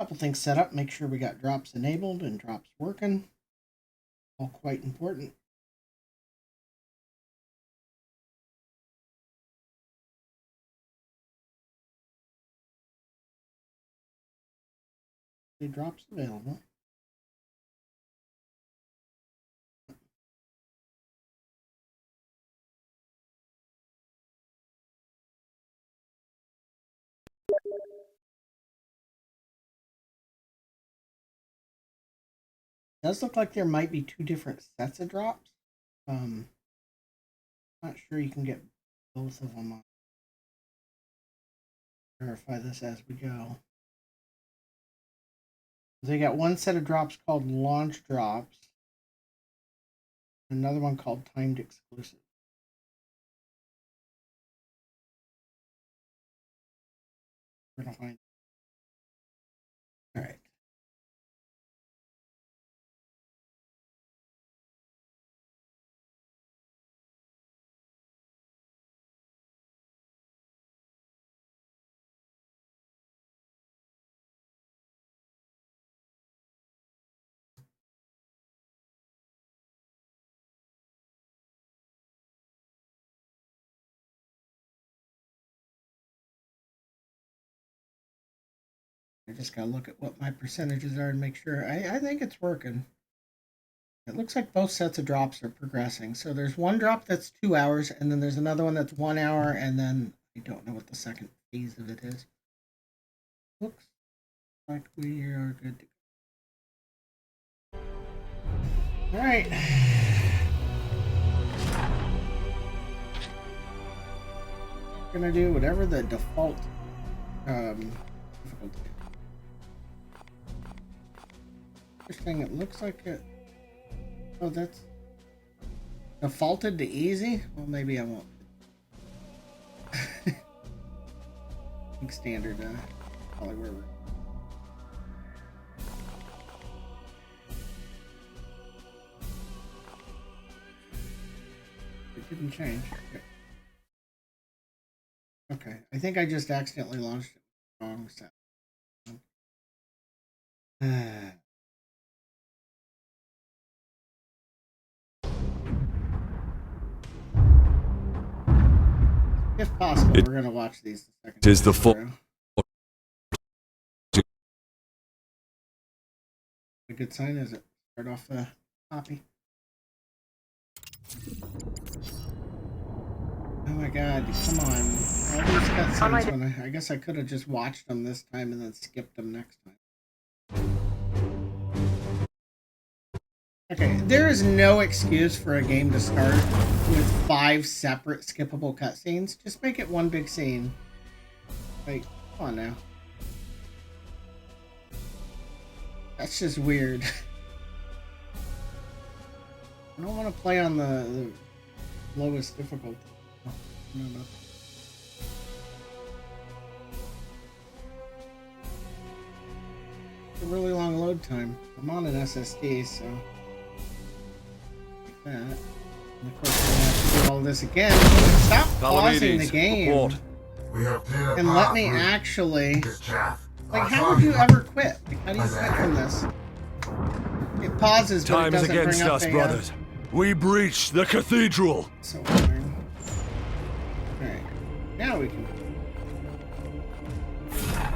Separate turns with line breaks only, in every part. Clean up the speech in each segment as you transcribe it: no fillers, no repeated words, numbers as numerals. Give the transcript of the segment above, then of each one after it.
Couple things set up, make sure we got drops enabled and drops working. All quite important. The drops available. Does look like there might be two different sets of drops. Not sure you can get both of them on. Verify this as we go. They got one set of drops called launch drops, another one called timed exclusive. We're gonna find. All right. I just gotta look at what my percentages are and make sure. I think it's working. It looks like both sets of drops are progressing. So there's one drop that's 2 hours, and then there's another one that's 1 hour, and then I don't know what the second phase of it is. Looks like we are good to go. All right. We're gonna do whatever the default difficulty. Interesting. It looks like it. Oh, that's defaulted to easy? Well, maybe I won't. I think standard, probably where we're. It didn't change. Okay, I think I just accidentally launched it with the wrong set. If possible, we're going to watch these the second.
It is the
a good sign, is it? Start off the copy. Oh my god, come on. All these cutscenes when I guess I could have just watched them this time and then skipped them next time. Okay, there is no excuse for a game to start with 5 separate skippable cutscenes. Just make it one big scene. Like, come on now. That's just weird. I don't want to play on the lowest difficulty. No. It's a really long load time. I'm on an SSD, so like that. And of course, we're gonna have to do all this again. Stop pausing the game and let me actually. Like, how would you ever quit? Like, how do you quit from this? It pauses, but it doesn't bring up
against us, brothers. We breached the cathedral.
So annoying. Alright. Now we can.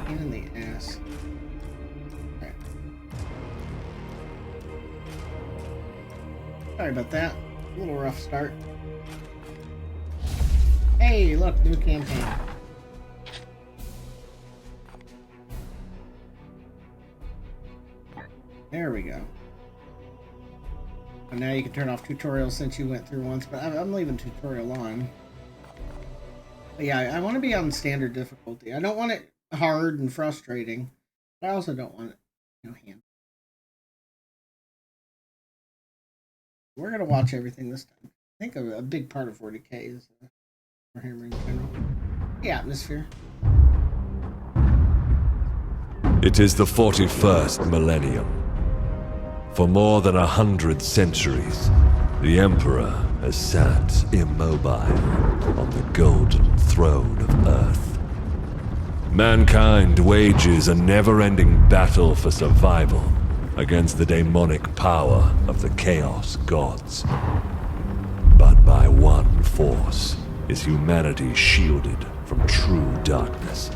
Pain in the ass. Alright. Sorry about that. A little rough start. Hey, look, new campaign. There we go. And now you can turn off tutorial since you went through once, but I'm leaving tutorial on. But yeah, I want to be on standard difficulty. I don't want it hard and frustrating, but I also don't want it, hand. We're going to watch everything this time. I think a big part of 40K is Warhammer in general. The atmosphere.
It is the 41st millennium. For more than 100 centuries, the Emperor has sat immobile on the golden throne of Earth. Mankind wages a never-ending battle for survival against the demonic power of the Chaos Gods. But by one force is humanity shielded from true darkness.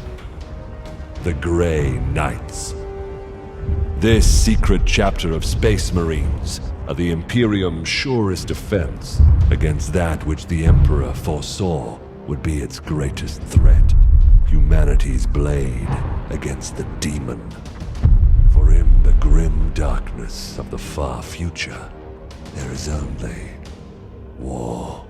The Grey Knights. This secret chapter of Space Marines are the Imperium's surest defense against that which the Emperor foresaw would be its greatest threat. Humanity's blade against the demon. For in the grim darkness of the far future, there is only war.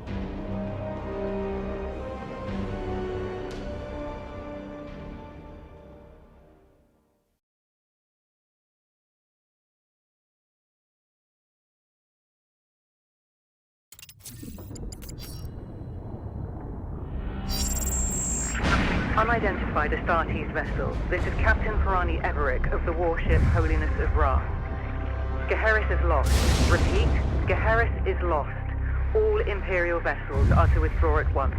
Unidentified Astartes vessel. This is Captain Pirani Everick of the warship Holiness of Ra. Geheris is lost. Repeat, Geheris is lost. All Imperial vessels are to withdraw at once.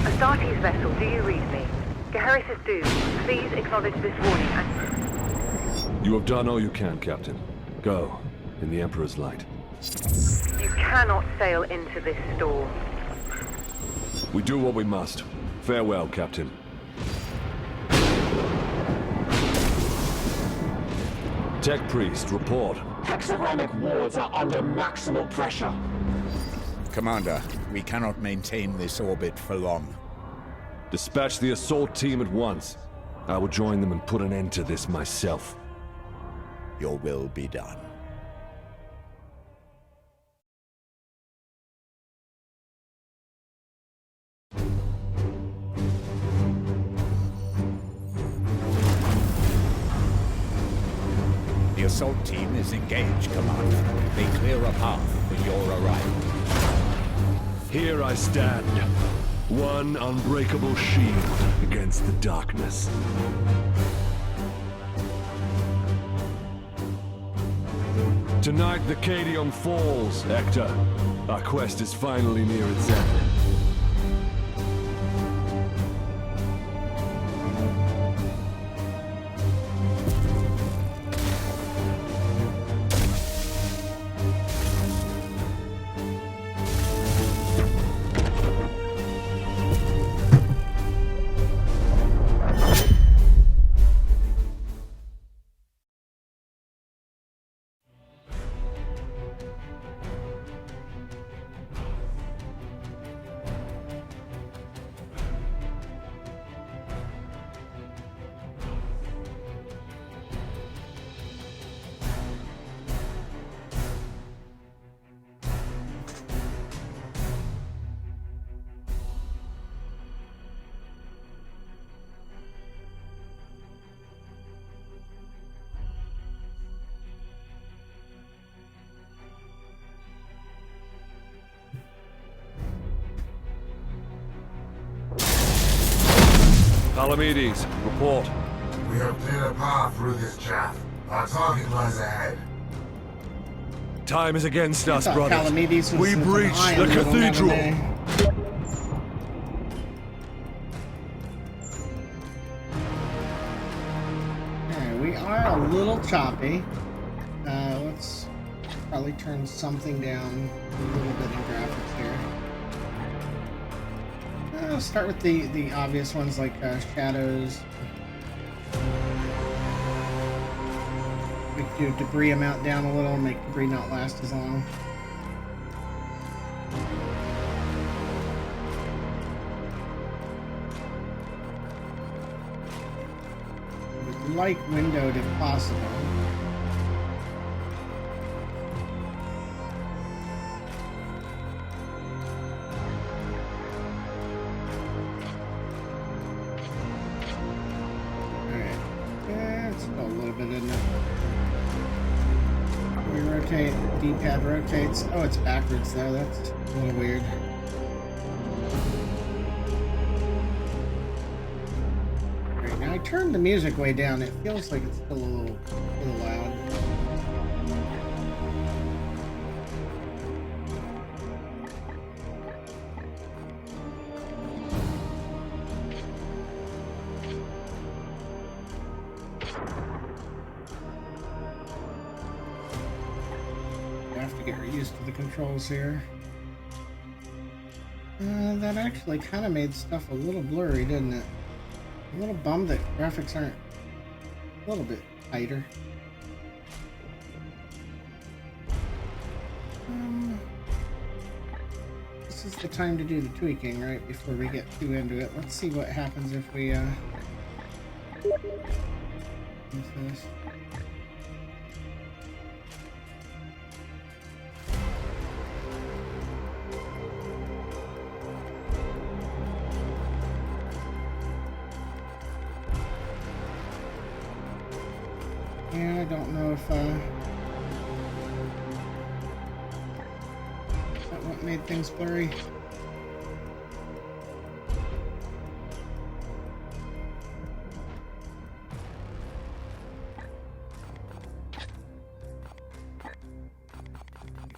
Astartes vessel, do you read me? Geheris is doomed. Please acknowledge this warning and...
You have done all you can, Captain. Go, in the Emperor's light.
You cannot sail into this storm.
We do what we must. Farewell, Captain. Tech Priest, report.
Hexagramic wards are under maximal pressure.
Commander, we cannot maintain this orbit for long.
Dispatch the assault team at once. I will join them and put an end to this myself.
Your will be done. The assault team is engaged, Commander. They clear a path for your arrival.
Here I stand. One unbreakable shield against the darkness. Tonight the Cadium falls, Hector. Our quest is finally near its end. Palamedes, report.
We have cleared a path through this chaff. Our target lies ahead.
Time is against us,
thought
brothers.
Palamedes was
We
an
breach
iron
the
little
cathedral.
man. Okay, we are a little choppy. Let's probably turn something down a little bit in graphics here. Let's start with the obvious ones like shadows. We can do debris amount down a little, make debris not last as long. With light windowed if possible. D-pad rotates. Oh, it's backwards though. That's a little weird. Right, now I turned the music way down. It feels like it's still a little loud. have to get used to the controls here. That actually kind of made stuff a little blurry, didn't it? A little bummed that graphics aren't a little bit tighter. This is the time to do the tweaking, right? Before we get too into it. Let's see what happens if we, use this. Yeah, I don't know if, that what made things blurry.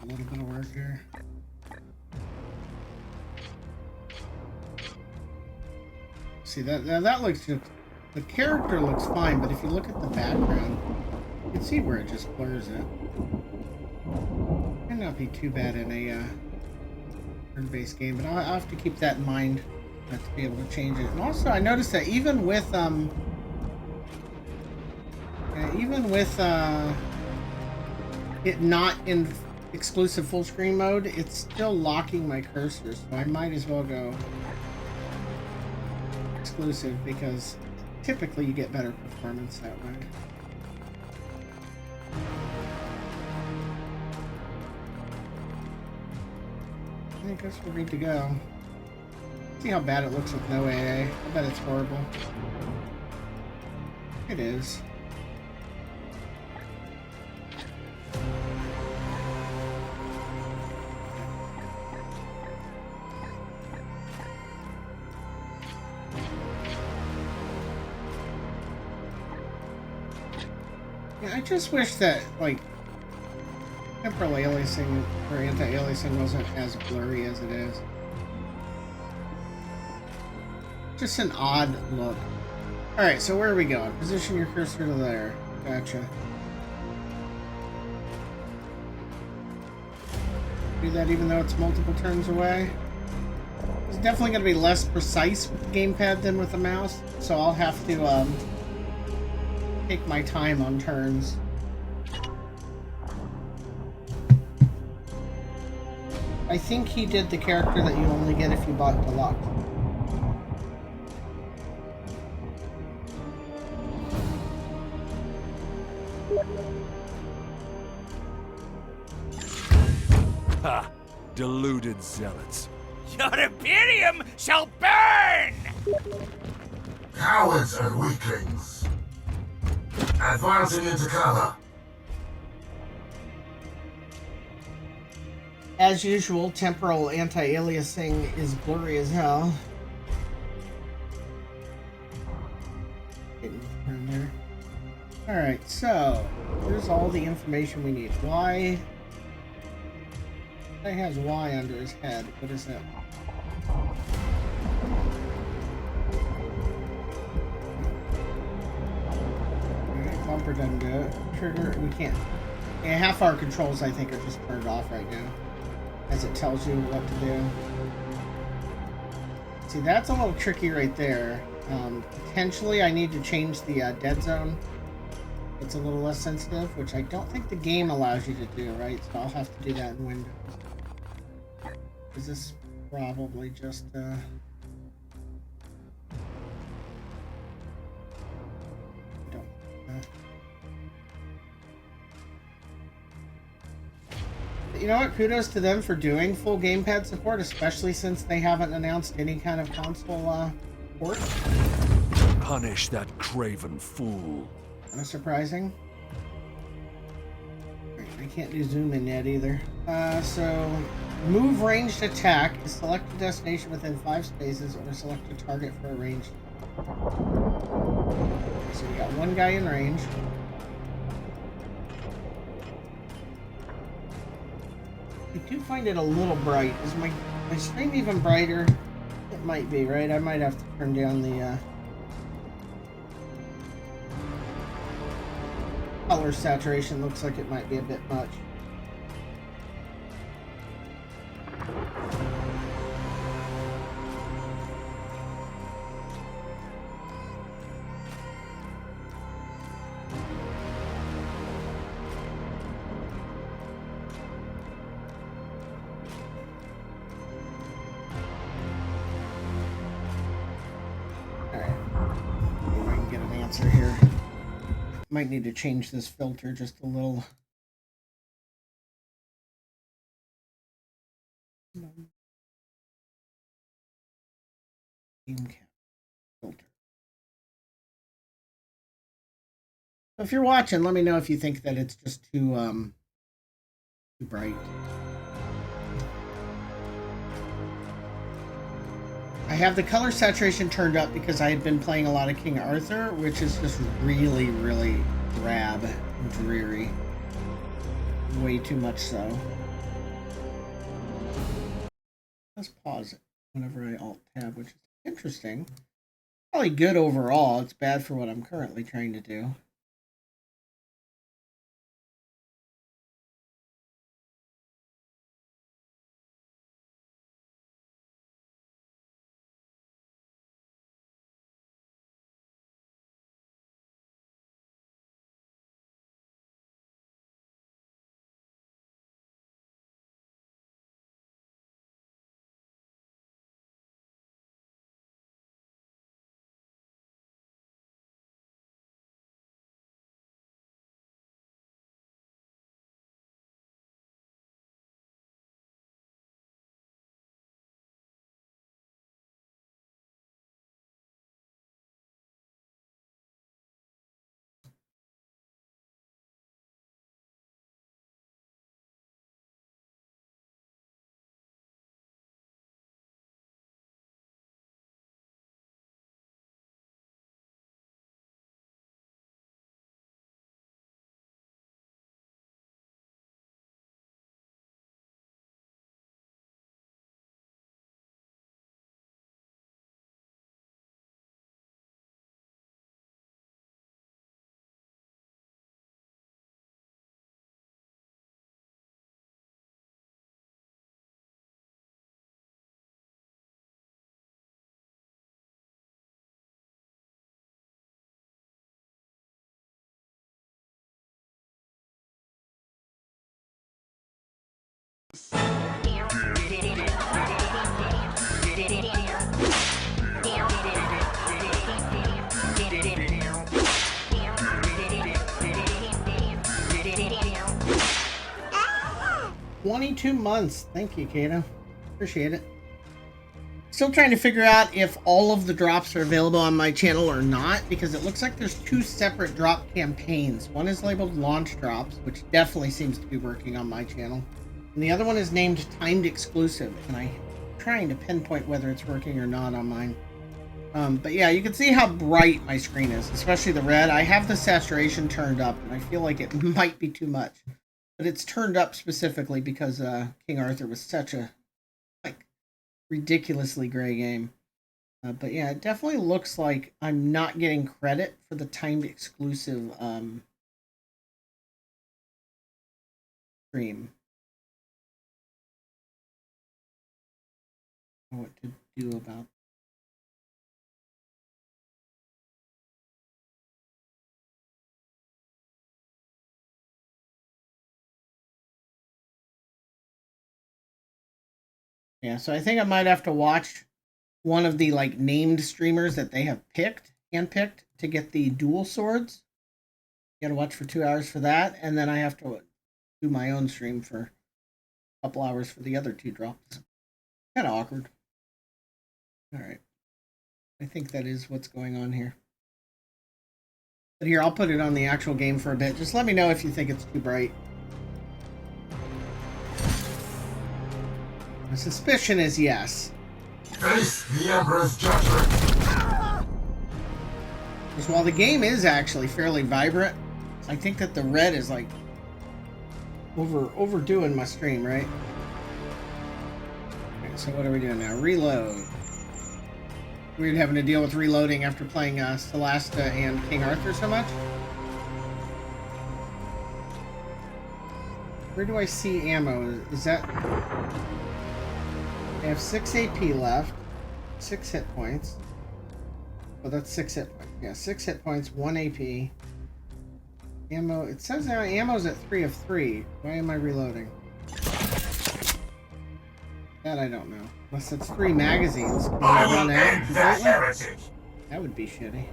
A little bit of work here. See, that looks just, the character looks fine, but if you look at the background, you can see where it just blurs it. Might not be too bad in a turn-based game, but I'll have to keep that in mind to be able to change it. And also, I noticed that even with it not in exclusive full screen mode, it's still locking my cursor, so I might as well go exclusive because typically you get better performance that way. I guess we're good to go. See how bad it looks with no AA. I bet it's horrible. It is. Yeah, I just wish that, like, temporal aliasing or anti-aliasing wasn't as blurry as it is. Just an odd look. Alright, so where are we going? Position your cursor to there. Gotcha. Do that even though it's multiple turns away. It's definitely going to be less precise with the gamepad than with the mouse, so I'll have to take my time on turns. I think he did the character that you only get if you bought Deluxe.
Ha! Deluded zealots.
Your Imperium shall burn!
Cowards and weaklings. Advancing into cover.
As usual, temporal anti-aliasing is blurry as hell. Alright, so here's all the information we need. Y. He has Y under his head. What is that? Alright, bumper doesn't do it. Trigger, we can't. Yeah, half our controls I think are just turned off right now, as it tells you what to do. See, that's a little tricky right there. Potentially I need to change the dead zone. It's a little less sensitive, which I don't think the game allows you to do, right? So I'll have to do that in Windows. Is this probably just don't You know what? Kudos to them for doing full gamepad support, especially since they haven't announced any kind of console port.
Punish that craven fool.
Kind of surprising. I can't do zoom in yet either. So move ranged attack is select a destination within 5 spaces or select a target for a range. Okay, so we got one guy in range. I do find it a little bright. Is my screen even brighter? It might be, right? I might have to turn down the color saturation. Looks like it might be a bit much. Might need to change this filter just a little. Game cap filter. So if you're watching, let me know if you think that it's just too bright. I have the color saturation turned up because I had been playing a lot of King Arthur, which is just really, really drab and dreary. Way too much so. Let's pause it whenever I Alt-Tab, which is interesting. Probably good overall. It's bad for what I'm currently trying to do. $22 months. Thank you, Kato. Appreciate it. Still trying to figure out if all of the drops are available on my channel or not, because it looks like there's two separate drop campaigns. One is labeled launch drops, which definitely seems to be working on my channel. And the other one is named timed exclusive, and I'm trying to pinpoint whether it's working or not on mine. But yeah, you can see how bright my screen is, especially the red. I have the saturation turned up, and I feel like it might be too much. But it's turned up specifically because King Arthur was such a ridiculously gray game. But yeah, it definitely looks like I'm not getting credit for the timed exclusive stream. What to do about Yeah, so I think I might have to watch one of the like named streamers that they have handpicked to get the dual swords. You gotta watch for 2 hours for that, and then I have to do my own stream for a couple hours for the other two drops. Kind of awkward. All right, I think that is what's going on here. But here, I'll put it on the actual game for a bit. Just let me know if you think it's too bright. My suspicion is yes.
Face the Emperor's judgment.
Because while the game is actually fairly vibrant, I think that the red is like overdoing my stream, right? Okay, so what are we doing now? Reload. Weird having to deal with reloading after playing Solasta and King Arthur so much. Where do I see ammo? Is that... I have 6 AP left, 6 hit points. Oh, that's 6 hit points. Yeah, 6 hit points, 1 AP. Ammo, it says now ammo's at 3 of 3. Why am I reloading? That I don't know. Unless it's 3 magazines. Can I run out completely? That would be shitty.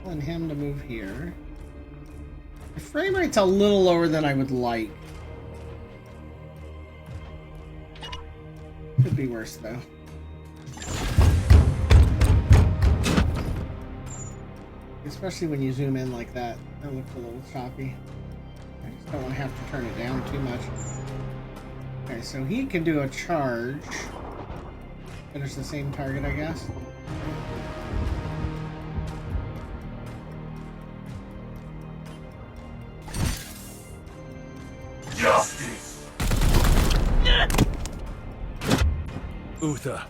telling him to move here. The frame rate's a little lower than I would like. Could be worse though. Especially when you zoom in like that. That looks a little choppy. I just don't want to have to turn it down too much. Okay, so he can do a charge. Finish the same target, I guess.
Justice!
Uther,
That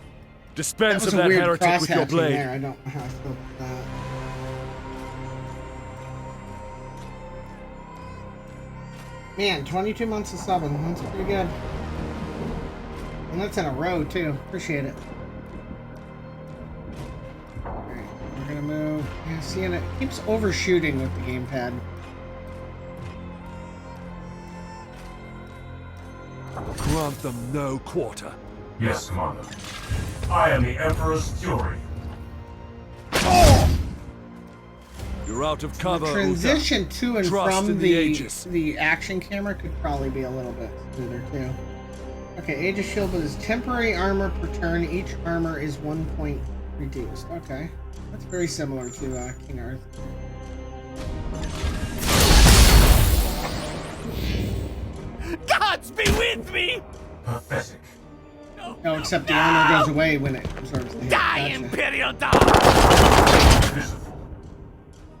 dispense
was
of
a
that
weird
heretic with your
cross-hatching
blade.
there. I don't know how I feel about that. Man, 22 months of subbing. That's pretty good. And that's in a row, too. Appreciate it. Alright, we're gonna move. Yeah, seeing it keeps overshooting with the gamepad.
Grant them no quarter.
Yes, Commander. I am the Emperor's Fury.
You're out of cover,
The transition to and
Trust
from
in the Aegis.
the action camera could probably be a little bit smoother, too. Okay, Aegis Shield is temporary armor per turn. Each armor is 1 point reduced. Okay. That's very similar to King Arthur.
Gods be with me!
Pathetic.
No, except the armor goes away when it absorbs the hit.
Die,
Gotcha.
Imperial Dog!
Pitiful.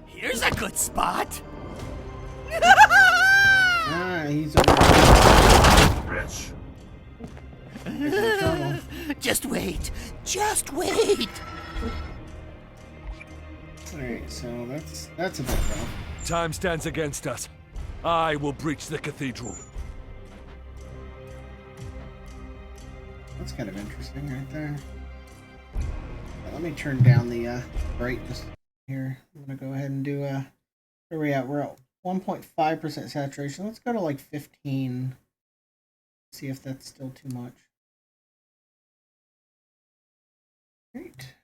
Here's a good spot.
Ah, he's over.
Wretch.
He's in trouble.
Just wait. Just wait.
Alright, so that's a bit rough.
Time stands against us. I will breach the cathedral.
That's kind of interesting right there. Let me turn down the brightness here. I'm gonna go ahead and do where are we at? We're at 1.5% saturation. Let's go to like 15. See if that's still too much. Great.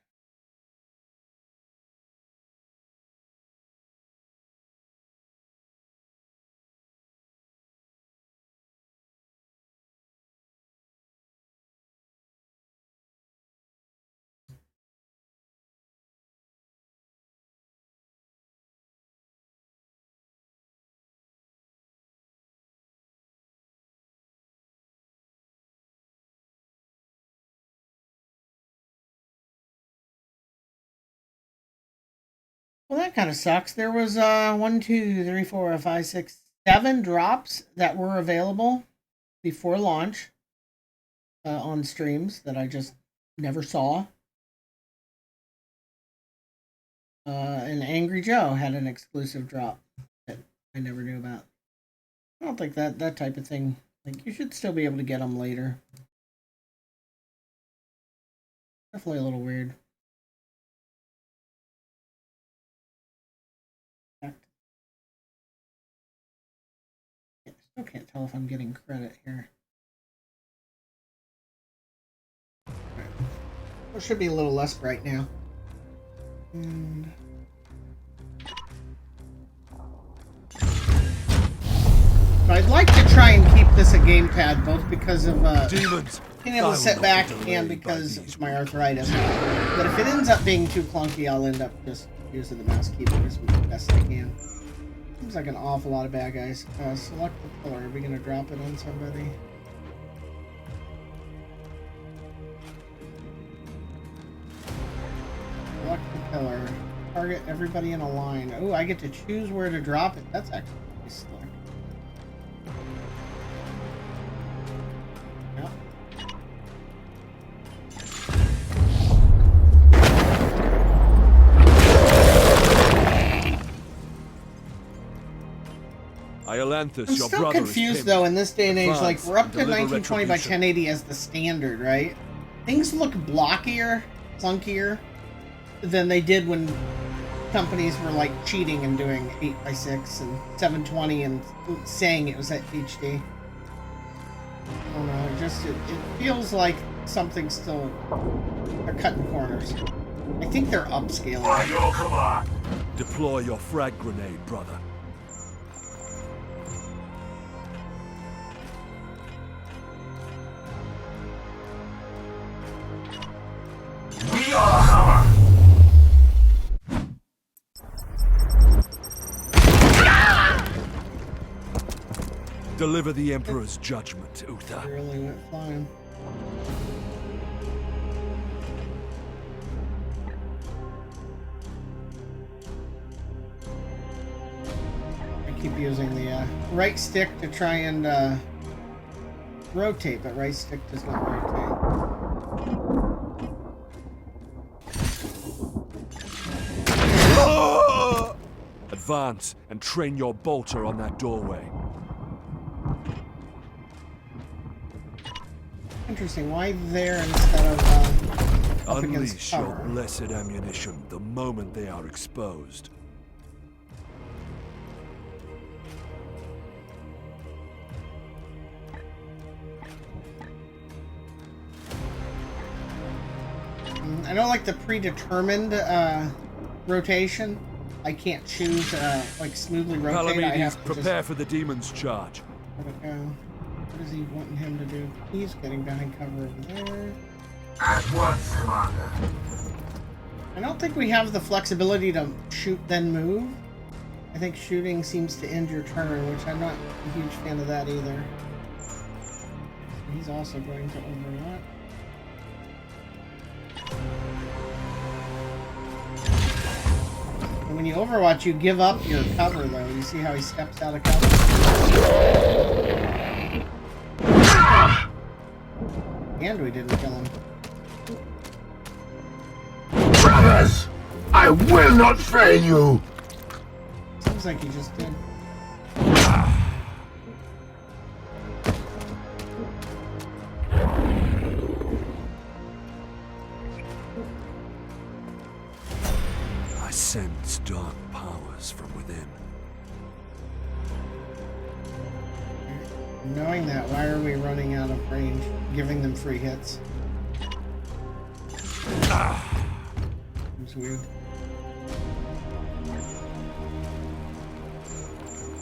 Well, that kind of sucks. There was 1, 2, 3, 4, 5, 6, 7 drops that were available before launch on streams that I just never saw. And Angry Joe had an exclusive drop that I never knew about. I don't think that type of thing. Like, you should still be able to get them later. Definitely a little weird. Still can't tell if I'm getting credit here. Right. It should be a little less bright now. And I'd like to try and keep this a gamepad, both because of
Demons!
being able
I
to
will
sit
not
back
be
and
delayed
because
by these
of my arthritis. But if it ends up being too clunky, I'll end up just using the mouse keyboard as best I can. Seems like an awful lot of bad guys. Select the color. Are we gonna drop it on somebody? Select the pillar. Target everybody in a line. Oh, I get to choose where to drop it. That's actually pretty slick. Yep.
Iolanthus,
I'm
your
still
brother
confused
is
though in this day and age. Like,
Advance
we're up
and
to
deliver
1920 by
retribution.
1080 as the standard, right? Things look blockier, clunkier than they did when companies were like cheating and doing 8x6 and 720 and saying it was at HD. I don't know. It feels like something's still they're cutting corners. I think they're upscaling.
By your command.
Deploy your frag grenade, brother.
We are the hammer.
Deliver the Emperor's judgment, Uther.
They really went flying. I keep using the right stick to try and rotate, but right stick does not rotate.
Advance and train your bolter on that doorway.
Interesting. Why there instead of up against
Unleash your
cover?
blessed ammunition the moment they are exposed.
I don't like the predetermined rotation. I can't choose like smoothly rotate. I
Palamedes,
have to
prepare for the demon's charge.
Where'd it go? What is he wanting him to do? He's getting behind cover over there.
At once, Commander.
I don't think we have the flexibility to shoot then move. I think shooting seems to end your turn, which I'm not a huge fan of that either. So he's also going to overlap. And when you overwatch, you give up your cover, though. You see how he steps out of cover? And we didn't kill him.
Brothers, I will not fail you.
Seems like he just did.
I sense dark powers from within.
Knowing that, why are we running out of range? Giving them free hits. Seems weird.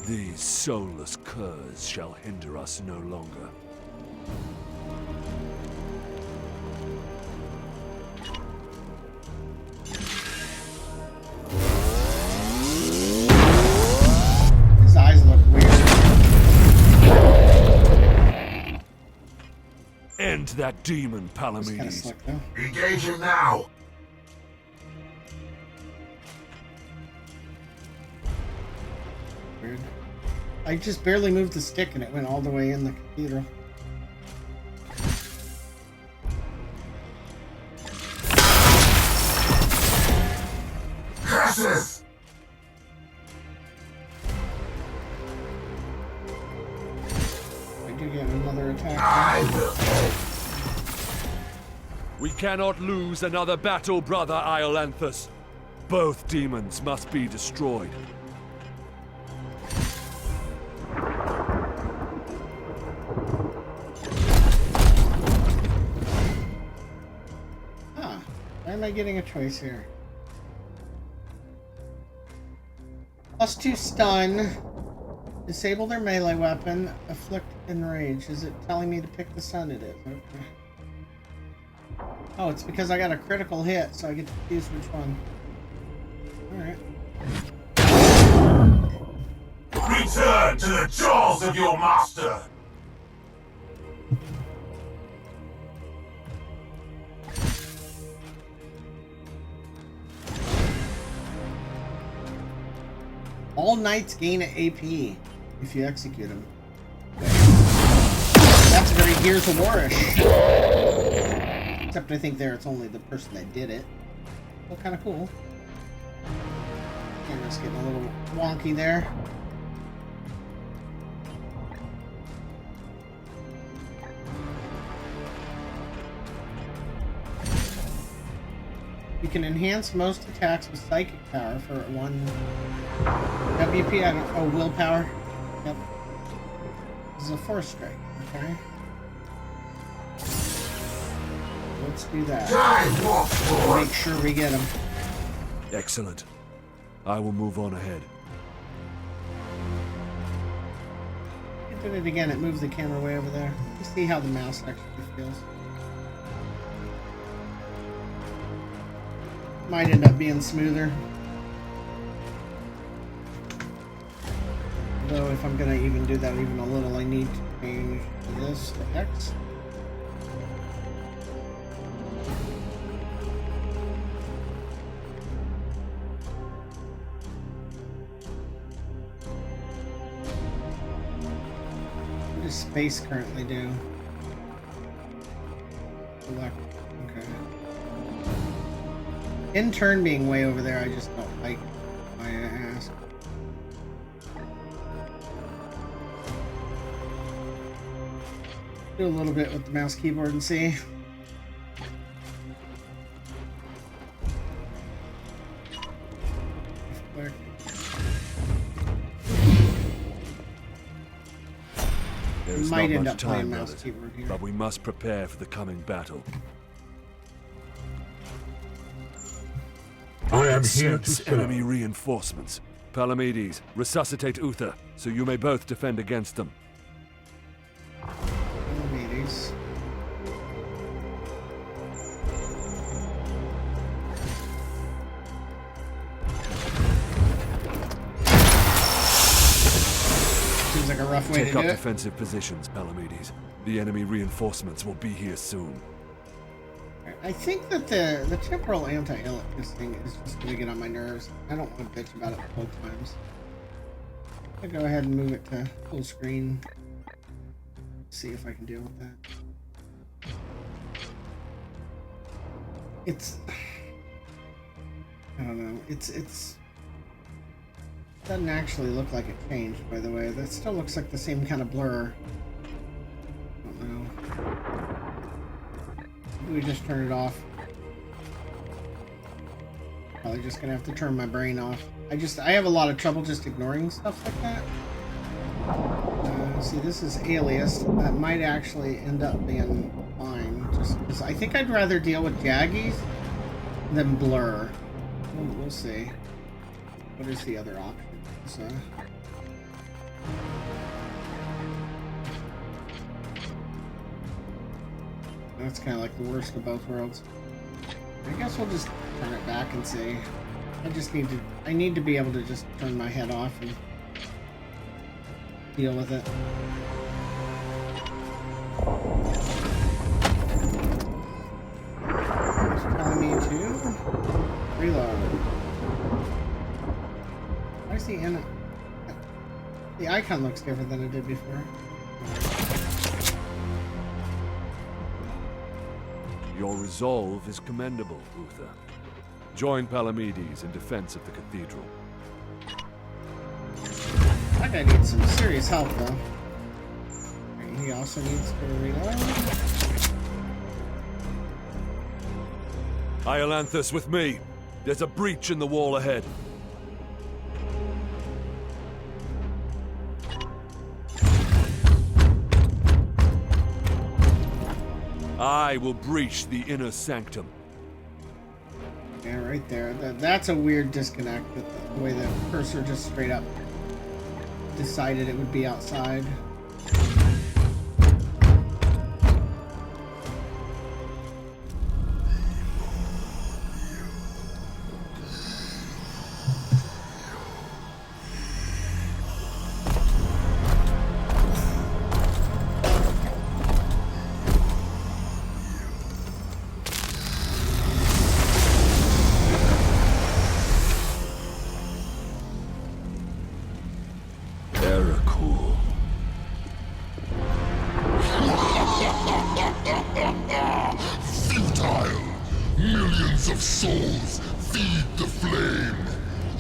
These soulless curs shall hinder us no longer.
His eyes look weird.
End that demon,
It's kind of
Palamedes.
slick, though.
Engaging now.
Weird. I just barely moved the stick and it went all the way in the cathedral.
Curses!
I do get another attack.
I will.
We cannot lose another battle, brother Iolanthus. Both demons must be destroyed.
Huh. Why am I getting a choice here? +2 stun. Disable their melee weapon. Afflict enrage. Is it telling me to pick the stun? It is. Okay. Oh, it's because I got a critical hit, so I get to choose which one. Alright.
Return to the jaws of your master.
All knights gain an AP if you execute them. That's very Gears of War-ish. Except I think there it's only the person that did it. Still kind of cool. Camera's getting a little wonky there. You can enhance most attacks with psychic power for 1 WP. I don't. Oh, willpower. Yep. This is a 4th strike. Okay. let's do that.
Die, wolf lord!
Make sure we get him.
Excellent. I will move on ahead.
I did it again. It moves the camera way over there. Let's see how the mouse actually feels. Might end up being smoother. Though if I'm gonna even do that even a little, I need to change this to X. What does space currently do? Select. Okay. In turn being way over there, I just don't like my ass. Do a little bit with the mouse keyboard and see. Click.
There is
Might
not
end
much
up playing
time,
mouse
brothers,
keyboard here.
but we must prepare for the coming battle.
I am here to
Sense
serve.
enemy reinforcements. Palamedes, resuscitate Uther, so you may both defend against them.
Medes. Seems like a rough way
Take
to
up
do it.
defensive positions, Palamedes. The enemy reinforcements will be here soon.
I think that the temporal anti-Ilic thing is just going to get on my nerves. I don't want to bitch about it both times. I'll go ahead and move it to full screen. See if I can deal with that. It's... I don't know. It's doesn't actually look like it changed, by the way. That still looks like the same kind of blur. I don't know. We just turn it off. Probably just gonna have to turn my brain off. I have a lot of trouble just ignoring stuff like that. See, this is alias. That might actually end up being fine. Just 'cause I think I'd rather deal with Jaggies than blur. We'll see. What is the other option? That's kind of like the worst of both worlds. I guess we'll just turn it back and see. I need to be able to just turn my head off and deal with it. It's telling me to reload. Why is the icon looks different than it did before?
Your resolve is commendable, Uther. Join Palamedes in defense of the cathedral.
That guy needs some serious help, though. And he also needs to reload.
Iolanthus, with me. There's a breach in the wall ahead. I will breach the inner sanctum.
Yeah, right there. That's a weird disconnect. The way the cursor just straight up decided it would be outside.
Cool.
Futile! Millions of souls feed the flame!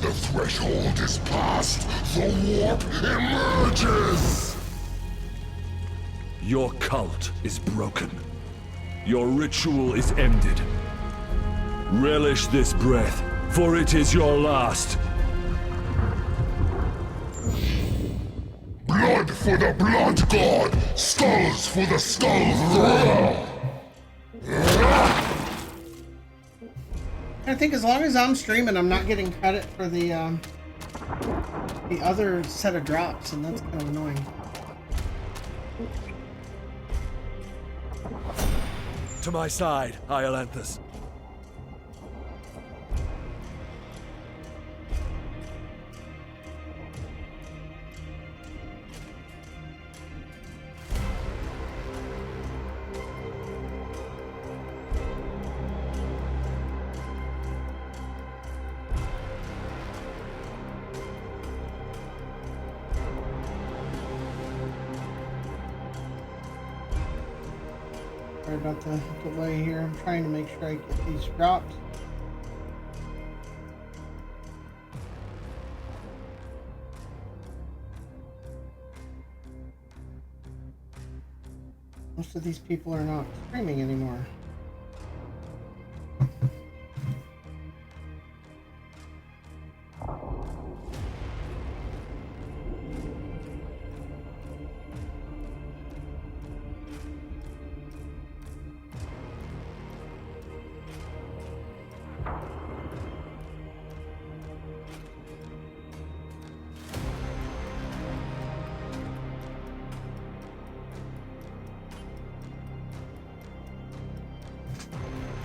The threshold is passed! The warp emerges!
Your cult is broken. Your ritual is ended. Relish this breath, for it is your last.
Blood for the blood god! Skulls for the skull thrower!
I think as long as I'm streaming, I'm not getting credit for the other set of drops, and that's kind of annoying.
To my side, Iolanthus.
Sorry about the delay here. I'm trying to make sure I get these drops. Most of these people are not streaming anymore.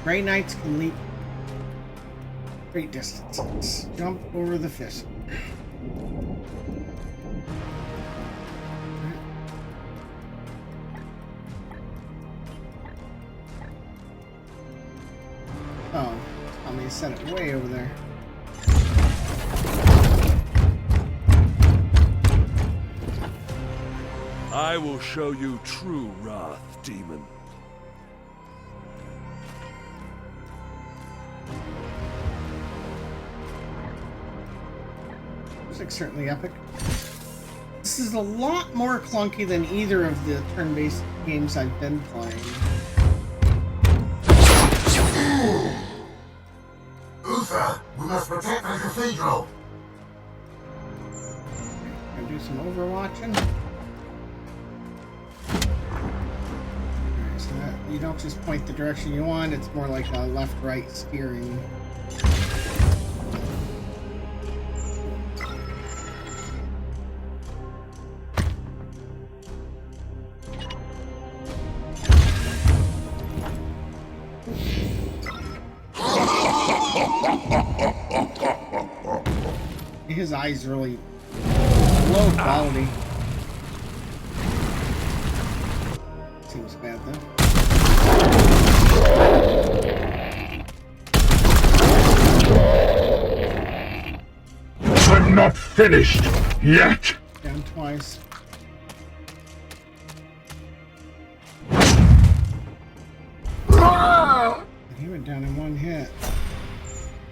Grey Knights can leap great distances. Jump over the fist. Oh, I mean, set it way over there.
I will show you true wrath, demon.
Music's certainly epic. This is a lot more clunky than either of the turn-based games I've been playing.
Uther, we must protect the cathedral.
Gonna do some overwatching. Alright, so that you don't just point the direction you want, it's more like a left-right steering. His eyes really low quality. Seems bad though.
I'm not finished yet.
Down twice. He went down in one hit.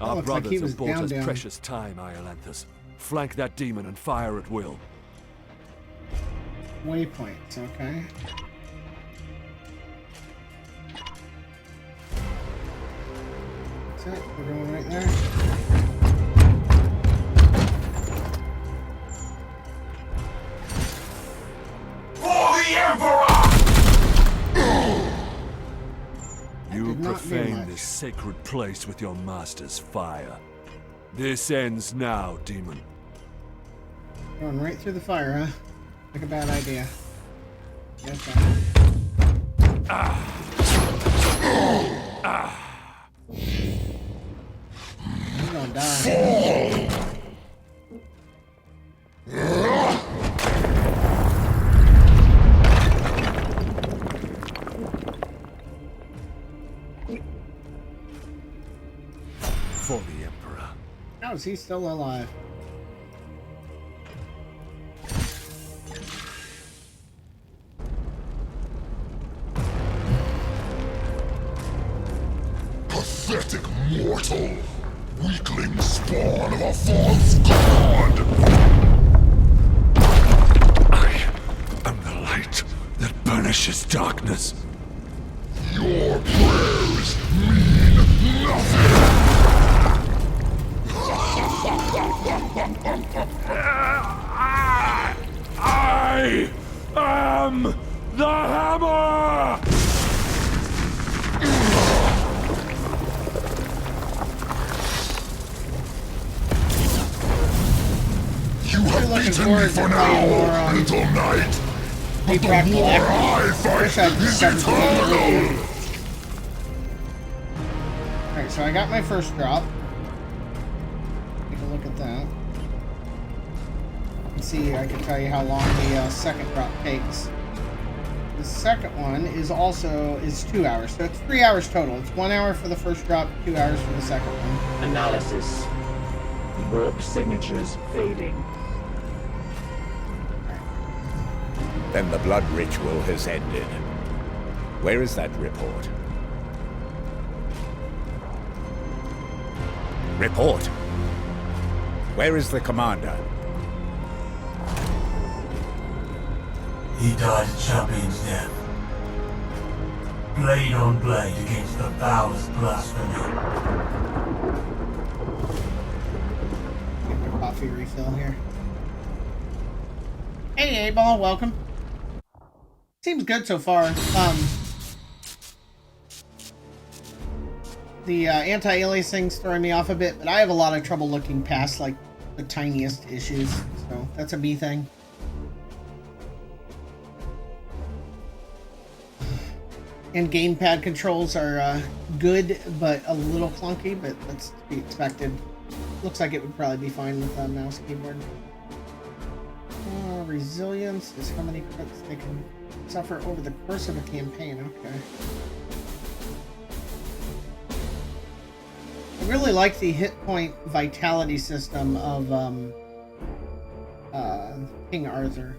Our
looks like
brothers
he
have
was
bought
down,
us
down.
precious time, Iolanthus. Flank that demon and fire at will.
Waypoints, okay. That's it. We're going right there.
For the Emperor!
You
did not do
profane
much.
this sacred place with your master's fire. This ends now, demon.
Going right through the fire, huh? Like a bad idea. Yes, You're gonna die.
For the Emperor.
How is he still alive?
Pathetic mortal! Weakling spawn of a false god!
I am the light that banishes darkness.
Your prayers mean nothing!
I am the hammer!
looking
beaten me
forward to
for
playing more
now, little knight. But
Deep Rock
the war I
Galactic. I wish I'd
fight is
discovered the game earlier.
eternal.
Alright, so I got my first drop. Take a look at that. You can see, I can tell you how long the second drop takes. The second one is 2 hours, so it's 3 hours total. It's 1 hour for the first drop, 2 hours for the second one.
Analysis. Warp signatures fading.
Then the blood ritual has ended. Where is that report? Report! Where is the commander?
He died a champion's death. Blade on blade against the foulest blasphemy.
Get my coffee refill here. Hey, A-Ball, welcome. Seems good so far. The anti-aliasing's throwing me off a bit, but I have a lot of trouble looking past, like, the tiniest issues, so that's a B thing. And gamepad controls are good, but a little clunky, but that's to be expected. Looks like it would probably be fine with a mouse keyboard. Resilience is how many crits they can suffer over the course of a campaign. Okay. I really like the hit point vitality system of King Arthur.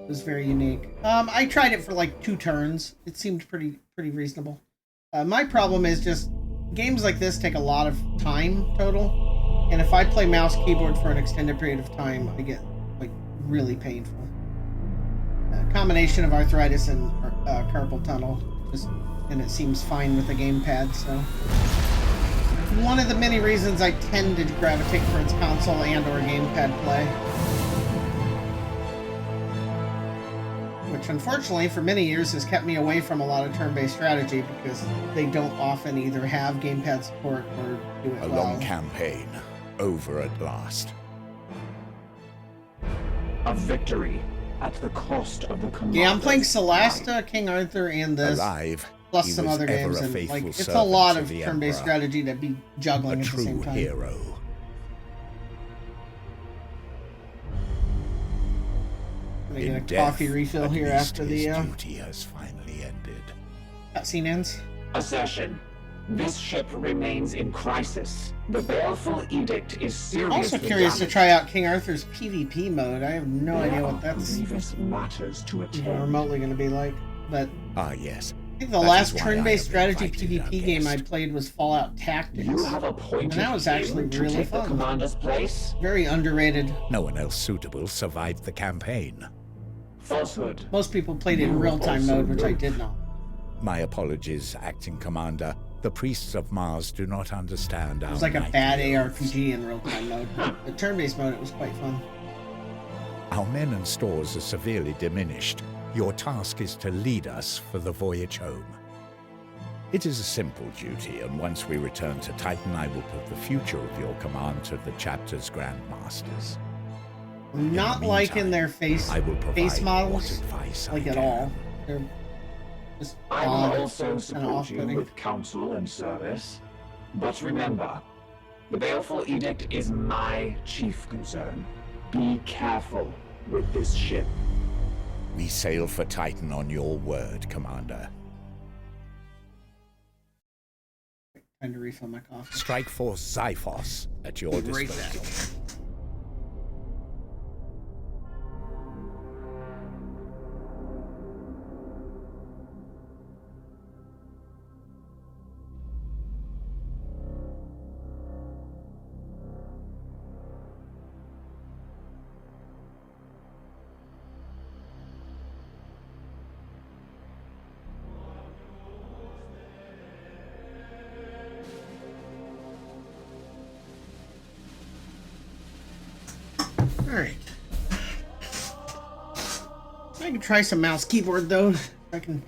It was very unique. I tried it for like 2 turns. It seemed pretty reasonable. My problem is just games like this take a lot of time total, and if I play mouse keyboard for an extended period of time, I get like really painful. A combination of arthritis and carpal tunnel, and it seems fine with the gamepad. So one of the many reasons I tend to gravitate towards console and/or gamepad play. Which unfortunately for many years has kept me away from a lot of turn-based strategy because they don't often either have gamepad support or do it
A
well.
long campaign, over at last.
A victory at the cost of the commander.
Yeah, I'm playing Celeste, King Arthur, and this,
Alive,
plus
he
some
was
other
ever
games,
a
and like
faithful
it's a
servant
lot
to
of
the
turn-based
Emperor.
strategy to be juggling
A
at the same
true
time.
hero.
I'm gonna get a
In death,
coffee refill
at
here
least
after
his
the
duty has finally ended.
cutscene ends.
Assertion. This ship remains in crisis. The baleful edict is
I'm also
seriously
curious to
damaged.
try out King Arthur's PvP mode. I have no idea what
There are
that's
grievous matters to
even
attend.
remotely going to be like. But
Ah, yes.
I think the
That
last
is why
turn-based
I have
strategy
invited our
PvP game I
guest.
played was Fallout Tactics.
You have appointed
And that was actually
him to
really
take the
fun.
commander's place?
Very underrated.
No one else suitable survived the campaign.
Falsehood.
Most people played it in real-time mode, which I did not.
My apologies, Acting Commander. The priests of Mars do not understand our
It was like a
nightly
bad
oaths.
ARPG in real-time mode. The turn-based mode, it was quite fun.
Our men and stores are severely diminished. Your task is to lead us for the voyage home. It is a simple duty, and once we return to Titan, I will put the future of your command to the chapter's Grand Masters.
I'm
the
not liking
meantime,
their face
I will provide
face models
what advice I
like at
can.
all. They're just
I will
odd,
also
kinda
support you
off-putting.
with counsel and service. But remember, the baleful edict is my chief concern. Be careful with this ship.
We sail for Titan on your word, Commander.
Trying to refill my coffee.
Strike Force Xiphos at your
Great
disposal.
Alright. I can try some mouse keyboard though. I can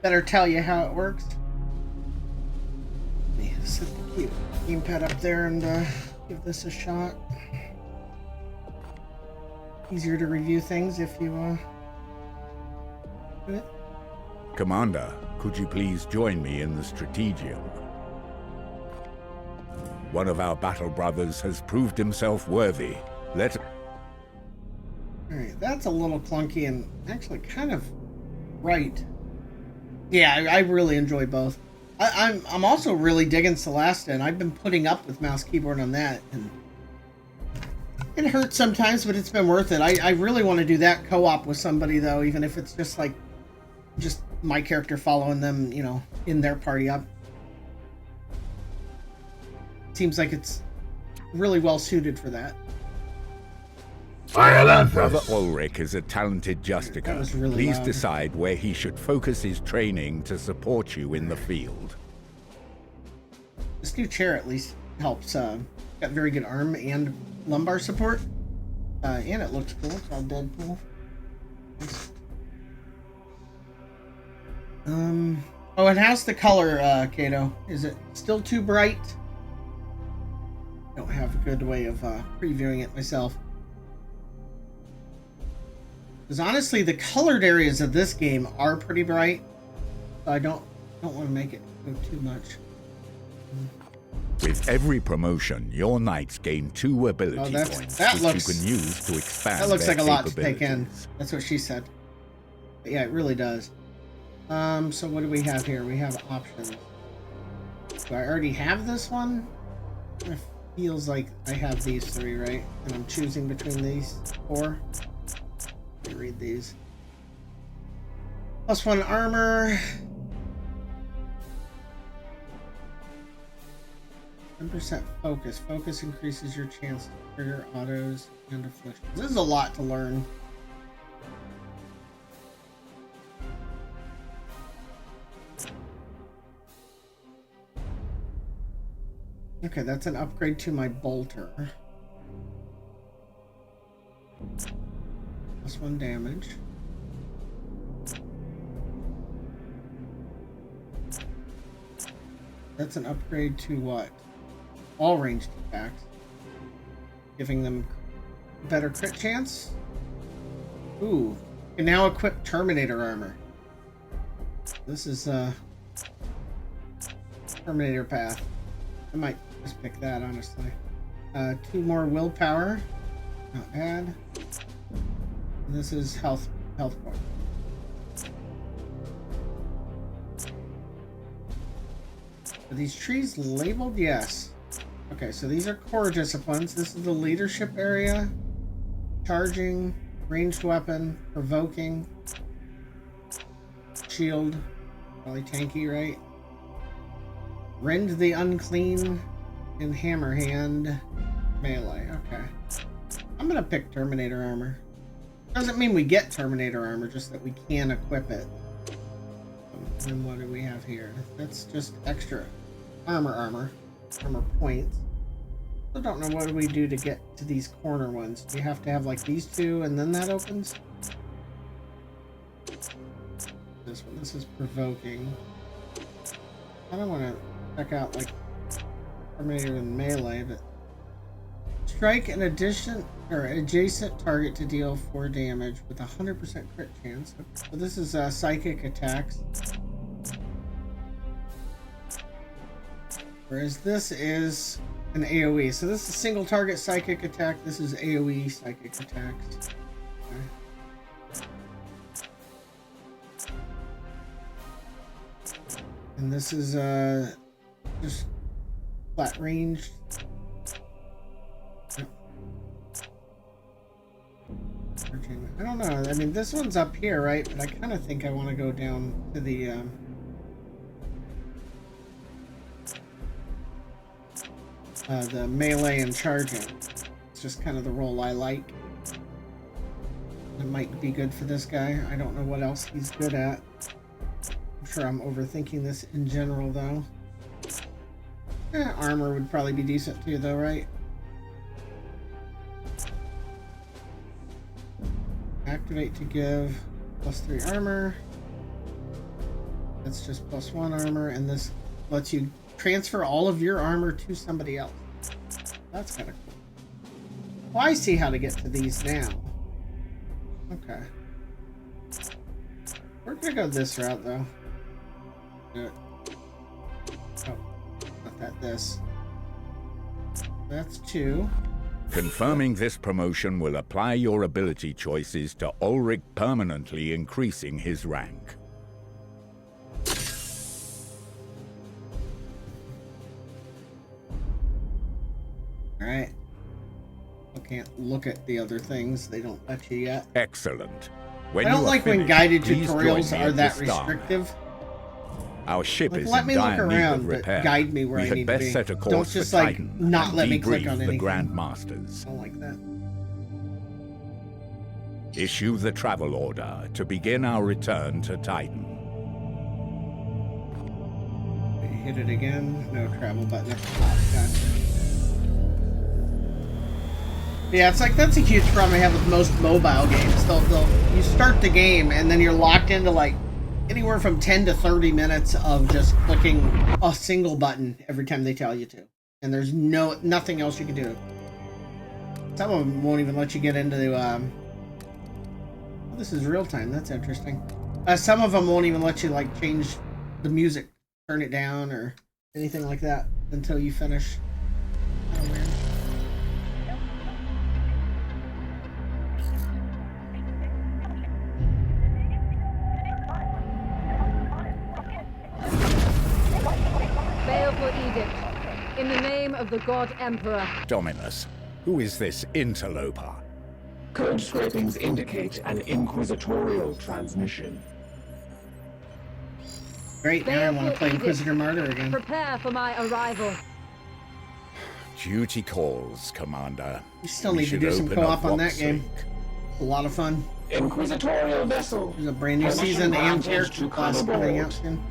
better tell you how it works. Let me set the gamepad up there and give this a shot. easier to review things if you do it.
Commander, could you please join me in the Strategium? One of our battle brothers has proved himself worthy.
Alright, that's a little clunky and actually kind of right. Yeah, I really enjoy both. I'm also really digging Celeste, and I've been putting up with mouse keyboard on that, and it hurts sometimes, but it's been worth it. I really want to do that co-op with somebody though, even if it's just like my character following them, you know, in their party up. Seems like it's really well suited for that.
Brother Ulrich is a talented Justicar.
That was really
Please
loud.
decide where he should focus his training to support you in the field.
This new chair at least helps. Got very good arm and lumbar support. And it looks cool. It's all Deadpool. Nice. Oh, and how's the color, Kato? Is it still too bright? Don't have a good way of previewing it myself. Because honestly, the colored areas of this game are pretty bright. So I don't want to make it go too much.
With every promotion, your knights gain 2 ability
Oh,
points,
that
which
looks-
you can use to expand
That looks
their
like a lot to take in.
capabilities.
That's what she said. But yeah, it really does. So what do we have here? We have options. Do I already have this one? It feels like I have these 3, right? And I'm choosing between these 4. Let me read these. +1 armor. 10% focus. Focus increases your chance to trigger autos and afflictions. This is a lot to learn. Okay, that's an upgrade to my bolter. +1 damage. That's an upgrade to what? All ranged attacks. Giving them better crit chance. Ooh. Can now equip Terminator armor. This is Terminator path. I might just pick that, honestly. 2 more willpower. Not bad. And this is health point. Are these trees labeled? Yes. Okay, so these are core disciplines. This is the leadership area. Charging, ranged weapon, provoking, shield, probably tanky, right? Rend the unclean, and hammer hand, melee. Okay. I'm gonna pick Terminator armor. Doesn't mean we get Terminator armor, just that we can equip it. And what do we have here? That's just extra armor points. I don't know what do we do to get to these corner ones. Do you have to have like these 2 and then that opens? This one, this is provoking. I don't want to check out like Terminator and melee, but strike an adjacent target to deal 4 damage with 100% crit chance. So this is psychic attacks. Whereas this is an AoE. So this is single target psychic attack. This is AoE psychic attacks. Okay. And this is just flat range. I don't know. I mean, this one's up here, right? But I kind of think I want to go down to the melee and charging. It's just kind of the role I like. It might be good for this guy. I don't know what else he's good at. I'm sure I'm overthinking this in general, though. Armor would probably be decent too, though, right? Activate to give +3 armor. That's just +1 armor, and this lets you transfer all of your armor to somebody else. That's kind of cool. Well, I see how to get to these now. Okay. We're gonna go this route, though. Do it. Oh, not that, this. That's 2.
Confirming this promotion will apply your ability choices to Ulrich, permanently increasing his rank.
Alright. I can't look at the other things. They don't let you yet.
Excellent. When
I don't
you are
like when
finished,
guided
please join
tutorials
me
are
at
that
the star.
restrictive.
Our ship
Like,
is
let
in
me look
dire need
around,
of
but
repair.
guide me where
we
I
had
need to
best
be.
set a course
Don't
for
just, like,
Titan
not
and
let me click
debrief
on
the
anything.
Grand Masters.
I don't like that.
Issue the travel order to begin our return to Titan.
Hit it again. No travel button at the top. Gotcha. Yeah, it's like that's a huge problem I have with most mobile games. You start the game and then you're locked into like anywhere from 10 to 30 minutes of just clicking a single button every time they tell you to, and there's nothing else you can do. Some of them won't even let you get into the. This is real time. That's interesting. Some of them won't even let you like change the music, turn it down, or anything like that until you finish. Oh, man.
Baleful edict. In the name of the God Emperor.
Dominus, who is this interloper?
Code scrapings indicate an inquisitorial transmission.
Great, now I want to play Inquisitor Martyr again.
Prepare for my arrival.
Duty calls, Commander.
You still
We
need to
should
do some
open
co-op
up
on that game.
Wapsink.
It's a lot of fun.
Inquisitorial vessel.
There's a brand new
Permission
season and
granted
character
to
class
come
coming
aboard.
out soon.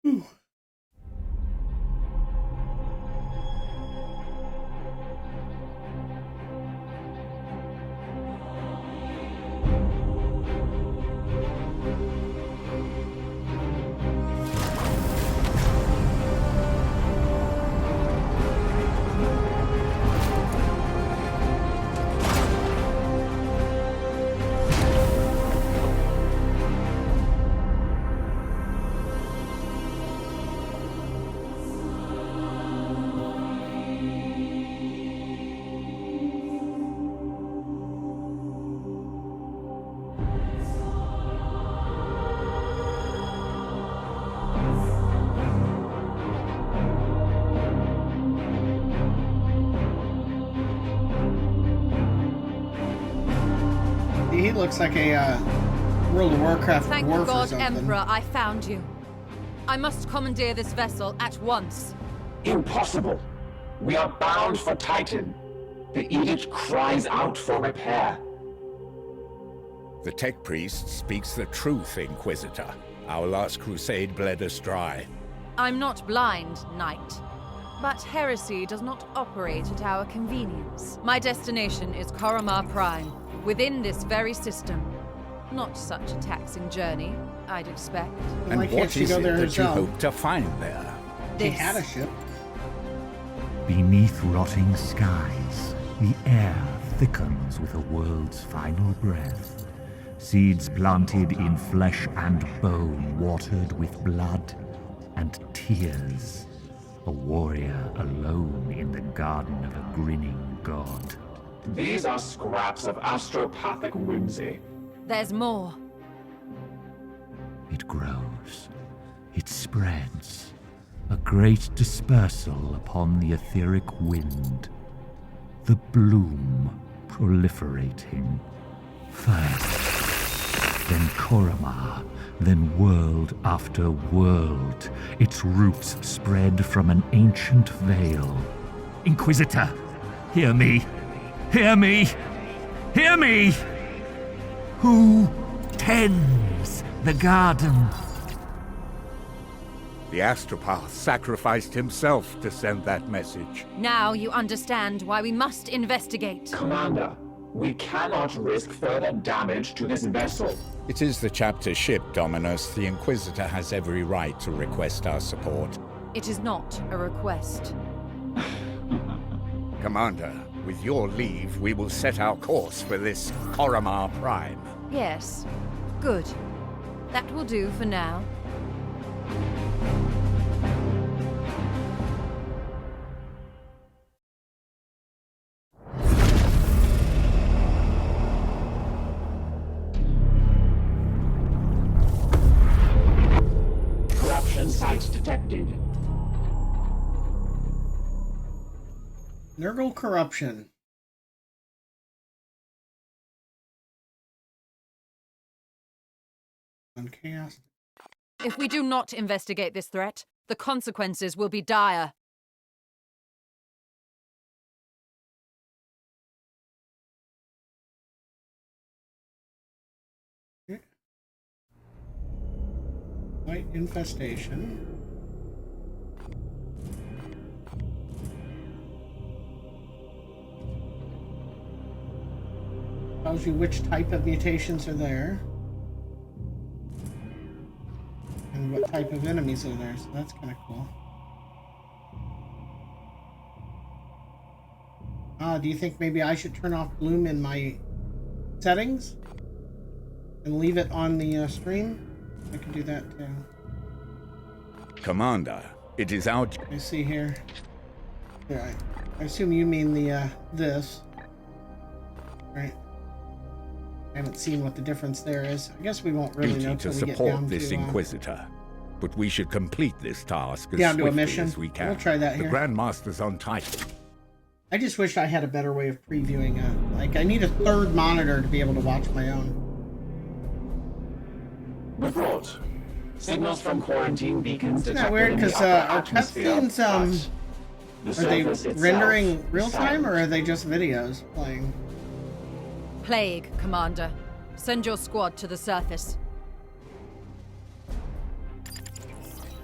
Whew. He looks like a World of Warcraft
Thank
dwarf
the
or
God
something.
Emperor I found you. I must commandeer this vessel at once.
Impossible. We are bound for Titan. The edict cries out for repair.
The Tech Priest speaks the truth, Inquisitor. Our last crusade bled us dry.
I'm not blind, Knight. But heresy does not operate at our convenience. My destination is Koromar Prime, within this very system. Not such a taxing journey, I'd expect.
And
Why can't
what
she
is
go
it
there
that you
herself?
hope to find there?
She
This.
had a ship.
Beneath rotting skies, the air thickens with a world's final breath. Seeds planted in flesh and bone, watered with blood and tears. A warrior alone in the garden of a grinning god.
These are scraps of astropathic whimsy.
There's more.
It grows. It spreads. A great dispersal upon the etheric wind. The bloom proliferating. First, then Koromar, then world after world. Its roots spread from an ancient veil. Inquisitor, hear me! Hear me! Hear me! Who tends the garden?
The Astropath sacrificed himself to send that message.
Now you understand why we must investigate.
Commander, we cannot risk further damage to this vessel.
It is the chapter ship, Dominus. The Inquisitor has every right to request our support.
It is not a request.
Commander, with your leave, we will set our course for this Koramar Prime.
Yes. Good. That will do for now.
Corruption site detected.
Nurgle corruption. On chaos.
If we do not investigate this threat, the consequences will be dire.
White infestation. Tells you which type of mutations are there. And what type of enemies are there, so that's kind of cool. Do you think maybe I should turn off Bloom in my settings? And leave it on the stream? I can do that too.
Commander, it is our...
I see here. Yeah, I assume you mean the, this. Right. I haven't seen what the difference there is. I guess we won't really know
duty to
until we get down
support this
to,
Inquisitor. But we should complete this task as
down to a
swiftly
mission.
as we can.
We'll try that
The
here.
Grandmaster's on Titan.
I just wish I had a better way of previewing it. Like, I need a third monitor to be able to watch my own.
Report. Signals from quarantine beacons
Isn't
detected
that weird?
in the
Because
upper
our
atmosphere,
cutscenes,
but the
are they
surface itself
rendering
is
real time
silent.
or are they just videos playing?
Plague, Commander. Send your squad to the surface.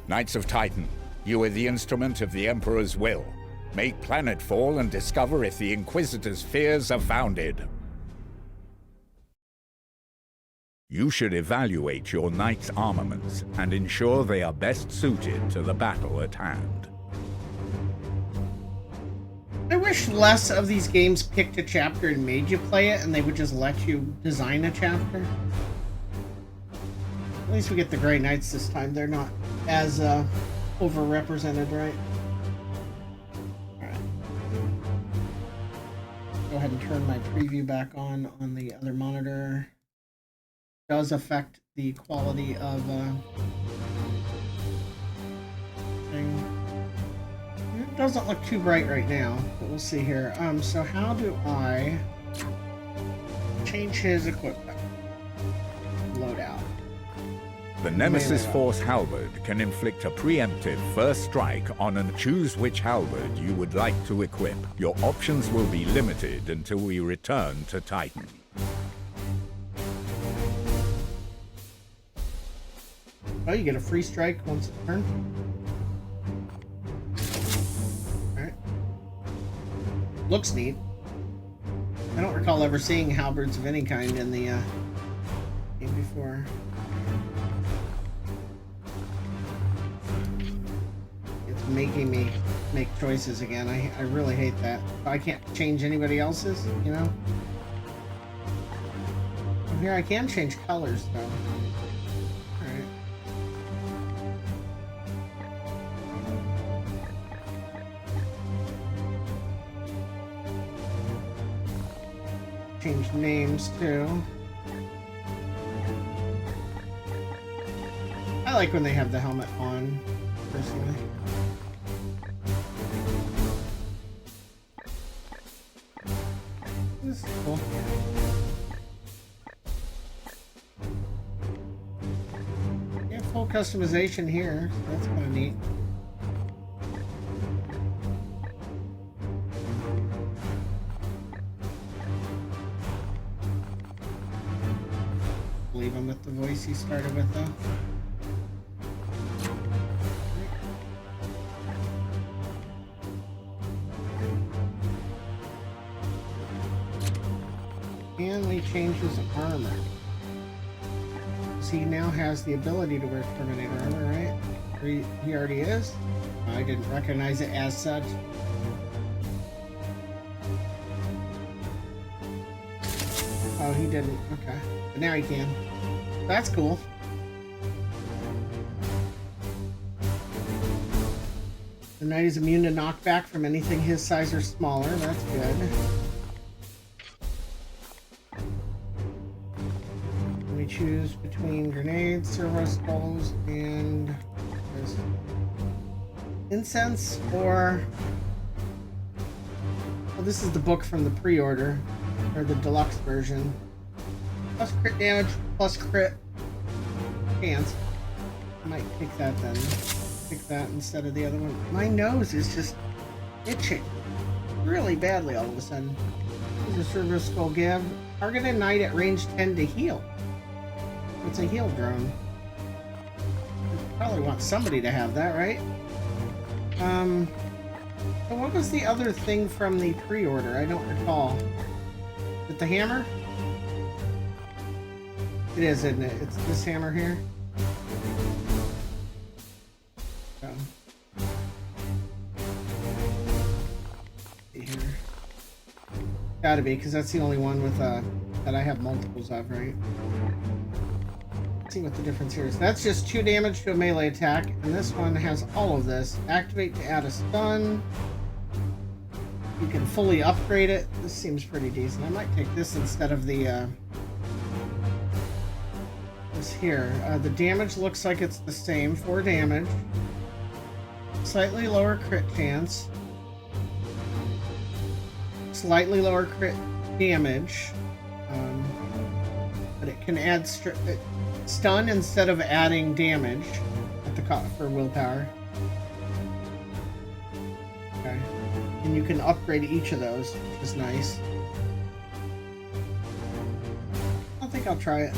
Knights of Titan, you are the instrument of the Emperor's will. Make planetfall and discover if the Inquisitor's fears are founded. You should evaluate your knight's armaments and ensure they are best suited to the battle at hand.
I wish less of these games picked a chapter and made you play it, and they would just let you design a chapter. At least we get the Grey Knights this time. They're not as overrepresented, right? Alright. Go ahead and turn my preview back on the other monitor. Does affect the quality of thing. It doesn't look too bright right now, but we'll see here. So how do I change his equipment? Loadout.
The Nemesis Force Halberd can inflict a preemptive first strike on and choose which halberd you would like to equip. Your options will be limited until we return to Titan.
Oh, you get a free strike once a turn. Alright. Looks neat. I don't recall ever seeing halberds of any kind in the game before. It's making me make choices again. I really hate that. I can't change anybody else's, you know? Oh, here I can change colors, though. Alright. Change names too. I like when they have the helmet on, personally. This is cool. Yeah, full customization here, so that's kind of neat. Leave him with the voice he started with, though. And we change his armor. So he now has the ability to wear Terminator armor, right? Or he already is? I didn't recognize it as such. Oh, he didn't. Okay. But now he can. That's cool. The knight is immune to knockback from anything his size or smaller. That's good. Let me choose between grenades, servo skulls, and this. Incense or... Oh, this is the book from the pre-order. Or the deluxe version. Plus crit damage, plus crit chance. I might pick that then. Pick that instead of the other one. My nose is just itching really badly all of a sudden. Here's a servo skull give. Target a knight at range 10 to heal. It's a heal drone. Probably want somebody to have that, right? So what was the other thing from the pre-order? I don't recall. Is it the hammer? It is, isn't it? It's this hammer here. So. See here. Gotta be, because that's the only one with that I have multiples of, right? Let's see what the difference here is. That's just 2 damage to a melee attack, and this one has all of this. Activate to add a stun. You can fully upgrade it. This seems pretty decent. I might take this instead of the this here. The damage looks like it's the same. 4 damage. Slightly lower crit chance. Slightly lower crit damage. But it can add stun instead of adding damage at the cost for willpower. Okay. And you can upgrade each of those, which is nice. I think I'll try it.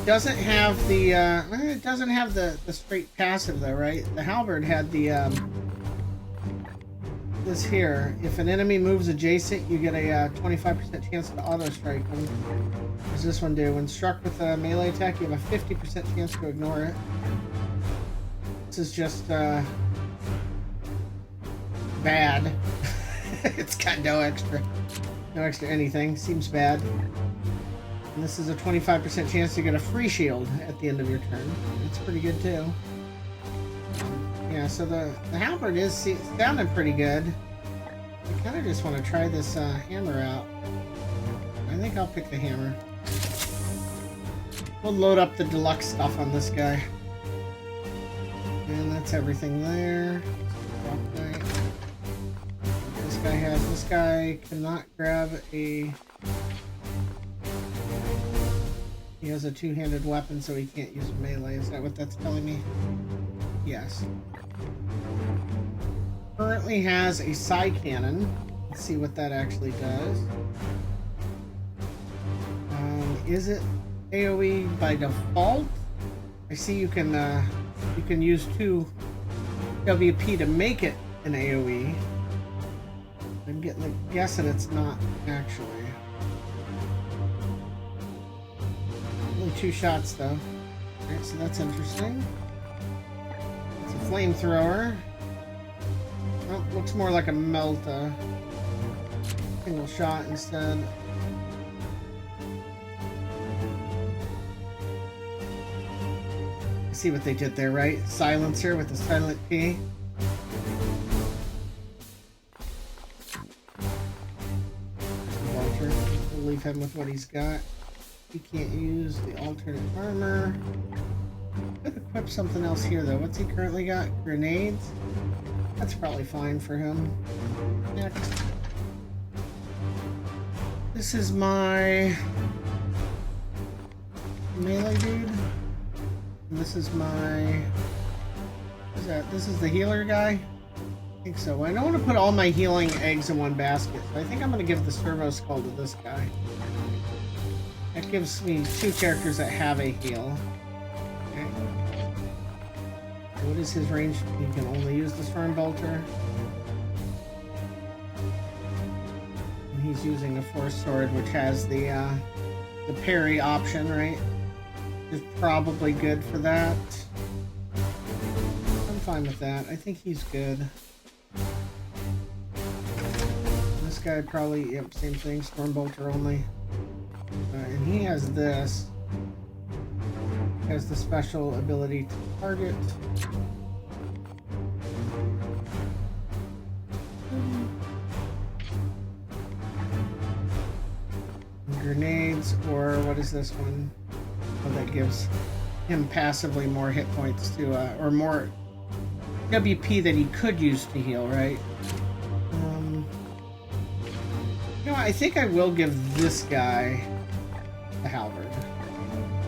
Doesn't have the it doesn't have the straight passive though, right? The halberd had the this here. If an enemy moves adjacent, you get a 25% chance to auto strike them. What does this one do? When struck with a melee attack, you have a 50% chance to ignore it. This is just bad. It's got no extra anything. Seems bad. And this is a 25% chance to get a free shield at the end of your turn. It's pretty good too. Yeah, so the halberd is sounding pretty good. I kind of just want to try this hammer out. I think I'll pick the hammer. We'll load up the deluxe stuff on this guy. And that's everything there. This guy has. This guy cannot grab a. He has a two-handed weapon, so he can't use melee. Is that what that's telling me? Yes. Currently has a side cannon. Let's see what that actually does. Is it AoE by default? I see you can use 2 WP to make it an AoE. I'm guessing it's not actually. Only 2 shots though. Alright, so that's interesting. It's a flamethrower. Oh, looks more like a melta. Single shot instead. See what they did there, right? Silencer with the silent P. Walter. We'll leave him with what he's got. He can't use the alternate armor. Could equip something else here though. What's he currently got? Grenades? That's probably fine for him. Next. This is my melee dude. And this is my... What is that? This is the healer guy? I think so. I don't want to put all my healing eggs in one basket, so I think I'm going to give the servo skull to this guy. That gives me 2 characters that have a heal. Okay. What is his range? He can only use the Storm Bolter. And he's using the Force Sword, which has the parry option, right? is probably good for that. I'm fine with that. I think he's good. This guy probably, yep, same thing, Stormbolter only. And he has this. He has the special ability to target. Grenades, or what is this one? Oh, that gives him passively more hit points to, or more WP that he could use to heal, right? You know, I think I will give this guy the halberd.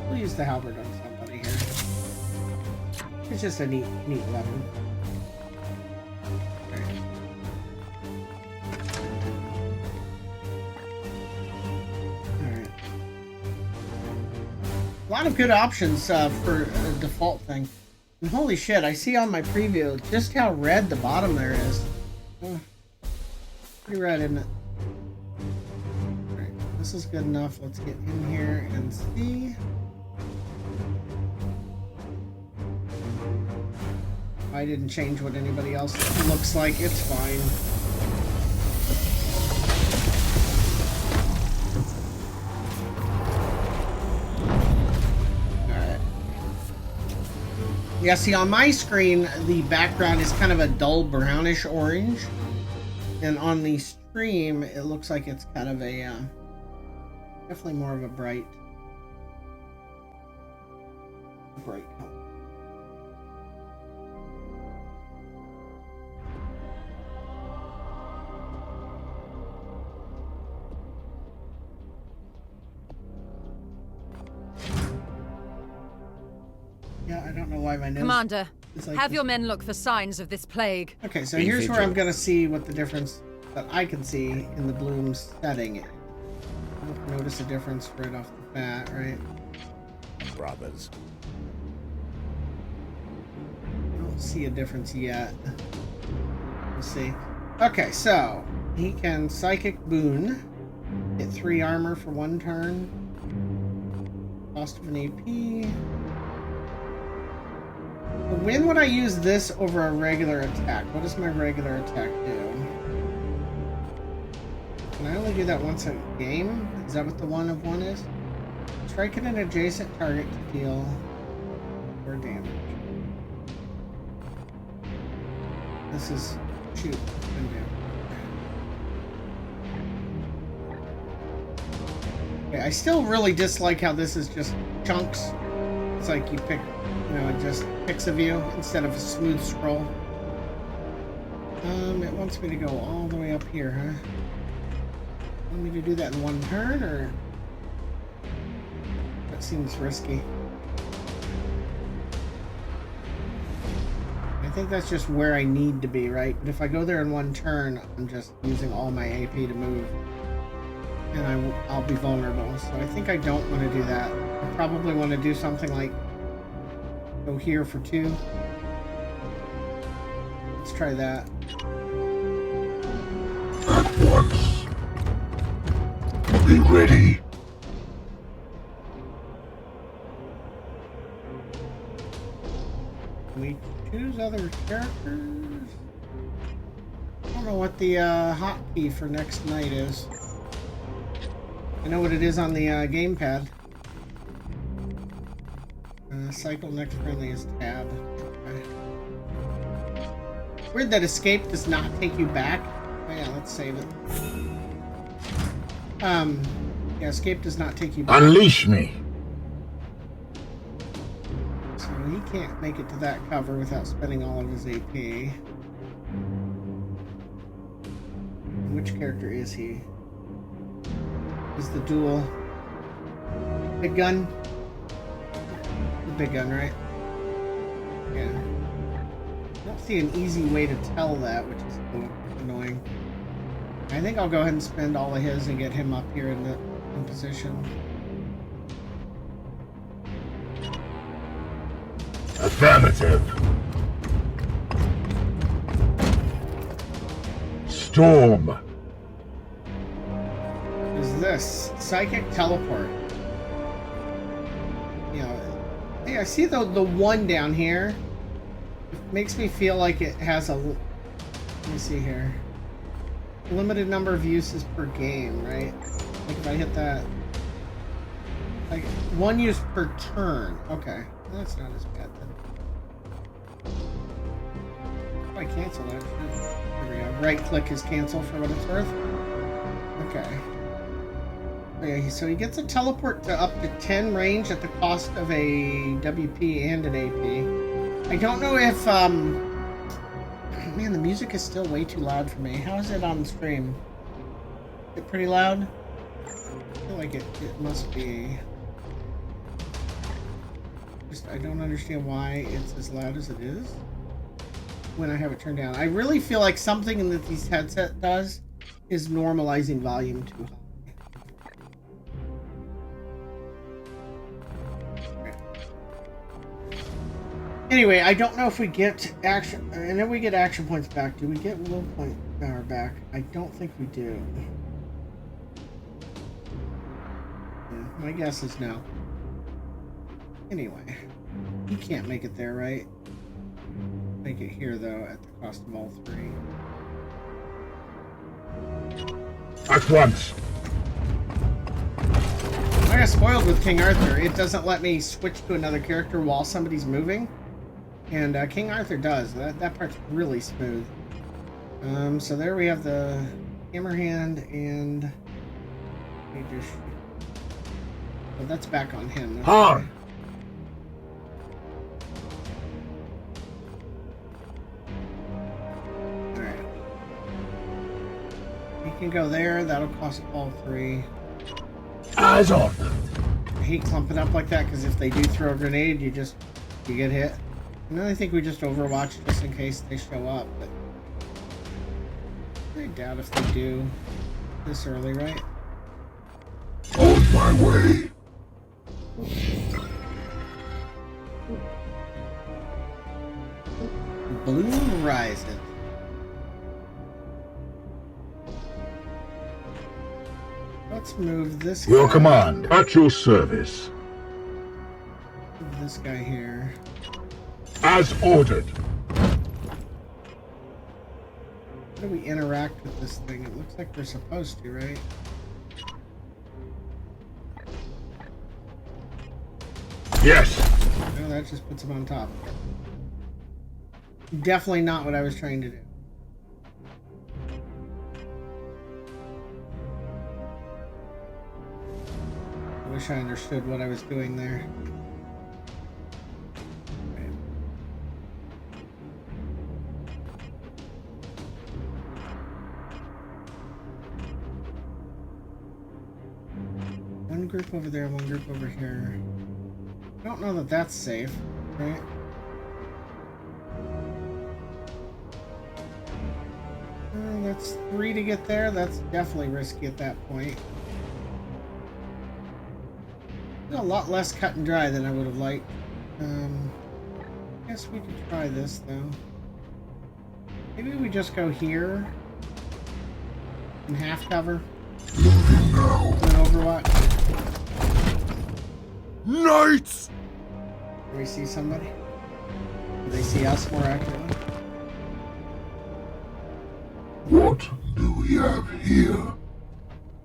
We'll use the halberd on somebody here. It's just a neat weapon. Alright. A lot of good options for a default thing. And holy shit, I see on my preview just how red the bottom there is. Pretty red, isn't it? Alright, this is good enough. Let's get in here and see. I didn't change what anybody else looks like. It's fine. Alright. Yeah, see, on my screen, the background is kind of a dull brownish orange. And on the stream, it looks like it's kind of a, definitely more of a bright color. Yeah, I don't know why my nose...
Commander,
like
have
this.
your men look for signs of this plague.
Okay, so here's where I'm gonna see what the difference that I can see in the bloom setting. I don't notice a difference right off the bat, right?
Brothers.
I don't see a difference yet. We'll see. Okay, so he can Psychic Boon, hit 3 armor for 1 turn, cost of an AP. When would I use this over a regular attack? What does my regular attack do? Can I only do that once a game? Is that what the 1 of 1 is? Strike at an adjacent target to deal 4 damage. This is... shoot. Okay, I still really dislike how this is just chunks. It's like you pick... you know, it just picks a view instead of a smooth scroll. It wants me to go all the way up here, huh? Want me to do that in 1 turn, or... that seems risky. I think that's just where I need to be, right? But if I go there in 1 turn, I'm just using all my AP to move. And I'll be vulnerable. So I think I don't want to do that. I probably want to do something like... go here for 2. Let's try that.
At once. Be ready.
Can we choose other characters? I don't know what the hotkey for next night is. I know what it is on the gamepad. Cycle next friendly is tab. Okay. Weird that escape does not take you back. Oh, yeah, let's save it. Yeah, escape does not take you back.
Unleash me.
So he can't make it to that cover without spending all of his AP. Which character is he? Is the dual big gun? The big gun, right? Yeah. I don't see an easy way to tell that, which is a little annoying. I think I'll go ahead and spend all of his and get him up here in position.
Affirmative. Storm.
Is this Psychic Teleport? You know, I see the one down here. It makes me feel like it has a. Let me see here. Limited number of uses per game, right? Like if I hit that, like 1 use per turn. Okay, that's not as bad then. If I cancel that, there we go. Right click is cancel for what it's worth. Okay. Okay, so he gets a teleport to up to 10 range at the cost of a WP and an AP. I don't know if man, the music is still way too loud for me. How is it on stream? Is it pretty loud? I feel like it must be. Just I don't understand why it's as loud as it is when I have it turned down. I really feel like something that this headset does is normalizing volume too high. Anyway, I don't know if we get action, and then we get action points back. Do we get will point power back? I don't think we do. Yeah, my guess is no. Anyway, you can't make it there, right? Make it here, though, at the cost of all three.
At once.
I got spoiled with King Arthur. It doesn't let me switch to another character while somebody's moving. And King Arthur does. That part's really smooth. So there we have the hammer hand and we just. Well, that's back on him. That's
Hard.
All right. He can go there. That'll cost all three.
Eyes on.
I hate clumping up like that because if they do throw a grenade, you get hit. And then I think we just overwatch just in case they show up, but I doubt if they do this early, right?
On my way.
Bloom rises. Let's move this guy.
Your command. At your service.
Move this guy here.
As ordered.
How do we interact with this thing? It looks like we're supposed to, right?
Yes.
No, that just puts him on top. Definitely not what I was trying to do. I wish I understood what I was doing there. Okay. One group over there, one group over here. I don't know that that's safe, right? That's 3 to get there. That's definitely risky at that point. A lot less cut and dry than I would have liked. I guess we could try this though. Maybe we just go here and half cover.
Moving now.
An Overwatch.
Knights.
Do we see somebody? Do they see us more accurately?
What do we have here?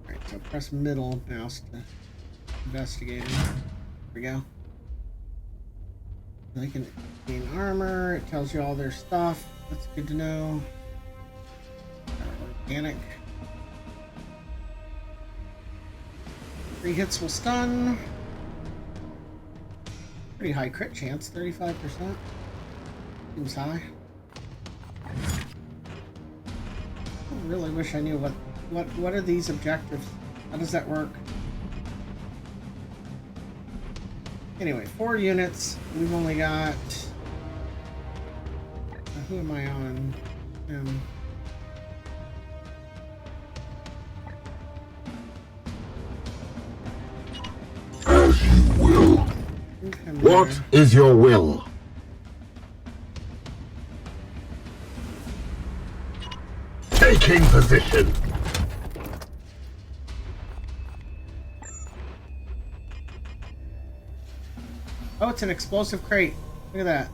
Alright, so press middle mouse to investigate. There we go. They can gain armor. It tells you all their stuff. That's good to know. Organic. 3 hits will stun. Pretty high crit chance, 35%. Seems high. I really wish I knew what are these objectives? How does that work? Anyway, 4 units. We've only got. Who am I on?
As you will. What is your will? Taking position.
Oh, it's an explosive crate. Look at that.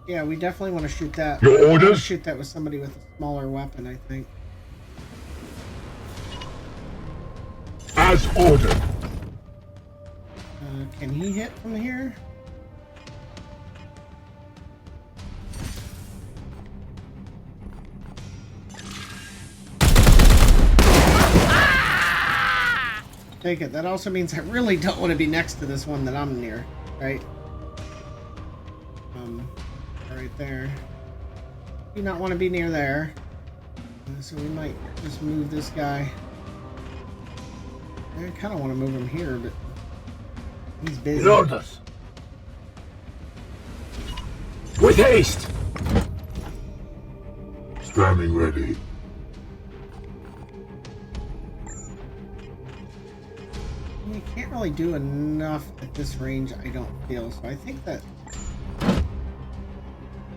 Yeah, we definitely want to shoot that.
Your
I wanna
orders?
shoot that with somebody with a smaller weapon, I think.
As ordered.
Can he hit from here? Take it. That also means I really don't want to be next to this one that I'm near, right? Right there. Do not want to be near there. So we might just move this guy. I kind of want to move him here, but he's busy.
Orders. With haste. Standing ready.
You can't really do enough at this range, I don't feel. So I think that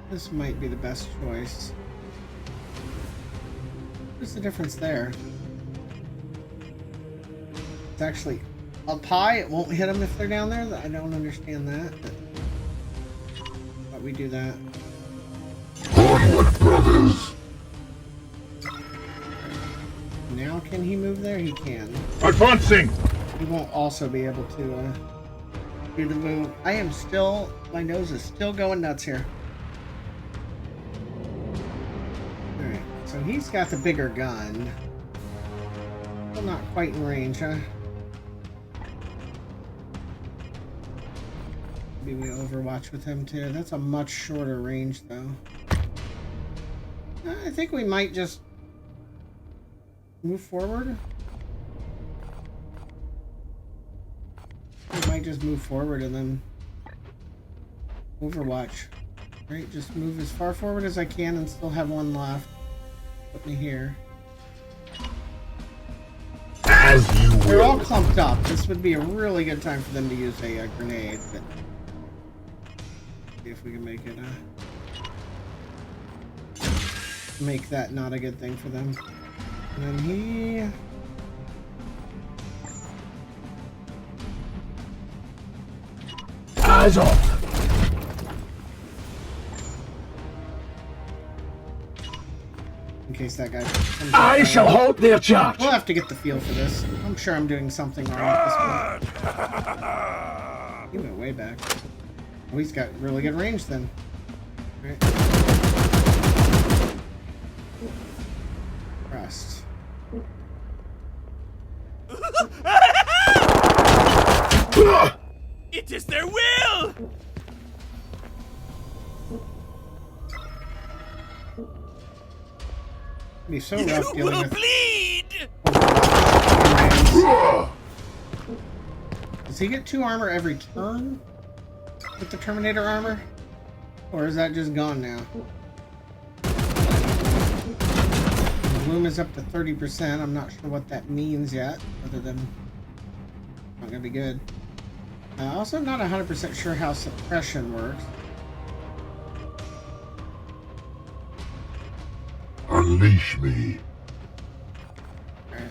this might be the best choice. What's the difference there? It's actually up high. It won't hit them if they're down there. I don't understand that. But we do that.
Onward, brothers.
Now can he move there? He can.
Advancing.
He won't also be able to do the move. I am still, my nose is still going nuts here. Alright, so he's got the bigger gun. Still not quite in range, huh? Maybe we overwatch with him too. That's a much shorter range though. I think we might just move forward. I might just move forward and then overwatch. Right, just move as far forward as I can and still have one left. Put me here.
As you will.
They're all clumped up. This would be a really good time for them to use a grenade, but see if we can make it make that not a good thing for them. And then he
Eyes off.
in case that guy comes
I
up.
shall hold their charge.
We'll have to get the feel for this. I'm sure I'm doing something wrong at this point. He went way back. Oh, he's got really good range then. Right. Rest.
It is their will!
It'd be so rough
You
dealing
will
with.
bleed!
Does he get 2 armor every turn with the Terminator armor? Or is that just gone now? The bloom is up to 30%. I'm not sure what that means yet, other than not gonna be good. Also not 100% sure how suppression works.
Unleash me.
Alright.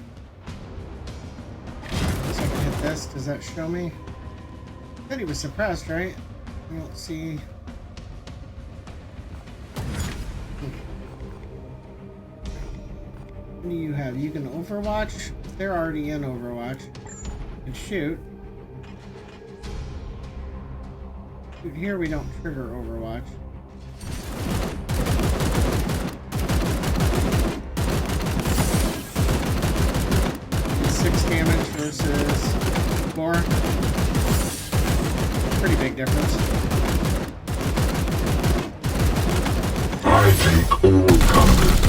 Guess I can hit this. Does that show me? Said he was suppressed, right? I don't see. What do you have? You can Overwatch? If they're already in Overwatch, you can shoot. Here we don't trigger Overwatch. It's 6 damage versus 4. Pretty big difference.
I take all comers.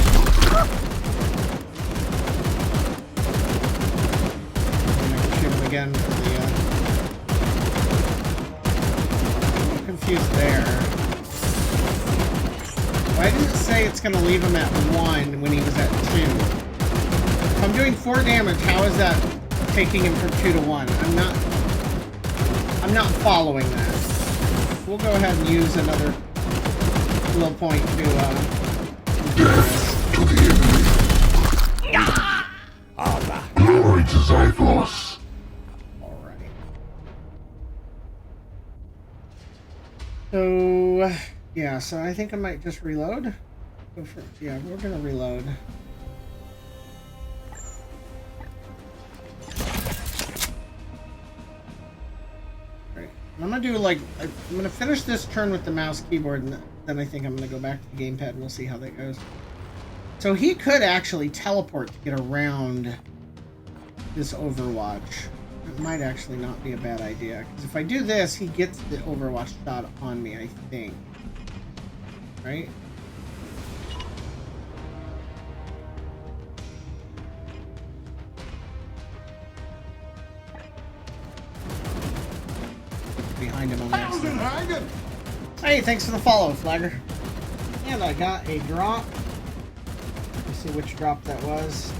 And I can shoot him again for the I'm confused there. Why did it say it's gonna leave him at 1 when he was at 2? If I'm doing 4 damage, how is that taking him from 2 to 1? I'm not following that. We'll go ahead and use another little point to do this.
To the enemy. Glory to Zyphos.
Alright. So, yeah, so I think I might just reload. Yeah, we're gonna reload. Right. I'm gonna do like, I'm gonna finish this turn with the mouse keyboard, and then I think I'm gonna go back to the gamepad and we'll see how that goes. So he could actually teleport to get around this Overwatch. It might actually not be a bad idea, because if I do this, he gets the Overwatch shot on me, I think. Right? Behind him on the accident. Hey, thanks for the follow, Flagger. And I got a drop. Let's see which drop that was.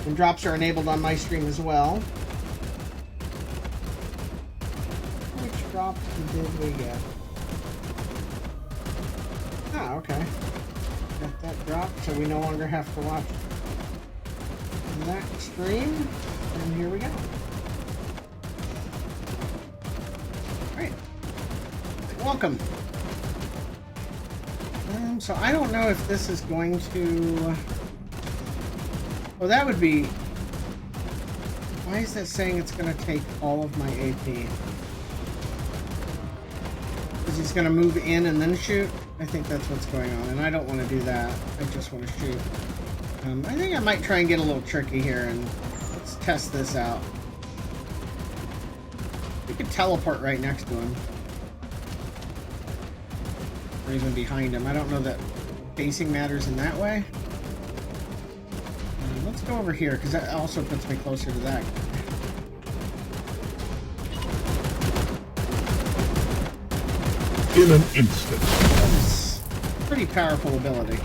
And drops are enabled on my stream as well. Which drop did we get? Ah, okay. Got that drop, so we no longer have to watch that stream. And here we go. Alright. Welcome. So I don't know if this is going to... Well, that would be... Why is that saying it's going to take all of my AP? Because he's going to move in and then shoot? I think that's what's going on, and I don't want to do that. I just want to shoot. I think I might try and get a little tricky here, and let's test this out. We could teleport right next to him. Or even behind him. I don't know that facing matters in that way. Let's go over here, because that also puts me closer to that.
In an instant.
That's a pretty powerful ability.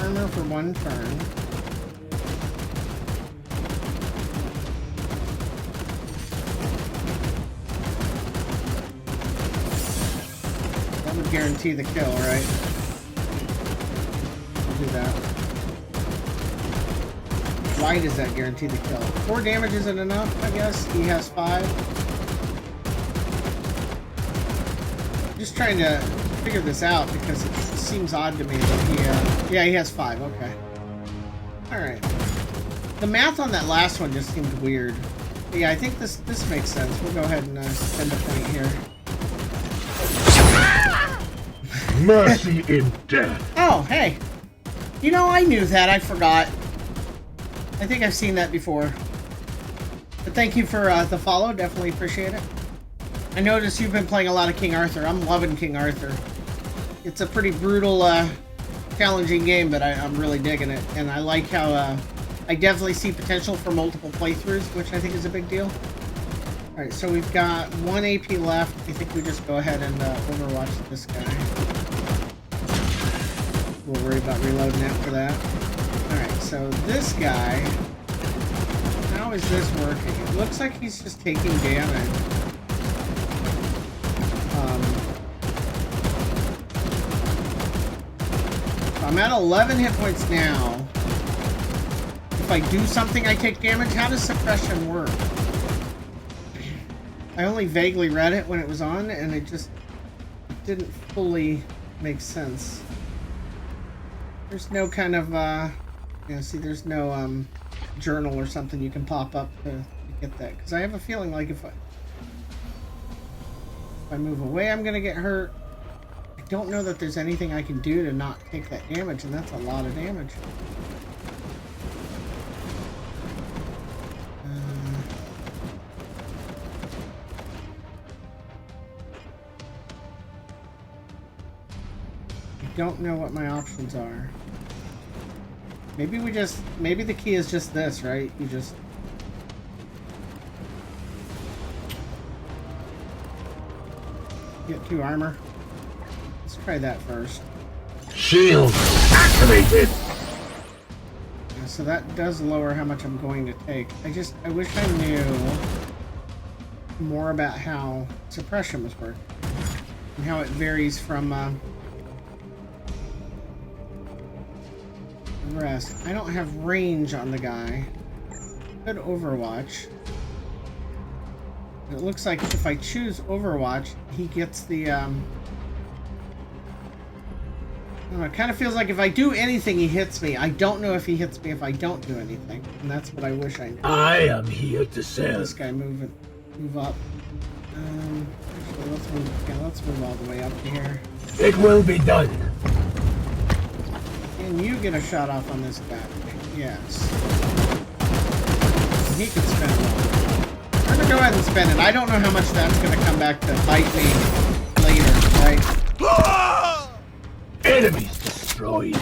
Armor for one turn. That would guarantee the kill, right? We'll do that. Why does that guarantee the kill? 4 damage isn't enough, I guess. He has 5. Just trying to figure this out because it seems odd to me that he, yeah, he has 5. Okay. Alright. The math on that last one just seemed weird. But yeah, I think this makes sense. We'll go ahead and spend a point here.
Mercy in death.
Oh, hey. You know, I knew that. I forgot. I think I've seen that before. But thank you for the follow. Definitely appreciate it. I noticed you've been playing a lot of King Arthur. I'm loving King Arthur. It's a pretty brutal, challenging game, but I'm really digging it. And I like how I definitely see potential for multiple playthroughs, which I think is a big deal. Alright, so we've got 1 AP left. I think we just go ahead and overwatch this guy. We'll worry about reloading after that. Alright, so this guy... How is this working? It looks like he's just taking damage. I'm at 11 hit points now. If I do something, I take damage. How does suppression work? I only vaguely read it when it was on, and it just didn't fully make sense. There's no kind of, yeah, see, there's no journal or something you can pop up to get that. Because I have a feeling like if I move away, I'm going to get hurt. I don't know that there's anything I can do to not take that damage, and that's a lot of damage. I don't know what my options are. Maybe maybe the key is just this, right? You just... Get 2 armor. Let's try that first.
Shield activated.
Yeah, so that does lower how much I'm going to take. I wish I knew more about how suppression was working. And how it varies from the rest. I don't have range on the guy. Good Overwatch. It looks like if I choose Overwatch, he gets the, I don't know, it kind of feels like if I do anything, he hits me. I don't know if he hits me if I don't do anything. And that's what I wish I knew.
I am here to serve.
This guy move up. Actually, let's move all the way up here.
It will be done.
Can you get a shot off on this guy? Yes. He can spend one. I'm gonna go ahead and spend it. I don't know how much that's gonna come back to bite me later, right?
Enemies destroyed.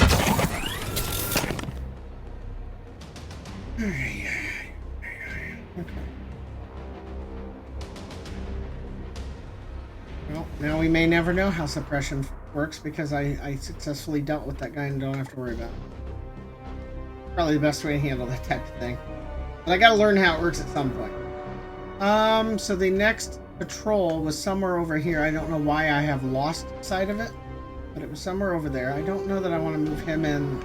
Okay. Well, now we may never know how suppression works because I successfully dealt with that guy and don't have to worry about it. Probably the best way to handle that type of thing. But I gotta learn how it works at some point. So the next patrol was somewhere over here. I don't know why I have lost sight of it, but it was somewhere over there. I don't know that I want to move him in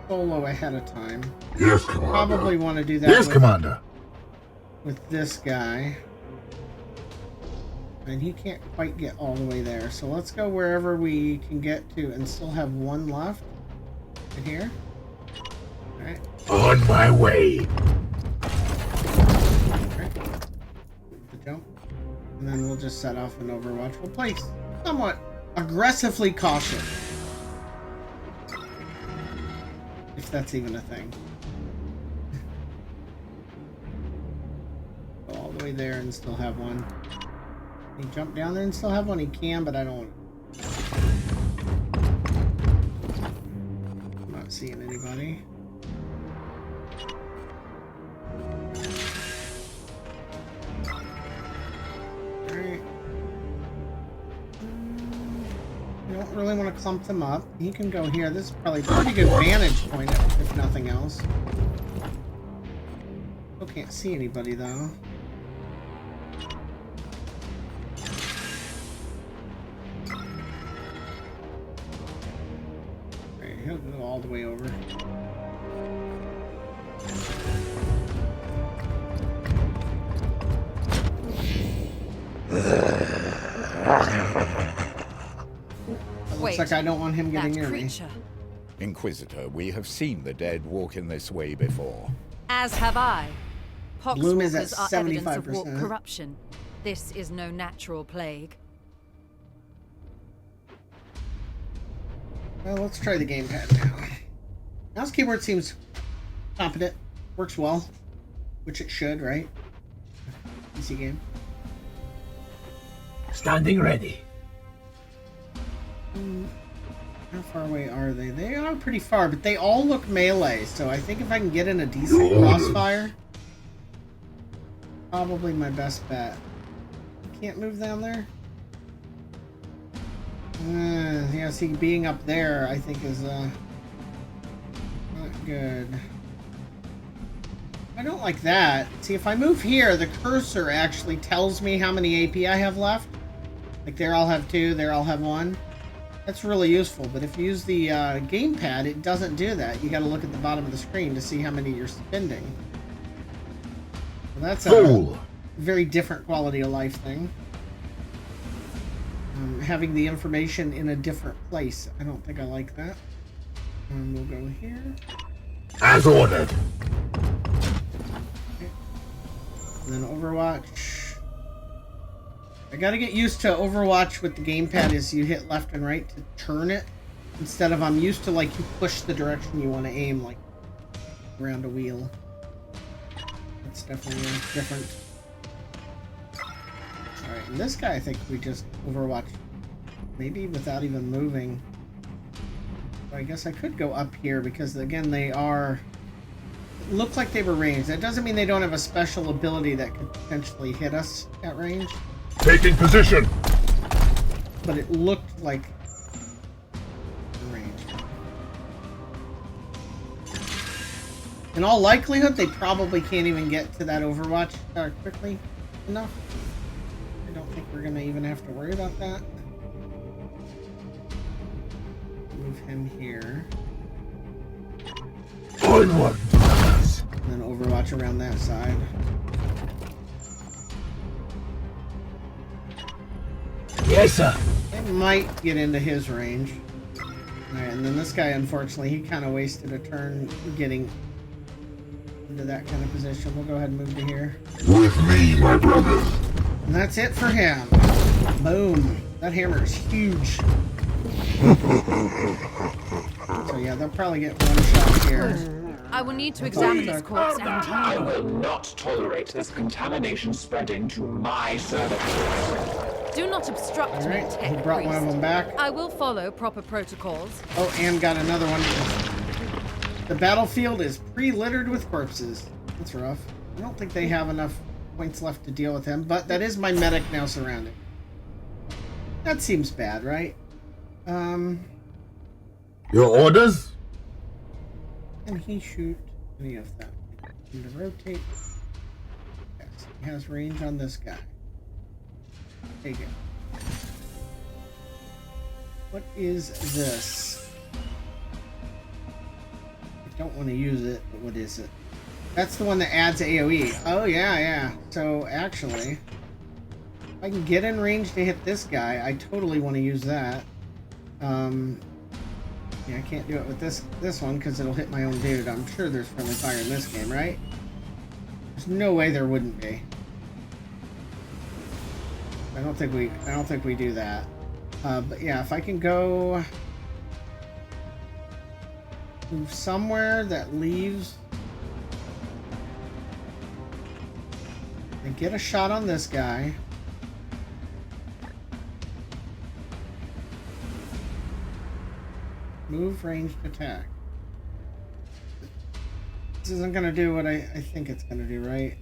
solo ahead of time.
Yes, Commander.
Probably want to do that
Yes, Commander.
with this guy. And he can't quite get all the way there. So let's go wherever we can get to and still have one left. Right here. Alright.
On my way.
The jump. And then we'll just set off an Overwatch. We'll play somewhat aggressively cautious. If that's even a thing. Go all the way there and still have one. Can he jump down there and still have one? He can, but I don't want to. I'm not seeing anybody. Alright. I don't really want to clump them up. He can go here. This is probably a pretty good vantage point, if nothing else. Still can't see anybody, though. Alright, he'll go all the way over. Looks like I don't want him getting near me.
Inquisitor, we have seen the dead walk in this way before.
As have I.
Bloom is at
Poxwalkers are evidence of warp
75%.
corruption. This is no natural plague.
Well, let's try the gamepad now. Mouse keyboard seems competent. Works well. Which it should, right? PC game.
Standing ready.
How far away are they? They are pretty far, but they all look melee, so I think if I can get in a decent crossfire, probably my best bet. You can't move down there? Yeah, see, being up there, I think is, not good. I don't like that. See, if I move here, the cursor actually tells me how many AP I have left. Like, there I'll have 2, there I'll have 1. That's really useful, but if you use the gamepad, it doesn't do that. You gotta look at the bottom of the screen to see how many you're spending. Well, that's a very different quality of life thing. Having the information in a different place. I don't think I like that. We'll go here.
As ordered.
Okay. And then Overwatch. I gotta get used to Overwatch with the gamepad is you hit left and right to turn it. Instead of I'm used to like you push the direction you want to aim like around a wheel. That's definitely different. Alright, and this guy I think we just Overwatch maybe without even moving. So I guess I could go up here because again they are look like they were ranged. That doesn't mean they don't have a special ability that could potentially hit us at range.
Taking position.
But it looked like range. In all likelihood, they probably can't even get to that Overwatch quickly enough. I don't think we're gonna even have to worry about that. Move him here.
Onward.
And then Overwatch around that side.
Yes, sir.
It might get into his range. Alright, and then this guy, unfortunately, he kind of wasted a turn getting into that kind of position. We'll go ahead and move to here.
With me, my brothers.
And that's it for him. Boom. That hammer is huge. So yeah, they'll probably get one shot here.
I will need to examine this corpse and
I will not tolerate this contamination spreading to my service.
do not obstruct me,
Alright,
tech
he brought one of
priest.
them back.
I will follow proper protocols.
Oh, and got another one. The battlefield is pre-littered with corpses. That's rough. I don't think they have enough points left to deal with him, but that is my medic now surrounding. That seems bad, right?
Your orders?
Can he shoot any of them? Can to rotate? Yes, he has range on this guy. Take it. What is this? I don't want to use it, but what is it? That's the one that adds AoE. Oh, yeah. So, actually, if I can get in range to hit this guy, I totally want to use that. Yeah, I can't do it with this one because it'll hit my own dude. I'm sure there's friendly fire in this game, right? There's no way there wouldn't be. I don't think we do that. But yeah, if I can go move somewhere that leaves and get a shot on this guy. Move, ranged attack. This isn't gonna do what I think it's gonna do, right?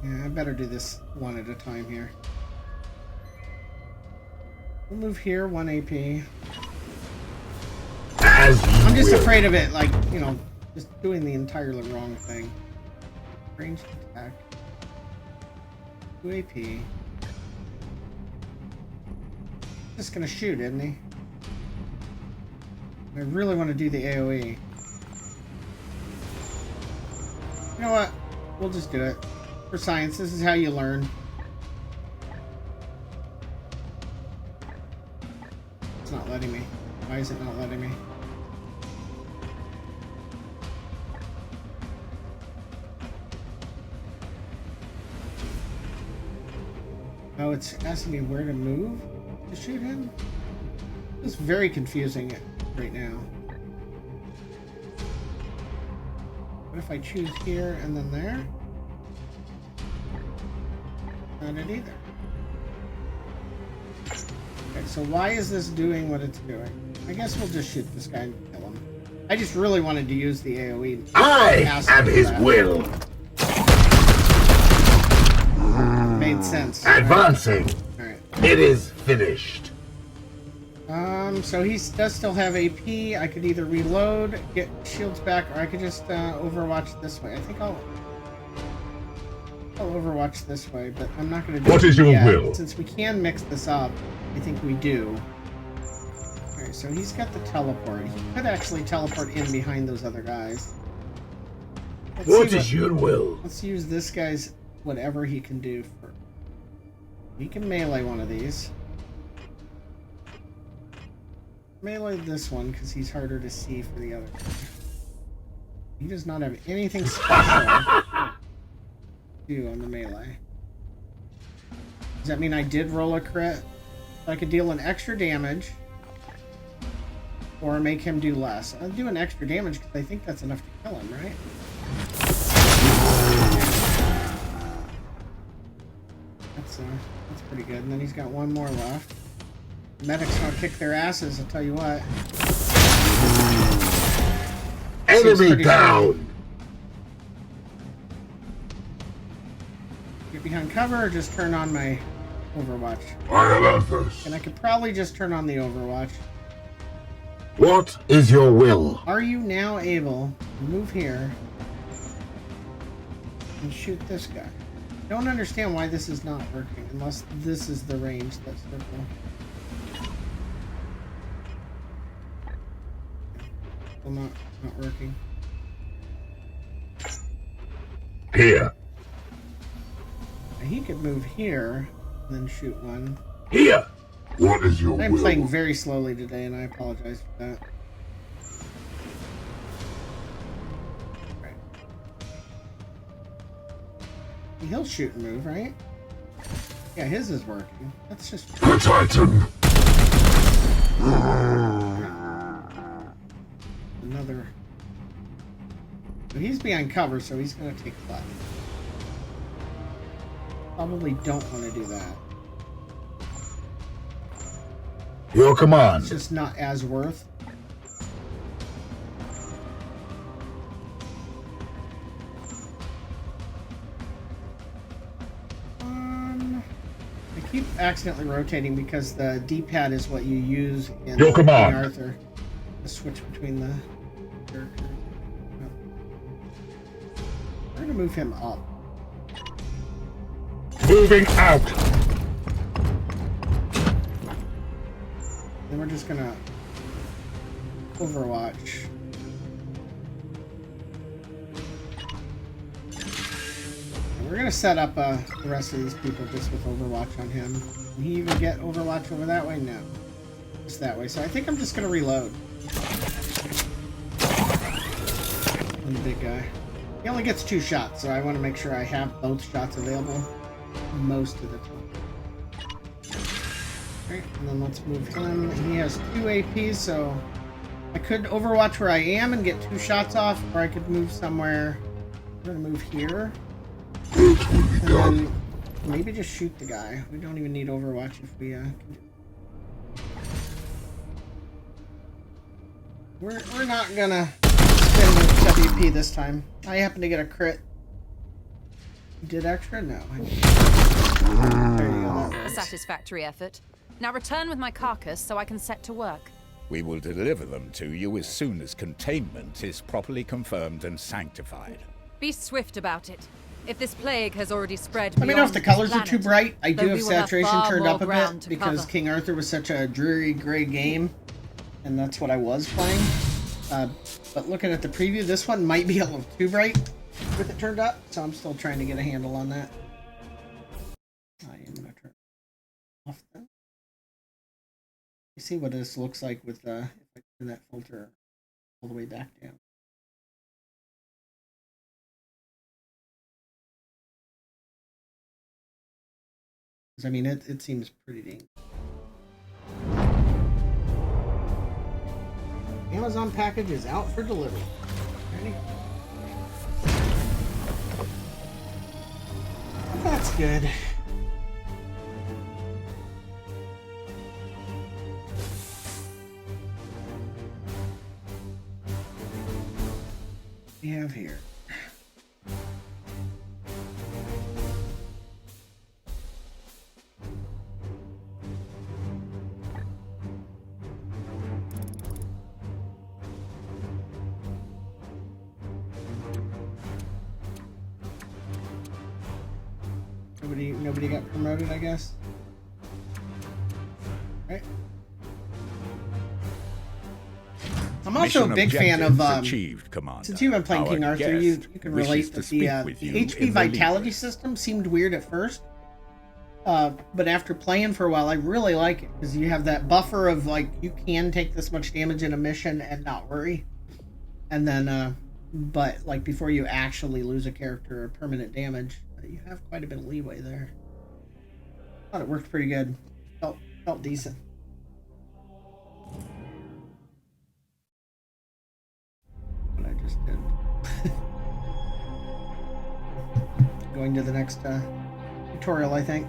Yeah, I better do this one at a time here. We'll move here, 1 AP. I'm just afraid of it, like, you know, just doing the entirely wrong thing. Ranged attack. 2 AP. Just gonna shoot, isn't he? I really want to do the AoE. You know what? We'll just do it. For science, this is how you learn. It's not letting me. Why is it not letting me? Oh, it's asking me where to move to shoot him? It's very confusing right now. What if I choose here and then there? Not it either. Okay, so why is this doing what it's doing? I guess we'll just shoot this guy and kill him. I just really wanted to use the AoE.
I am his will.
Made sense.
Advancing.
Alright.
It is finished.
So he does still have AP. I could either reload, get shields back, or I could just Overwatch this way. I think I'll Overwatch this way, but I'm not going to do
What
it
is your
yet.
will?
Since we can mix this up, I think we do. Alright, so he's got the teleport. He could actually teleport in behind those other guys.
What is your will?
Let's use this guy's whatever he can do for. He can melee one of these. Melee this one because he's harder to see for the other guy. He does not have anything special to do on the melee. Does that mean I did roll a crit? I could deal an extra damage or make him do less. I'll do an extra damage because I think that's enough to kill him, right? That's pretty good. And then he's got one more left. Medics gonna kick their asses, I'll tell you what.
Enemy down!
Get behind cover or just turn on my Overwatch?
I love this.
And I could probably just turn on the Overwatch.
What is your will?
Are you now able to move here and shoot this guy? I don't understand why this is not working unless this is the range that's circle. still not working.
Here.
He could move here and then shoot one.
Here. What is your
I'm
will?
playing very slowly today, and I apologize for that. Right. He'll shoot and move, right? Yeah, his is working. That's just
The Titan.
another. But he's behind cover, so he's going to take left. Probably don't want to do that.
Your command.
It's just not as worth. I keep accidentally rotating because the D-pad is what you use in
Your command.
King Arthur. The switch between the characters. We're gonna move him up.
Moving out.
Then we're just gonna Overwatch. And we're gonna set up the rest of these people just with Overwatch on him. Can he even get Overwatch over that way? No. Just that way. So I think I'm just gonna reload. On the big guy. He only gets 2 shots, so I want to make sure I have both shots available most of the time. Alright, and then let's move him. He has 2 APs, so I could Overwatch where I am and get 2 shots off, or I could move somewhere. I'm gonna move here. And then maybe just shoot the guy. We don't even need Overwatch if we can do. We're not gonna spend the WP this time. I happen to get a crit. You did extra? No. There you go.
A satisfactory effort. Now return with my carcass so I can set to work.
We will deliver them to you as soon as containment is properly confirmed and sanctified.
Be swift about it. If this plague has already spread
Let me know if
beyond
the
this
colors are
planet,
too bright. I do
then
have
we will have
saturation
far
turned
more
up a
ground
bit
to
because
cover.
King Arthur was such a dreary gray game, and that's what I was playing. But looking at the preview, this one might be a little too bright with it turned up, so I'm still trying to get a handle on that. I am going to turn it off then. You see what this looks like with if I turn that filter all the way back down. I mean, it seems pretty dang. Amazon package is out for delivery. Ready? That's good. We have here. Nobody got promoted, I guess. Right. I'm also a big fan of
achieved, Commander.
since you've been playing
Our
King Arthur, you can relate
to
that
speak
the
with you
HP
in the
vitality
Leeward.
system seemed weird at first. But after playing for a while, I really like it because you have that buffer of like you can take this much damage in a mission and not worry. And then but like before you actually lose a character or permanent damage, you have quite a bit of leeway there. Thought it worked pretty good. Felt decent. What I just did. Going to the next tutorial, I think.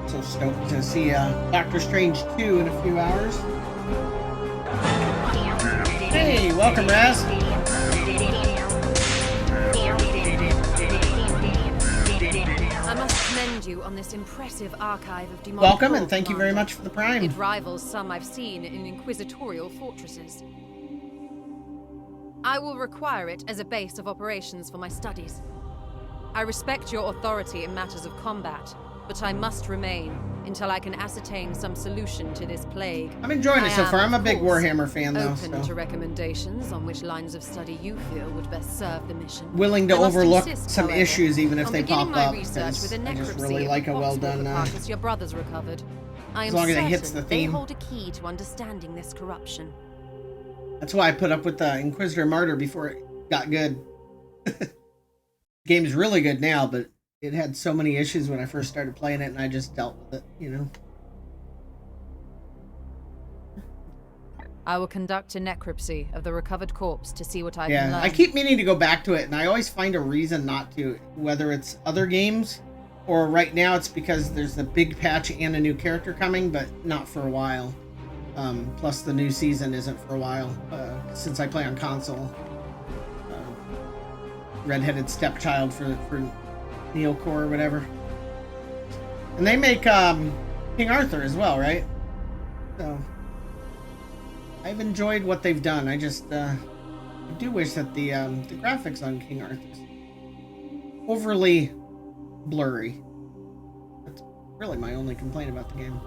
So stoked to see Doctor Strange 2 in a few hours. Hey, welcome, Raz.
I must commend you on this impressive archive of demonic
Welcome,
lore,
and thank you very
Commander.
much for the Prime.
It rivals some I've seen in inquisitorial fortresses. I will require it as a base of operations for my studies. I respect your authority in matters of combat, but I must remain until I can ascertain some solution to this plague.
I'm enjoying it so far. I'm a big
of course,
Warhammer fan, though.
Open to recommendations on which lines of study you feel would best serve the mission.
Willing to
I must
overlook
insist,
some
however,
issues, even if
on
they
beginning
pop
my
up.
research with a
I just
necropsy
really
of
like a well
the
done.
carcass your brothers recovered. I am
as long as it hits
certain
the
they
theme.
hold a key to understanding this corruption.
That's why I put up with the Inquisitor Martyr before it got good. Game's really good now, but it had so many issues when I first started playing it, and I just dealt with it, you know.
I will conduct a necropsy of the recovered corpse to see what I can
Yeah,
learn.
I keep meaning to go back to it, and I always find a reason not to, whether it's other games, or right now it's because there's a big patch and a new character coming, but not for a while. Plus the new season isn't for a while, since I play on console. Redheaded stepchild for Neocore or whatever. And they make King Arthur as well, right? So I've enjoyed what they've done. I just I do wish that the graphics on King Arthur's overly blurry. That's really my only complaint about the game.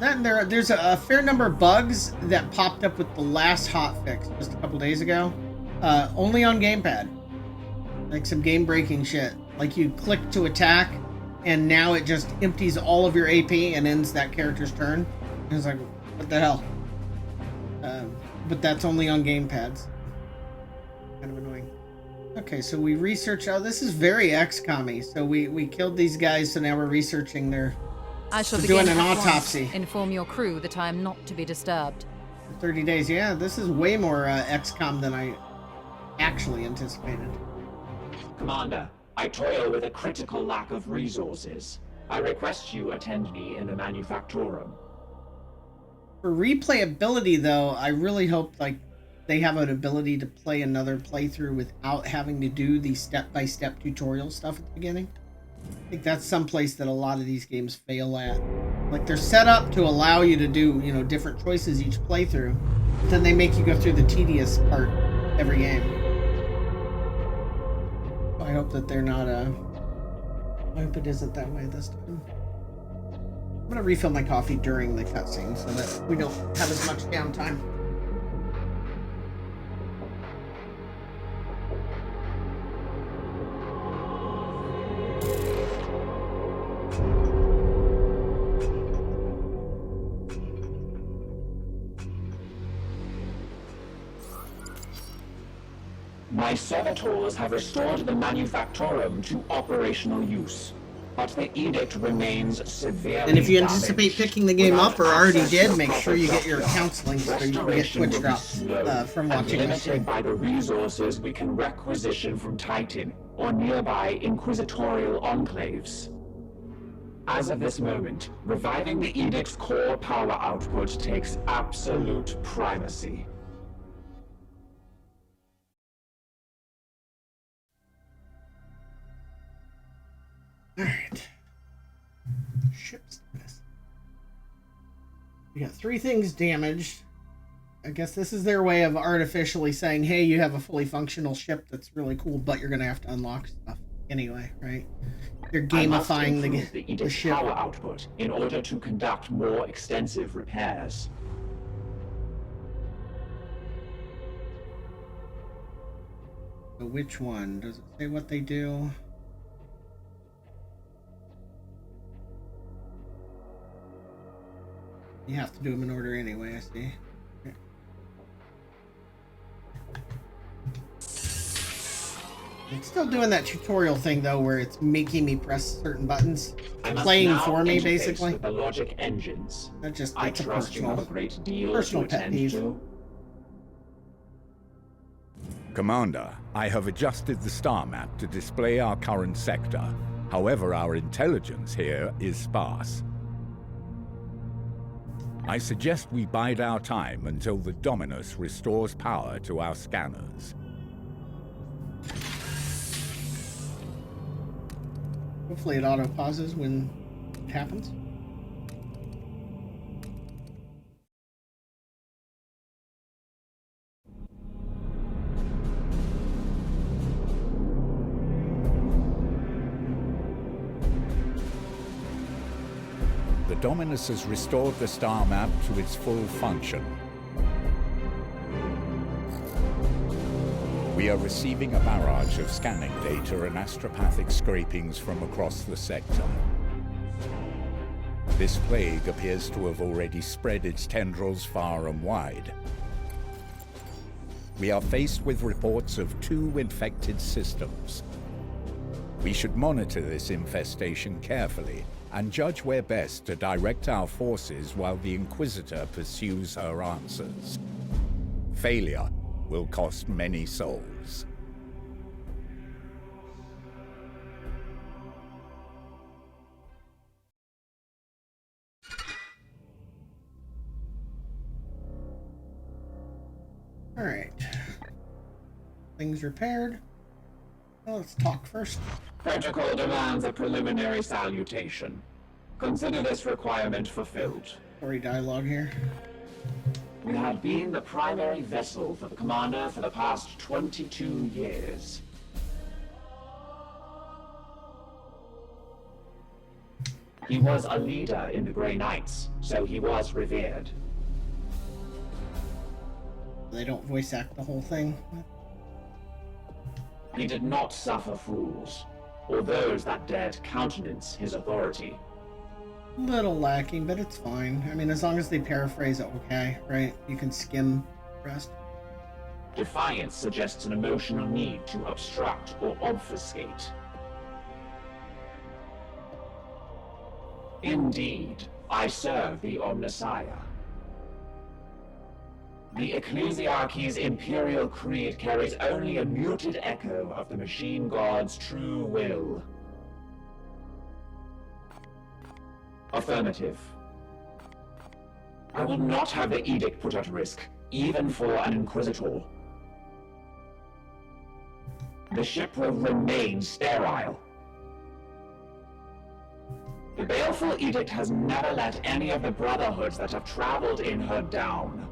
Then there's a fair number of bugs that popped up with the last hotfix just a couple days ago. Only on gamepad. Like some game-breaking shit. Like you click to attack, and now it just empties all of your AP and ends that character's turn. And it's like, what the hell? But that's only on gamepads. Kind of annoying. Okay, so we research. Oh, this is very XCOM-y. So we killed these guys, so now we're researching their.
I shall
we're
begin
doing an
at once.
autopsy.
Inform your crew that I am not to be disturbed.
30 days. Yeah, this is way more XCOM than I actually anticipated.
Commander, I toil with a critical lack of resources. I request you attend me in the Manufactorum.
For replayability, though, I really hope like they have an ability to play another playthrough without having to do the step-by-step tutorial stuff at the beginning. I think that's someplace that a lot of these games fail at. Like they're set up to allow you to do, you know, different choices each playthrough, but then they make you go through the tedious part every game. I hope that they're not I hope it isn't that way this time. I'm gonna refill my coffee during the cutscene so that we don't have as much downtime.
My servitors have restored the Manufactorum to operational use, but the edict remains severely
And if you anticipate
damaged.
picking the game
Without
up or already
access
did,
to
make sure you get your
proper
counseling so you can get
restoration
Twitch
will be
drops
slow
from
and
watching this.
limited by the resources we can requisition from Titan or nearby inquisitorial enclaves. As of this moment, reviving the edict's core power output takes absolute primacy.
Alright. Ship status. We got 3 things damaged. I guess this is their way of artificially saying, hey, you have a fully functional ship that's really cool, but you're going to have to unlock stuff anyway, right? They're gamifying
the
the
edict's
ship.
power output in order to conduct more extensive repairs.
So which one? Does it say what they do? You have to do them in order anyway, I see. It's still doing that tutorial thing though, where it's making me press certain buttons,
I must
playing
now
for me
interface
basically.
with the logic engines.
That's
I
a
trust you have a
personal,
great deal
personal
to
pet
attend
peeve.
to.
Commander, I have adjusted the star map to display our current sector. However, our intelligence here is sparse. I suggest we bide our time until the Dominus restores power to our scanners.
Hopefully it auto pauses when it happens.
Dominus has restored the star map to its full function. We are receiving a barrage of scanning data and astropathic scrapings from across the sector. This plague appears to have already spread its tendrils far and wide. We are faced with reports of 2 infected systems. We should monitor this infestation carefully and judge where best to direct our forces while the Inquisitor pursues her answers. Failure will cost many souls.
All right. Things repaired. Well, let's talk first.
Protocol demands a preliminary salutation. Consider this requirement fulfilled.
Story dialogue here.
We have been the primary vessel for the Commander for the past 22 years. He was a leader in the Grey Knights, so he was revered.
They don't voice act the whole thing.
He did not suffer fools, or those that dared countenance his authority.
Little lacking, but it's fine. I mean, as long as they paraphrase it okay, right? You can skim the rest.
Defiance suggests an emotional need to obstruct or obfuscate. Indeed, I serve the Omnissiah. The Ecclesiarchy's imperial creed carries only a muted echo of the machine god's true will. Affirmative. I will not have the edict put at risk, even for an Inquisitor. The ship will remain sterile. The baleful edict has never let any of the Brotherhoods that have traveled in her down.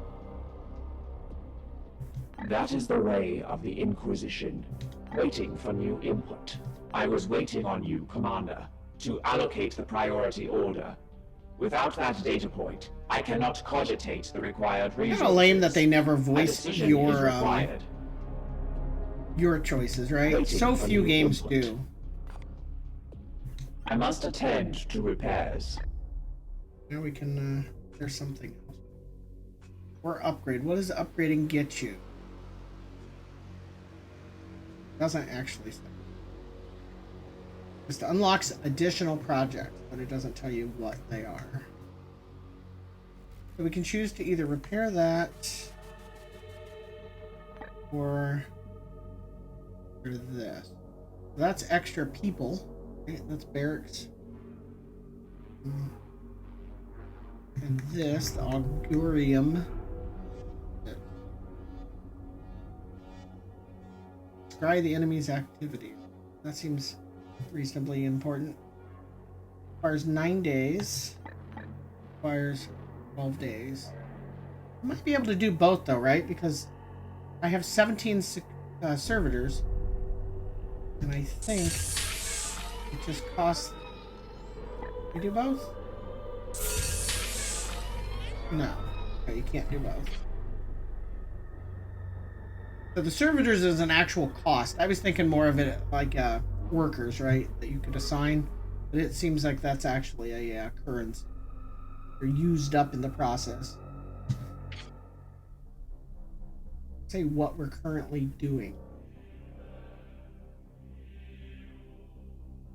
That is the way of the Inquisition, waiting for new input. I was waiting on you, Commander, to allocate the priority order. Without that data point, I cannot cogitate the required resources.
Kind of lame that they never voice
your
choices, right?
Waiting
So
for
few
new
games
input.
do.
I must attend to repairs.
Now we can, there's something else. Or upgrade. What does upgrading get you? Doesn't actually say. Just unlocks additional projects, but it doesn't tell you what they are. So we can choose to either repair that or this. So that's extra people. Okay, that's barracks. And this, the Augurium. Scry the enemy's activity. That seems reasonably important. Requires 9 days. Requires 12 days. I might be able to do both though, right? Because I have 17 servitors. And I think it just costs... Can you do both? No. Okay, you can't do both. So the servitors is an actual cost. I was thinking more of it like workers, right? That you could assign. But it seems like that's actually a currency. They're used up in the process. Say what we're currently doing.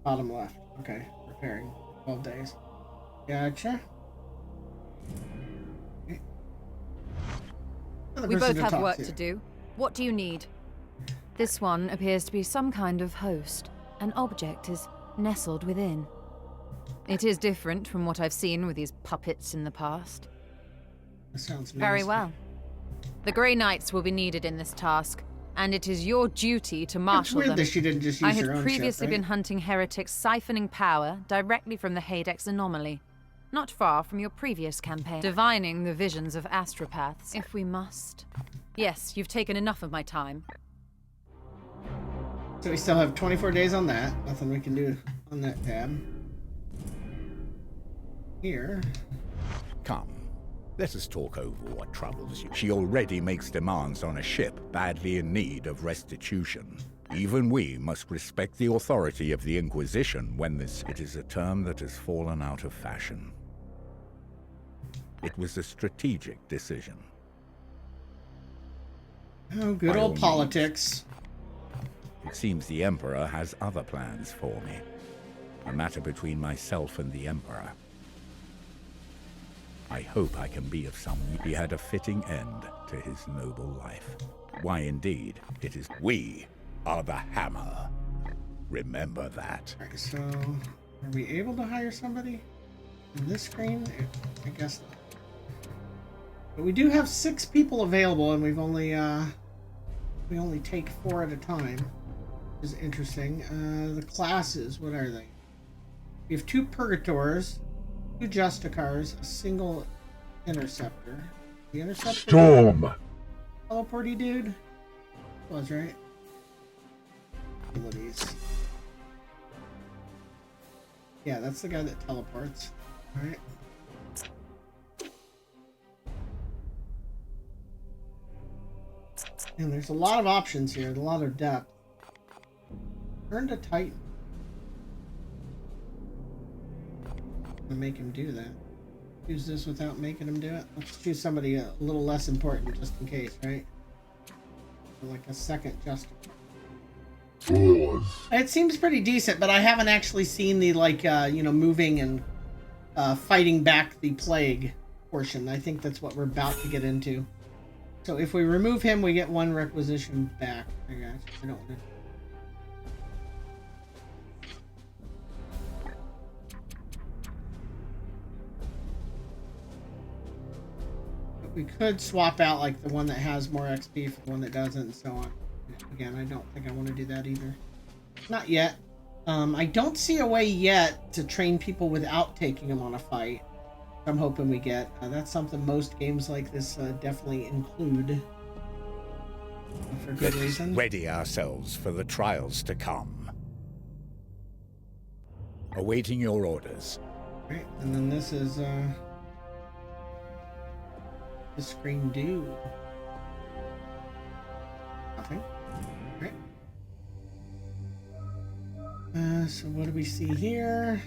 Bottom left. Okay, repairing. 12 days. Gotcha. Okay.
We both have work to do. What do you need? This one appears to be some kind of host. An object is nestled within. It is different from what I've seen with these puppets in the past.
That sounds
Very
nasty.
well. The Grey Knights will be needed in this task, and it is your duty to
It's
marshal
weird
them.
that she didn't just use
I
her
had
own
previously
ship,
been
right?
hunting heretics siphoning power directly from the Hadex anomaly, not far from your previous campaign, divining the visions of astropaths, if we must. Yes, you've taken enough of my time.
So we still have 24 days on that. Nothing we can do on that tab. here.
Come, let us talk over what troubles you. She already makes demands on a ship badly in need of restitution. Even we must respect the authority of the Inquisition when this... It is a term that has fallen out of fashion. It was a strategic decision.
Oh, good
By all
old
means.
politics.
It seems the Emperor has other plans for me. A matter between myself and the Emperor. I hope I can be of some use. He had a fitting end to his noble life. Why, indeed, it is we are the Hammer. Remember that.
Alright, so are we able to hire somebody in this screen? I guess not. But we do have 6 people available, and we only take 4 at a time. Which is interesting. The classes, what are they? We have 2 Purgators, 2 Justicars, a single Interceptor. The Interceptor.
Storm.
Teleporty dude. Was right. Abilities. Yeah, that's the guy that teleports. Alright. And there's a lot of options here, a lot of depth. Turn to Titan. I'm gonna make him do that. Choose this without making him do it. Let's choose somebody a little less important just in case, right? Like a second Justin. It seems pretty decent, but I haven't actually seen the moving and fighting back the plague portion. I think that's what we're about to get into. So if we remove him, we get 1 requisition back. I got you. I don't want to. We could swap out like the one that has more XP for the one that doesn't, and so on. Again, I don't think I want to do that either. Not yet. I don't see a way yet to train people without taking them on a fight. I'm hoping we get. That's something most games like this definitely include. For good reason.
Ready ourselves for the trials to come. Awaiting your orders.
Right, and then this is the screen do. Nothing. Right. So what do we see here?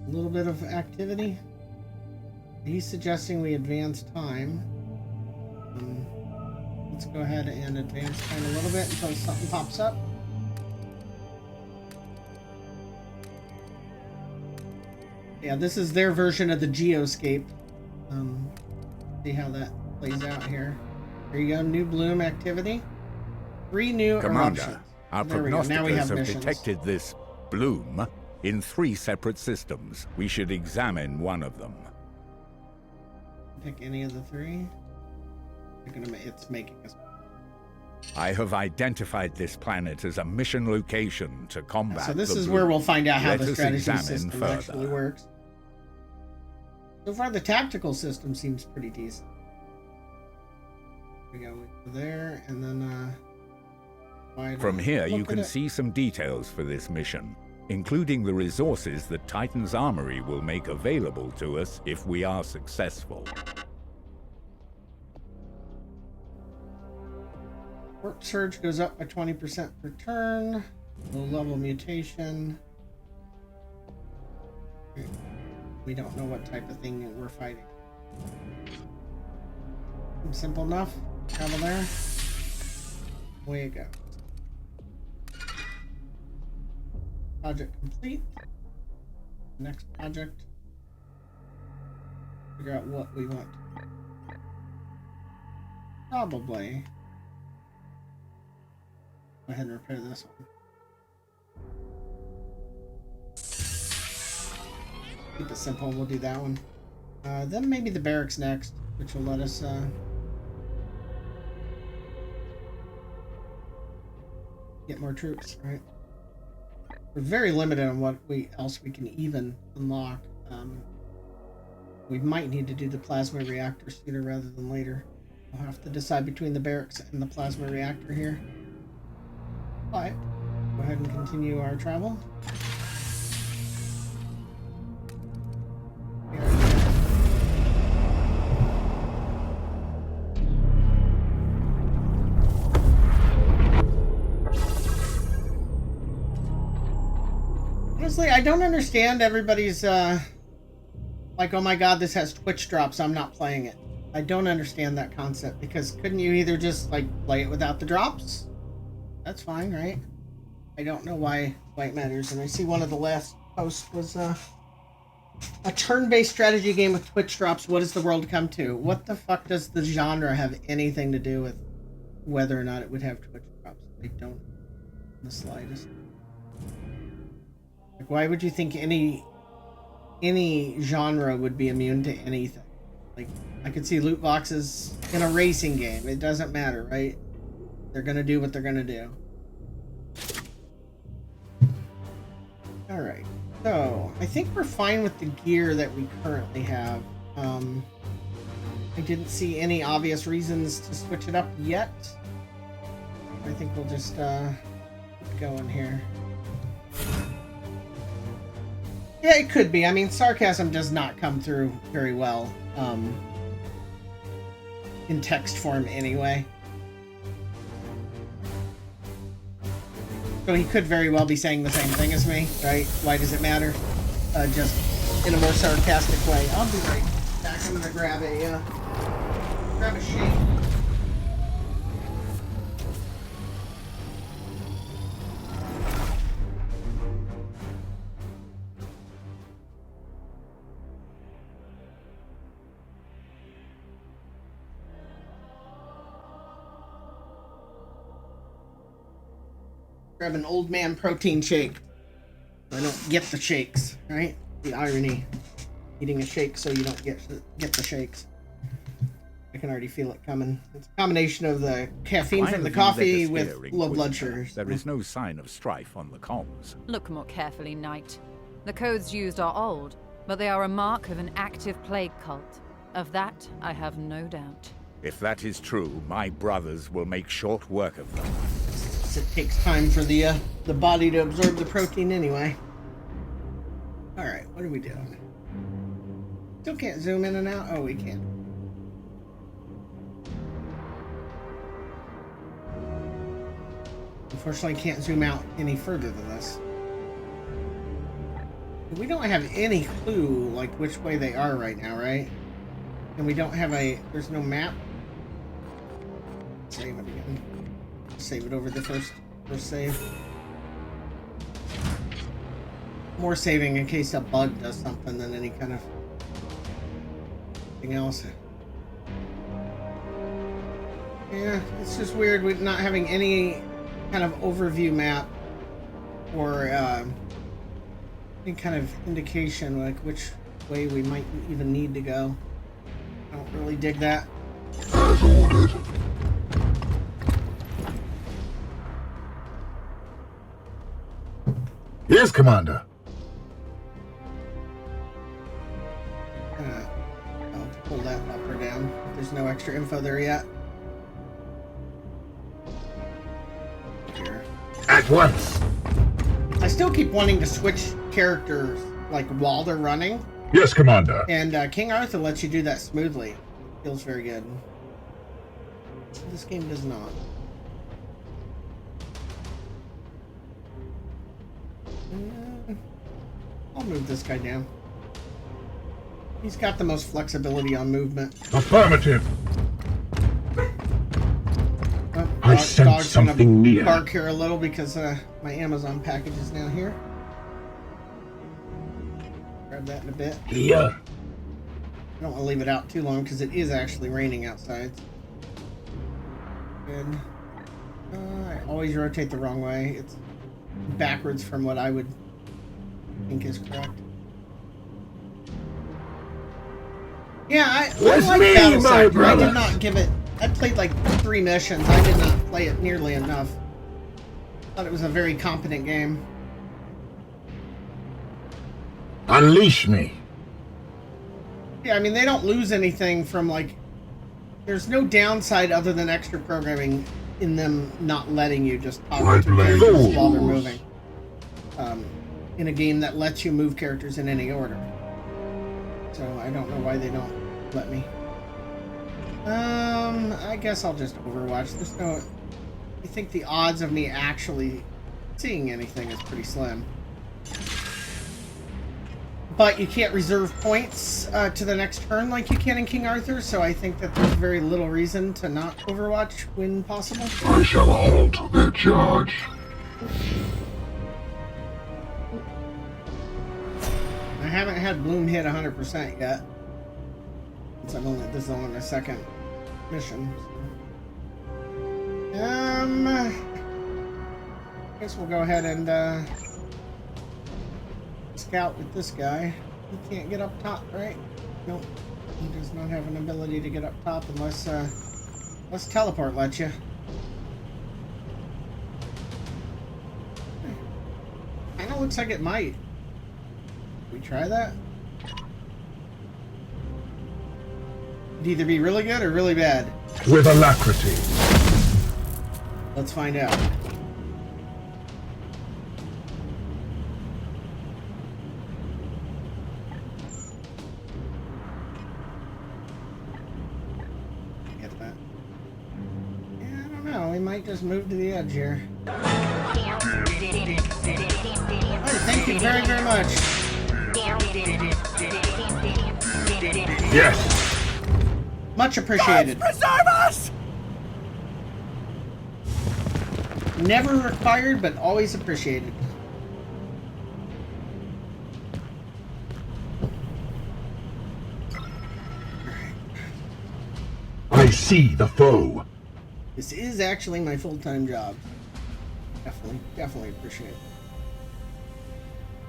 A little bit of activity. He's suggesting we advance time. Let's go ahead and advance time a little bit until something pops up. Yeah, this is their version of the Geoscape. See how that plays out here. Here you go, new bloom activity. 3 new
Commander,
eruptions.
our
There we go. Now we
prognosticators
have
have
missions.
detected this bloom in 3 separate systems. We should examine one of them.
Pick any of the 3. It's making us.
I have identified this planet as a mission location to combat.
So this
the
is
bloom.
where we'll find out how
Let
the
us
strategy
examine
system
further.
actually works. So far, the tactical system seems pretty decent. We go there, and then
From here, you
look
can
at it.
see some details for this mission, including the resources that Titan's Armory will make available to us if we are successful.
Warp surge goes up by 20% per turn. Low level mutation. We don't know what type of thing we're fighting. Simple enough. Travel there. Away you go. Project complete. Next project. Figure out what we want. Probably. Go ahead and repair this one. Keep it simple, we'll do that one. Then maybe the barracks next, which will let us get more troops, right? We're very limited on what else we can even unlock. We might need to do the plasma reactor sooner rather than later. We'll have to decide between the barracks and the plasma reactor here. But go ahead and continue our travel. Honestly, I don't understand everybody's, like, oh my god, this has Twitch drops, I'm not playing it. I don't understand that concept, because couldn't you either just, like, play it without the drops? That's fine, right? I don't know why it matters, and I see one of the last posts was, a turn-based strategy game with Twitch drops, what does the world come to? What the fuck does the genre have anything to do with whether or not it would have Twitch drops? I don't in the slightest. Like, why would you think any genre would be immune to anything? Like, I could see loot boxes in a racing game. It doesn't matter, right? They're gonna do what they're gonna do. Alright, so I think we're fine with the gear that we currently have. I didn't see any obvious reasons to switch it up yet. I think we'll just keep going here. Yeah, it could be. I mean, sarcasm does not come through very well in text form anyway. So he could very well be saying the same thing as me, right? Why does it matter? Just in a more sarcastic way. I'll be right back. I'm gonna grab a shake. Grab an old man protein shake. So I don't get the shakes, right? The irony. Eating a shake so you don't get the shakes. I can already feel it coming. It's a combination of the caffeine from the coffee with low blood sugars.
There is no sign of strife on the comms.
Look more carefully, Knight. The codes used are old, but they are a mark of an active plague cult. Of that, I have no doubt.
If that is true, my brothers will make short work of them.
It takes time for the body to absorb the protein anyway. Alright, what are we doing? Still can't zoom in and out? Oh, we can. Unfortunately, can't zoom out any further than this. We don't have any clue, like, which way they are right now, right? And we don't have there's no map. Save it again. Save it over the first save. More saving in case a bug does something than any kind of thing else. Yeah, it's just weird with not having any kind of overview map or any kind of indication like which way we might even need to go. I don't really dig that.
As ordered. Yes, Commander.
I'll pull that up or down. There's no extra info there yet. Here.
At once.
I still keep wanting to switch characters like while they're running.
Yes, Commander.
And King Arthur lets you do that smoothly. Feels very good. This game does not. I'll move this guy down. He's got the most flexibility on movement.
Affirmative. I sense
dog's
something
gonna
near.
bark here a little because my Amazon package is now here. Grab that in a bit.
Here.
I don't want to leave it out too long because it is actually raining outside. Good. I always rotate the wrong way. It's backwards from what I would think is correct. Yeah, I like Battlestar. I did not give it. I played like 3 missions. I did not play it nearly enough. Thought it was a very competent game.
Unleash me.
Yeah, I mean they don't lose anything from like. There's no downside other than extra programming in them not letting you just toggle to characters while they're moving. In a game that lets you move characters in any order. So I don't know why they don't let me. I guess I'll just Overwatch. There's no... I think the odds of me actually seeing anything is pretty slim. but you can't reserve points to the next turn like you can in King Arthur, so I think that there's very little reason to not Overwatch when possible.
I shall halt their charge.
I haven't had Bloom hit 100% yet. Since this is only my second mission. I guess we'll go ahead and scout with this guy. He can't get up top, right? Nope. He does not have an ability to get up top unless teleport lets you. Kinda looks like it might. We try that? It'd either be really good or really bad.
With alacrity.
Let's find out. Get that. Yeah, I don't know. We might just move to the edge here. Alright, thank you very, very much.
Yes.
Much appreciated.
God preserve us!
Never required, but always appreciated.
I see the foe.
This is actually my full-time job. Definitely appreciate it.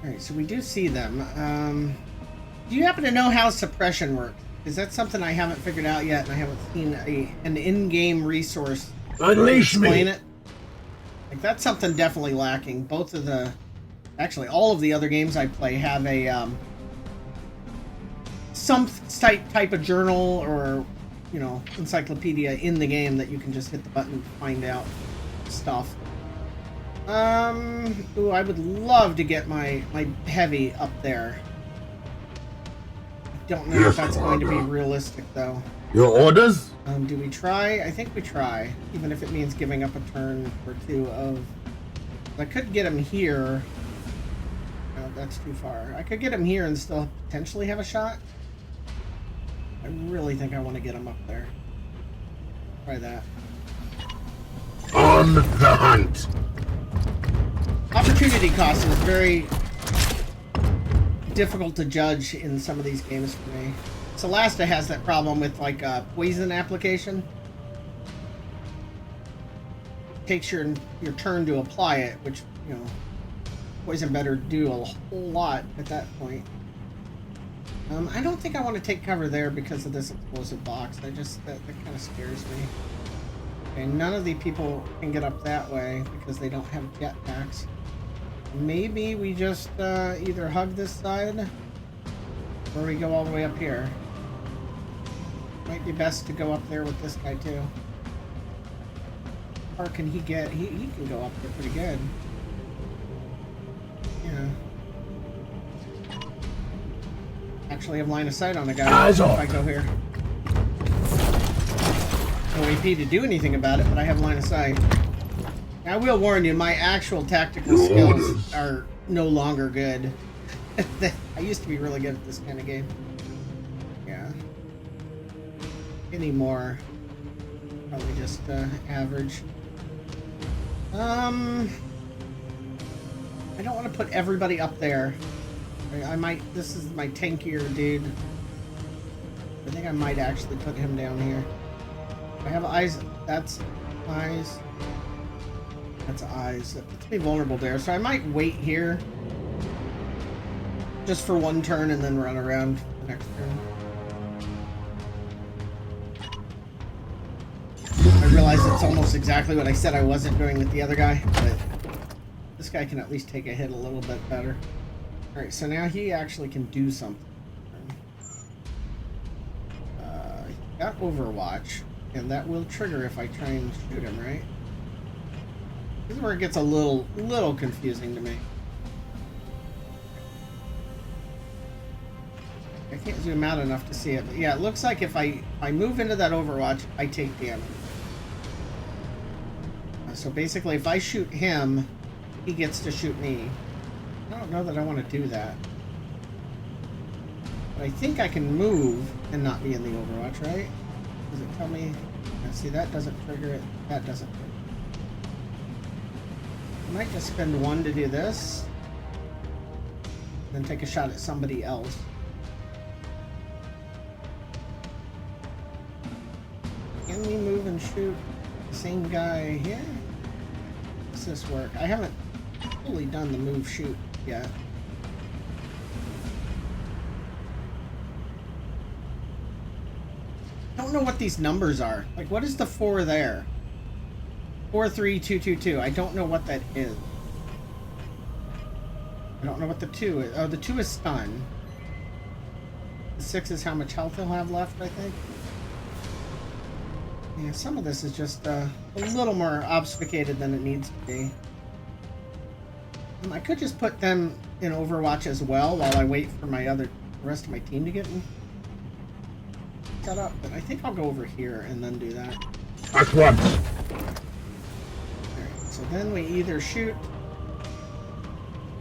Alright, so we do see them. Do you happen to know how suppression works? Because that's something I haven't figured out yet, and I haven't seen an in-game resource
Unleash
explain
me.
it. Like, that's something definitely lacking. Both of the... Actually, all of the other games I play have a, some type of journal or, you know, encyclopedia in the game that you can just hit the button to find out stuff. Ooh, I would love to get my heavy up there. I don't know if that's going to be realistic, though.
Your orders?
Do we try? I think we try, even if it means giving up a turn or two of... I could get him here. No, that's too far. I could get him here and still potentially have a shot. I really think I want to get him up there. Try that.
On the hunt.
Opportunity cost is very difficult to judge in some of these games for me. Solasta has that problem with like poison application. Takes your turn to apply it, which, you know, poison better do a whole lot at that point. I don't think I want to take cover there because of this explosive box. That kind of scares me. Okay, none of the people can get up that way because they don't have jetpacks. Maybe we just either hug this side or we go all the way up here. Might be best to go up there with this guy too. Or can he get... He can go up there pretty good. Yeah. Actually have line of sight on the guy if I go here. No AP to do anything about it, but I have line of sight. I will warn you, my actual tactical skills are no longer good. I used to be really good at this kind of game. Yeah. Anymore. Probably just average. I don't want to put everybody up there. I might... This is my tankier dude. I think I might actually put him down here. I have eyes. That's eyes. That's eyes. That puts me vulnerable there. So I might wait here. Just for one turn and then run around the next turn. I realize it's almost exactly what I said I wasn't doing with the other guy, but this guy can at least take a hit a little bit better. Alright, so now he actually can do something. He got Overwatch, and that will trigger if I try and shoot him, right? This is where it gets a little confusing to me. I can't zoom out enough to see it, but yeah, it looks like if I move into that Overwatch, I take damage. So basically, if I shoot him, he gets to shoot me. I don't know that I want to do that. But I think I can move and not be in the Overwatch, right? Does it tell me? Yeah, see, that doesn't trigger it. That doesn't trigger it. I might just spend 1 to do this. Then take a shot at somebody else. Can we move and shoot the same guy here? Does this work? I haven't fully done the move shoot yet. I don't know what these numbers are. Like, what is the 4 there? 43222. I don't know what that is. I don't know what the 2 is. Oh, the 2 is stun. The 6 is how much health he'll have left, I think. Yeah, some of this is just a little more obfuscated than it needs to be. I could just put them in Overwatch as well while I wait for the rest of my team to get set up. But I think I'll go over here and then do that.
At once.
Alright, so then we either shoot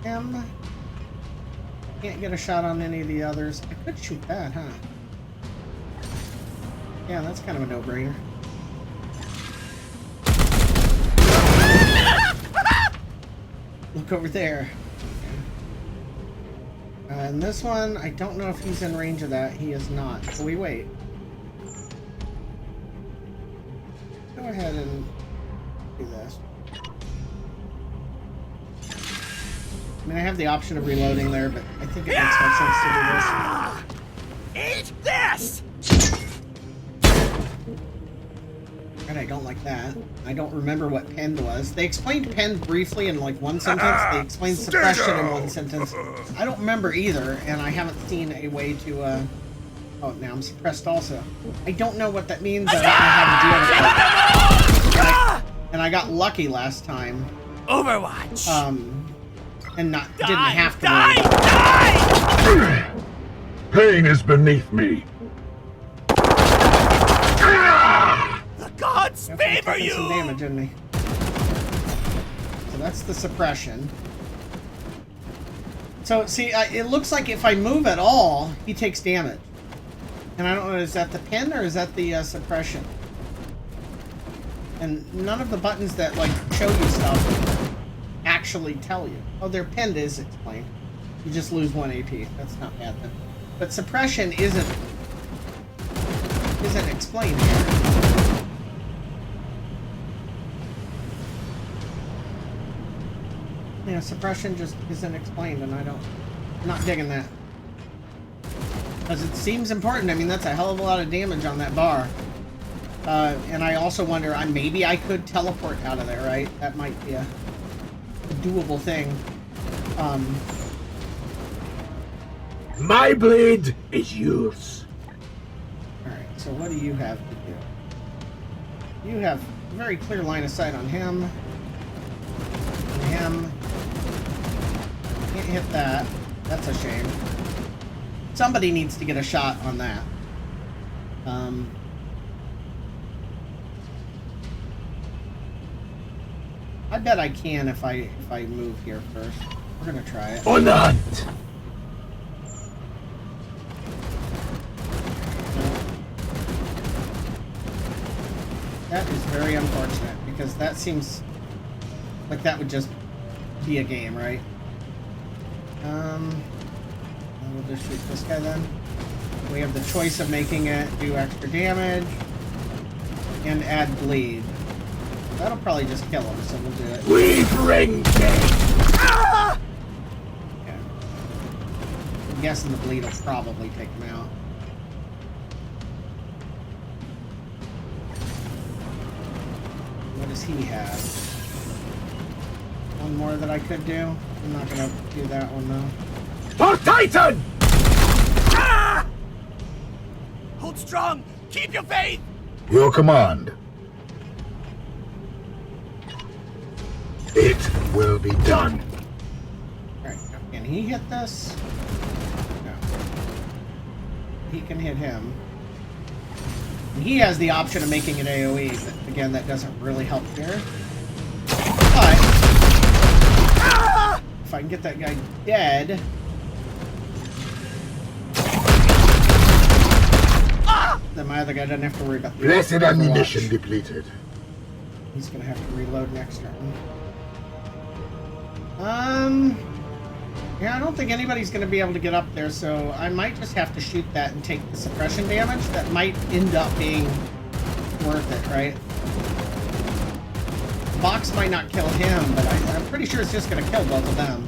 him. Can't get a shot on any of the others. I could shoot that, huh? Yeah, that's kind of a no-brainer. Look over there. And this one, I don't know if he's in range of that. He is not. So we wait. Go ahead and do this. I mean, I have the option of reloading there, but I think it makes more sense to do this.
Eat this!
And I don't like that. I don't remember what penned was. They explained penned briefly in like one sentence. They explained suppression in one sentence. I don't remember either, and I haven't seen a way to, oh, now I'm suppressed also. I don't know what that means. I don't know how to deal with it. And I got lucky last time.
Overwatch!
And didn't have to
Die!
worry.
Die!
Pain is beneath me.
The gods
Definitely
favor
taking
you!
some damage, isn't he? So that's the suppression. So, see, it looks like if I move at all, he takes damage. And I don't know, is that the pen or is that the suppression? And none of the buttons that, like, show you stuff actually tell you. Oh, their pinned is explained. You just lose 1 AP. That's not bad then. But suppression isn't explained here. Yeah, suppression just isn't explained, and I'm not digging that. Because it seems important. I mean, that's a hell of a lot of damage on that bar. And I also wonder, maybe I could teleport out of there, right? That might be a doable thing.
My blade is yours.
Alright, so what do you have to do? You have a very clear line of sight on him. And him. Can't hit that. That's a shame. Somebody needs to get a shot on that. I bet I can if I move here first. We're gonna try it.
On the hunt.
That is very unfortunate because that seems like that would just be a game, right? We'll just shoot this guy then. We have the choice of making it do extra damage and add bleed. That'll probably just kill him, so we'll do it.
We bring death.
Yeah. I'm guessing the bleed will probably take him out. What does he have? One more that I could do? I'm not gonna do that one though.
For Titan!
Hold strong! Keep your faith!
Your command. It will be done.
Alright, can he hit this? No. He can hit him. And he has the option of making an AoE, but again, that doesn't really help here. But if I can get that guy dead, Then my other guy doesn't have to worry about the
Blessed
Overwatch.
ammunition depleted.
He's gonna have to reload next turn. Yeah, I don't think anybody's gonna be able to get up there, so I might just have to shoot that and take the suppression damage. That might end up being worth it, right? Box might not kill him, but I'm pretty sure it's just gonna kill both of them.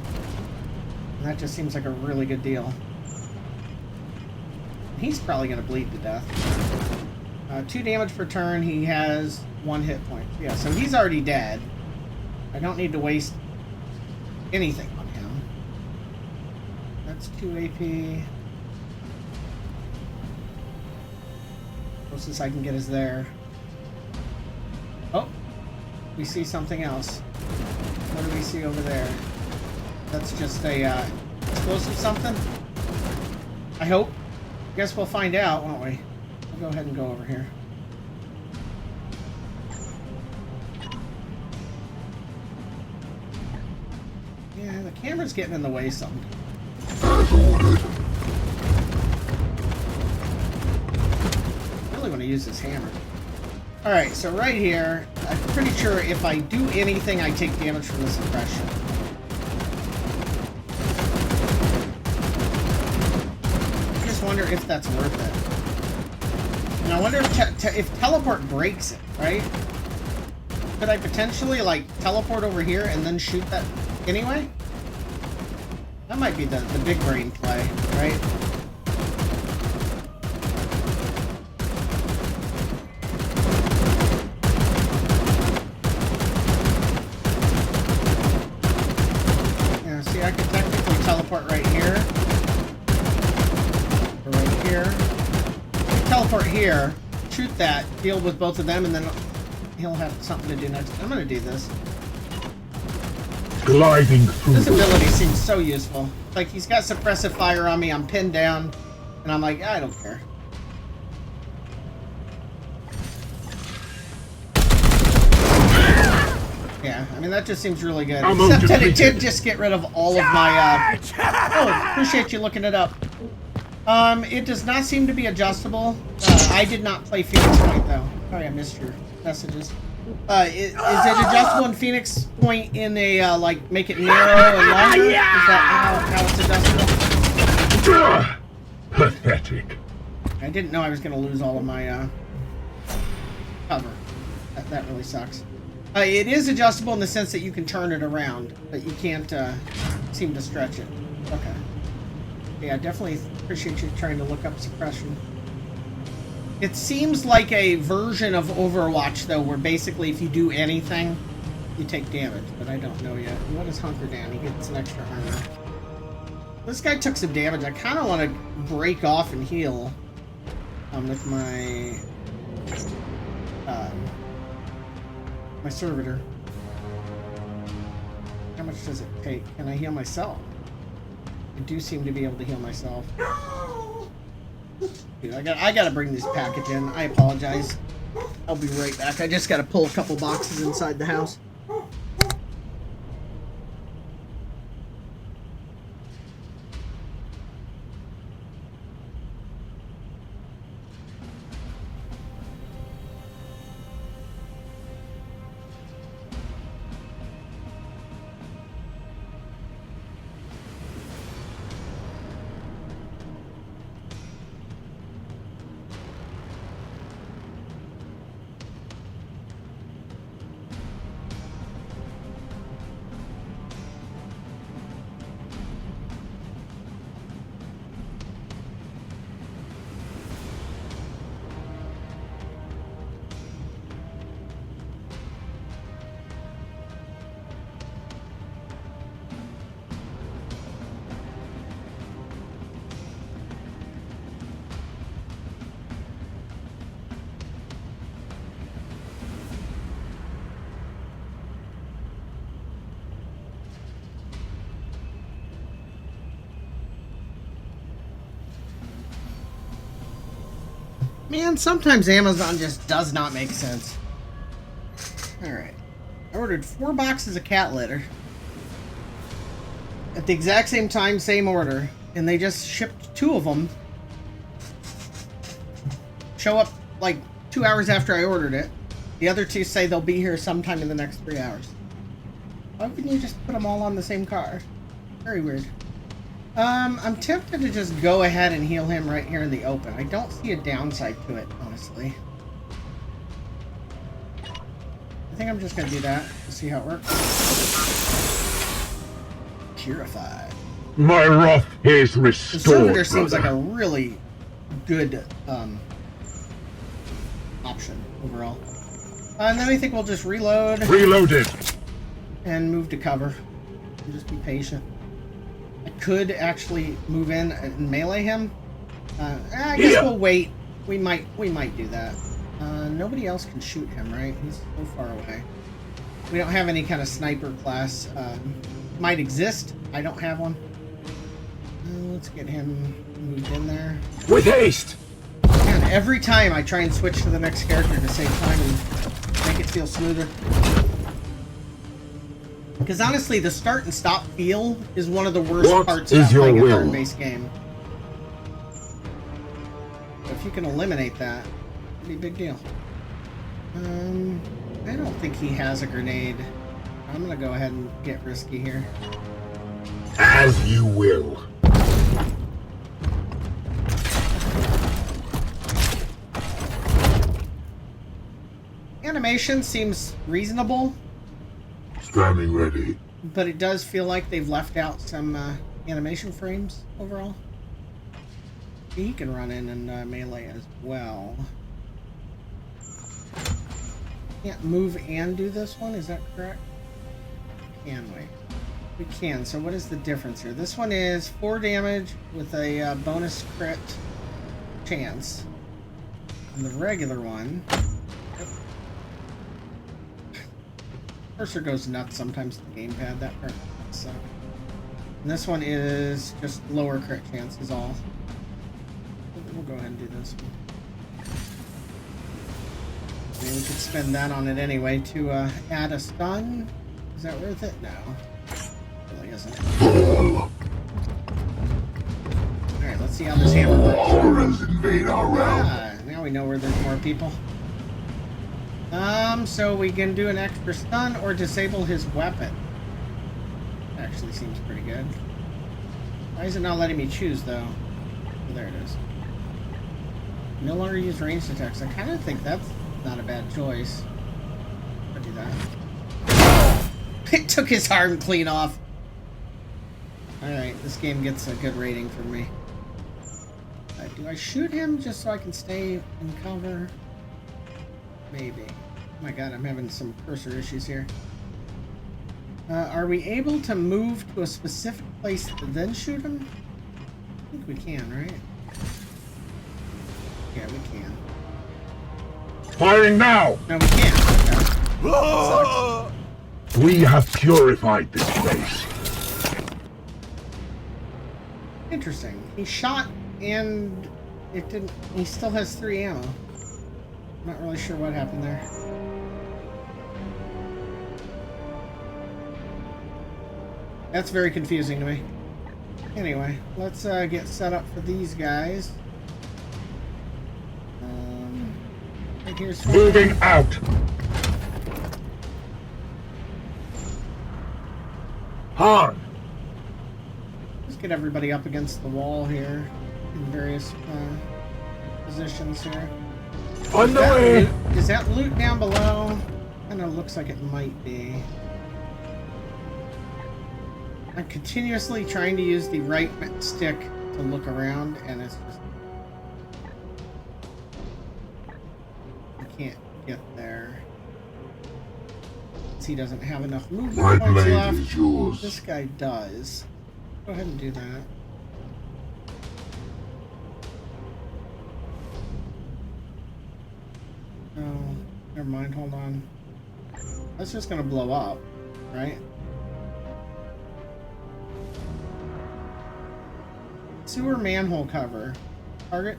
And that just seems like a really good deal. He's probably gonna bleed to death. 2 damage per turn. He has 1 hit point. Yeah, so he's already dead. I don't need to waste anything on him. That's 2 AP. Closest I can get is there. Oh, we see something else. What do we see over there? That's just a explosive something? I hope. Guess we'll find out, won't we? We'll go ahead and go over here. Yeah, the camera's getting in the way some. Really want to use this hammer. Alright, so right here, I'm pretty sure if I do anything, I take damage from the suppression. I just wonder if that's worth it. And I wonder if teleport breaks it, right? Could I potentially, like, teleport over here and then shoot that anyway? That might be the big brain play, right? Yeah, see, I could technically teleport right here. Or right here. Teleport here, shoot that, deal with both of them, and then he'll have something to do next. I'm gonna do this.
Gliding through.
This ability seems so useful. Like, he's got suppressive fire on me, I'm pinned down, and I'm like, I don't care. Yeah, I mean, that just seems really good. Except that it did just get rid of all of my, Oh, appreciate you looking it up. It does not seem to be adjustable. I did not play Phoenix Point, though. Sorry, I missed your messages. Is it adjustable in Phoenix Point in a, like, make it narrow and longer? Is that how it's adjustable?
Pathetic.
I didn't know I was going to lose all of my, cover. That really sucks. It is adjustable in the sense that you can turn it around, but you can't, seem to stretch it. Okay. Yeah, definitely appreciate you trying to look up suppression. It seems like a version of Overwatch, though, where basically if you do anything, you take damage, but I don't know yet. What is Hunker Down? He gets an extra armor. This guy took some damage. I kind of want to break off and heal with my my servitor. How much does it take? Can I heal myself? I do seem to be able to heal myself. Dude, I gotta bring this package in. I apologize. I'll be right back. I just gotta pull a couple boxes inside the house. Man, sometimes Amazon just does not make sense. Alright. I ordered 4 boxes of cat litter. At the exact same time, same order. And they just shipped 2 of them show up like 2 hours after I ordered it. The other two say they'll be here sometime in the next 3 hours. Why wouldn't you just put them all on the same car? Very weird. I'm tempted to just go ahead and heal him right here in the open. I don't see a downside to it, honestly. I think I'm just gonna do that to see how it works. Purified.
My wrath is
The
restored.
servitor seems like
brother.
a really good option overall. And then I think we'll just reload
Reloaded.
and move to cover. And just be patient. I could actually move in and melee him. I guess
Yeah.
we'll wait. We might do that. Nobody else can shoot him, right? He's so far away. We don't have any kind of sniper class. Might exist. I don't have one. Let's get him moved in there.
With haste.
Man, every time I try and switch to the next character to save time and make it feel smoother. Because honestly, the start and stop feel is one of the worst
What
parts
is
about
your
playing a
will?
turn-based game. So if you can eliminate that, it'd be a big deal. I don't think he has a grenade. I'm gonna go ahead and get risky here.
As you will.
Animation seems reasonable,
Standing ready.
but it does feel like they've left out some animation frames overall. He can run in and melee as well. Can't move and do this one, is that correct? Can we? We can, so what is the difference here? This one is 4 damage with a bonus crit chance. And the regular one... Cursor goes nuts sometimes to the gamepad, that part. So, and this one is just lower crit chance is all. We'll go ahead and do this one. I mean, we could spend that on it anyway to add a stun. Is that worth it? No. Really isn't. Alright, let's see how this hammer works.
Horrors invade our realm.
Now we know where there's more people. So we can do an extra stun or disable his weapon. Actually seems pretty good. Why is it not letting me choose though? Oh, there it is. No longer use ranged attacks. I kind of think that's not a bad choice. I'll do that. It took his arm clean off. Alright, this game gets a good rating from me. Do I shoot him just so I can stay in cover? Maybe. Oh my god, I'm having some cursor issues here. Are we able to move to a specific place and then shoot him? I think we can, right? Yeah, we can.
Firing now.
No, we can't. Okay.
We have purified this place.
Interesting. He shot and it didn't... He still has 3 ammo. Not really sure what happened there. That's very confusing to me. Anyway, let's get set up for these guys. Right here's
Moving out. Hard.
Let's get everybody up against the wall here in various positions here.
On the way.
Is that loot down below? Kind of looks like it might be. I'm continuously trying to use the right stick to look around, and it's just... I can't get there. He doesn't have enough movement
My
points
blade
left.
is yours.
This guy does. Go ahead and do that. Oh, never mind, hold on. That's just gonna blow up, right? Sewer manhole cover. Target?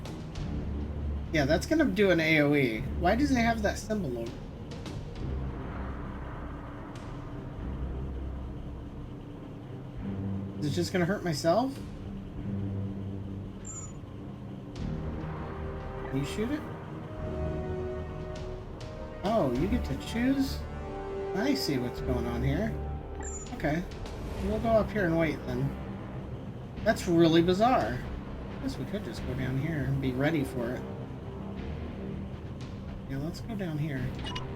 Yeah, that's gonna do an AoE. Why does it have that symbol over it? Is it just gonna hurt myself? Can you shoot it? Oh, you get to choose? I see what's going on here. Okay. We'll go up here and wait then. That's really bizarre. I guess we could just go down here and be ready for it. Yeah, let's go down here.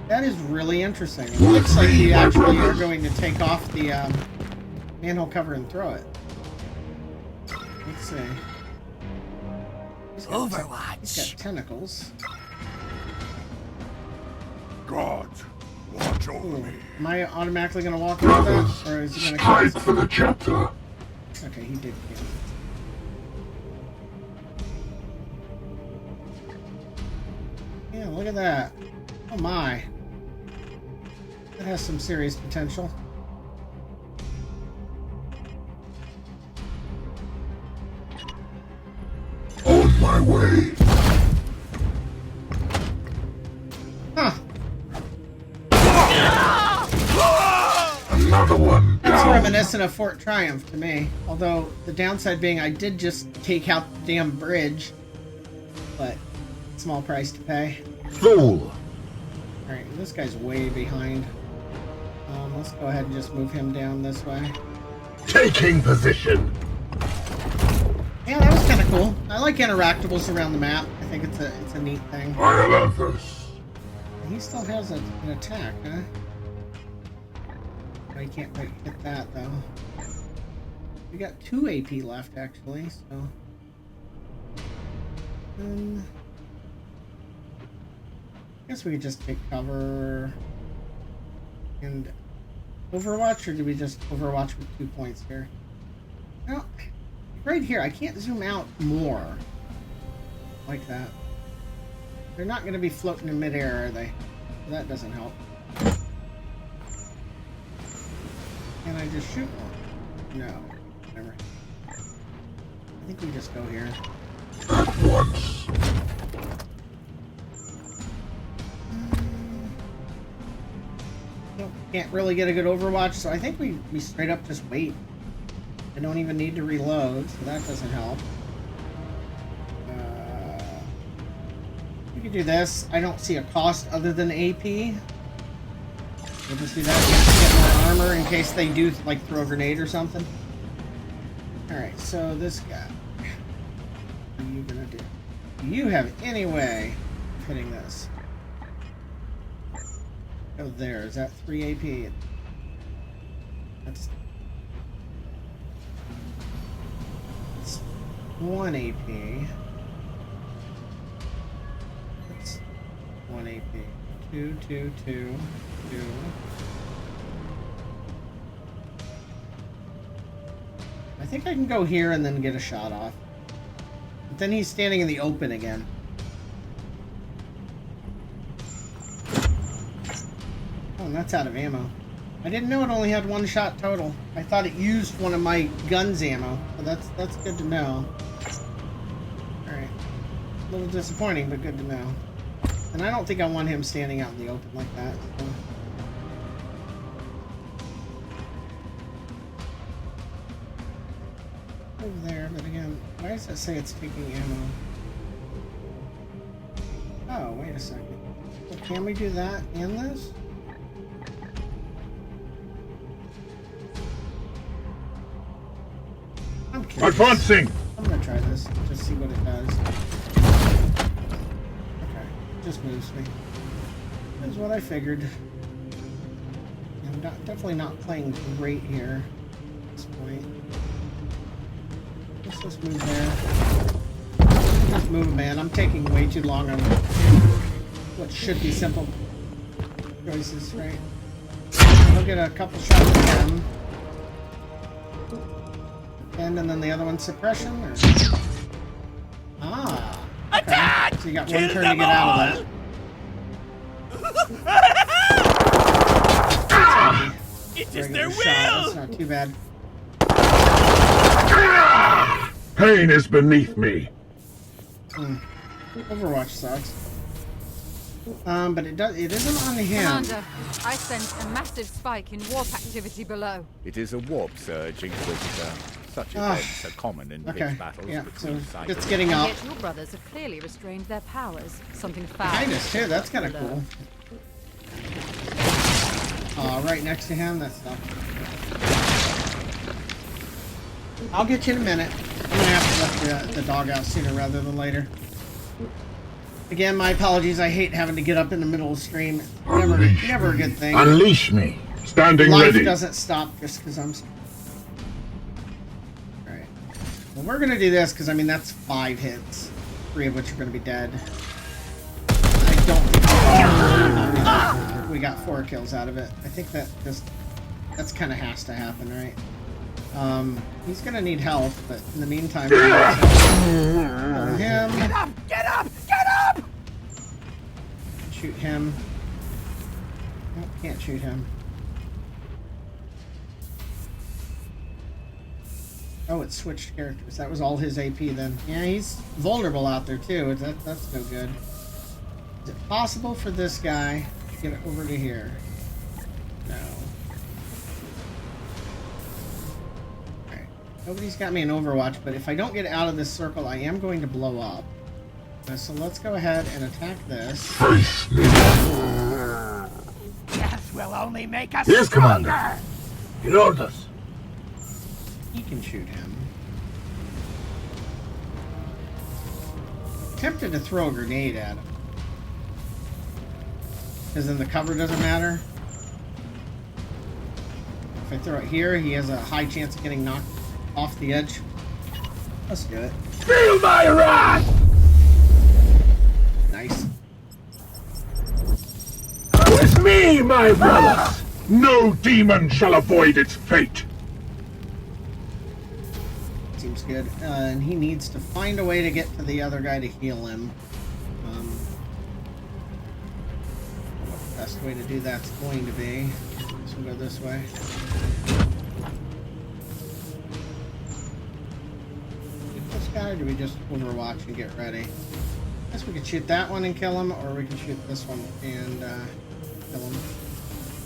That is really interesting. It looks like you actually are going to take off the manhole cover and throw it. Let's see. He's got tentacles.
Gods, watch over
Ooh.
me.
Am I automatically going to walk over that? Or is he going to
Fight for the chapter.
Okay, he did kill it. Yeah, look at that. Oh my. That has some serious potential.
On my way.
Huh.
Another one
That's
down.
reminiscent of Fort Triumph to me. Although, the downside being I did just take out the damn bridge. But, small price to pay.
Fool.
Alright, this guy's way behind. Let's go ahead and just move him down this way.
Taking position.
Yeah, that was kind of cool. I like interactables around the map. I think it's a neat thing.
I love this.
He still has an attack, huh? Oh, he can't quite hit that, though. We got 2 AP left, actually, so... I guess we could just take cover... and... Overwatch, or do we just Overwatch with 2 points here? Well, right here, I can't zoom out more. Like that. They're not going to be floating in midair, are they? That doesn't help. Can I just shoot one? No. Never. I think we just go here.
At once.
Can't really get a good Overwatch, so I think we straight up just wait. I don't even need to reload, so that doesn't help. We could do this. I don't see a cost other than AP. We'll just do that just to get more armor in case they do like throw a grenade or something. Alright, so this guy. What are you gonna do? Do you have any way of hitting this? Oh, there. Is that 3 AP? That's 1 AP. That's 1 AP. 2, 2, 2, 2. I think I can go here and then get a shot off. But then he's standing in the open again. Oh, and that's out of ammo. I didn't know it only had 1 shot total. I thought it used one of my gun's ammo. So that's good to know. Alright. A little disappointing, but good to know. And I don't think I want him standing out in the open like that. So. Over there, but again, why does that say it's taking ammo? Oh, wait a second. Well, can we do that in this? I'm curious.
Advancing.
I'm gonna try this, just see what it does. Okay, it just moves me. That's what I figured. I'm definitely not playing great here at this point. Let's just move there. Just move, man. I'm taking way too long on what should be simple choices, right? We'll get a couple shots at him. And then the other one's suppression? Or... Ah! Okay.
Attack!
So you got
Kill
one turn to
them
get out
all!
of that.
It is
Regular
their
shot. That's
will!
not too bad.
Pain is beneath me.
Overwatch sucks. But it isn't on him.
Commander, I sense a massive spike in warp activity below.
It is a warp surge, Inquisitor. Such events are common in
Okay,
pitched battles
yeah,
between
so
cycles.
it's getting
And
up.
yet your brothers have clearly restrained their powers. Something foul.
Kindness too, that's kind of
below.
cool. right next to him. That's not. I'll get you in a minute. I'm gonna have to let the dog out sooner rather than later. Again, my apologies. I hate having to get up in the middle of the stream. Never a good thing.
Unleash me. Standing
Life
ready.
doesn't stop just because I'm. Alright. Well, we're gonna do this because, I mean, that's 5 hits. 3 of which are gonna be dead. I don't think we got 4 kills out of it. I think that's kind of has to happen, right? He's gonna need help, but in the meantime, him.
Get up! Get up! Get up!
Shoot him. Nope, can't shoot him. Oh, it switched characters. That was all his AP then. Yeah, he's vulnerable out there too. That's no good. Is it possible for this guy to get over to here? No. Alright. Nobody's got me in Overwatch, but if I don't get out of this circle, I am going to blow up. So let's go ahead and attack this.
Face me.
Death will only make us
Yes,
stronger.
Commander. Your orders.
He can shoot him. Tempted to throw a grenade at him. Because then the cover doesn't matter. If I throw it here, he has a high chance of getting knocked off the edge. Let's do it.
Feel my wrath!
Nice.
With me, my brothers! No demon shall avoid its fate!
Seems good. And he needs to find a way to get to the other guy to heal him. What the best way to do that's going to be. So we'll go this way. Shoot this guy, or do we just Overwatch and get ready? I guess we could shoot that one and kill him, or we can shoot this one and kill him.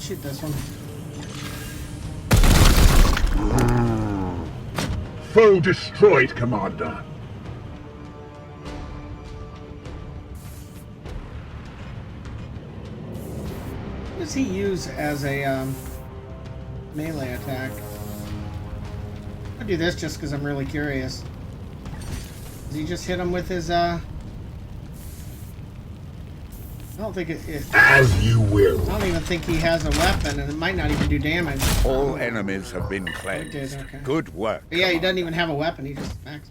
Shoot this one.
Foe destroyed, Commander.
What does he use as a melee attack? I'll do this just because I'm really curious. Does he just hit him with his I don't think it
As you will.
I don't even think he has a weapon, and it might not even do damage.
All enemies have been cleansed.
It did, okay.
Good work.
But yeah, he doesn't even have a weapon, he just attacks.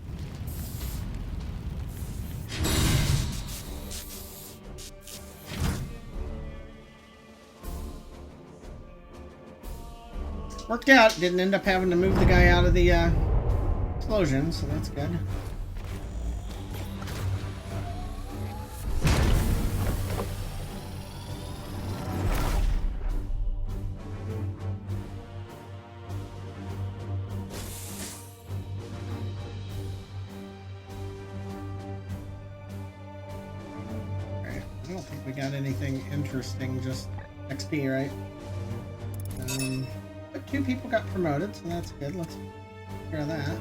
Worked out. Didn't end up having to move the guy out of the explosion, so that's good. Alright, I don't think we got anything interesting, just XP, right? But 2 people got promoted, so that's good. Let's take care of that.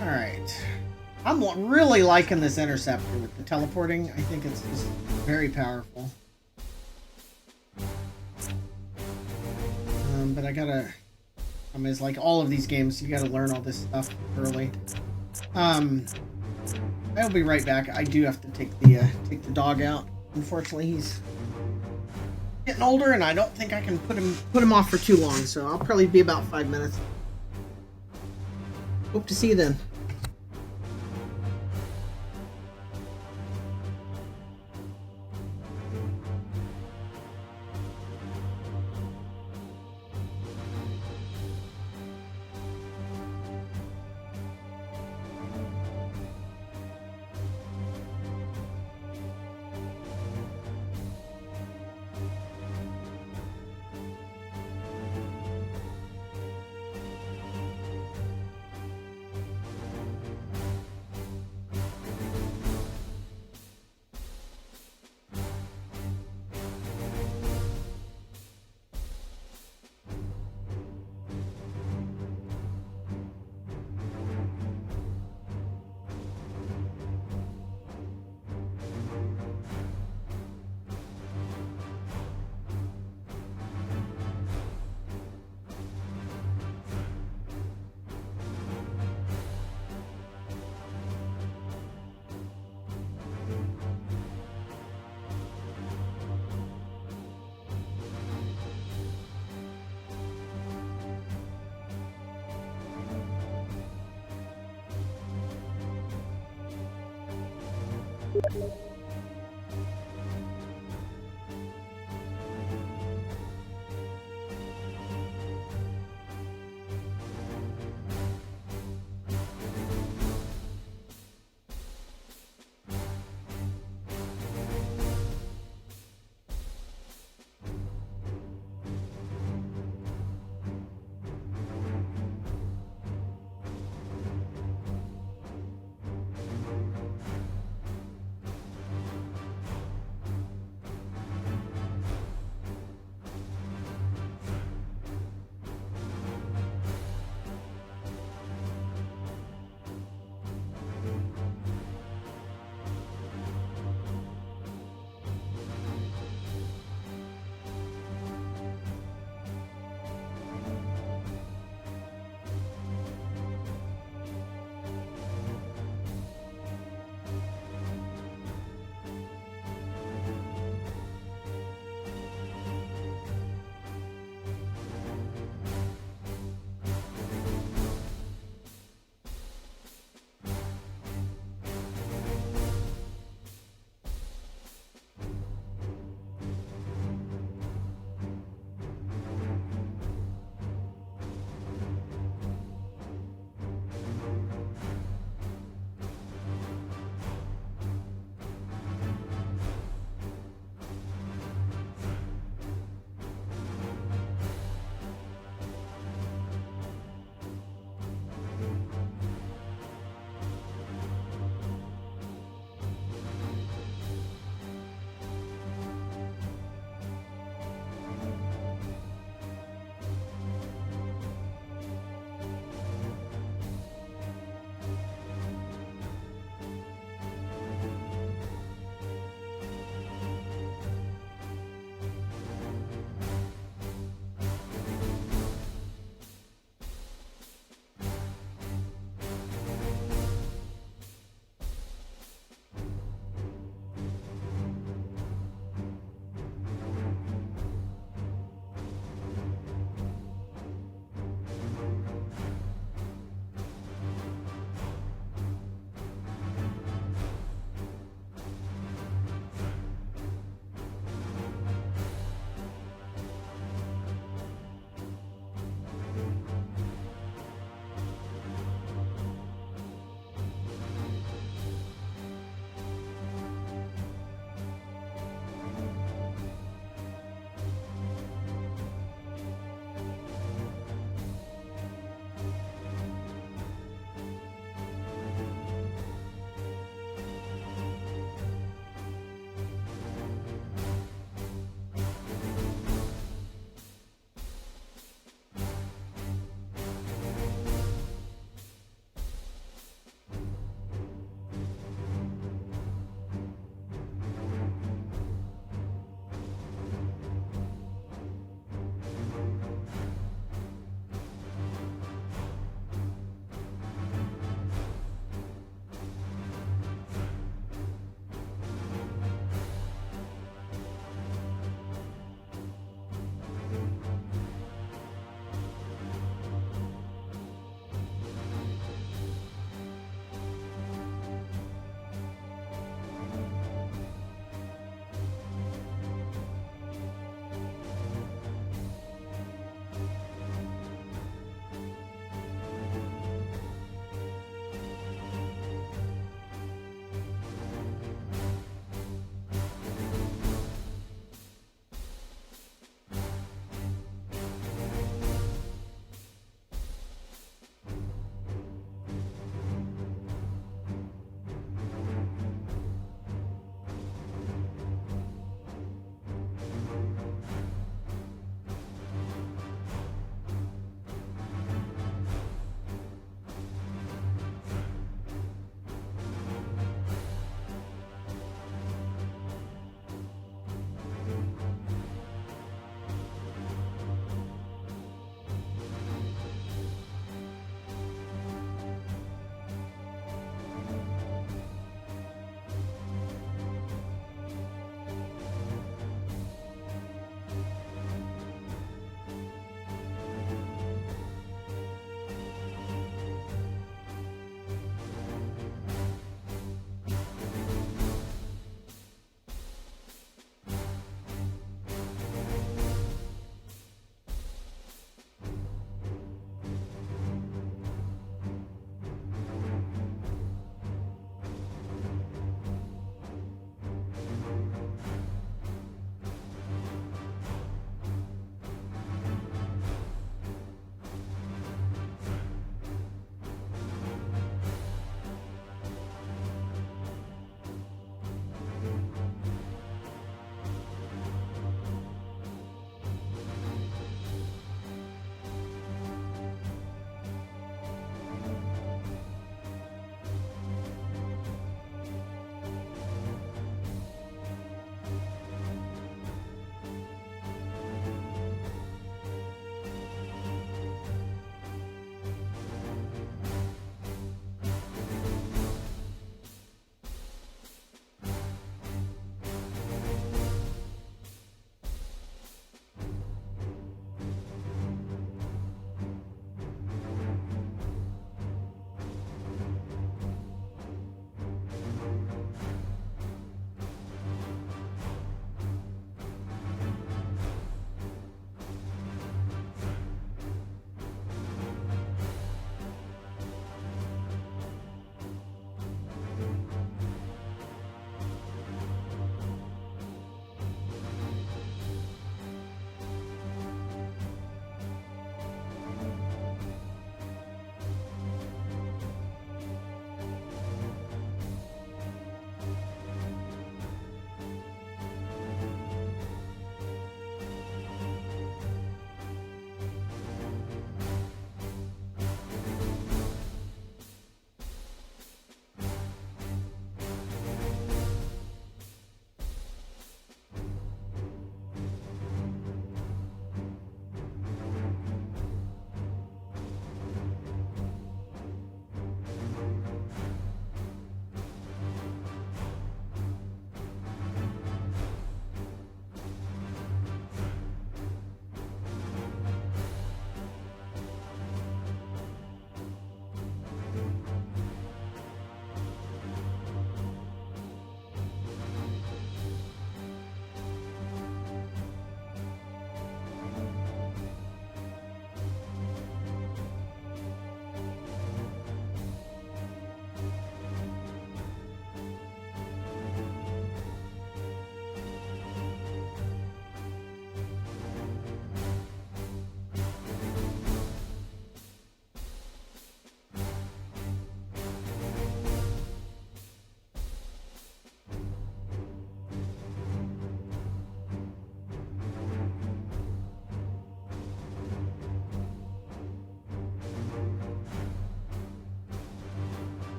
Alright. I'm really liking this interceptor with the teleporting. I think it's very powerful. But I gotta... I mean, it's like all of these games, you gotta learn all this stuff early. I'll be right back. I do have to take the dog out. Unfortunately, he's getting older, and I don't think I can put him off for too long. So I'll probably be about 5 minutes. Hope to see you then.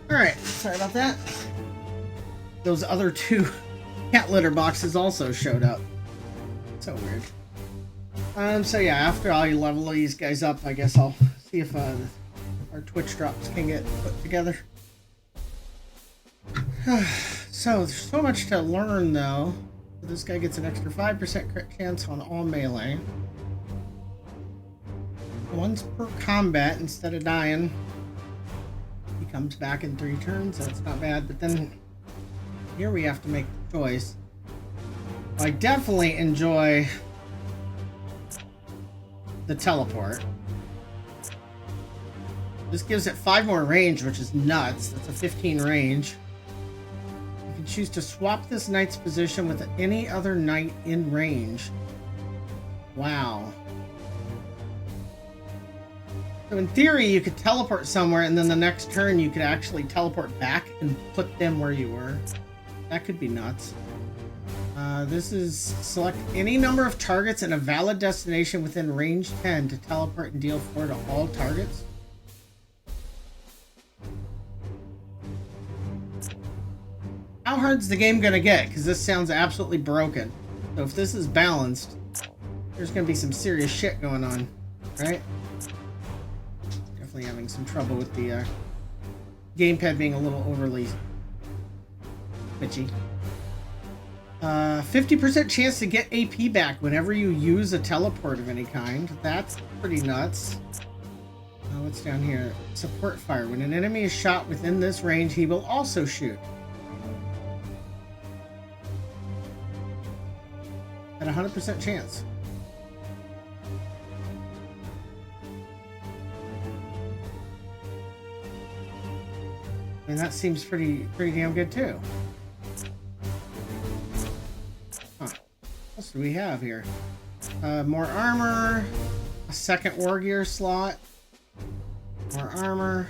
Alright, sorry about that. Those other two cat litter boxes also showed up. So weird. So yeah, after I level these guys up, I guess I'll see if our Twitch drops can get put together. So there's so much to learn though. This guy gets an extra 5% crit chance on all melee. Once per combat instead of dying. He comes back in 3 turns, that's not bad, but then here we have to make the choice. I definitely enjoy the teleport. This gives it 5 more range, which is nuts. That's a 15 range. You can choose to swap this knight's position with any other knight in range. Wow. So in theory, you could teleport somewhere, and then the next turn you could actually teleport back and put them where you were. That could be nuts. This is select any number of targets and a valid destination within range 10 to teleport and deal 4 to all targets. How hard's the game gonna get? Because this sounds absolutely broken. So if this is balanced, there's gonna be some serious shit going on, right? Definitely having some trouble with the gamepad being a little overly bitchy. 50% chance to get AP back whenever you use a teleport of any kind. That's pretty nuts. What's down here? Support fire. When an enemy is shot within this range, he will also shoot. At 100% chance. And that seems pretty damn good too. What else do we have here? More armor, a second war gear slot, more armor,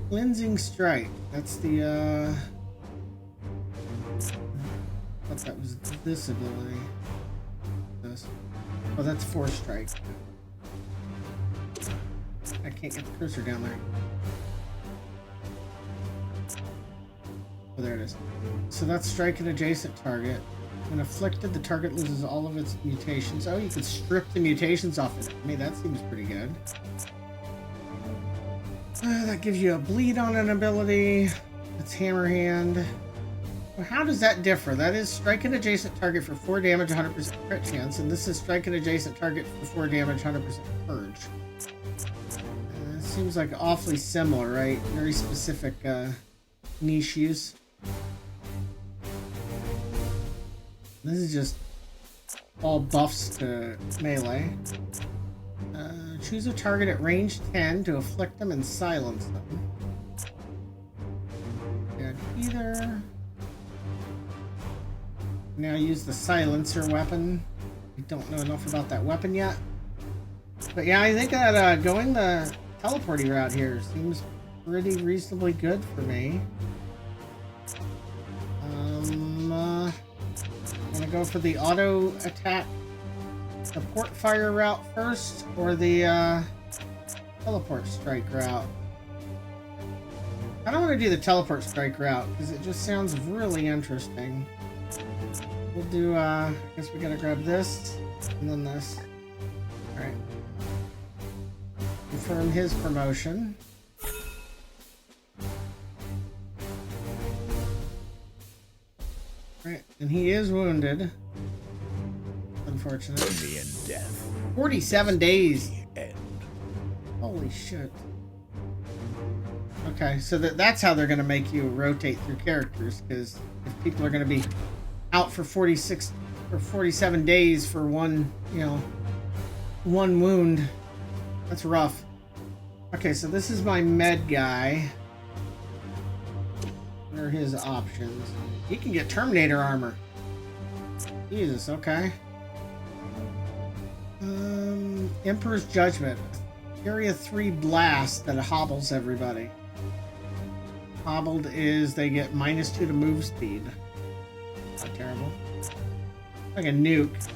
cleansing strike. That's the I thought that was this ability. This. Oh, that's force strike. I can't get the cursor down there. Oh, there it is. So that's strike an adjacent target. When afflicted, the target loses all of its mutations. Oh, you can strip the mutations off it. I mean, that seems pretty good. That gives you a bleed on an ability. That's hammer hand. Well, how does that differ? That is strike an adjacent target for 4 damage, 100% crit chance, and this is strike an adjacent target for 4 damage, 100% purge. It seems like awfully similar, right? Very specific niche use. This is just all buffs to melee. Choose a target at range 10 to afflict them and silence them. Got either. Now use the silencer weapon. We don't know enough about that weapon yet. But yeah, I think that going the teleporting route here seems pretty reasonably good for me. I'm gonna go for the auto attack support fire route first, or the teleport strike route. I don't want to do the teleport strike route because it just sounds really interesting. We'll do I guess we gotta grab this and then this. Alright. Confirm his promotion. Right, and he is wounded. Unfortunate.
Only in death.
47 days.
End.
Holy shit. Okay, so that's how they're gonna make you rotate through characters, because if people are gonna be out for 46 or 47 days for one wound, that's rough. Okay, so this is my med guy. What are his options? He can get Terminator armor. Jesus, okay. Emperor's Judgment. Area 3 blast that hobbles everybody. Hobbled is they get -2 to move speed. Not terrible. Like a nuke.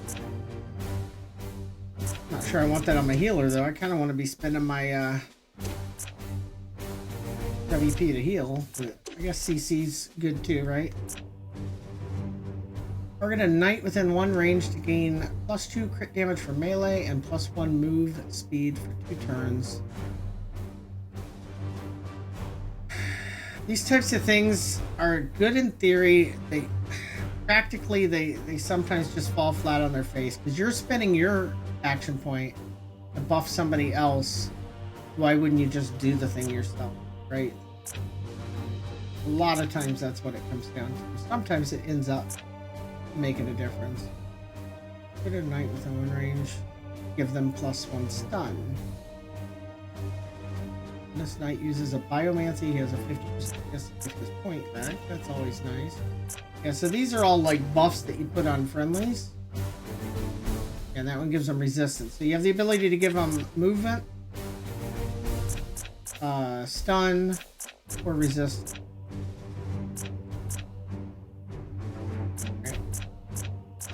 Not sure I want that on my healer though. I kind of want to be spending my WP to heal, but I guess CC's good too, right? Target a knight within 1 range to gain +2 crit damage for melee and +1 move speed for 2 turns. These types of things are good in theory. Practically they sometimes just fall flat on their face because you're spending your action point to buff somebody else. Why wouldn't you just do the thing yourself, right? A lot of times that's what it comes down to. Sometimes it ends up making a difference. Put a knight within 1 range. Give them +1 stun. This knight uses a biomancy. He has a 50% chance to take his point back. That's always nice. Yeah, so these are all like buffs that you put on friendlies. And that one gives them resistance. So you have the ability to give them movement, stun, or resist. Okay.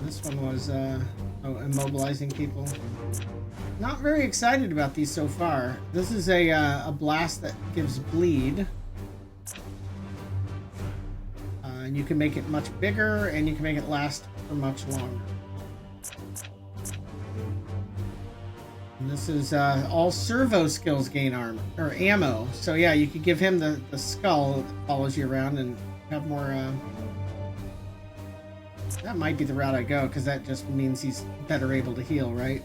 This one was immobilizing people. Not very excited about these so far. This is a blast that gives bleed. And you can make it much bigger, and you can make it last for much longer. And this is all servo skills gain armor or ammo. So yeah, you could give him the skull that follows you around and have more. That might be the route I go because that just means he's better able to heal, right?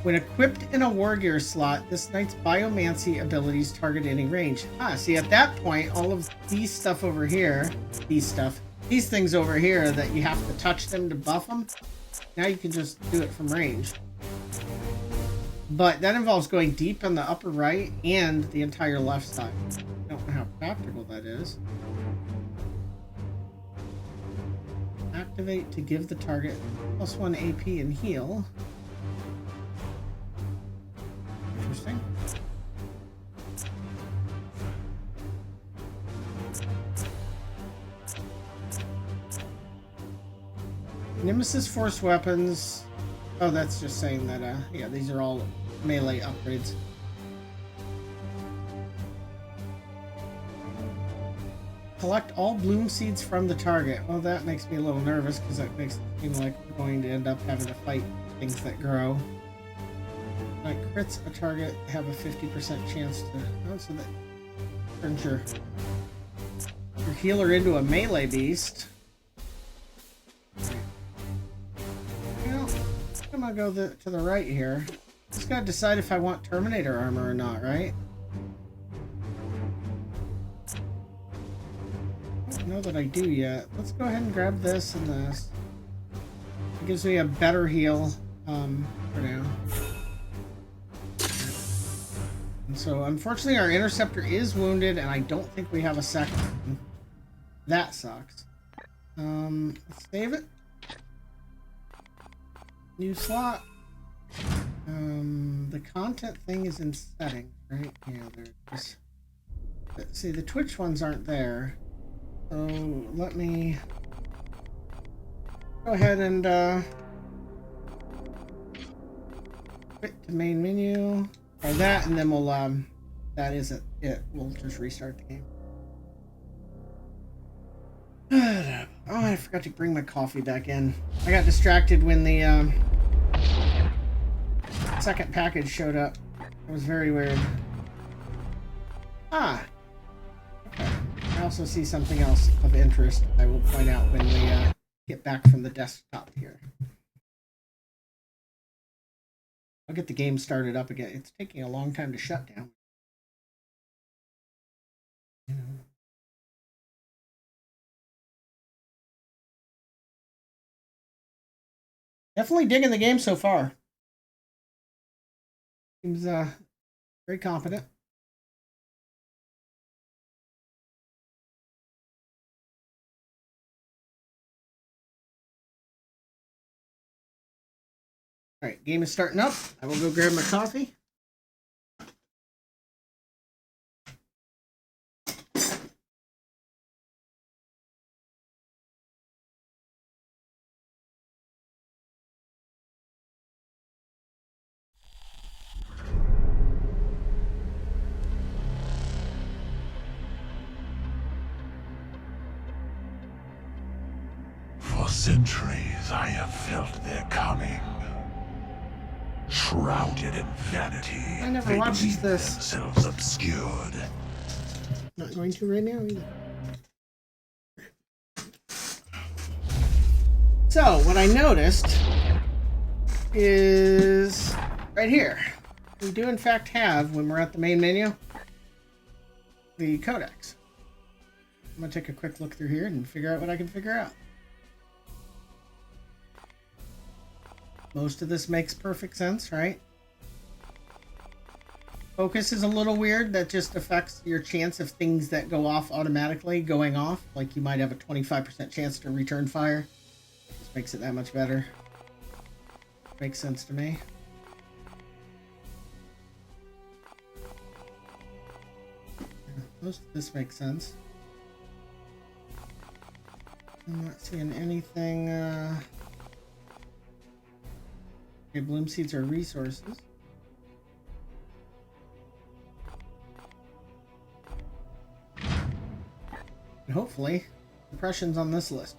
When equipped in a war gear slot, this knight's biomancy abilities target any range. See, at that point, all of these stuff over here, these things over here that you have to touch them to buff them, now you can just do it from range. But that involves going deep in the upper right and the entire left side. I don't know how practical that is. Activate to give the target +1 AP and heal. Interesting. Nemesis Force weapons. Oh, that's just saying that, yeah, these are all melee upgrades. Collect all bloom seeds from the target. Well, that makes me a little nervous because that makes it seem like we're going to end up having to fight things that grow. Like crits a target have a 50% chance to. Oh, so that turns your healer into a melee beast. You know, I'm gonna go to the right here. Just gotta decide if I want Terminator armor or not, right? I don't know that I do yet. Let's go ahead and grab this and this. It gives me a better heal for now. And so, unfortunately, our interceptor is wounded, and I don't think we have a second one. That sucks. Let's save it. New slot. The content thing is in settings, right? Yeah, there it is. See, the Twitch ones aren't there. So, let me go ahead and quit the main menu. Try that, and then we'll, that isn't it. We'll just restart the game. Oh, I forgot to bring my coffee back in. I got distracted when the, second package showed up. It was very weird. Okay. I also see something else of interest I will point out when we, get back from the desktop here. I'll get the game started up again. It's taking a long time to shut down. Definitely digging the game so far. Seems very competent. All right, game is starting up. I will go grab my coffee.
centuries I have felt their coming. Shrouded in vanity,
I never
they
watched
believe
this.
themselves obscured.
Not going to right now either. So, what I noticed is right here. We do in fact have, when we're at the main menu, the codex. I'm going to take a quick look through here and figure out what I can figure out. Most of this makes perfect sense, right? Focus is a little weird. That just affects your chance of things that go off automatically going off. Like you might have a 25% chance to return fire. This makes it that much better. Makes sense to me. Most of this makes sense. I'm not seeing anything. Okay, bloom seeds are resources. And hopefully, impressions on this list.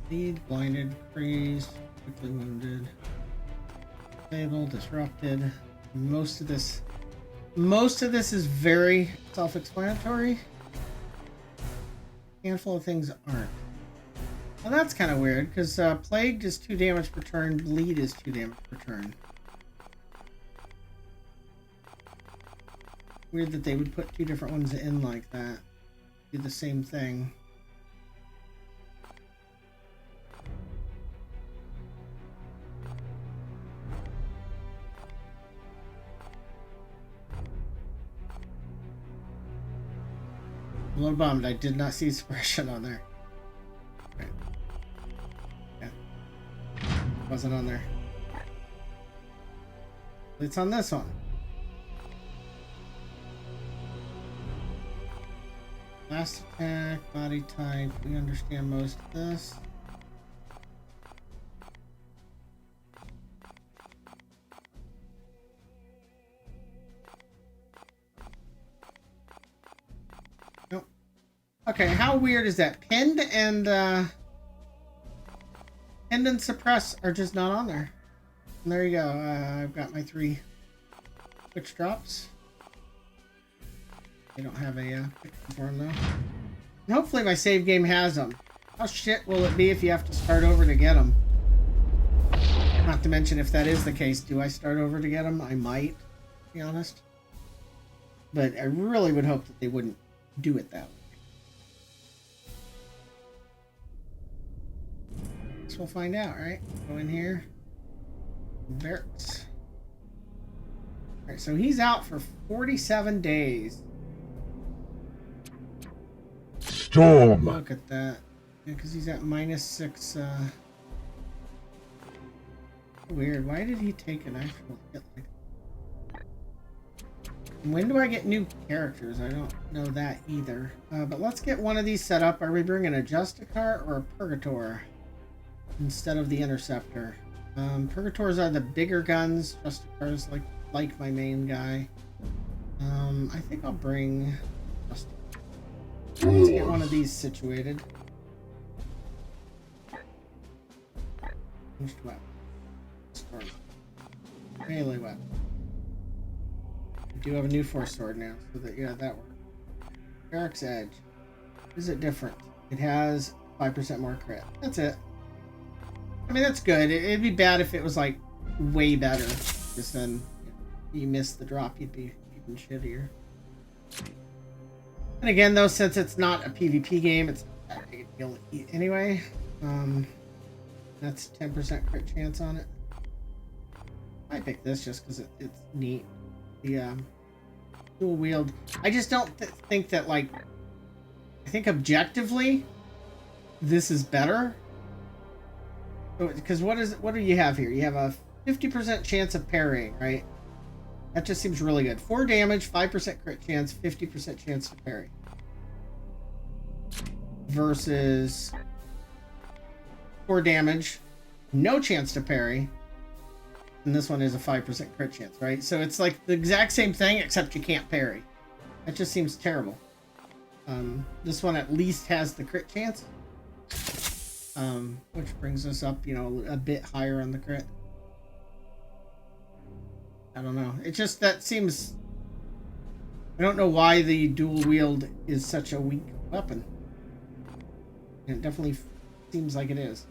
Lead, blinded, freeze, quickly wounded, disabled, disrupted. Most of this is very self-explanatory. A handful of things aren't. Well, that's kind of weird, because Plagued is 2 damage per turn, Bleed is 2 damage per turn. Weird that they would put 2 different ones in like that. Do the same thing. I'm a little bummed I did not see suppression on there. Right. Yeah. Wasn't on there. It's on this one. Last attack, body type, we understand most of this. Nope. Okay, how weird is that? Pinned and suppress are just not on there. And there you go. I've got my 3 switch drops. I don't have a picture for them though. And hopefully my save game has them. How shit will it be if you have to start over to get them? Not to mention, if that is the case, do I start over to get them? I might, to be honest. But I really would hope that they wouldn't do it that way. Guess we'll find out, right? Go in here. Barracks. Alright, so he's out for 47 days.
Storm.
Look at that. Yeah, because he's at -6. Weird. Why did he take an actual hit like that? When do I get new characters? I don't know that either. But let's get one of these set up. Are we bringing a Justicar or a Purgator instead of the Interceptor? Purgators are the bigger guns. Justicar's like my main guy. I think I'll bring Justicar. Let's get one of these situated. Ranged weapon. Storm. Melee weapon. We do have a new force sword now, so that that works. Barracks Edge. Is it different? It has 5% more crit. That's it. I mean, that's good. It'd be bad if it was like way better, because then you miss the drop, you'd be even shittier. And again, though, since it's not a PvP game, it's not that big a deal anyway. That's 10% crit chance on it. I pick this just because it's neat. The dual wield. I just don't think that, like, I think objectively, this is better. Because what do you have here? You have a 50% chance of parrying, right? That just seems really good. 4 damage, 5% crit chance, 50% chance to parry. Versus 4 damage, no chance to parry. And this one is a 5% crit chance, right? So it's like the exact same thing, except you can't parry. That just seems terrible. This one at least has the crit chance. Which brings us up, you know, a bit higher on the crit. I don't know. It just, that seems... I don't know why the dual wield is such a weak weapon. And it definitely seems like it is.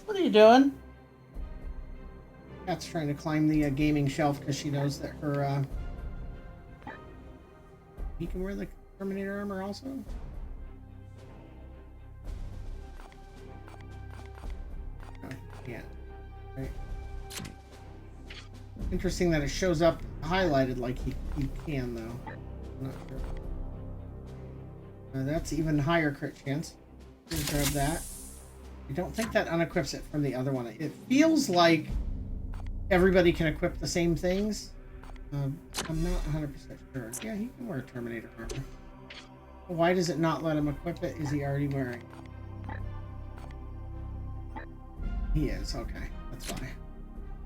What are you doing? Cat's trying to climb the gaming shelf because she knows that her... He can wear the Terminator armor also? Oh, yeah. Right. Interesting that it shows up highlighted like he can, though. I'm not sure. That's even higher crit chance. We'll grab that. I don't think that unequips it from the other one. It feels like everybody can equip the same things. I'm not 100% sure. Yeah, he can wear Terminator armor. Why does it not let him equip it? Is he already wearing? He is, okay. That's why.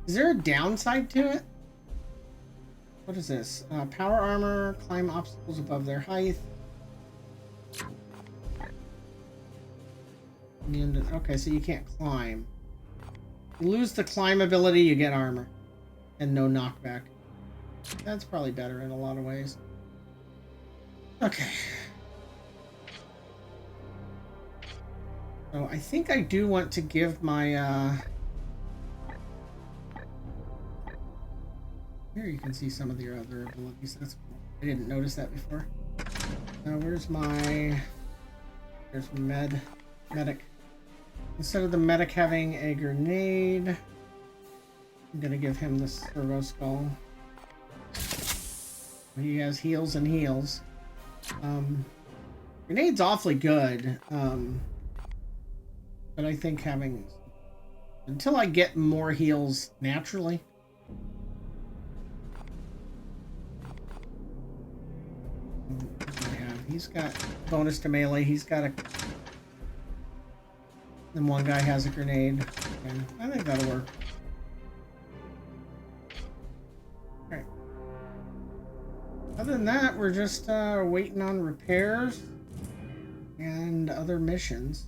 Is there a downside to it? What is this? Power armor, climb obstacles above their height. And, okay, so you can't climb. You lose the climb ability, you get armor. And no knockback. That's probably better in a lot of ways. Okay. So I think I do want to give my... Here you can see some of your other abilities. That's cool. I didn't notice that before. Now where's my... There's medic. Instead of the medic having a grenade, I'm gonna give him the servo skull. He has heals and heals. Grenade's awfully good. But I think having... Until I get more heals naturally. He's got bonus to melee. He's got a... Then one guy has a grenade. Okay, I think that'll work. Alright. Other than that, we're just waiting on repairs and other missions.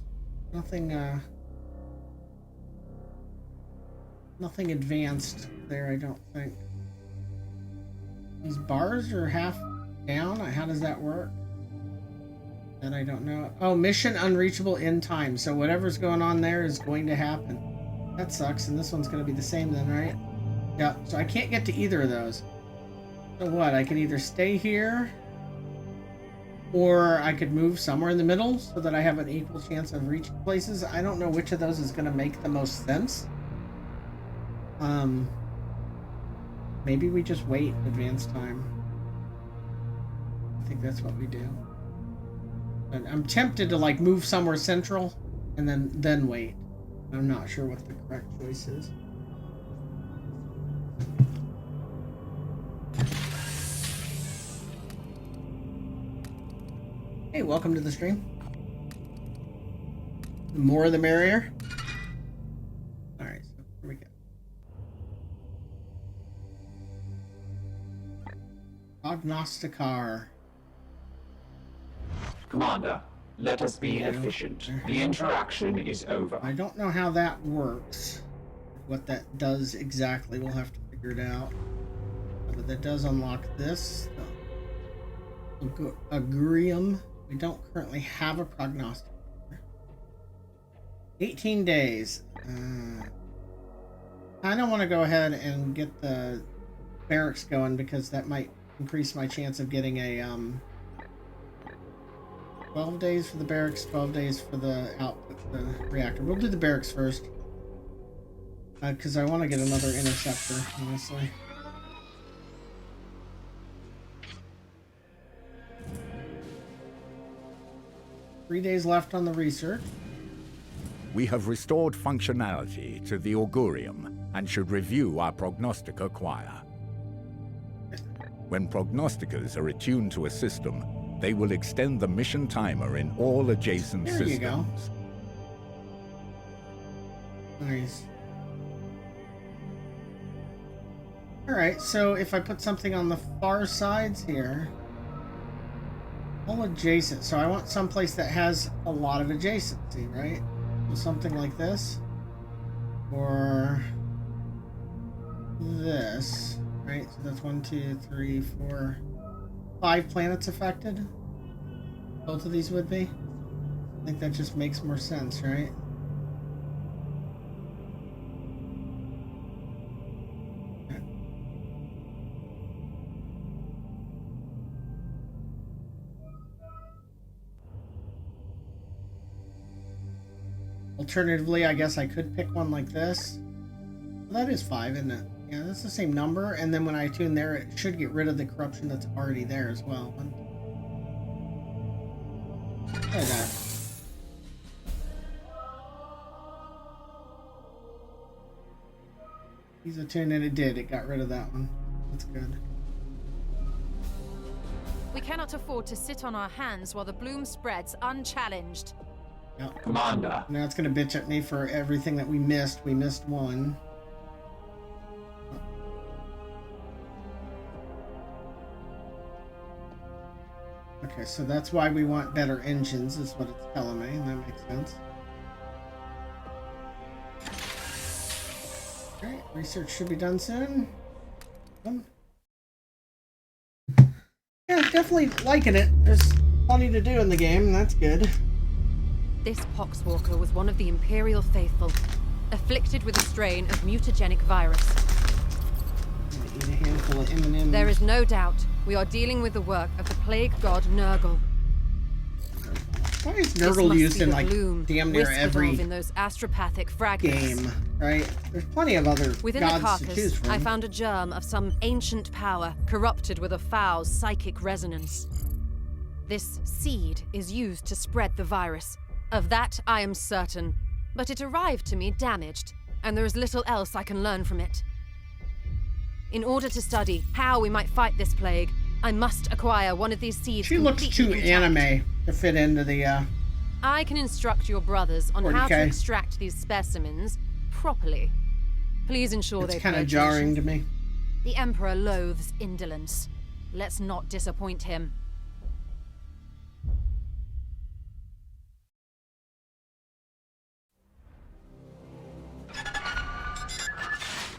Nothing nothing advanced there, I don't think. These bars are half down. How does that work? That I don't know. Oh, mission unreachable in time. So whatever's going on there is going to happen. That sucks. And this one's going to be the same then, right? Yeah. So I can't get to either of those. So what? I can either stay here, or I could move somewhere in the middle so that I have an equal chance of reaching places. I don't know which of those is going to make the most sense. Maybe we just wait advanced time. I think that's what we do. But I'm tempted to like move somewhere central and then wait. I'm not sure what the correct choice is. Hey, welcome to the stream. The more the merrier. Alright, so here we go. Prognosticar.
Commander, let us be efficient. The interaction is over.
I don't know how that works. What that does exactly, we'll have to figure it out. But that does unlock this. Agrium. We don't currently have a prognosticator. 18 days. I don't want to go ahead and get the barracks going because that might increase my chance of getting a 12 days for the barracks, 12 days for the output, the reactor. We'll do the barracks first. Because I want to get another interceptor, honestly. Three days left on the research.
We have restored functionality to the Augurium and should review our Prognostica choir. When Prognosticas are attuned to a system, they will extend the mission timer in all adjacent systems.
There you go. Nice. Alright, so if I put something on the far sides here, all adjacent. So I want someplace that has a lot of adjacency, right? So something like this. Or this, right? So that's 1, 2, 3, 4, 5 planets affected. Both of these would be. I think that just makes more sense, right? Alternatively, I guess I could pick one like this. Well, that is 5, isn't it? Yeah, that's the same number. And then when I tune there, it should get rid of the corruption that's already there as well. Try that. He's attuned and it did. It got rid of that one. That's good.
We cannot afford to sit on our hands while the bloom spreads unchallenged.
Yep.
Commander.
Now it's gonna bitch at me for everything that we missed. We missed one. Okay, so that's why we want better engines, is what it's telling me, and that makes sense. Okay, research should be done soon. Yeah, definitely liking it. There's plenty to do in the game, and that's good.
This Poxwalker was one of the Imperial Faithful, afflicted with a strain of mutagenic virus.
I'm gonna eat a handful of M&Ms.
There is no doubt we are dealing with the work of the plague god Nurgle.
Why is
This
Nurgle
must
used
be
in
the
like
bloom
damn near
wisp
every
of in those astropathic fragments.
game, right? There's plenty of other
Within the
gods to choose
carcass,
from.
I found a germ of some ancient power corrupted with a foul psychic resonance. This seed is used to spread the virus. Of that, I am certain. But it arrived to me damaged, and there is little else I can learn from it. In order to study how we might fight this plague, I must acquire one of these seeds.
She looks too
completely intact.
anime to fit into the,
I can instruct your brothers on how to
40K.
extract these specimens properly. Please ensure
it's
they
kind
pay
of jarring
attention.
to me.
The Emperor loathes indolence. Let's not disappoint him.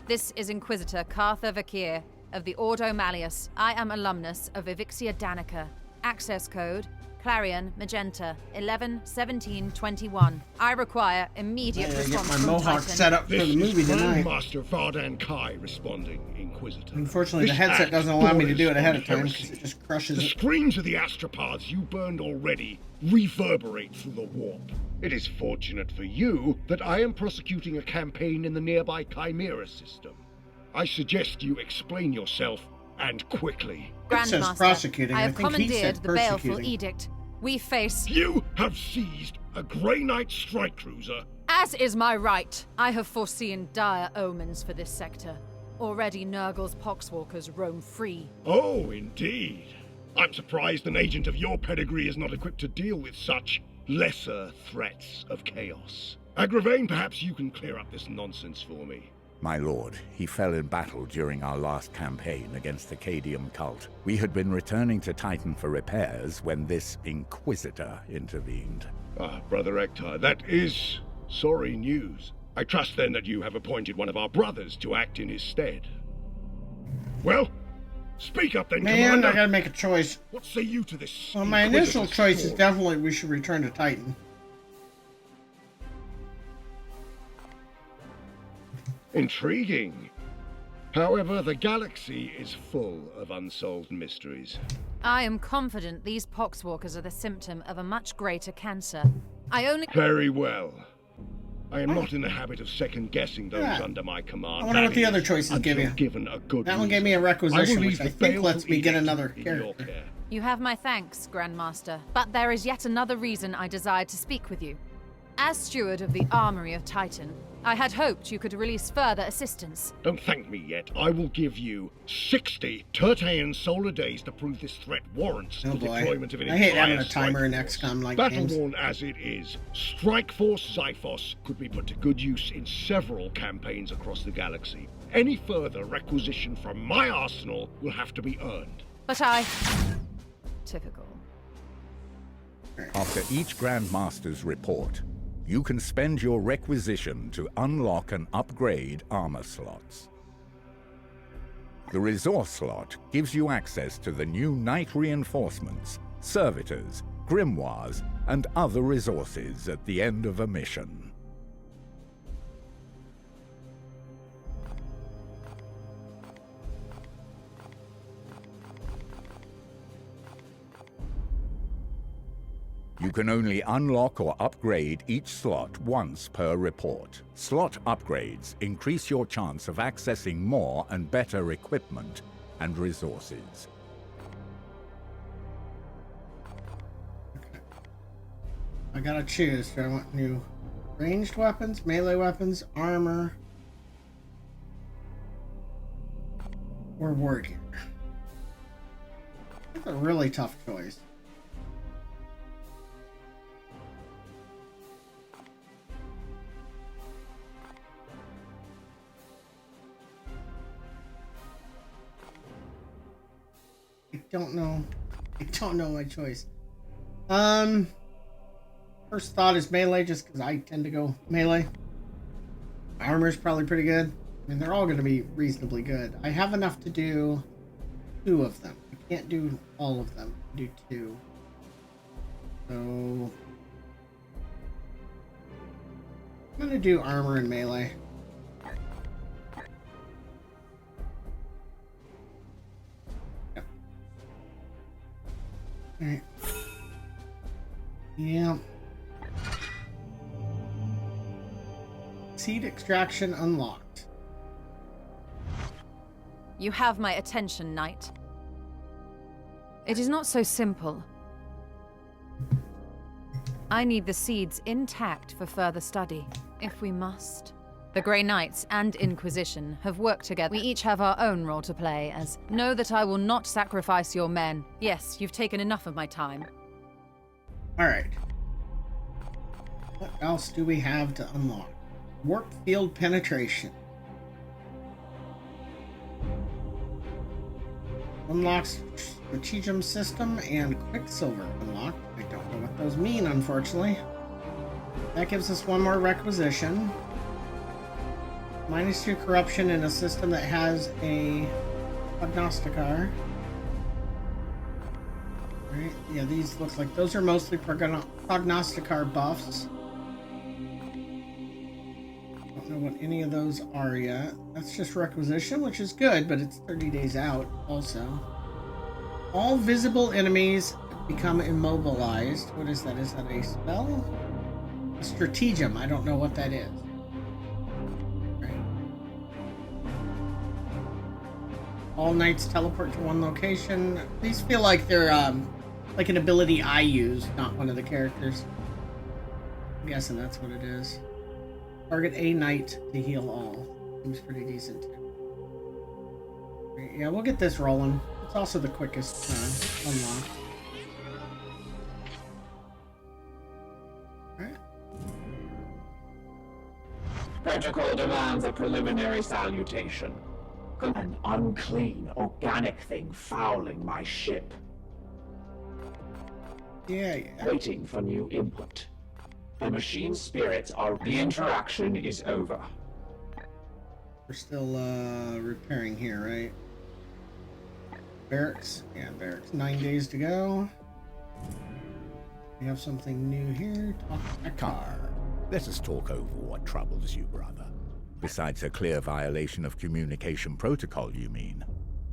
This is Inquisitor Cartha Vakir of the Ordo Malleus. I am alumnus of Evixia Danica. Access code Clarion Magenta 111721. I require immediate
I gotta
response
get my
from
Mohawk
Titan.
set up for
This
the movie
is
tonight.
Grandmaster Vardan Kai responding, Inquisitor.
Unfortunately, the
This
headset
act
doesn't allow me to do it
borders
ahead
on
of time
heresy.
because it just crushes
The
it.
screams of the astropaths you burned already reverberate through the warp. It is fortunate for you that I am prosecuting a campaign in the nearby Chimera system. I suggest you explain yourself, and quickly.
It says
Grandmaster,
prosecuting.
I
I
have
think he said
commandeered the baleful
persecuting.
edict. We face,
You have seized a Grey Knight strike cruiser.
as is my right. I have foreseen dire omens for this sector. Already Nurgle's Poxwalkers roam free.
Oh, indeed. I'm surprised an agent of your pedigree is not equipped to deal with such lesser threats of chaos. Agravain, perhaps you can clear up this nonsense for me.
My lord, he fell in battle during our last campaign against the Cadium cult. We had been returning to Titan for repairs when this Inquisitor intervened.
Ah, Brother Ektar, that is sorry news. I trust then that you have appointed one of our brothers to act in his stead. Well, speak up then,
Man,
Commander.
I gotta make a choice.
What say you to this?
Well, my initial
Inquisitor's
choice is
thought?
definitely we should return to Titan.
Intriguing. However, the galaxy is full of unsolved mysteries.
I am confident these Poxwalkers are the symptom of a much greater cancer. I only...
Very well. I am not in the habit of second-guessing those
Yeah.
under my command.
I wonder what
that
the
is,
other choices give
until
you.
Given a good
That one gave
reason.
me a requisition,
I will
which
leave
I
the
think
baleful
lets me get
edict
another
in your
character.
care.
You have my thanks, Grandmaster. But there is yet another reason I desired to speak with you. As steward of the Armory of Titan, I had hoped you could release further assistance.
Don't thank me yet. I will give you 60 Tertean solar days to prove this threat warrants
Oh
the
boy.
deployment of an
I hate
entire
having a timer in
strike force.
XCOM-like games.
Battle-worn as it is, Strike Force Zyphos could be put to good use in several campaigns across the galaxy. Any further requisition from my arsenal will have to be earned.
But I... Typical.
After each Grand Master's report, you can spend your requisition to unlock and upgrade armor slots. The resource slot gives you access to the new Knight reinforcements, servitors, grimoires, and other resources at the end of a mission. You can only unlock or upgrade each slot once per report. Slot upgrades increase your chance of accessing more and better equipment and resources.
Okay. I gotta choose. Do I want new ranged weapons, melee weapons, armor, or war gear? That's a really tough choice. I don't know my choice. First thought is melee, just because I tend to go melee. Armor's probably pretty good. I mean, they're all going to be reasonably good. I have enough to do 2 of them. I can't do all of them. I do 2. So I'm going to do armor and melee. Alright. Yeah. Seed extraction unlocked.
You have my attention, Knight. It is not so simple. I need the seeds intact for further study, if we must. The Grey Knights and Inquisition have worked together. We each have our own role to play, as know that I will not sacrifice your men. Yes, you've taken enough of my time.
Alright. What else do we have to unlock? Warp field penetration. Unlocks strategem system and Quicksilver unlocked. I don't know what those mean, unfortunately. That gives us 1 more requisition. -2 corruption in a system that has a prognosticar. Right, yeah, these look like those are mostly prognosticar buffs. Don't know what any of those are yet. That's just requisition, which is good, but it's 30 days out also. All visible enemies become immobilized. What is that? Is that a spell? A stratagem. I don't know what that is. All knights teleport to one location. These feel like they're like an ability I use, not one of the characters. I'm guessing that's what it is. Target a knight to heal all. Seems pretty decent too. Right, yeah, we'll get this rolling. It's also the quickest unlock. Alright.
Protocol demands a preliminary salutation. An unclean, organic thing fouling my ship.
Yeah.
Waiting for new input. The machine spirits are... The interaction is over.
We're still repairing here, right? Barracks. Yeah, barracks. 9 days to go. We have something new here. Talk to Car.
Let us talk over what troubles you, brother. Besides a clear violation of communication protocol, you mean?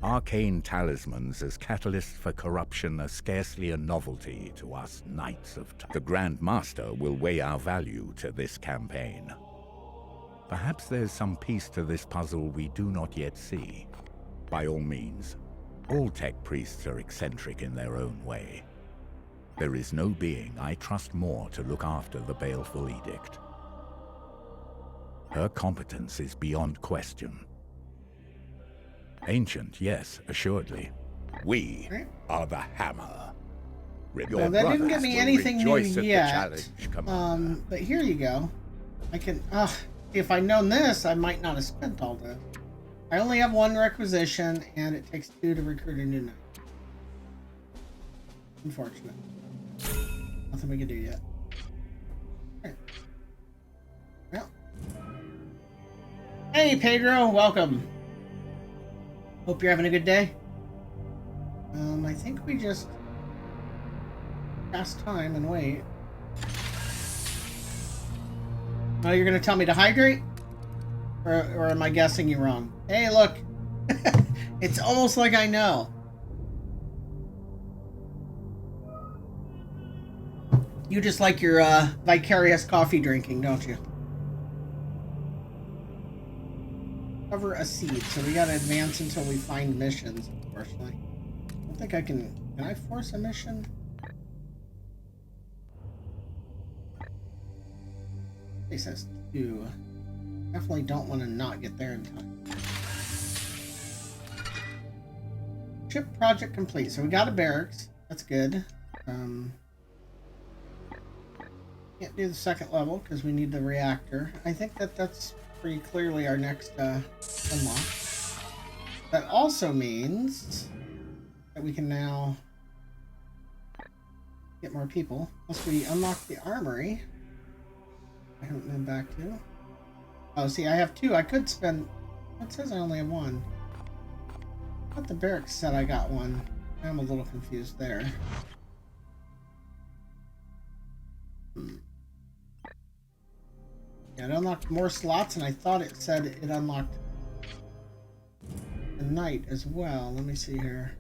Arcane talismans as catalysts for corruption are scarcely a novelty to us Knights of Time. The Grand Master will weigh our value to this campaign. Perhaps there's some piece to this puzzle we do not yet see. By all means, all tech priests are eccentric in their own way. There is no being I trust more to look after the Baleful Edict. Her competence is beyond question. Ancient, yes, assuredly. We are the Hammer.
Well, that didn't get me anything new yet. But here you go. I can, if I'd known this, I might not have spent all this. I only have one requisition, and it takes 2 to recruit a new knight. Unfortunate. Nothing we can do yet. Alright. Well. Hey, Pedro, welcome. Hope you're having a good day. I think we just pass time and wait. Oh, you're gonna tell me to hydrate? Or am I guessing you wrong? Hey, look! It's almost like I know. You just like your vicarious coffee drinking, don't you? Cover a seed, so we gotta advance until we find missions, unfortunately. I don't think I can... Can I force a mission? It says 2. Definitely don't want to not get there in time. Ship project complete. So we got a barracks. That's good. Can't do the second level because we need the reactor. I think that's pretty clearly our next unlock. That also means that we can now get more people. Once we unlock the armory. I haven't been back to. Oh, see, I have 2. I could spend... It says I only have 1. I thought the barracks said I got 1. I'm a little confused there. Yeah, it unlocked more slots, and I thought it said it unlocked a knight as well. Let me see here.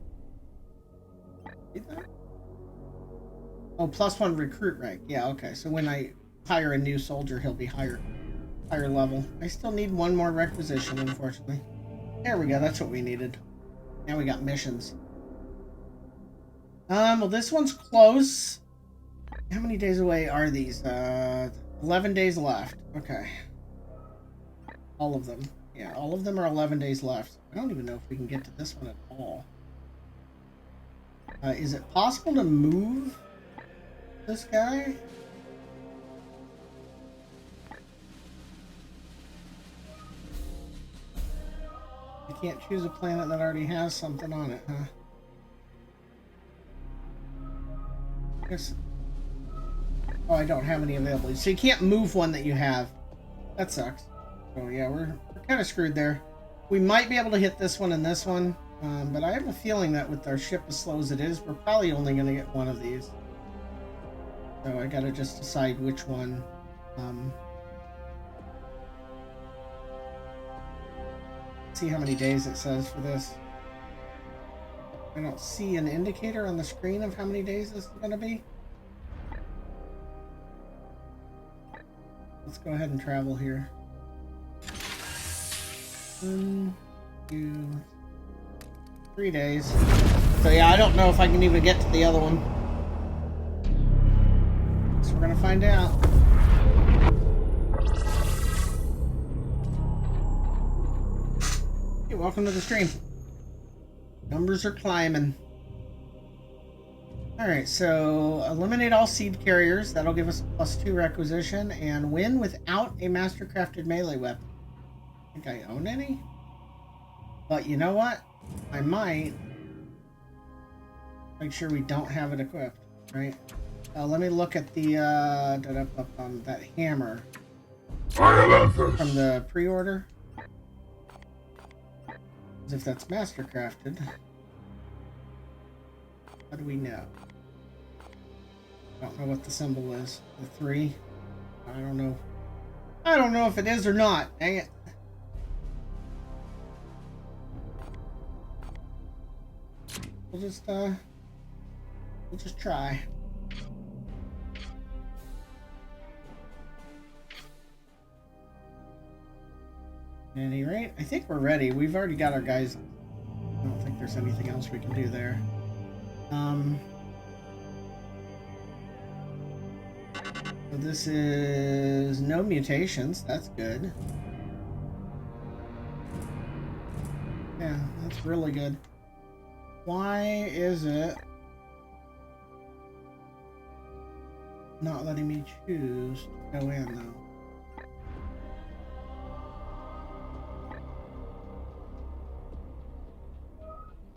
Oh, +1 recruit rank. Yeah, okay. So when I hire a new soldier, he'll be higher level. I still need 1 more requisition, unfortunately. There we go. That's what we needed. Now we got missions. Well, this one's close. How many days away are these? 11 days left. Okay. All of them. Yeah, all of them are 11 days left. I don't even know if we can get to this one at all. Is it possible to move this guy? You can't choose a planet that already has something on it, huh? I guess... Oh, I don't have any available. So you can't move one that you have. That sucks. So yeah, we're kind of screwed there. We might be able to hit this one and this one, but I have a feeling that with our ship as slow as it is, we're probably only going to get one of these. So I gotta just decide which one. See how many days it says for this. I don't see an indicator on the screen of how many days this is going to be. Let's go ahead and travel here. 1, 2, 3 days. So yeah, I don't know if I can even get to the other one. So we're gonna find out. Hey, welcome to the stream. Numbers are climbing. Alright, so eliminate all seed carriers. That'll give us +2 requisition. And win without a master-crafted melee weapon. I think I own any? But you know what? I might make sure we don't have it equipped, right? Let me look at the that hammer from the pre-order. As if that's master-crafted. How do we know? I don't know what the symbol is. The 3? I don't know. I don't know if it is or not. Dang it. We'll just try. At any rate, I think we're ready. We've already got our guys. I don't think there's anything else we can do there. So this is no mutations. That's good. Yeah, that's really good. Why is it not letting me choose to go in, though?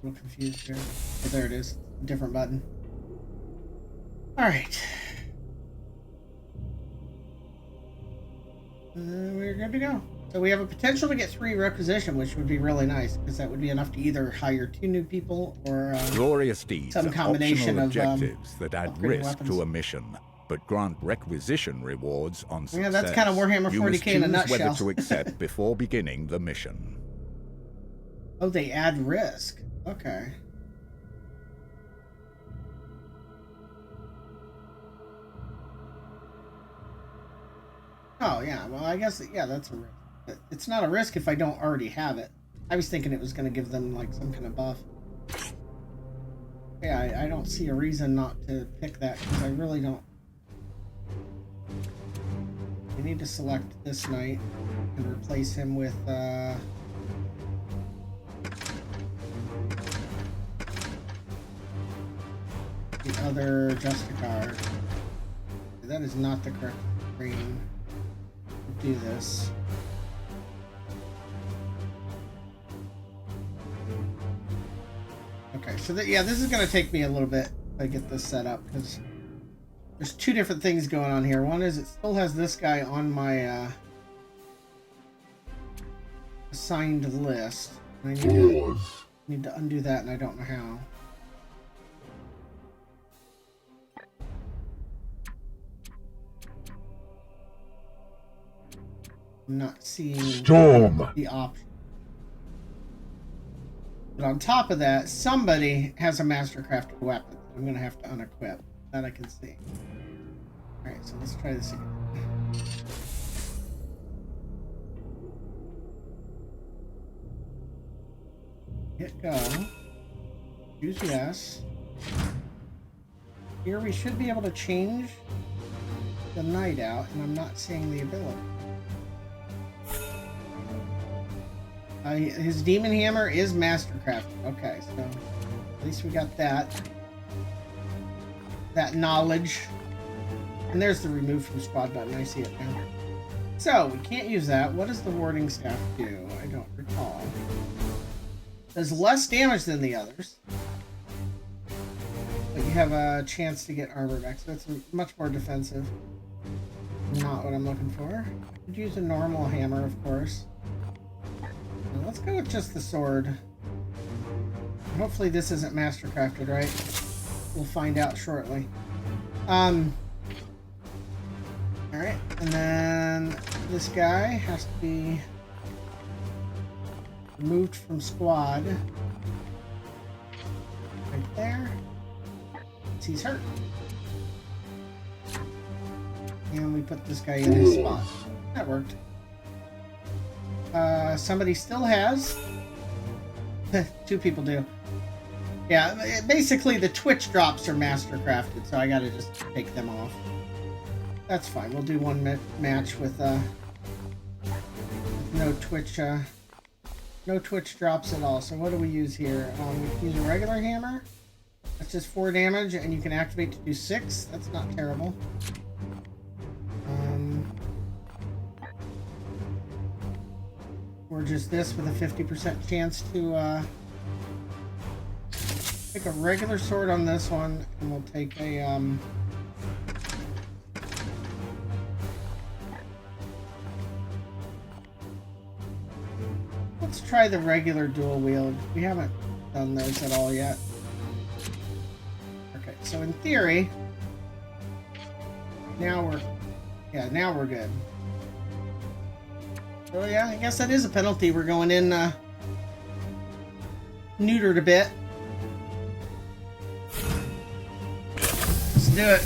A little confused here. Oh, there it is. Different button. Alright. We're good to go. So we have a potential to get 3 requisition, which would be really nice, because that would be enough to either hire 2 new people or
glorious deeds
some
are
combination
optional
of
objectives that add
upgraded
risk
weapons.
to a mission, but grant requisition rewards on success.
Yeah, that's kind of Warhammer
You must
40k in a
choose
nutshell.
whether to accept before beginning the mission.
Oh, they add risk. Okay. Oh, yeah. Well, I guess, yeah, that's a risk. It's not a risk if I don't already have it. I was thinking it was going to give them, like, some kind of buff. Yeah, I don't see a reason not to pick that, because I really don't. We need to select this knight and replace him with, the other Justicar. That is not the correct screen. Do this. Okay, so yeah, this is going to take me a little bit to get this set up, because there's 2 different things going on here. One is it still has this guy on my assigned list. And I need to undo that, and I don't know how. I'm not seeing the option. But on top of that, somebody has a mastercrafted weapon. I'm going to have to unequip. That I can see. Alright, so let's try this again. Hit go. Choose yes. Here we should be able to change the knight out, and I'm not seeing the ability. His demon hammer is mastercrafted. Okay, so at least we got that knowledge. And there's the remove from squad button. I see it now. So we can't use that. What does the warding staff do? I don't recall. Does less damage than the others, but you have a chance to get armor back. So it's much more defensive. Not what I'm looking for. I could use a normal hammer, of course. Let's go with just the sword. Hopefully this isn't mastercrafted, right? We'll find out shortly. Alright, and then this guy has to be removed from squad. Right there. He's hurt. And we put this guy in his spot. That worked. Somebody still has. 2 people do. Yeah, basically the Twitch drops are mastercrafted, so I gotta just take them off. That's fine. We'll do one match with no Twitch drops at all. So what do we use here? We use a regular hammer. That's just 4 damage, and you can activate to do 6. That's not terrible. Or just this with a 50% chance to take a regular sword on this one, and we'll take a let's try the regular dual wield. We haven't done those at all yet. Okay, so in theory, now we're good. So yeah, I guess that is a penalty. We're going in neutered a bit. Let's do it.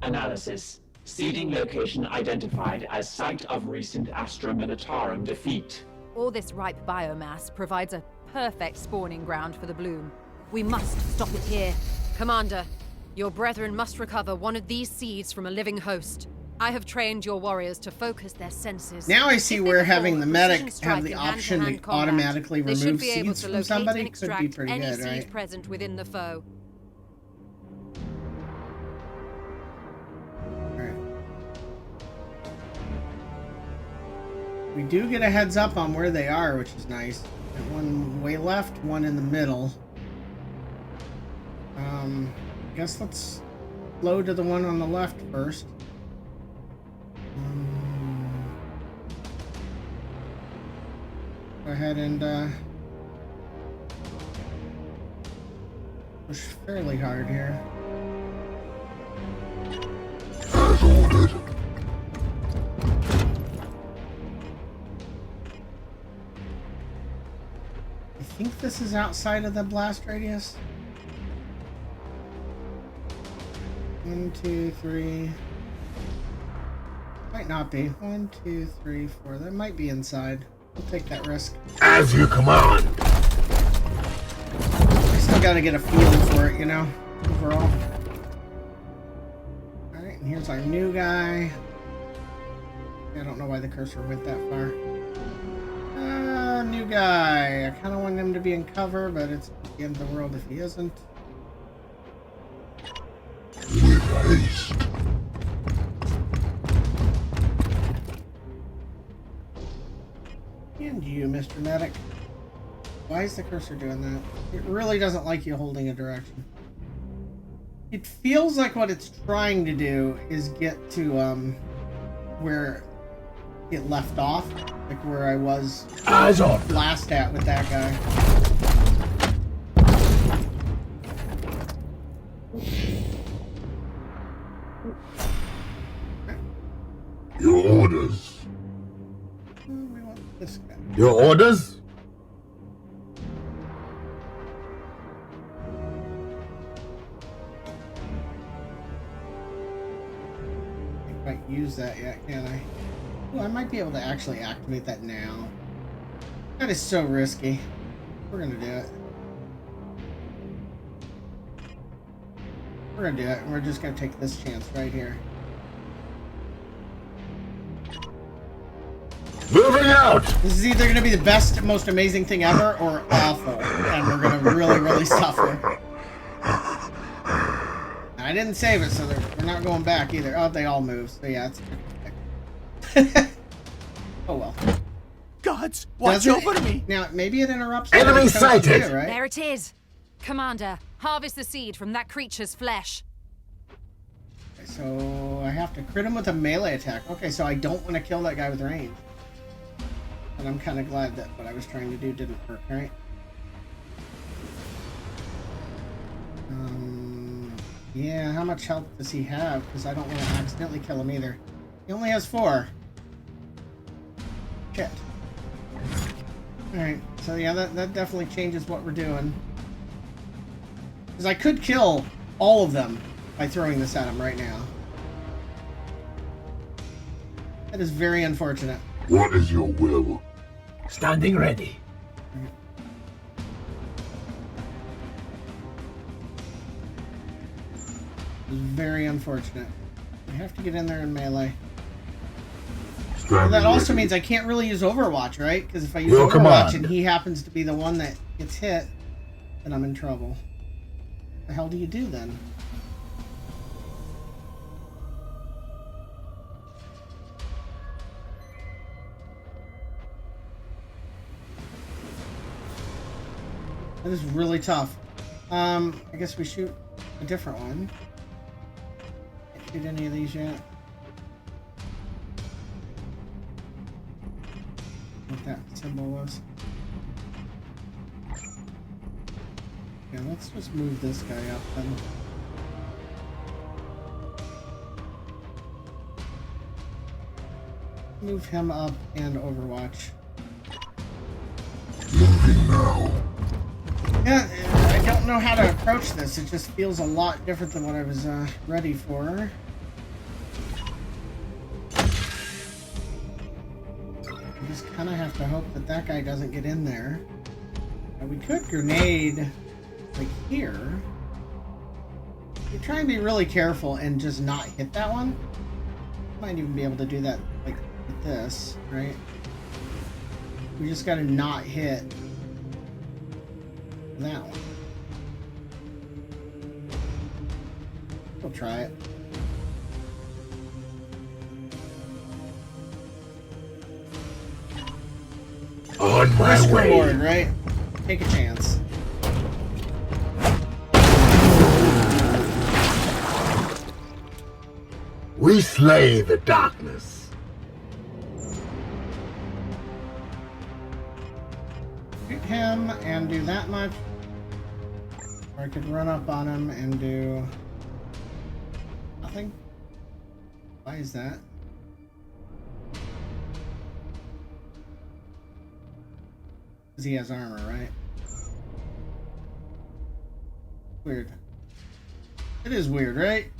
Analysis. Seeding location identified as site of recent Astra Militarum defeat.
All this ripe biomass provides a perfect spawning ground for the bloom. We must stop it here. Commander, your brethren must recover one of these seeds from a living host. I have trained your warriors to focus their senses.
Now I see
If they
where
perform
having the
a
medic
precision
have the
strike in
option to
hand-to-hand combat,
automatically
they should
remove
be able
seeds
to
from
locate
somebody
and
could be
extract
pretty
any
good,
seed
right?
present within the foe.
Alright. We do get a heads up on where they are, which is nice. Got one way left, one in the middle. I guess let's load to the one on the left first. Go ahead and push fairly hard here.
As ordered.
I think this is outside of the blast radius. 1, 2, 3. Might not be. 1, 2, 3, 4. That might be inside. We'll take that risk.
As you command.
I still gotta get a feel for it, you know, overall. Alright, and here's our new guy. I don't know why the cursor went that far. New guy. I kind of want him to be in cover, but it's the end of the world if he isn't.
With haste.
And you, Mr. Medic. Why is the cursor doing that? It really doesn't like you holding a direction. It feels like what it's trying to do is get to where it left off, like where I was last at with that guy.
Your orders.
We want this guy.
Your orders?
I can't quite use that yet, can I? Ooh, I might be able to actually activate that now. That is so risky. We're gonna do it. We're gonna do it. We're just gonna take this chance right here.
Moving out!
This is either gonna be the best, most amazing thing ever, or awful, and we're gonna really, really suffer. I didn't save it, so we're not going back either. Oh, they all moved. So yeah, it's oh well.
Gods, watch
Does it?
over me!
Now maybe it interrupts.
Enemy
what it's supposed to
sighted!
do, right?
There it is! Commander, harvest the seed from that creature's flesh.
Okay, so I have to crit him with a melee attack. Okay, so I don't want to kill that guy with range. But I'm kind of glad that what I was trying to do didn't work, right? Yeah, how much health does he have? Because I don't want to accidentally kill him either. He only has 4. Shit. Alright, so yeah, that definitely changes what we're doing. Because I could kill all of them by throwing this at him right now. That is very unfortunate.
What is your will?
Standing ready.
Very unfortunate. I have to get in there in melee.
Standing
That also
ready.
means I can't really use Overwatch, right? Because if I use
Your
Overwatch
command.
and he happens to be the one that gets hit, then I'm in trouble. What the hell do you do then? That is really tough. I guess we shoot a different one. Can't shoot any of these yet. What that symbol was. Yeah, let's just move this guy up then. Move him up and Overwatch.
Moving now.
Yeah, I don't know how to approach this. It just feels a lot different than what I was ready for. just kind of have to hope that that guy doesn't get in there. And we could grenade like here. You try and be really careful and just not hit that one. Might even be able to do that like with this, right? We just gotta not hit that one. We'll try it.
On my
Risk
way.
reward, right? Take a chance.
We slay the darkness.
Shoot him and do that much. Or I could run up on him and do nothing. Why is that? Because he has armor, right? Weird. It is weird, right?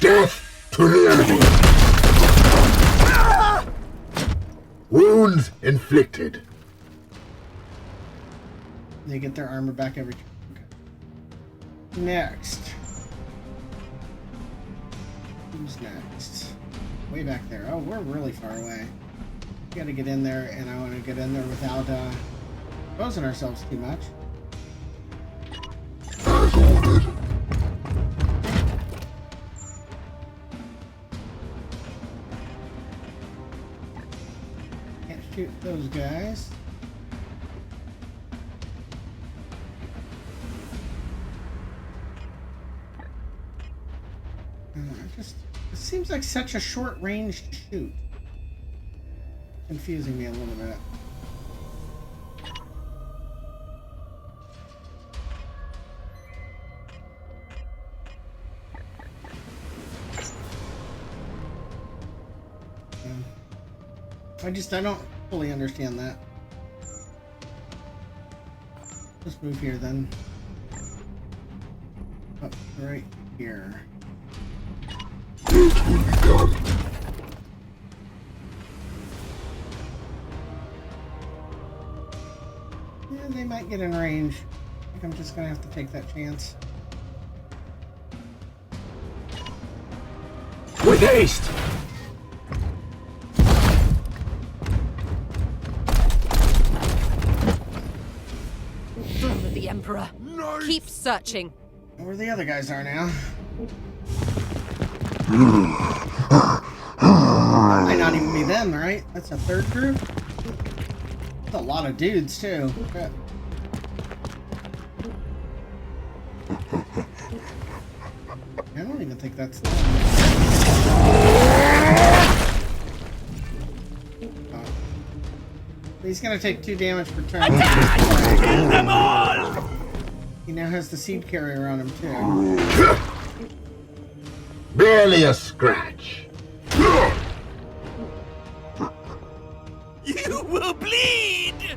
Death to the enemy. Wounds inflicted.
They get their armor back every turn. Okay. Next. Who's next? Way back there. Oh, we're really far away. We gotta get in there, and I want to get in there without exposing ourselves too much.
As ordered.
Can't shoot those guys. It seems like such a short range to shoot. Confusing me a little bit. I don't fully understand that. Let's move here then. Up right here.
It will be done.
Yeah, they might get in range. I think I'm just gonna have to take that chance.
With haste!
Throne of the Emperor. Keep searching.
Where the other guys are now. Might not even be them, right? That's a third group? That's a lot of dudes, too. Crap. I don't even think that's them. Oh. He's gonna take 2 damage per turn.
Kill them all!
He now has the seed carrier on him, too.
Barely a scratch.
You will bleed!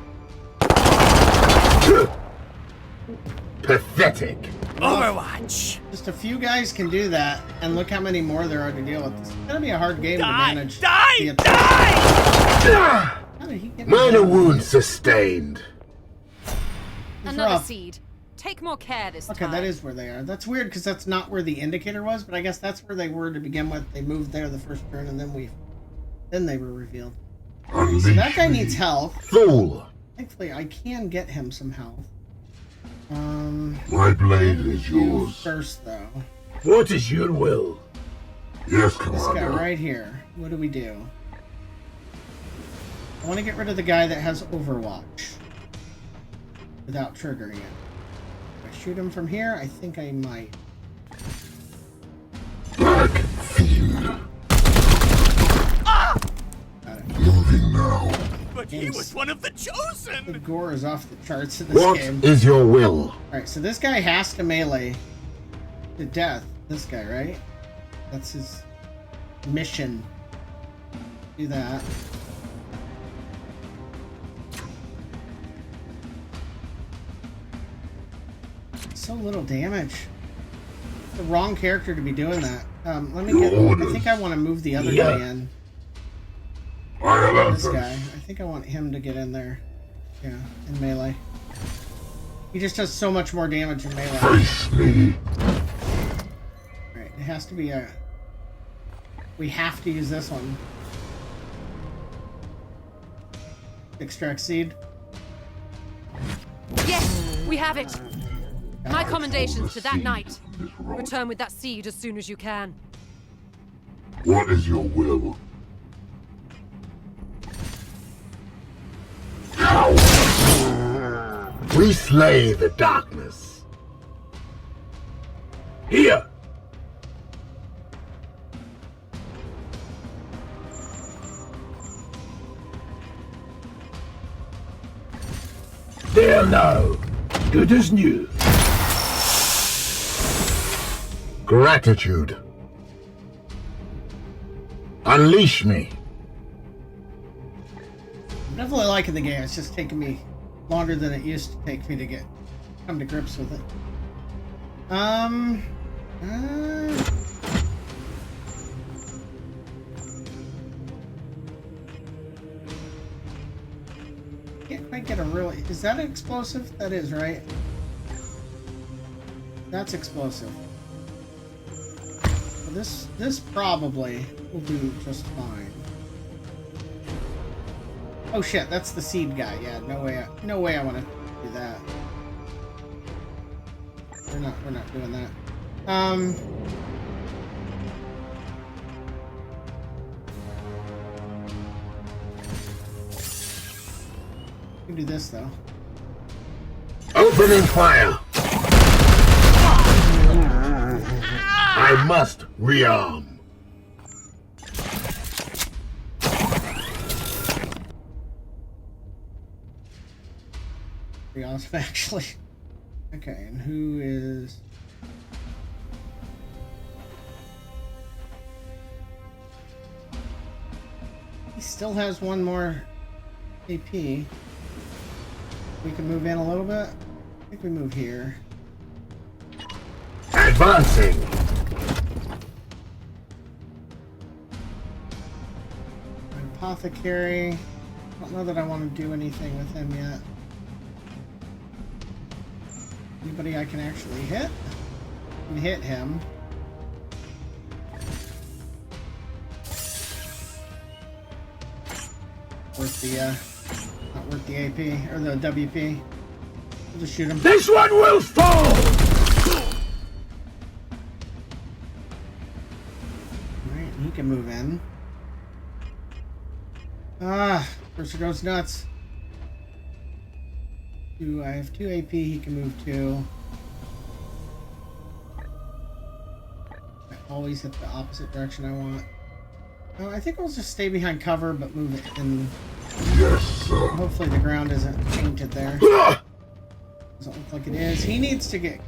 Pathetic.
Overwatch!
Just a few guys can do that, and look how many more there are to deal with. This is gonna be a hard game to
Die!
manage.
Die! Die!
How did he get
Minor wounds sustained.
Another
rough.
seed. Take more care this
Okay,
time.
that is where they are. That's weird because that's not where the indicator was, but I guess that's where they were to begin with. They moved there the first turn, and then they were revealed. Okay, so that guy needs health.
Fool.
Thankfully, I can get him some health.
My blade
what do we
is
do
yours.
first, though.
What is your will?
Yes,
This guy
Commander.
right here. What do we do? I want to get rid of the guy that has Overwatch without triggering it. If I shoot him from here, I think I might.
Black fiend.
Got it.
Moving now.
But he was one of the
The
chosen!
gore is off the charts in this
What
game.
is your will?
Alright, so this guy has to melee to death. This guy, right? That's his mission. Do that. so little damage. The wrong character to be doing that. Let me get. I think I want to move the other guy in. This guy. I think I want him to get in there. Yeah, in melee. He just does so much more damage in melee. Alright, it has to be a. We have to use this one. Extract seed.
Yes, we have it. My commendations to that knight. Return with that seed as soon as you can.
What is your will? We slay the darkness.
Here! There now. Good as new.
Gratitude. Unleash me.
I'm definitely liking the game. It's just taking me longer than it used to take me to come to grips with it. Can't quite get a really. Is that an explosive? That is, right? That's explosive. So this probably will do just fine. Oh shit, that's the seed guy. Yeah, no way I want to do that. We're not doing that. We can do this though.
Opening fire. I must rearm.
Pretty awesome, actually. Okay, and who is? He still has one more AP. We can move in a little bit. I think we move here.
Advancing.
Apothecary. I don't know that I want to do anything with him yet. Anybody I can actually hit? I can hit him. Worth the not worth the AP or the WP. We'll just shoot him.
This one will fall!
Alright, he can move in. Ah, Cursor goes nuts. I have 2 AP, he can move 2. I always hit the opposite direction I want. Oh, I think I'll just stay behind cover, but move it in.
Yes, sir.
Hopefully the ground isn't tainted there. Doesn't look like it is. He needs to get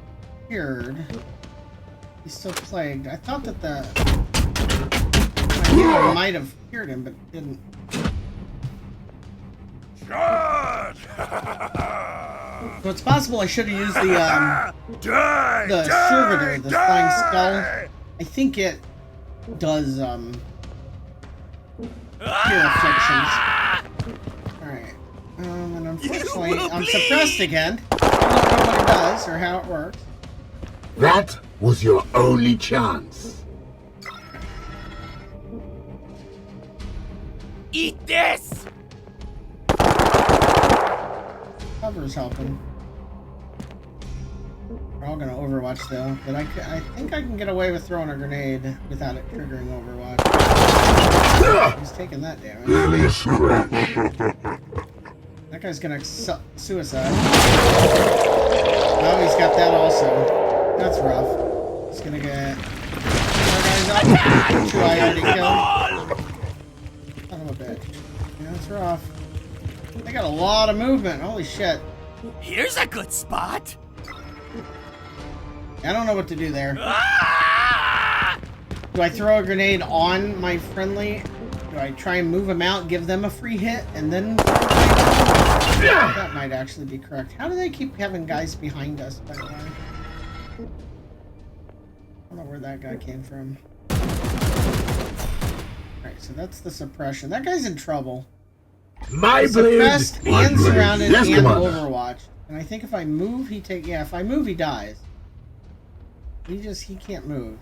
cured. He's still plagued. I thought that my healer might have cured him, but didn't.
Charge!
So it's possible I should have used the servitor, the flying skull. I think it does cure afflictions. Alright. And unfortunately I'm suppressed again. I don't know what it does or how it works.
That was your only chance.
Eat this!
Cover's helping. We're all gonna Overwatch though, but I think I can get away with throwing a grenade without it triggering Overwatch. He's taking that damage. That guy's gonna suicide. Oh, he's got that also. That's rough. He's gonna get more guys up. 2 I already killed. Son of a bitch. Yeah, that's rough. They got a lot of movement. Holy shit.
Here's a good spot.
I don't know what to do there. Do I throw a grenade on my friendly? Do I try and move them out, give them a free hit, and then... That might actually be correct. How do they keep having guys behind us, by the way? don't know where that guy came from. Alright, so that's the suppression. That guy's in trouble.
My blade!
Suppressed and surrounded
Yes,
and
Commander.
Overwatch. And I think if I move, if I move, he dies. He can't move.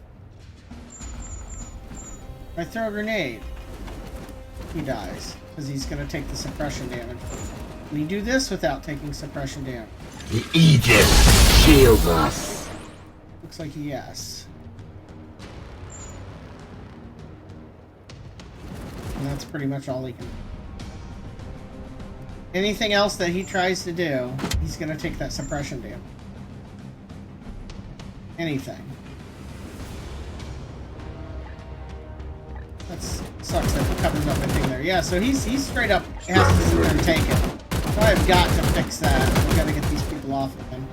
If I throw a grenade, he dies. Because he's going to take the suppression damage. Can he do this without taking suppression damage?
The Aegis shields us.
Looks like yes. And that's pretty much all he can do. Anything else that he tries to do, he's going to take that suppression damage. Anything. That sucks that it covers up anything there. Yeah, so he's straight up has to sit there and take it. So I've got to fix that. We've got to get these people off of him.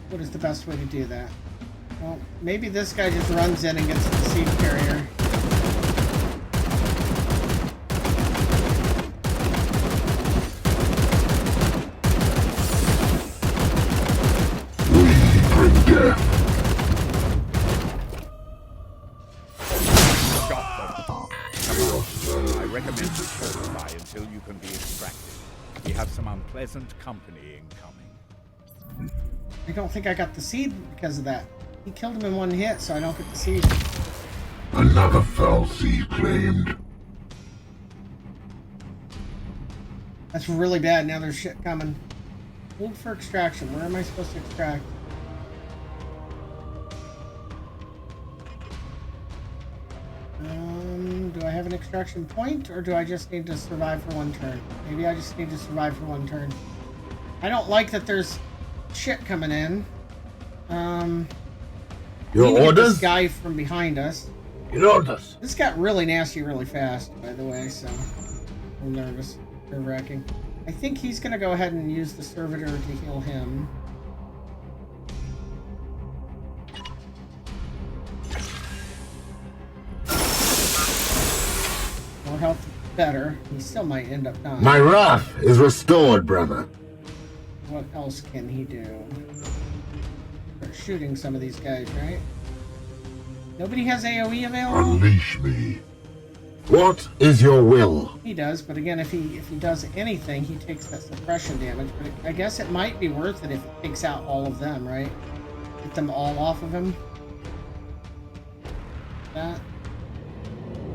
What is the best way to do that? Well, maybe this guy just runs in and gets the seed carrier.
I recommend you fortify until you can be extracted. We have some unpleasant company incoming.
I don't think I got the seed because of that. He killed him in one hit, so I don't get the seed.
Another foul seed claimed.
That's really bad. Now there's shit coming. Hold for extraction. Where am I supposed to extract? Do I have an extraction point, or do I just need to survive for one turn? Maybe I just need to survive for one turn. I don't like that there's shit coming in.
Your orders?
This guy from behind us.
Your orders.
This got really nasty really fast, by the way, so I'm nervous. Nerve-wracking. I think he's going to go ahead and use the servitor to heal him. More health, better. He still might end up dying.
My wrath is restored, brother.
What else can he do? Start shooting some of these guys, right? Nobody has AoE available?
Unleash me. What is your will?
He does, but again, if he does anything, he takes that suppression damage. But I guess it might be worth it if it takes out all of them, right? Get them all off of him. That.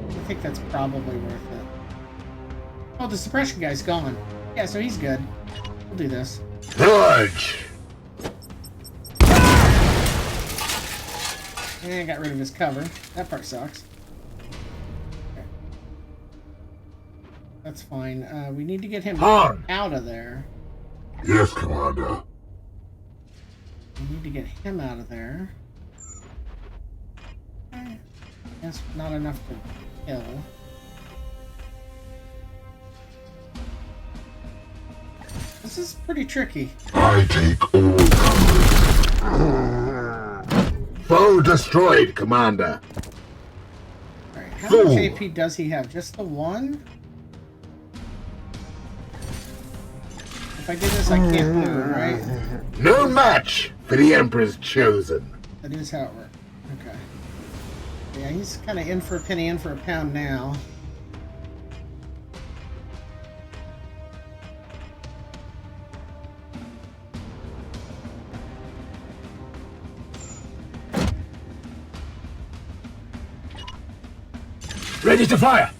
I think that's probably worth it. Oh, the suppression guy's gone. Yeah, so he's good. We'll do this.
Purge!
And got rid of his cover. That part sucks. Okay. That's fine. We need to get him
On.
out of there.
Yes, Commander.
We need to get him out of there. That's not enough to kill. This is pretty tricky.
I take all comers. Foe destroyed, Commander.
Alright, how
Fool.
much AP does he have? Just the one? If I do this, I can't move, right?
No match for the Emperor's chosen.
That is how it works. Okay. Yeah, he's kind of in for a penny, in for a pound now.
Ready to fire!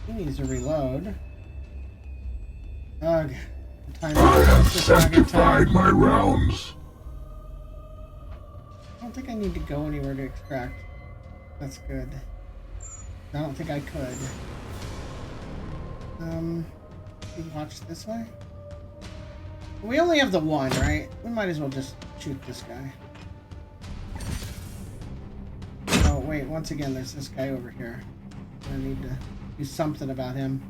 He needs to reload. Ugh.
I have sanctified my rounds.
I don't think I need to go anywhere to extract. That's good. I don't think I could. We watch this way? We only have the one, right? We might as well just shoot this guy. Oh, wait, once again, there's this guy over here. I need to do something about him.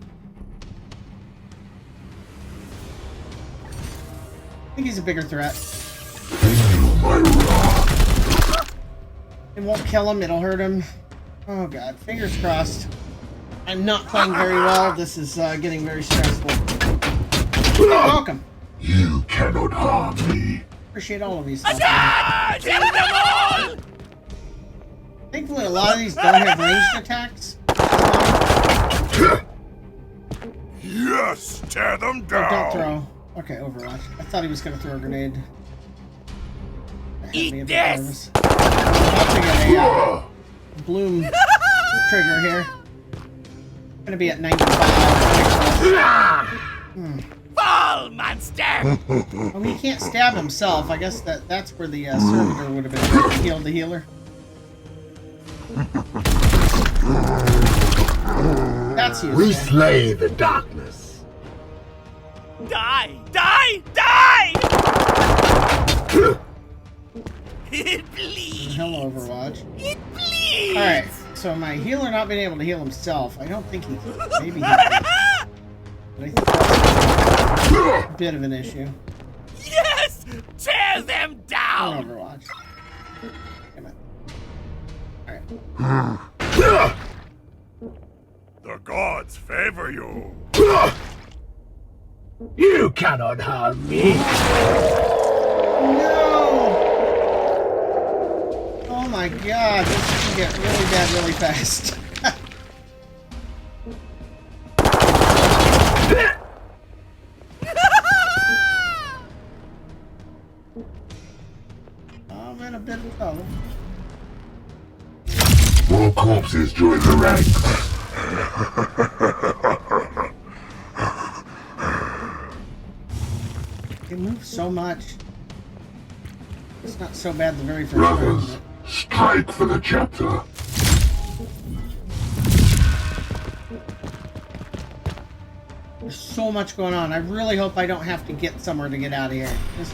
I think he's a bigger threat. It won't kill him, it'll hurt him. Oh god, fingers crossed. I'm not playing very well. This is getting very stressful. You're welcome.
You cannot harm me.
Appreciate all of you.
Attack! Kill them all!
Thankfully, a lot of these don't have ranged attacks.
Yes, tear them
Oh,
down.
don't throw. Okay, Overwatch. I thought he was going to throw a grenade. That had me a
Eat
bit
this!
nervous. I'm about to get a bloom trigger here. I'm going to be at 95.
Fall, monster!
Oh, he can't stab himself. I guess that's where the servitor would have been healed the healer. That's useful.
We slay the darkness.
Die! Die! Die! It bleeds!
Hello, Overwatch.
It bleeds!
Alright, so my healer not being able to heal himself, I don't think he can. Maybe he can. But I think that's a bit of an issue.
Yes! Tear them
On
down!
Overwatch. Damn it. Alright.
The gods favor you.
You cannot harm me.
No! Oh my god, this can get really bad really fast. I'm in a bit of trouble.
More corpses join the ranks.
They move so much. It's not so bad the very first
Brothers,
time.
strike for the chapter.
There's so much going on. I really hope I don't have to get somewhere to get out of here. Just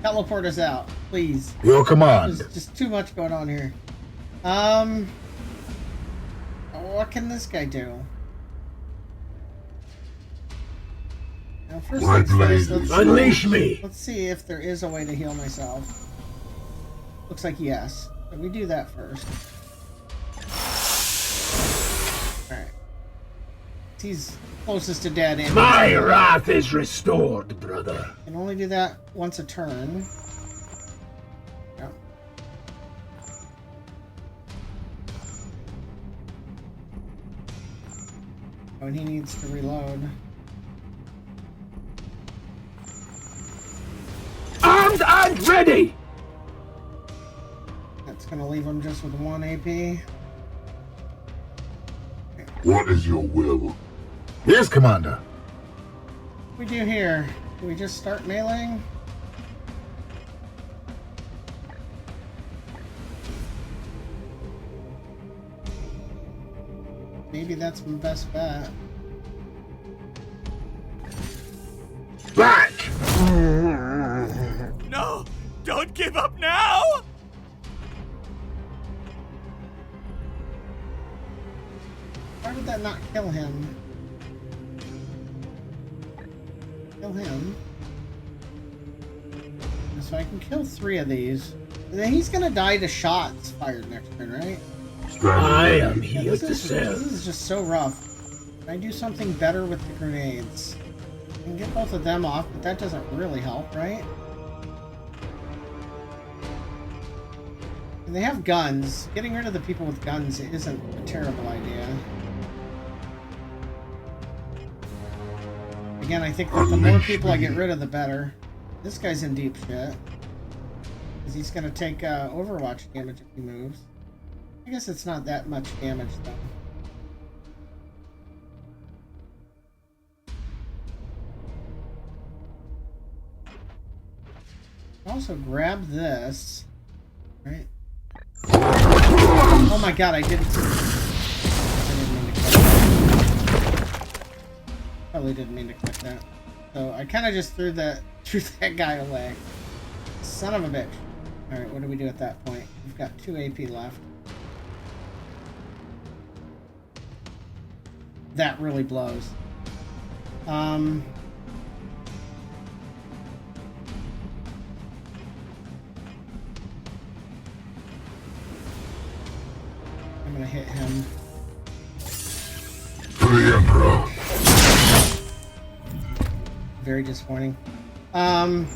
teleport us out, please.
Your command.
There's just too much going on here. What can this guy do? Now, first
My
things
blade
first,
is unleash me.
Let's see if there is a way to heal myself. Looks like yes. So we do that first. Alright. He's closest to dead. And
My wrath is restored, brother.
can only do that once a turn. Yep. Oh, and he needs to reload.
Armed and ready.
That's gonna leave him just with 1 AP.
What is your will? Yes, Commander.
What do we do here? Do we just start meleeing? Maybe that's my best bet.
Back!
No! Don't give up now!
Why would that not kill him? Kill him. So I can kill 3 of these. And then he's gonna die to shots fired next turn, right?
I am
Yeah,
here to
this
serve.
is just so rough. Can I do something better with the grenades? I can get both of them off, but that doesn't really help, right? And they have guns. Getting rid of the people with guns isn't a terrible idea. Again, I think that the more people I get rid of, the better. This guy's in deep shit. Because he's going to take Overwatch damage if he moves. I guess it's not that much damage, though. Also grab this. Right? Oh my god, I didn't mean to click that. Probably didn't mean to click that. So I kind of just threw that guy away. Son of a bitch. Alright, what do we do at that point? We've got 2 AP left. That really blows. I'm gonna hit him.
Emperor.
Very disappointing. And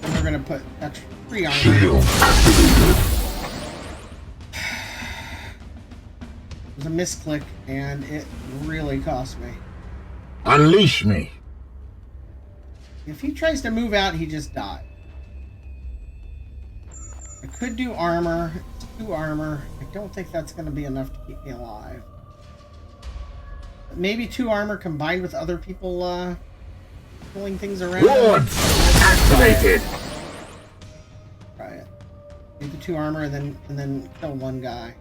we're gonna put extra 3 armor.
Shield activated.
It was a misclick, and it really cost me.
Unleash me.
If he tries to move out, he just died. I could do armor. It's 2 armor. I don't think that's going to be enough to keep me alive. But maybe 2 armor combined with other people pulling things around.
Wards activated.
Try it. Do the 2 armor and then kill 1 guy.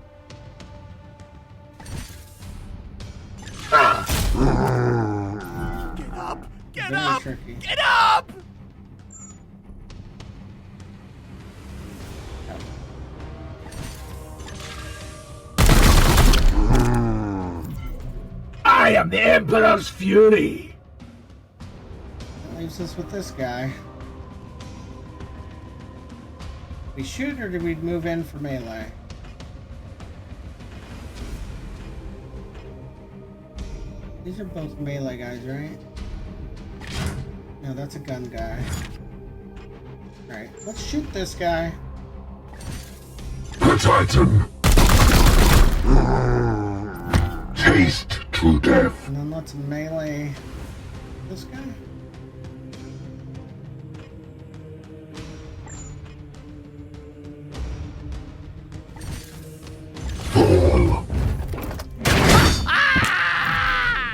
Get up! Get
Very
up!
tricky.
Get up!
I am the Emperor's fury.
That leaves us with this guy. We shoot, or did we move in for melee? These are both melee guys, right? No, that's a gun guy. Alright, let's shoot this guy.
The Titan. Taste to death.
And then let's melee this guy.
Fall.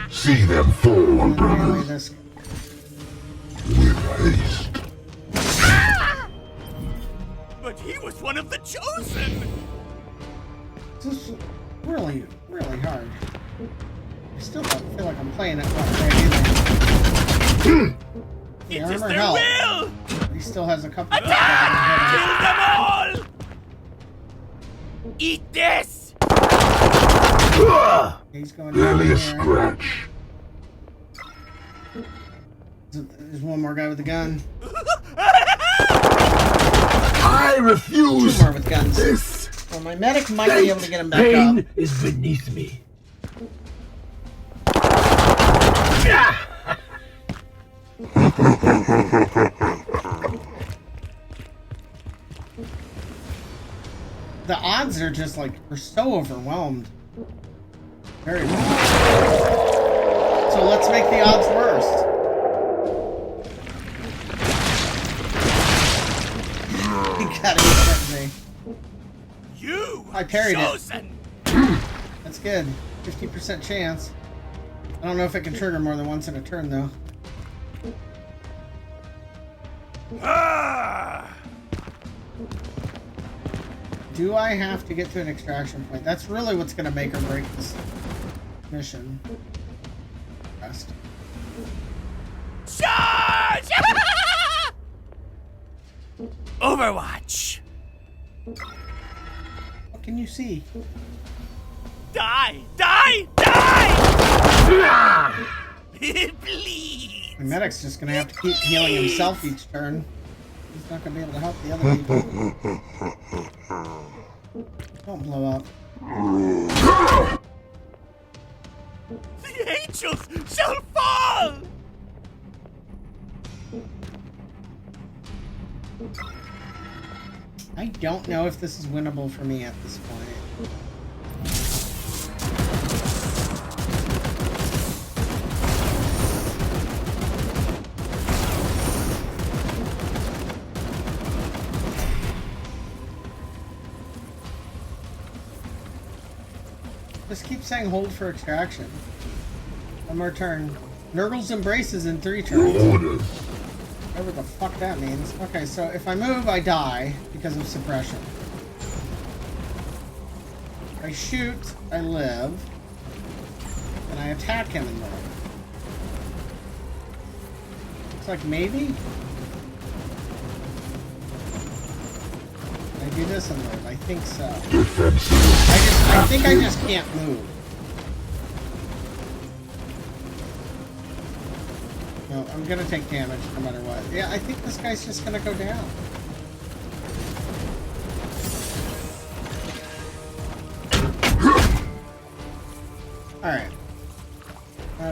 See them fall,
And then melee
brothers.
this guy.
With haste.
But he was one of the chosen!
This is really, really hard. I still don't feel like I'm playing it right either. The
It is
armor
their
helped.
will!
He still has a couple.
Attack! Kill them all! Eat this!
He's going down
Barely a
here.
scratch.
There's one more guy with a gun.
I refuse
2 more with guns.
this.
Well, my medic might be able to get him back
Pain
up.
is beneath me.
The odds are just like, we're so overwhelmed. Very well. So let's make the odds worse. He got it me.
You
I parried it.
chosen!
That's good. 50% chance. I don't know if it can trigger more than once in a turn though.
Ah!
Do I have to get to an extraction point? That's really what's going to make or break this mission. Rest.
Charge! Overwatch!
What can you see?
Die! Die! Die! Please!
The medic's just going to have to keep healing himself each turn. He's not going to be able to help the other people. Don't blow up.
The angels shall fall!
I don't know if this is winnable for me at this point. Just keep saying hold for extraction. One more turn. Nurgle's Embrace is in 3 turns.
Orders.
Whatever the fuck that means. Okay, so if I move, I die because of suppression. If I shoot, I live. And I attack him and live. Looks like maybe? I do this and live. I think so.
Defensive.
I think I just can't move. No, I'm gonna take damage no matter what. Yeah, I think this guy's just gonna go down. Alright.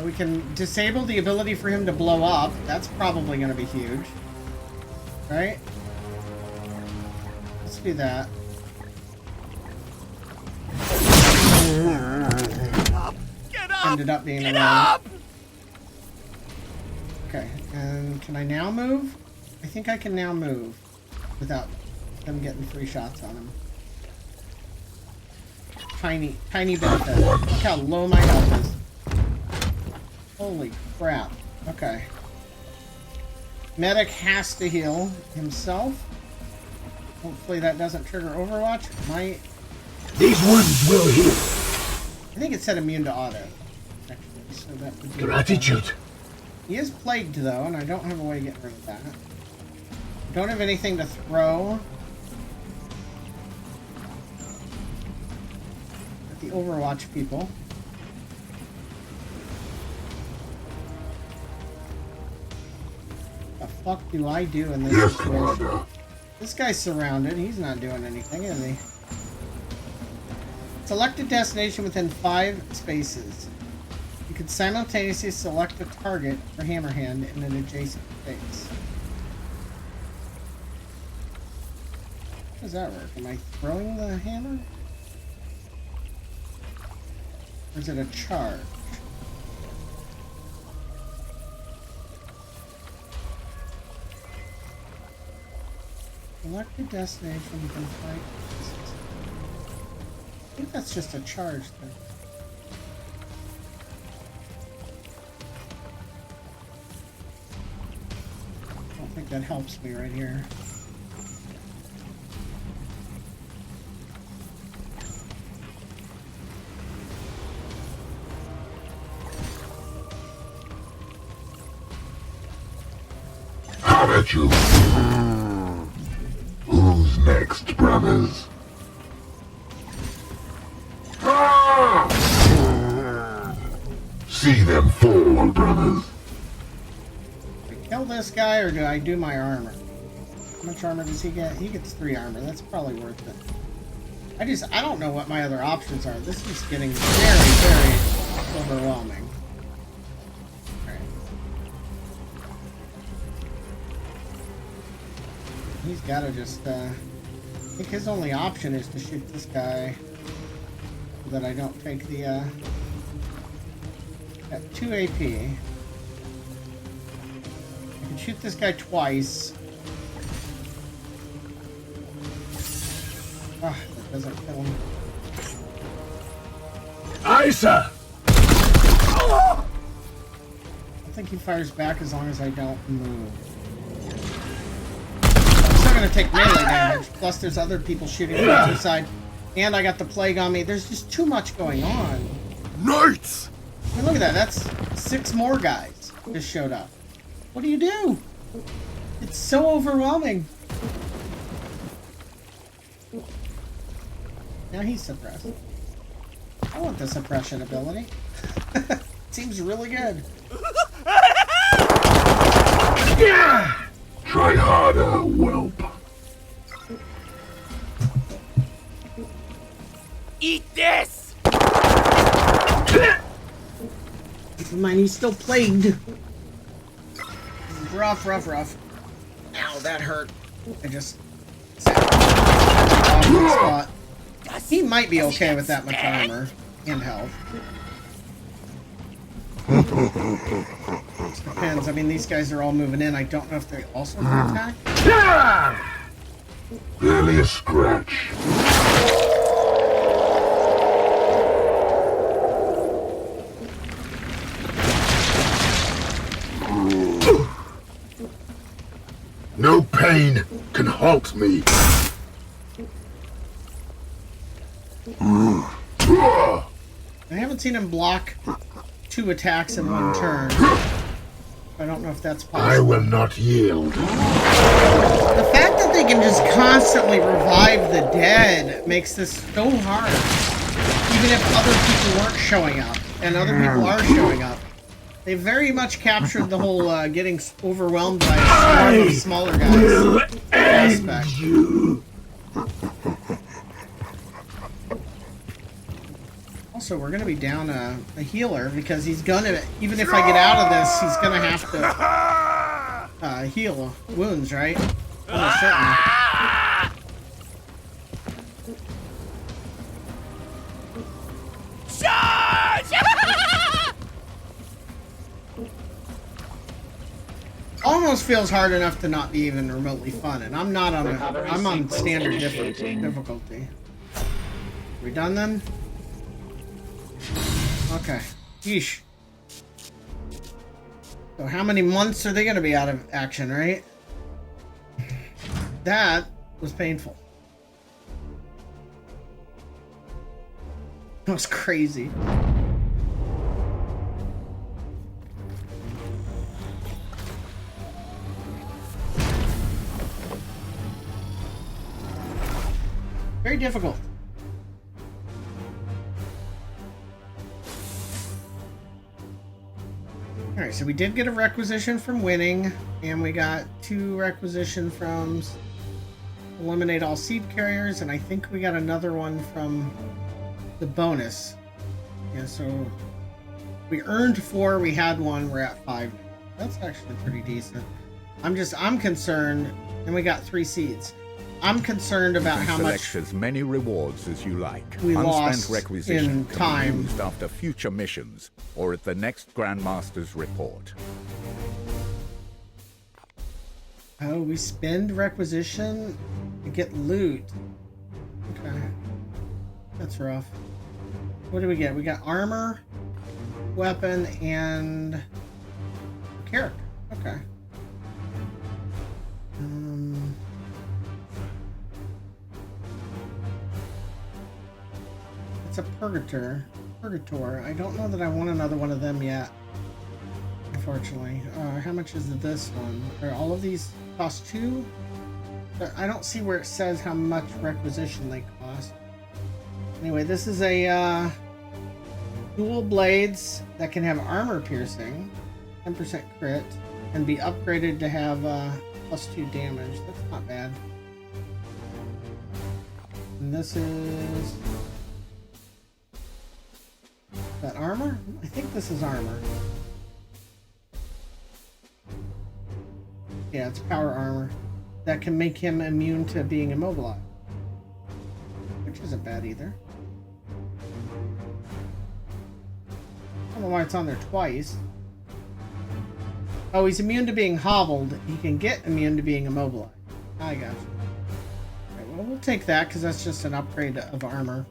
We can disable the ability for him to blow up. That's probably going to be huge. Right? Let's do that.
Get up!
Ended up being
Get
a
up!
Okay, and can I now move? I think I can now move without them getting 3 shots on him. Tiny benefit. Look how low my health is. Holy crap. Okay. Medic has to heal himself. Hopefully that doesn't trigger Overwatch. Might.
These wounds will heal.
I think it said immune to auto. Actually, so that would be
Gratitude.
He is plagued though, and I don't have a way to get rid of that. Don't have anything to throw. At the Overwatch people. What the fuck do I do in this situation? This guy's surrounded. He's not doing anything, is he? Select a destination within 5 spaces. You can simultaneously select a target for Hammerhand in an adjacent space. How does that work? Am I throwing the hammer? Or is it a charge? Select a destination within 5 spaces. I think that's just a charge thing. I don't think that helps me right here.
How about you? Who's next, brothers? See them fall, brothers.
Do I kill this guy or do I do my armor? How much armor does he get? He gets 3 armor. That's probably worth it. I don't know what my other options are. This is getting very, very overwhelming. Alright. He's gotta just, I think his only option is to shoot this guy so that I don't take the, got 2 AP. I can shoot this guy twice. Ah, that doesn't kill him.
Aye, sir.
I think he fires back as long as I don't move. I'm still gonna take melee damage, plus there's other people shooting from the other side, and I got the plague on me. There's just too much going on.
Knights!
I mean, look at that, that's 6 more guys just showed up. What do you do? It's so overwhelming. Now he's suppressed. I want the suppression ability. Seems really good.
Try harder, whelp.
Eat this!
Never mind, he's still plagued. Rough. Ow, that hurt. I just sat off the spot. He might be okay with that much armor and health. Depends. I mean, these guys are all moving in. I don't know if they also can attack.
Barely a scratch. No pain can halt me.
I haven't seen him block 2 attacks in 1 turn. I don't know if that's possible.
I will not yield.
The fact that they can just constantly revive the dead makes this so hard. Even if other people weren't showing up, and other people are showing up. They very much captured the whole getting overwhelmed by a swarm of smaller guys aspect. Also, we're gonna be down a healer because he's gonna, even if I get out of this, he's gonna have to heal wounds, right? Almost certainly.
Charge!
Almost feels hard enough to not be even remotely fun, and I'm not on I'm on standard difficulty. We done then? Okay. Yeesh. So how many months are they gonna be out of action, right? That was painful. That was crazy. Very difficult. Alright, so we did get a requisition from winning, and we got 2 requisition from eliminate all seed carriers, and I think we got another one from the bonus. Yeah, so we earned 4, we had 1, we're at 5. That's actually pretty decent. I'm concerned, and we got 3 seeds. I'm concerned about how much
select as many rewards as you like.
we lost
Unspent requisition
in
can
time.
be used after future missions or at the next Grandmaster's report.
Oh, we spend requisition to get loot. Okay. That's rough. What do we get? We got armor, weapon, and character. Okay. It's a Purgator. I don't know that I want another one of them yet, unfortunately. How much is this one? Are all of these cost 2? I don't see where it says how much requisition they cost. Anyway, this is a dual blades that can have armor piercing, 10% crit, and be upgraded to have +2 damage. That's not bad. And this is that armor? I think this is armor. Yeah, it's power armor. That can make him immune to being immobilized. Which isn't bad either. I don't know why it's on there twice. Oh, he's immune to being hobbled. He can get immune to being immobilized. I got you. Okay, well, we'll take that because that's just an upgrade of armor.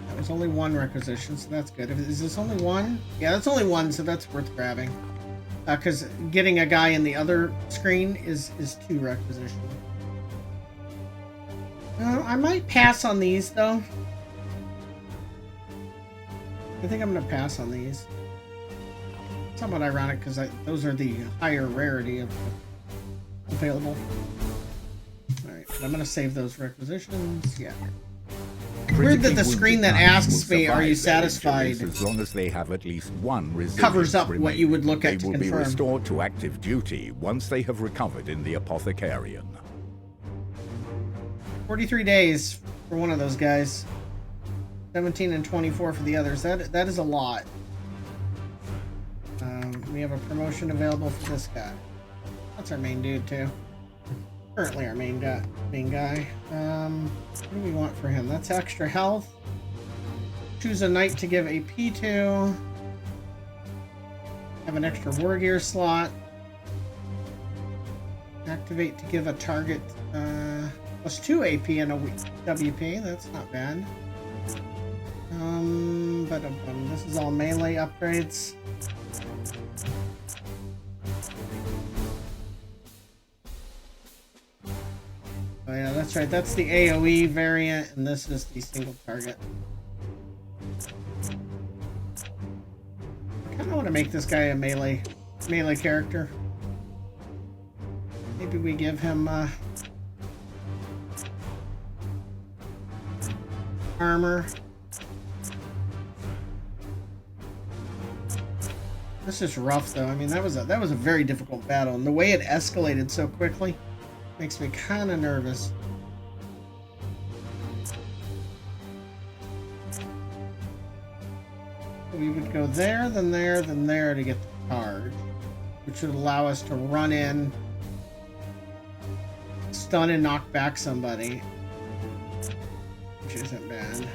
That was only 1 requisition, so that's good. Is this only 1? Yeah, that's only 1, so that's worth grabbing. Because getting a guy in the other screen is 2 requisition. I might pass on these, though. I think I'm going to pass on these. Somewhat ironic, because those are the higher rarity of available. Alright, I'm going to save those requisitions. Yeah. Weird that the screen that asks me, "Are you satisfied?"
As long as they have at least 1 resilience
covers up
remaining,
what you would look at to
They will
confirm.
be restored to active duty once they have recovered in the Apothecarian.
43 days for one of those guys. 17 and 24 for the others. That is a lot. We have a promotion available for this guy. That's our main dude too. Currently our main guy. What do we want for him? That's extra health. Choose a knight to give AP to. Have an extra war gear slot. Activate to give a target +2 AP and a WP. That's not bad. But this is all melee upgrades. Oh yeah, that's right. That's the AoE variant, and this is the single target. I kind of want to make this guy a melee character. Maybe we give him armor. This is rough, though. I mean, that was a very difficult battle, and the way it escalated so quickly makes me kind of nervous. So we would go there, then there, then there to get the card, which would allow us to run in, stun and knock back somebody, which isn't bad.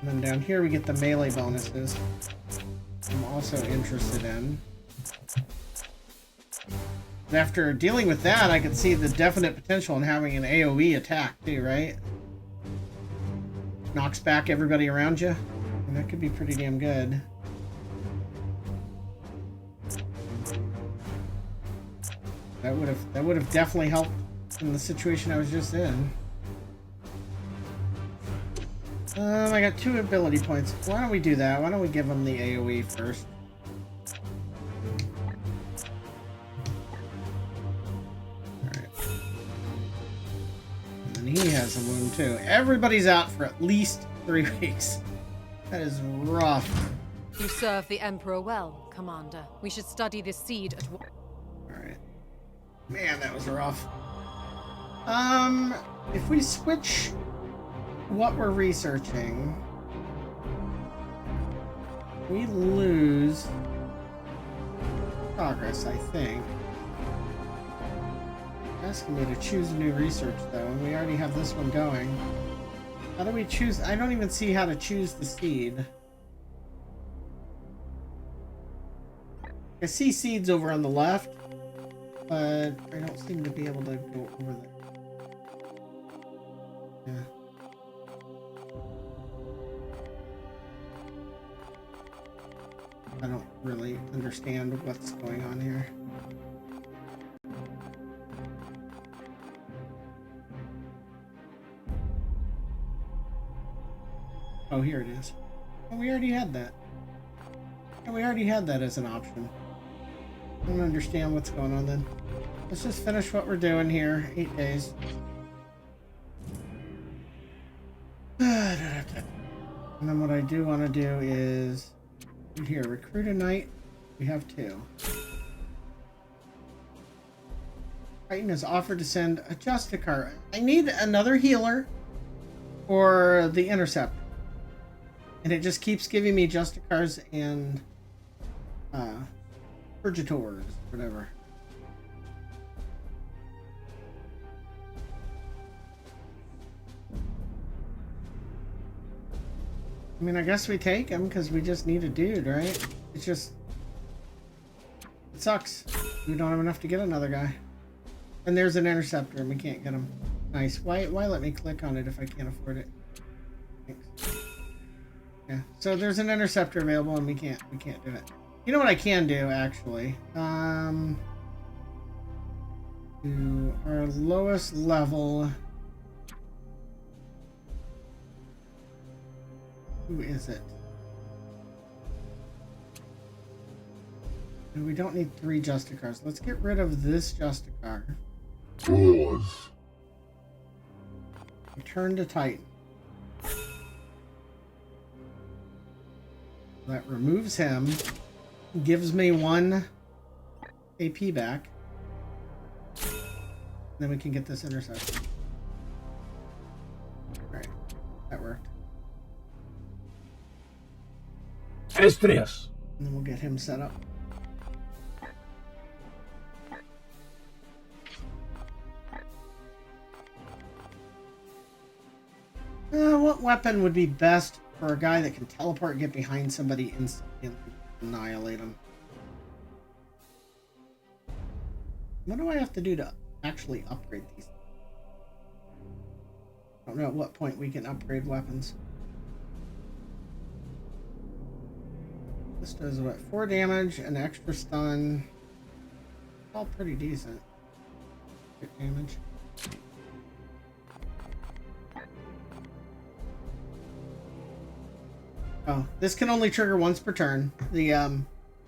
And then down here we get the melee bonuses I'm also interested in. And after dealing with that, I could see the definite potential in having an AoE attack too, right? Knocks back everybody around you. And that could be pretty damn good. That would have definitely helped in the situation I was just in. I got 2 ability points. Why don't we do that? Why don't we give him the AoE first? Alright. And then he has a wound too. Everybody's out for at least 3 weeks. That is rough.
You serve the Emperor well, Commander. We should study this seed at once.
Alright. Man, that was rough. If we switch what we're researching, we lose progress, I think. Asking me to choose a new research though, and we already have this one going. How do we choose? I don't even see how to choose the seed. I see seeds over on the left, but I don't seem to be able to go over there. Yeah. I don't really understand what's going on here. Oh, here it is. Oh, we already had that. Oh, we already had that as an option. I don't understand what's going on then. Let's just finish what we're doing here. 8 days. And then what I do want to do is here, recruit a knight. We have 2. Titan has offered to send a Justicar. I need another healer or the Intercept. And it just keeps giving me Justicars and Purgators, whatever. I mean, I guess we take him because we just need a dude, right? It's just... It sucks. We don't have enough to get another guy. And there's an Interceptor and we can't get him. Nice. Why let me click on it if I can't afford it? Thanks. Yeah. So there's an Interceptor available and we can't do it. You know what I can do, actually? To our lowest level... Who is it? No, we don't need 3 Justicars. Let's get rid of this Justicar.
Pause.
Return to Titan. That removes him. Gives me 1 AP back. Then we can get this Intercept. Alright. That worked.
Estrias.
And then we'll get him set up. What weapon would be best for a guy that can teleport and get behind somebody instantly and annihilate him? What do I have to do to actually upgrade these? I don't know at what point we can upgrade weapons. This does what? 4 damage, an extra stun. All pretty decent. Crit damage. Oh, this can only trigger once per turn. The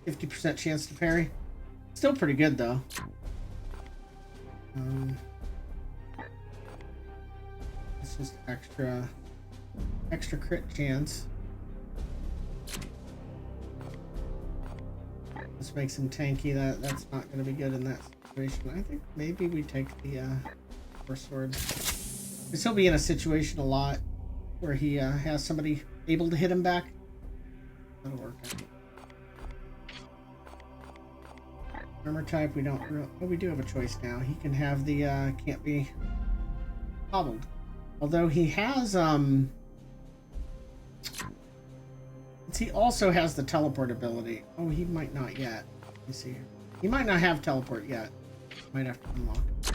50% chance to parry. Still pretty good though. It's just extra crit chance. This makes him tanky. That's not going to be good in that situation. I think maybe we take the Force Sword. Because he'll be in a situation a lot where he has somebody able to hit him back. That'll work. Armor type, we don't. Oh, we do have a choice now. He can have the can't be hobbled. Although he has he also has the teleport ability. Oh, he might not yet. Let me see. He might not have teleport yet. Might have to unlock it.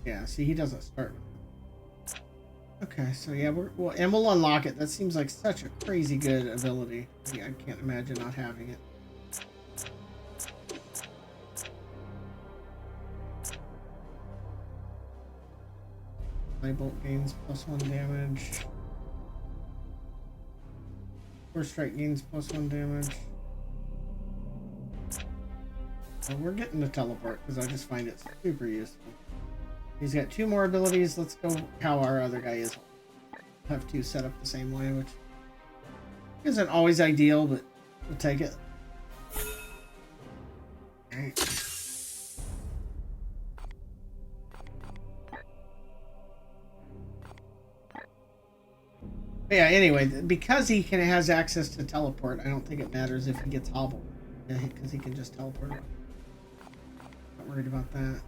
Yeah, see, he doesn't start. Okay, so yeah, we'll unlock it. That seems like such a crazy good ability. Yeah, I can't imagine not having it. Bolt gains +1 damage. Force strike gains +1 damage. So we're getting the teleport because I just find it super useful. He's got 2 more abilities. Let's go how our other guy is. Have 2 set up the same way, which isn't always ideal, but we'll take it. Alright. Yeah, anyway, because he has access to teleport, I don't think it matters if he gets hobbled. Because he can just teleport. Not worried about that.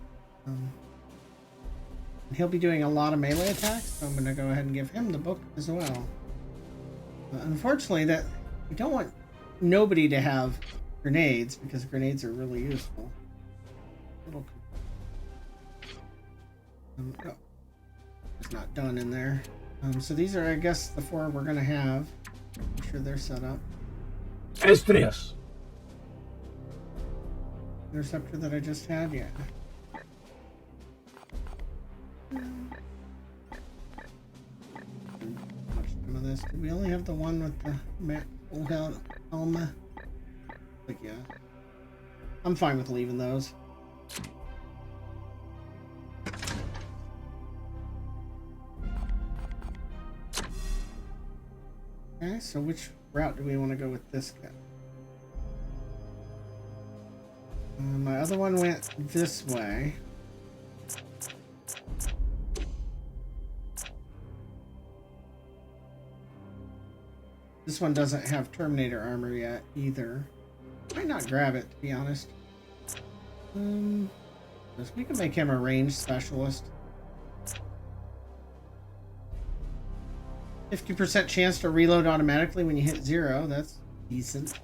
He'll be doing a lot of melee attacks, so I'm going to go ahead and give him the book as well. Unfortunately, we don't want nobody to have grenades, because grenades are really useful. Oh, it's not done in there. So these are, I guess, the 4 we're going to have. Make sure they're set up.
Estrias.
Interceptor that I just had, yeah. Much some of this. Did we only have the one with the full helm? Like, yeah. I'm fine with leaving those. Okay, so which route do we want to go with this guy? My other one went this way. This one doesn't have Terminator armor yet either. Might not grab it, to be honest. We can make him a ranged specialist. 50% chance to reload automatically when you hit 0. That's decent.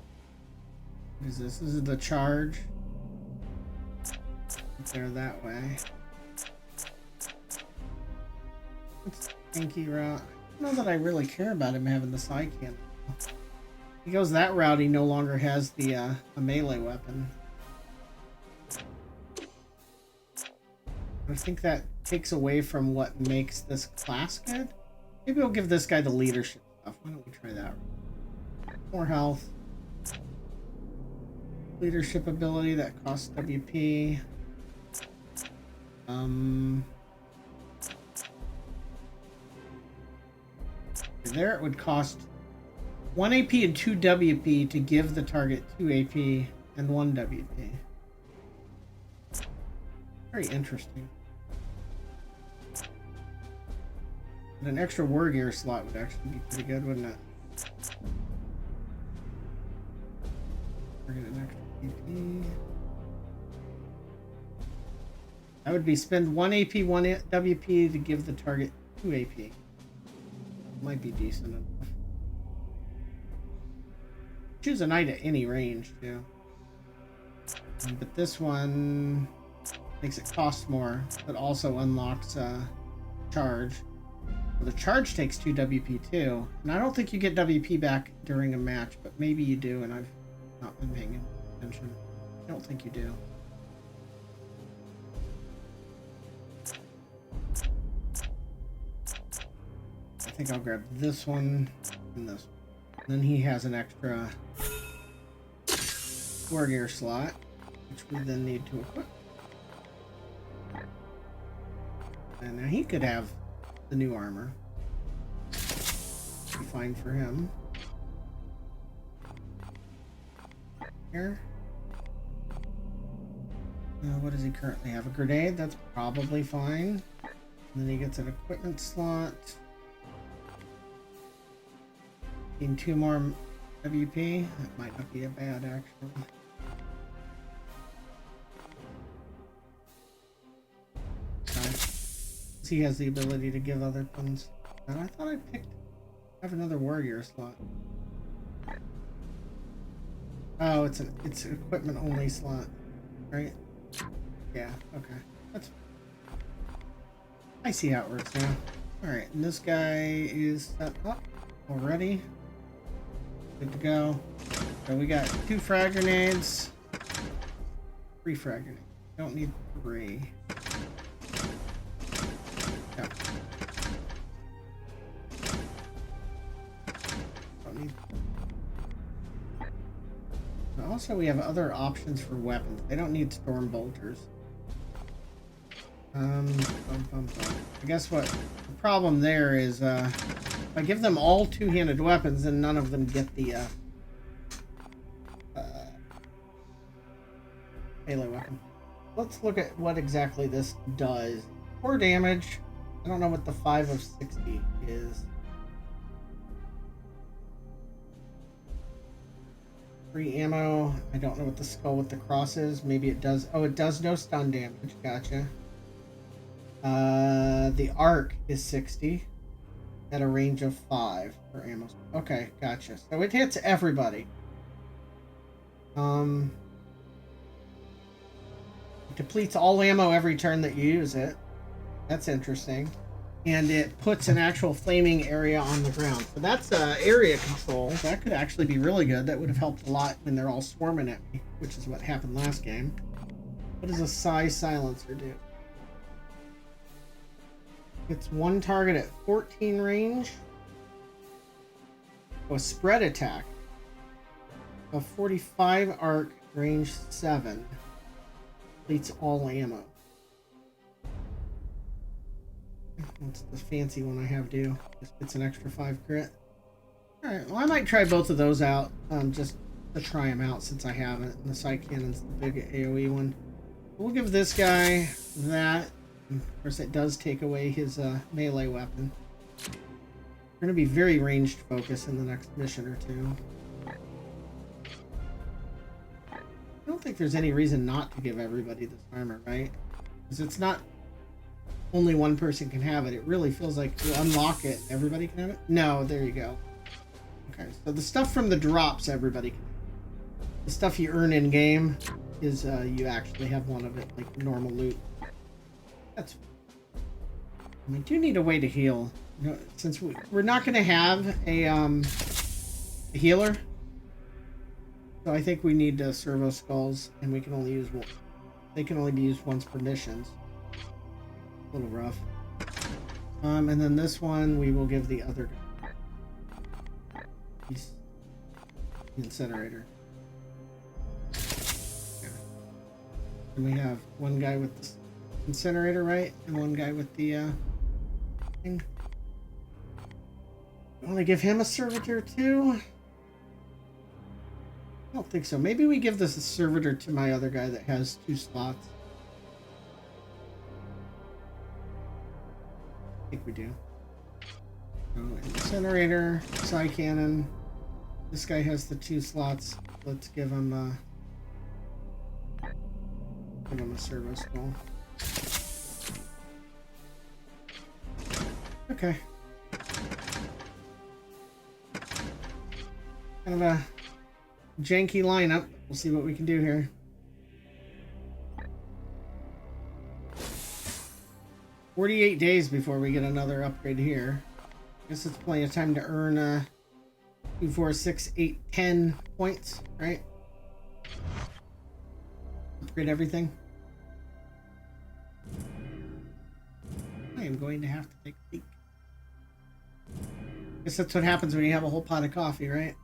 What is this? This is the charge. There that way. It's a tanky route. I don't know that I really care about him having the side cannon. If he goes that route, he no longer has the a melee weapon. I think that takes away from what makes this class good. Maybe we'll give this guy the leadership stuff. Why don't we try that? More health. Leadership ability that costs WP. There it would cost 1 AP and 2 WP to give the target 2 AP and 1 WP. Very interesting. But an extra war gear slot would actually be pretty good, wouldn't it? Target an extra AP. That would be spend 1 AP, 1 WP to give the target 2 AP. Might be decent enough. Choose a knight at any range, too. But this one makes it cost more, but also unlocks charge. Well, the charge takes 2 WP, too. And I don't think you get WP back during a match, but maybe you do, and I've not been paying attention. I don't think you do. I think I'll grab this one and this one. Then he has an extra war gear slot, which we then need to equip. And now he could have the new armor. Be fine for him. Here. What does he currently have? A grenade? That's probably fine. And then he gets an equipment slot. Need 2 more WP. That might not be a bad actually. He has the ability to give other ones. And I thought I have another warrior slot. Oh, it's equipment only slot, right? Yeah, okay. That's I see how it works now. Alright, and this guy is set up already. Good to go. So we got 2 frag grenades. 3 frag grenades. Don't need 3. Yeah. Don't need. Also, we have other options for weapons. They don't need storm bolters. I guess what the problem there is, if I give them all 2-handed weapons, then none of them get the melee weapon. Let's look at what exactly this does. 4 damage. I don't know what the 5 of 60 is. 3 ammo. I don't know what the skull with the cross is. Maybe it does. Oh, it does no stun damage. Gotcha. The arc is 60 at a range of 5 for ammo. Okay, gotcha. So it hits everybody. It depletes all ammo every turn that you use it. That's interesting. And it puts an actual flaming area on the ground. So that's area control. That could actually be really good. That would have helped a lot when they're all swarming at me, which is what happened last game. What does a Psi Silencer do? It's 1 target at 14 range. Oh, a spread attack. A 45 arc, range 7. Depletes all ammo. What's the fancy one I have do? Just gets an extra 5 crit. Alright, well I might try both of those out. Just to try them out since I haven't. And the Psi Cannon's the big AoE one. We'll give this guy that. Of course, it does take away his melee weapon. We're going to be very ranged focused in the next mission or 2. I don't think there's any reason not to give everybody this armor, right? Because it's not only one person can have it. It really feels like you unlock it, everybody can have it? No, there you go. Okay, so the stuff from the drops, everybody can have. The stuff you earn in-game is you actually have one of it, like normal loot. That's. We do need a way to heal. You know, since we're not going to have a healer, so I think we need servo skulls, and we can only use one. They can only be used once per missions. A little rough. And then this one we will give the other guy. He's incinerator. Yeah. And we have one guy with the incinerator, right? And one guy with the thing. I want to give him a servitor too. I don't think so. Maybe we give this a servitor to my other guy that has 2 slots. I think we do. So, incinerator, Psi Cannon. This guy has the 2 slots. Let's give him a servo skull. Okay. Kind of a janky lineup. We'll see what we can do here. "48 days before we get another upgrade here. Guess it's plenty of time to earn 2, 4, 6, 8, 10 points, right? Upgrade everything. I am going to have to take a peek. Guess that's what happens when you have a whole pot of coffee, right?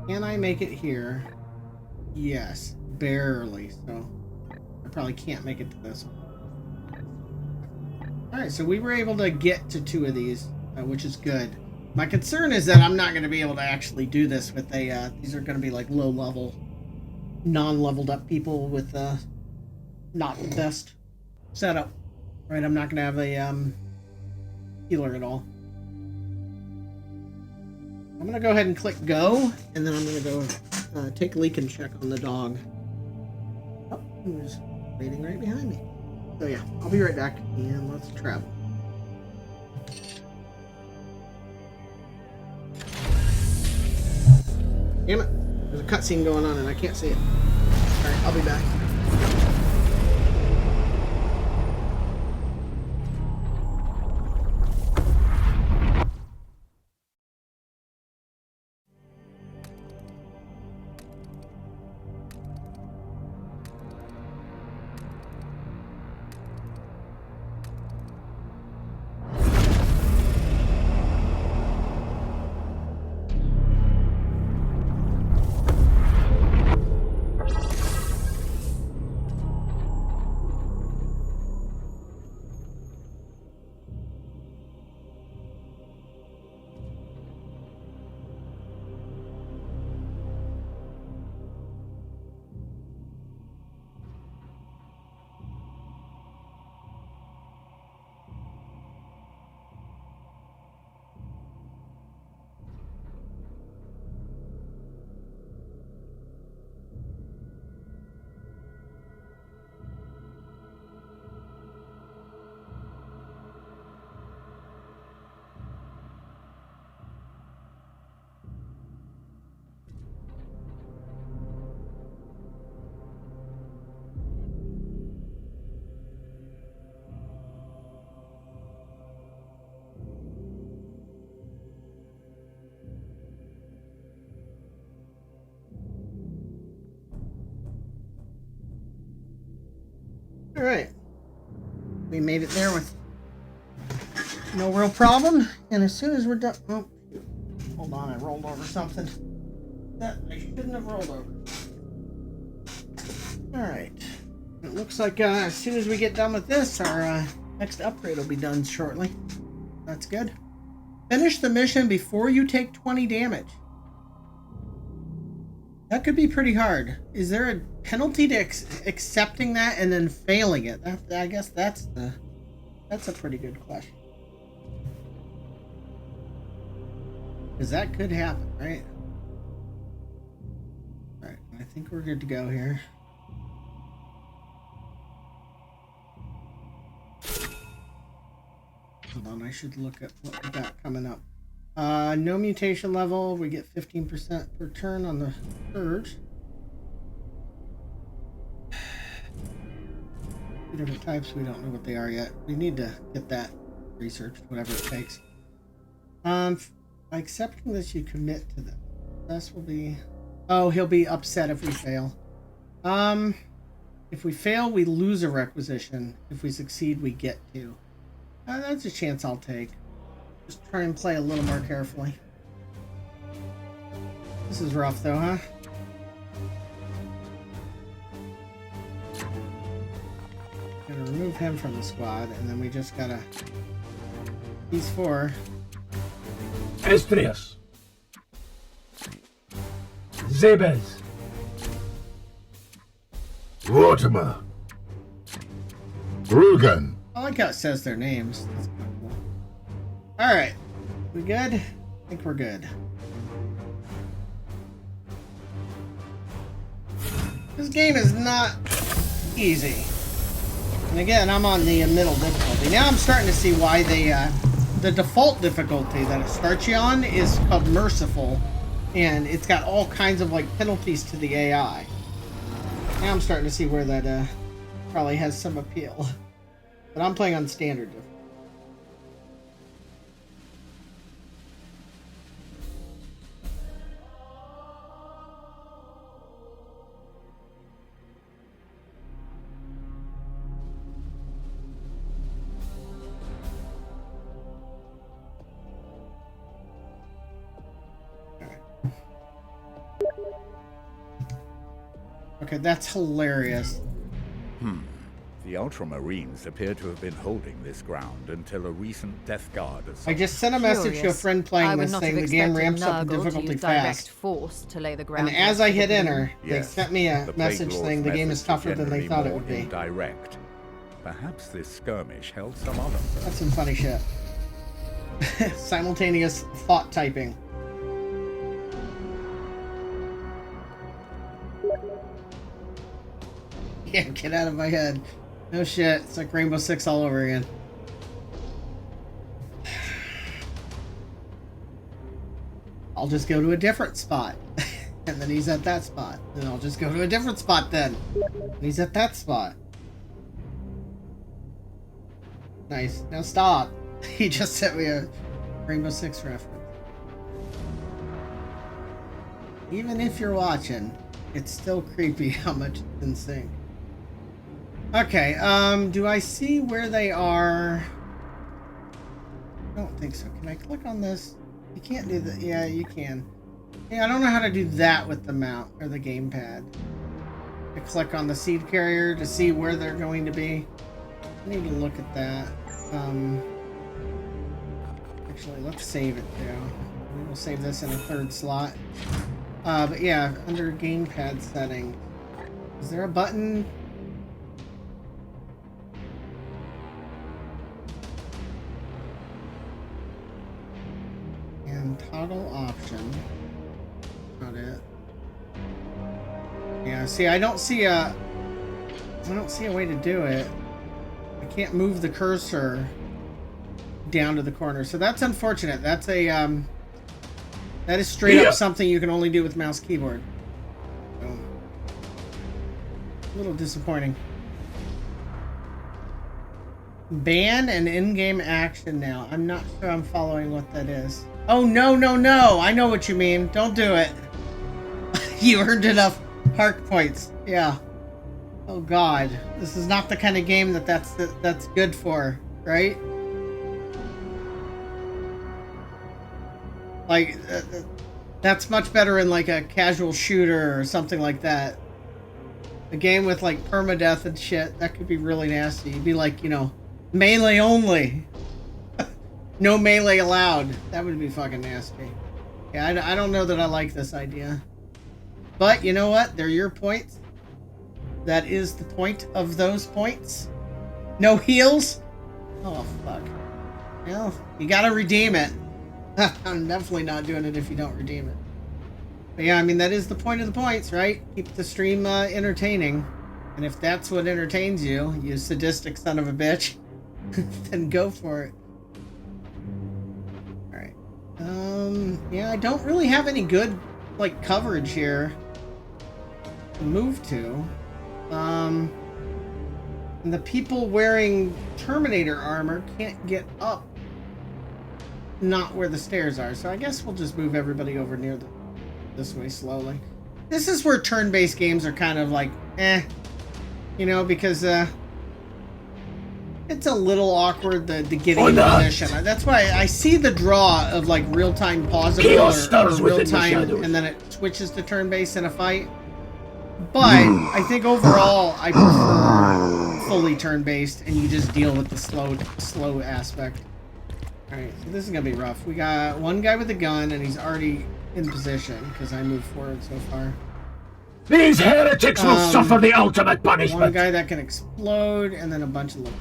Can I make it here? Yes, barely. So I probably can't make it to this one. Alright, so we were able to get to 2 of these, which is good. My concern is that I'm not going to be able to actually do this with a... these are going to be like low-level, non-leveled up people with not the best setup Right, I'm not gonna have a healer at all. I'm gonna go ahead and click go, and then I'm gonna go take a leak and check on the dog. Oh, who's waiting right behind me? So yeah, I'll be right back, and let's travel. Damn it, there's a cutscene going on and I can't see it. Alright, I'll be back. Alright. We made it there with no real problem. And as soon as we're done... Oh, shoot. Hold on, I rolled over something that I shouldn't have rolled over. Alright. It looks like as soon as we get done with this, our next upgrade will be done shortly. That's good. Finish the mission before you take 20 damage. That could be pretty hard. Is there a penalty to accepting that and then failing it? I guess that's a pretty good question. Because that could happen, right? Alright, I think we're good to go here. Hold on, I should look at what we got coming up. No mutation level, we get 15% per turn on the surge. 2 different types, we don't know what they are yet. We need to get that researched, whatever it takes. By accepting this, you commit to them. This will be... Oh, he'll be upset if we fail. If we fail, we lose a requisition. If we succeed, we get 2. That's a chance I'll take. Just try and play a little more carefully. This is rough though, huh? Gotta remove him from the squad, and then we just gotta... These 4.
Estrias. Zebes.
Mortimer. Rugen.
I like how it says their names. That's kind of cool. Alright. We good? I think we're good. This game is not easy. And again, I'm on the middle difficulty. Now I'm starting to see why they, the default difficulty that it starts you on is called Merciful. And it's got all kinds of, like, penalties to the AI. Now I'm starting to see where that, probably has some appeal. But I'm playing on standard difficulty. Okay, that's hilarious.
The Ultramarines appear to have been holding this ground until a recent Death Guard assault.
I just sent a message to a friend playing this thing. The game ramps up the
Nurgle
difficulty
to direct
fast.
force to lay the ground.
And as I hit enter, they
Yes,
sent me a
the Plague
message
Lord's
saying the game
methods
is
are
tougher than they
generally
thought it
more
would be.
indirect. Perhaps this skirmish held some other purpose.
That's some funny shit. Simultaneous thought typing. Yeah, get out of my head. No shit. It's like Rainbow Six all over again. I'll just go to a different spot. And then he's at that spot. Then I'll just go to a different spot then. And he's at that spot. Nice. Now stop. He just sent me a Rainbow Six reference. Even if you're watching, it's still creepy how much it's in sync. Okay, do I see where they are? I don't think so. Can I click on this? You can't do that. Yeah, you can. Yeah, I don't know how to do that with the mount or the gamepad. I click on the seed carrier to see where they're going to be. I need to look at that. Actually, let's save it too. We'll save this in a third slot. But yeah, under gamepad setting, is there a button? And toggle option. Not it. Yeah, see, I don't see a way to do it. I can't move the cursor down to the corner, so that's unfortunate. That's a that is straight up something you can only do with mouse keyboard. So, a little disappointing. Ban and in-game action now. I'm not sure I'm following what that is. Oh, no, no, no! I know what you mean. Don't do it. You earned enough Hark points. Yeah. Oh god. This is not the kind of game that's good for, right? Like, that's much better in like a casual shooter or something like that. A game with like permadeath and shit, that could be really nasty. You'd be like, you know, melee only. No melee allowed. That would be fucking nasty. Yeah, I don't know that I like this idea. But you know what? They're your points. That is the point of those points. No heals? Oh, fuck. Well, you gotta redeem it. I'm definitely not doing it if you don't redeem it. But yeah, I mean, that is the point of the points, right? Keep the stream entertaining. And if that's what entertains you, you sadistic son of a bitch, then go for it. Alright. Yeah, I don't really have any good, like, coverage here to move to. And the people wearing Terminator armor can't get up. Not where the stairs are, so I guess we'll just move everybody over near this way slowly. This is where turn-based games are kind of like, you know, because it's a little awkward, the getting in position. That's why I see the draw of like real-time pausable or real-time, and then it switches to turn-based in a fight. But I think overall I prefer fully turn-based, and you just deal with the slow aspect. Alright, so this is gonna be rough. We got one guy with a gun, and he's already in position, because I moved forward so far.
These heretics will suffer the ultimate punishment!
One guy that can explode, and then a bunch of little...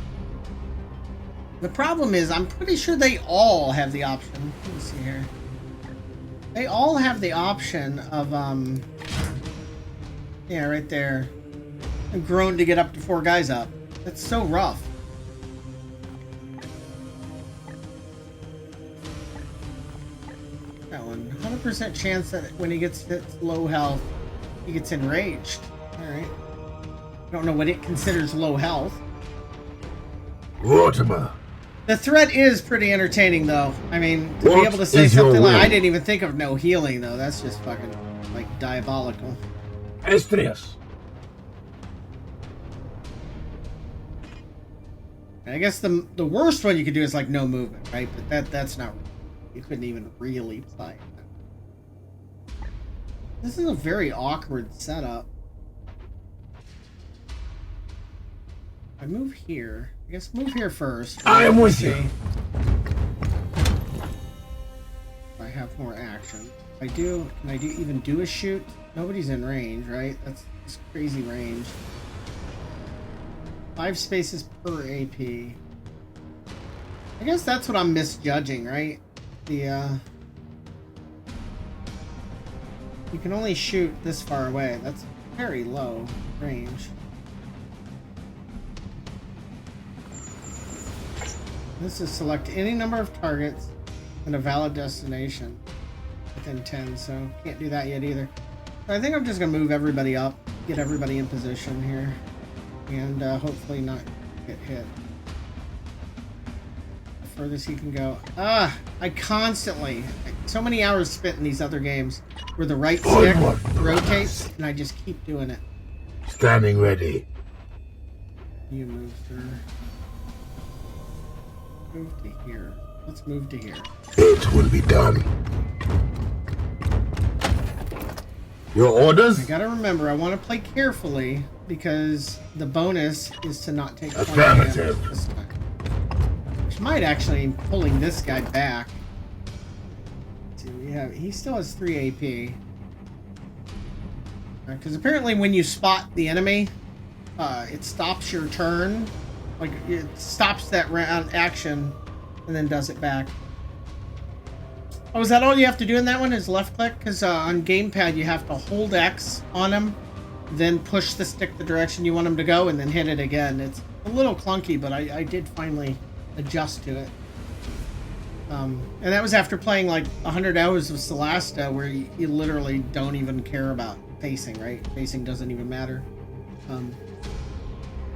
The problem is, I'm pretty sure they all have the option. Let me see here. They all have the option of, yeah, right there. I've grown to get up to 4 guys up. That's so rough. That one. 100% chance that when he gets hit low health, he gets enraged. Alright. I don't know what it considers low health.
Mortimer.
The threat is pretty entertaining, though. I mean, to be able to say something like, I didn't even think of no healing, though. That's just fucking, like, diabolical.
Estrius.
I guess the worst one you could do is, like, no movement, right? But that's not... You couldn't even really play. This is a very awkward setup. I move here. I guess move here first.
I am with you.
I have more action. Can I even do a shoot? Nobody's in range, right? That's crazy range. 5 spaces per AP. I guess that's what I'm misjudging, right? You can only shoot this far away. That's very low range. This is select any number of targets and a valid destination within 10, so can't do that yet either. So I think I'm just gonna move everybody up, get everybody in position here, and hopefully not get hit. The furthest he can go. I constantly, so many hours spent in these other games where the right stick rotates, and I just keep doing it.
Standing ready.
You move through. Move to here. Let's move to here.
It will be done. Your orders?
I gotta remember, I want to play carefully because the bonus is to not take 20
Affirmative.
damage this time. Which might actually be pulling this guy back. Let's see, he still has 3 AP. Because apparently when you spot the enemy, it stops your turn. Like, it stops that round action and then does it back. Oh, is that all you have to do in that one is left click? Because on gamepad you have to hold X on him, then push the stick the direction you want him to go, and then hit it again. It's a little clunky, but I did finally adjust to it. And that was after playing like 100 hours of Solasta, where you literally don't even care about pacing, right? Pacing doesn't even matter.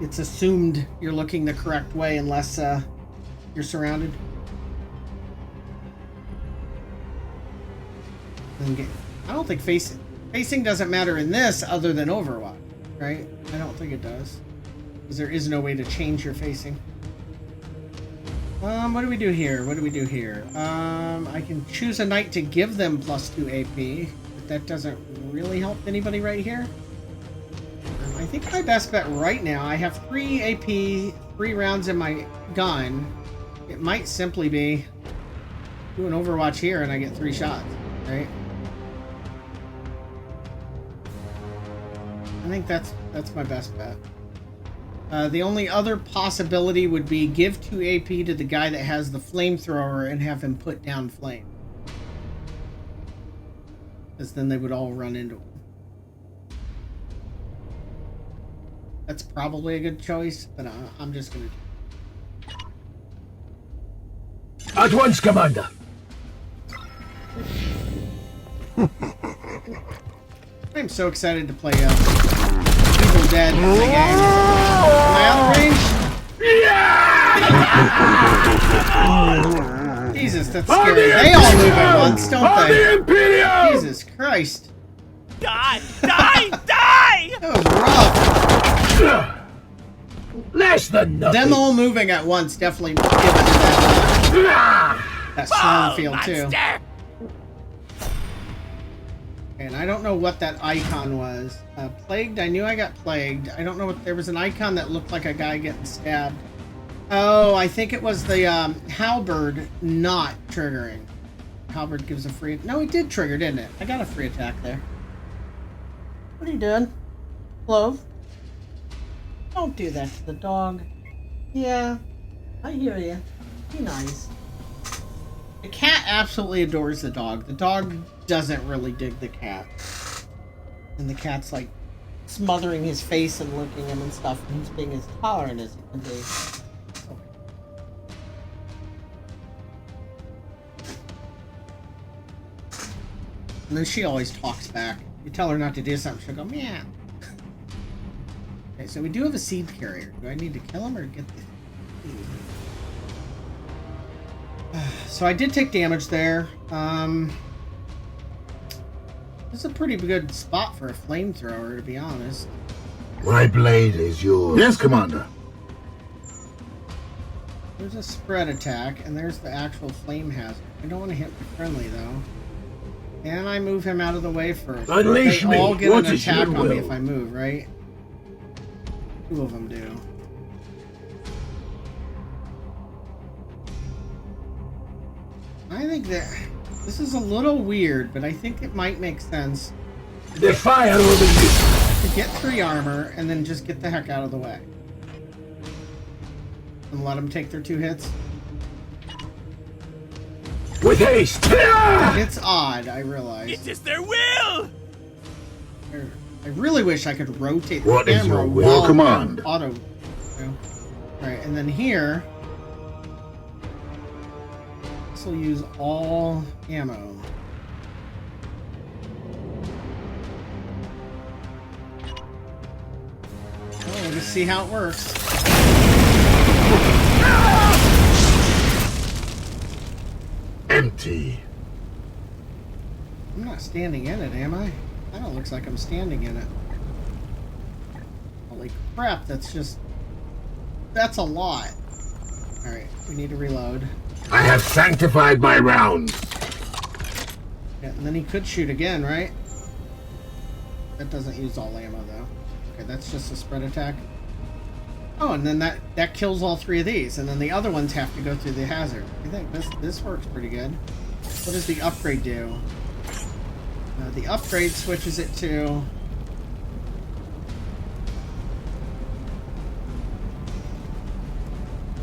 It's assumed you're looking the correct way unless you're surrounded. I don't think facing doesn't matter in this other than Overwatch, right? I don't think it does, because there is no way to change your facing. What do we do here? What do we do here? I can choose a knight to give them +2 AP, but that doesn't really help anybody right here. I think my best bet right now, I have 3 AP, 3 rounds in my gun. It might simply be do an Overwatch here and I get 3 shots, right? I think that's my best bet. The only other possibility would be give 2 AP to the guy that has the flamethrower and have him put down flame. Because then they would all run into him. That's probably a good choice, but I'm just gonna do it.
At once, Commander.
I'm so excited to play Evil Dead as a game. Am I out of range? Jesus, that's scary. They all move at once, don't they? Jesus Christ.
Die! Die! Die!
That was rough.
Less than nothing.
Them all moving at once definitely give it that strong feel too. And I don't know what that icon was. Plagued, I knew I got plagued. I don't know what, there was an icon that looked like a guy getting stabbed. Oh, I think it was the halberd not triggering. Halberd gives a free, no, it did trigger, didn't it? I got a free attack there. What are you doing? Clove? Don't do that to the dog. Yeah, I hear you. Be nice. The cat absolutely adores the dog. The dog doesn't really dig the cat. And the cat's like smothering his face and licking him and stuff, and he's being as tolerant as he can be. And then she always talks back. You tell her not to do something, she'll go, meow. Okay, so we do have a seed carrier. Do I need to kill him or get the seed? So I did take damage there. This is a pretty good spot for a flamethrower, to be honest.
My blade is yours. Yes, Commander.
There's a spread attack, and there's the actual flame hazard. I don't want to hit my friendly, though. And I move him out of the way first.
Unleash
they
me.
all get
What
an
is your
attack on me
will?
if I move, right? 2 of them do. I think that this is a little weird, but I think it might make sense.
The fire will be used.
To get 3 armor and then just get the heck out of the way. And let them take their 2 hits.
With haste!
It's odd, I realize.
It is their will!
I really wish I could rotate the
What is
camera
your will
while
command?
Auto. You know. Right, and then here, this will use all ammo. Oh, we'll just see how it works.
Empty.
I'm not standing in it, am I? That looks like I'm standing in it. Holy crap, that's a lot. Alright, we need to reload.
I have sanctified my rounds.
Yeah, and then he could shoot again, right? That doesn't use all ammo, though. Okay, that's just a spread attack. Oh, and then that kills all 3 of these, and then the other ones have to go through the hazard. I think this works pretty good. What does the upgrade do? The upgrade switches it to...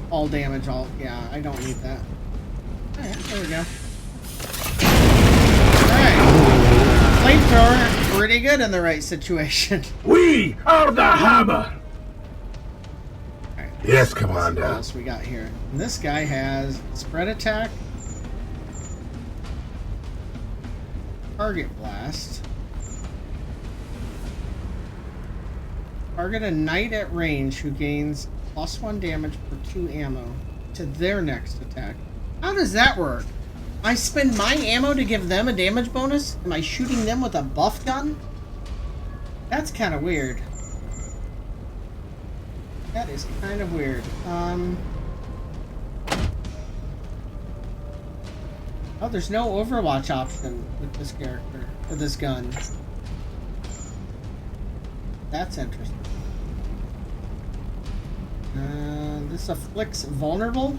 all damage, yeah, I don't need that. Alright, there we go. Alright. Flamethrower, pretty good in the right situation.
We are the hammer!
Right.
Yes, Commander.
What else we got here? And this guy has spread attack, target blast, target a knight at range who gains +1 damage per 2 ammo to their next attack. How does that work? I spend my ammo to give them a damage bonus? Am I shooting them with a buff gun? That's kind of weird. That is kind of weird. Oh, there's no Overwatch option with this character, or this gun. That's interesting. This afflicts vulnerable,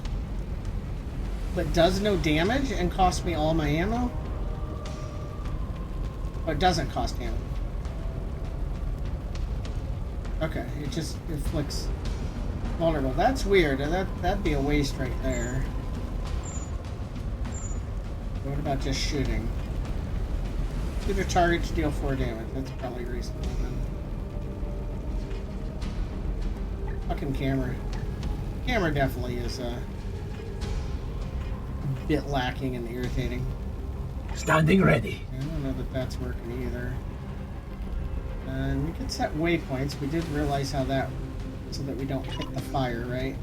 but does no damage and costs me all my ammo. Oh, it doesn't cost ammo. Okay, it just inflicts vulnerable. That's weird. That'd be a waste right there. What about just shooting? Shoot a target to deal 4 damage. That's probably reasonable then. Fucking camera. Camera definitely is a bit lacking and irritating.
Standing ready.
I don't know that that's working either. And we could set waypoints. We did realize how that, so that we don't hit the fire, right?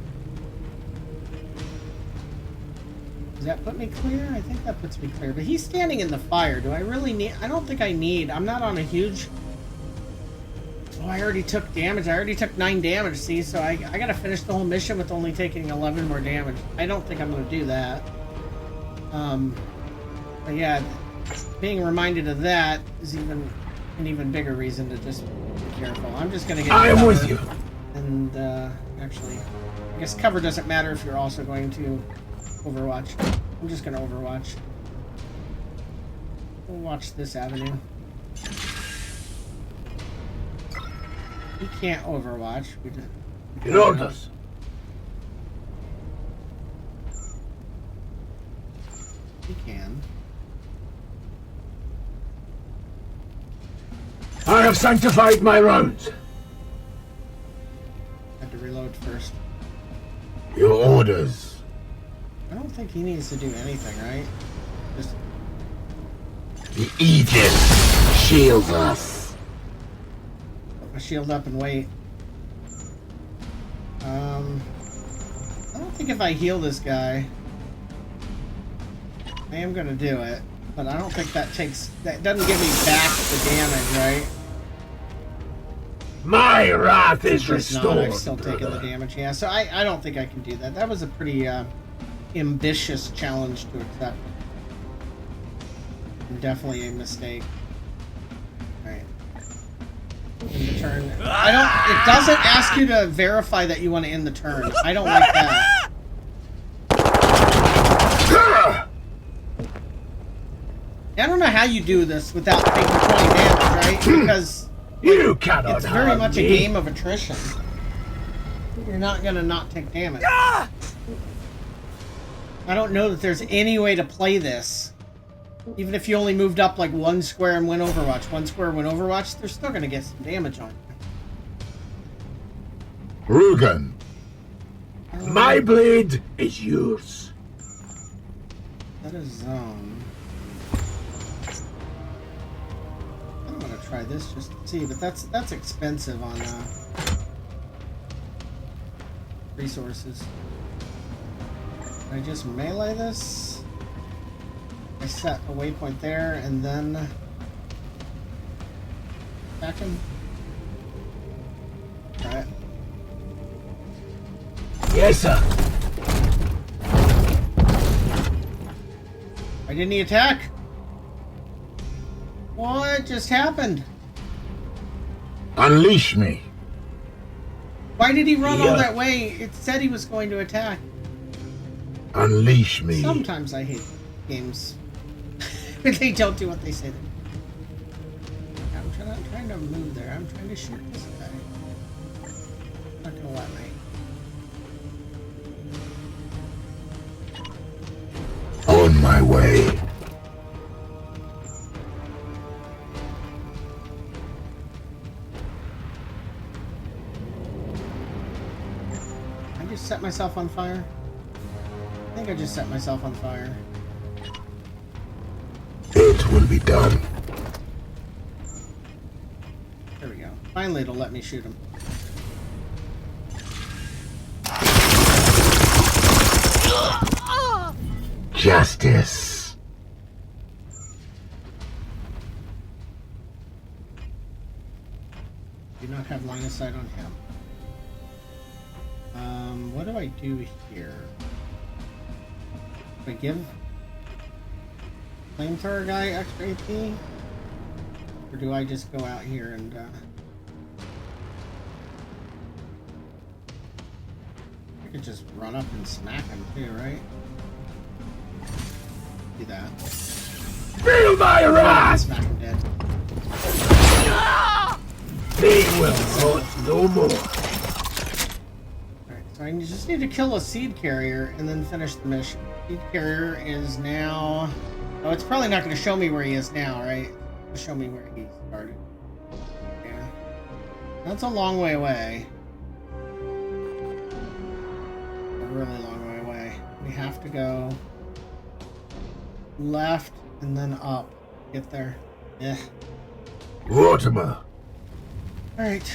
Does that put me clear? I think that puts me clear. But he's standing in the fire. Do I really need... I don't think I need... I'm not on a huge... Oh, I already took damage. I already took 9 damage, see? So I gotta finish the whole mission with only taking 11 more damage. I don't think I'm gonna do that. But yeah, being reminded of that is an even bigger reason to just be careful. I'm just gonna get
I am
cover.
with you.
And, actually, I guess cover doesn't matter if you're also going to Overwatch. I'm just gonna Overwatch. We'll watch this avenue. He can't Overwatch.
In orders.
He can.
I have sanctified my rounds.
Had to reload first.
Your orders.
I don't think he needs to do anything, right? Just
The Aegis shields us.
put my shield up and wait. I don't think if I heal this guy, I am gonna do it, but I don't think that doesn't give me back the damage, right?
My wrath is
It's not,
restored.
I've still taken the damage, yeah, so I don't think I can do that. That was a pretty ambitious challenge to accept. And definitely a mistake. Alright. End the turn. It doesn't ask you to verify that you want to end the turn. I don't like that. I don't know how you do this without taking 20 damage, right? Because
you cannot
it's very
harm
much
me.
a game of attrition. You're not gonna not take damage. I don't know that there's any way to play this. Even if you only moved up like 1 square and went Overwatch, 1 square went Overwatch, they're still gonna get some damage on you.
Rugen, my blade is yours.
That is zone. I'm gonna try this just to see, but that's expensive on resources. Can I just melee this? I set a waypoint there and then attack him. Alright.
Yes, sir.
Why didn't he attack? What just happened?
Unleash me.
Why did he run all that way? It said he was going to attack.
Unleash me.
Sometimes I hate games when they don't do what they say. I'm trying to move there. I'm trying to shoot this guy. Not gonna let me.
On my way.
I just set myself on fire. I think I just set myself on fire.
It will be done.
There we go. Finally, it'll let me shoot him.
Justice.
Do not have line of sight on him. What do I do here? Do I give flamethrower guy extra AP? Or do I just go out here and I could just run up and smack him too, right? Do that.
Feel my wrath!
Smack him dead.
They will hurt no more.
Alright, so I just need to kill a seed carrier and then finish the mission. Seed carrier is now... Oh, it's probably not going to show me where he is now, right? It'll show me where he started. Yeah. That's a long way away. A really long way away. We have to go left and then up. Get there. Yeah.
Mortimer.
Alright.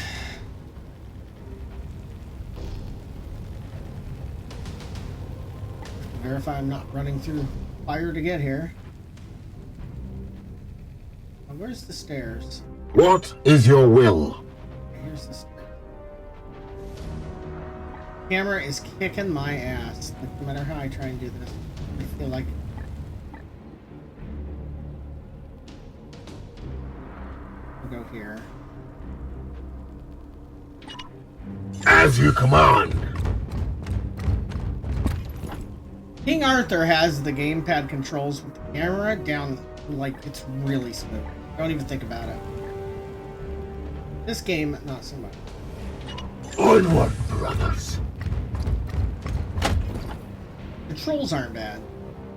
Verify I'm not running through fire to get here. Now, where's the stairs?
What is your will?
Here's the stairs. Camera is kicking my ass. Like, no matter how I try and do this, I feel like I'll go here.
As you command.
King Arthur has the gamepad controls with the camera down, like, it's really smooth. Don't even think about it. This game, not so much.
Onward, brothers.
Controls aren't bad,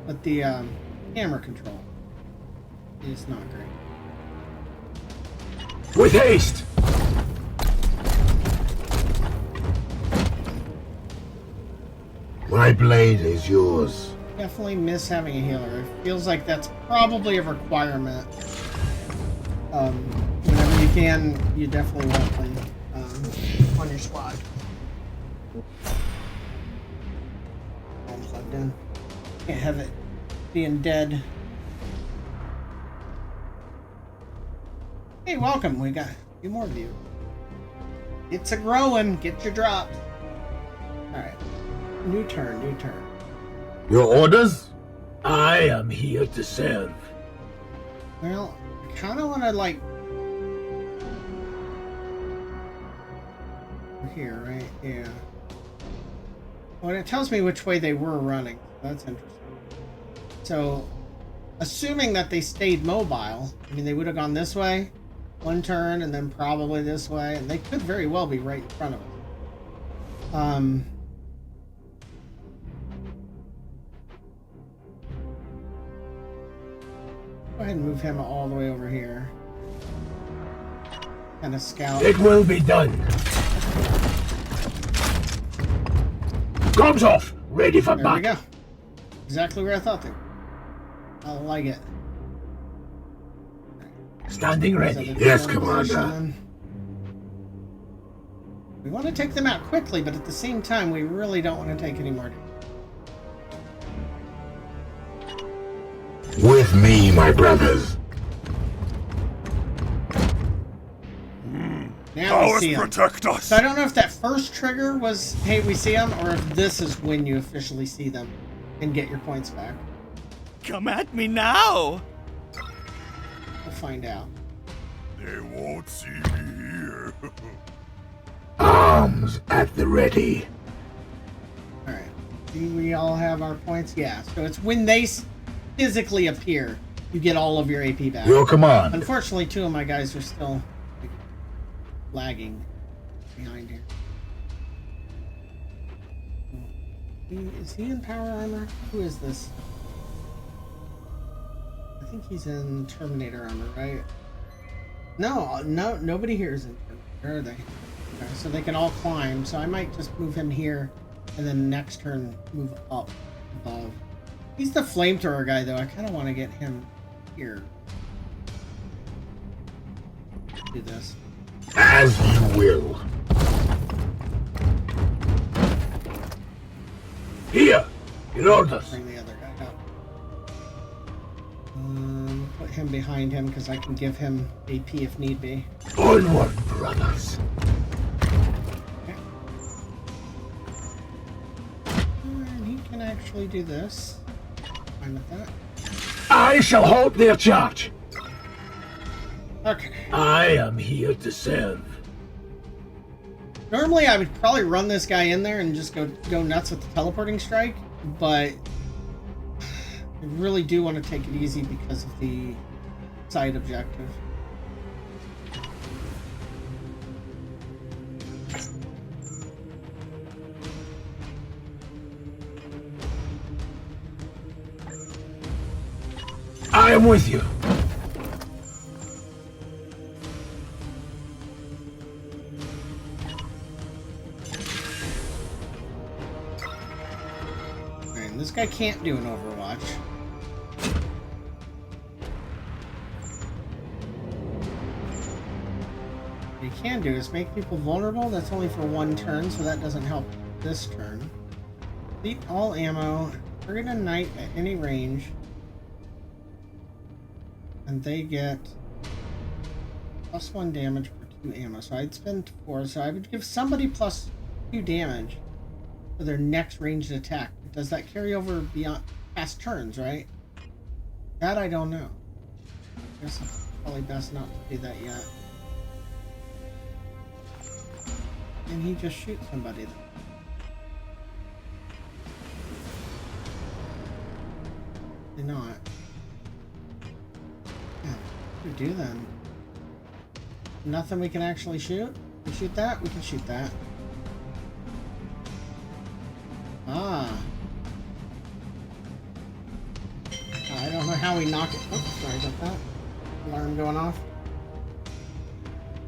but the camera control is not great.
With haste! My blade is yours.
Definitely miss having a healer. It feels like that's probably a requirement. Whenever you can, you definitely want one on your squad. All plugged in. Can't have it being dead. Hey, welcome. We got a few more of you. It's a growing. Get your drops. Alright. New turn, new turn.
Your orders? I am here to serve.
Well, I kind of want to, like... We're here, right? Yeah. Well, it tells me which way they were running. That's interesting. So, assuming that they stayed mobile, I mean, they would have gone this way, one turn, and then probably this way, and they could very well be right in front of us. Go ahead and move him all the way over here. And a scout.
It will be done. Guns off! Ready for
There we
battle.
go. Exactly where I thought they were. I like it.
Standing ready.
Yes, Commander.
We want to take them out quickly, but at the same time, we really don't want to take any more.
With me, my brothers.
Now we see them. Protect us. So I don't know if that first trigger was, hey, we see them, or if this is when you officially see them and get your points back.
Come at me now!
We'll find out.
They won't see me here.
Arms at the ready.
Alright. Do we all have our points? Yeah. So it's when they physically appear, you get all of your AP back.
Your command.
Unfortunately, 2 of my guys are still lagging behind here. Is he in power armor? Who is this? I think he's in Terminator armor, right? No, nobody here is in Terminator, are they? Okay, so they can all climb, so I might just move him here, and then next turn move up above. He's the flamethrower guy, though. I kind of want to get him here. Do this.
As you will. Here, in orders.
Bring the other guy up. Put him behind him because I can give him AP if need be.
Onward, brothers.
Okay. And he can actually do this. Fine with that.
I shall halt their charge.
Okay.
I am here to serve.
Normally, I would probably run this guy in there and just go nuts with the teleporting strike, but I really do want to take it easy because of the side objective.
I am with you.
This guy can't do an Overwatch. What he can do is make people vulnerable. That's only for 1 turn, so that doesn't help this turn. Delete all ammo. Target a knight at any range. And they get +1 damage for 2 ammo. So I'd spend 4, so I would give somebody +2 damage for their next ranged attack. Does that carry over beyond past turns, right? That I don't know. I guess it's probably best not to do that yet. And he just shoots somebody then. Did not. Yeah, what do we do then? Nothing we can actually shoot? We shoot that? We can shoot that. Ah. I don't know how we knock it. Oh, sorry about that. Alarm going off.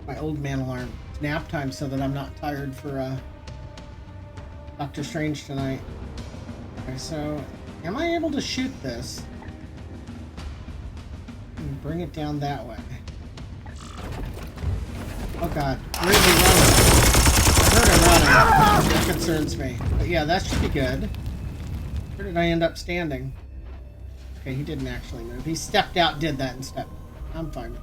My old man alarm. It's nap time so that I'm not tired for Doctor Strange tonight. Okay, so am I able to shoot this? And bring it down that way. Oh god. Where is he running? I heard him running. That concerns me. But yeah, that should be good. Where did I end up standing? Okay, he didn't actually move. He stepped out, did that, and stepped. I'm fine.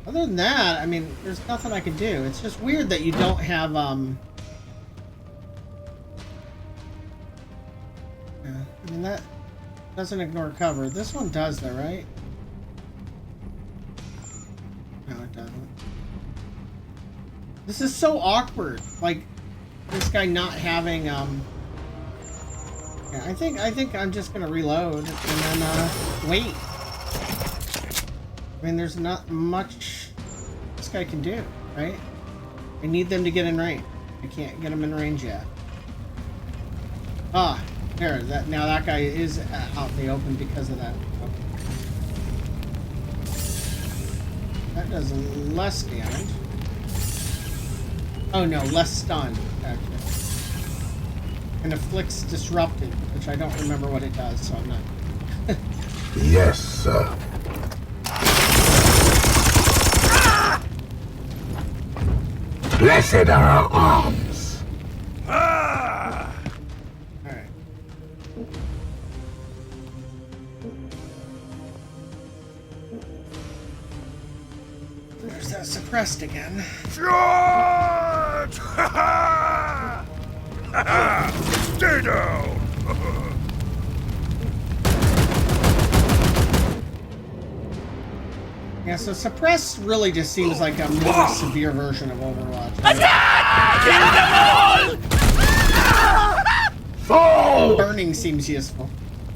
Other than that, I mean, there's nothing I can do. It's just weird that you don't have, yeah, I mean, that doesn't ignore cover. This one does, though, right? No, it doesn't. This is so awkward. Like, this guy not having, yeah, I think I'm just gonna reload and then, wait. I mean, there's not much this guy can do, right? I need them to get in range. I can't get them in range yet. Ah, there. Now that guy is out in the open because of that. That does less damage. Oh no, less stun, actually. And afflicts disrupted, which I don't remember what it does, so I'm not.
Yes, sir. Blessed are our arms.
Alright. There's that suppressed again.
Charge! Stay down!
Yeah, so suppressed really just seems like a more severe version of Overwatch.
Fall!
Burning seems useful.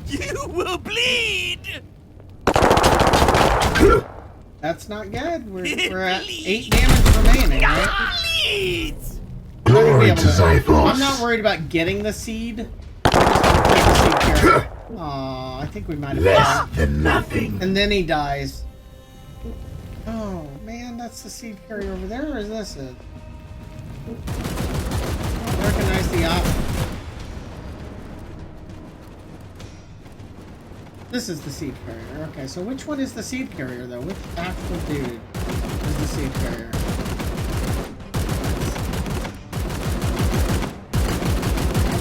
You will bleed!
That's not good. We're at 8 damage remaining, right?
Bleeds!
Glory to Zyphos.
I'm not worried about getting the seed. Aw, I think we might have
Less
died.
than nothing.
And then he dies. Oh, man, that's the seed carrier over there, or is this it? I don't recognize the option. This is the seed carrier. Okay, so which one is the seed carrier, though? Which actual dude is the seed carrier?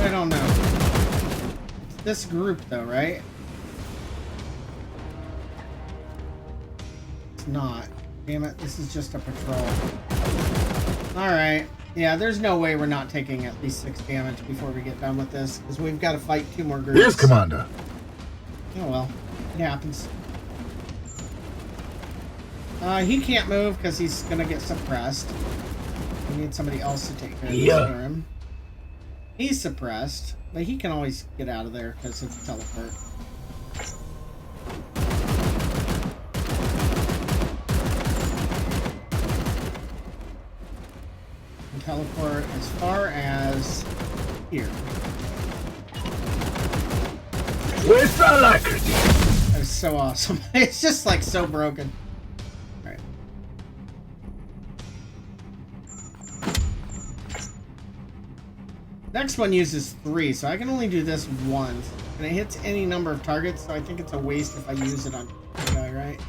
I don't know. It's this group, though, right? It's not. Damn it, this is just a patrol. Alright. Yeah, there's no way we're not taking at least 6 damage before we get done with this, because we've got to fight 2 more groups.
Yes, Commander.
Oh well, it happens. He can't move because he's gonna get suppressed. We need somebody else to take care of this for him. He's suppressed, but he can always get out of there because it's a teleport. And teleport as far as here.
With alacrity!
That is so awesome. It's just like so broken. Alright. Next one uses 3, so I can only do this once. And it hits any number of targets, so I think it's a waste if I use it on the guy, right?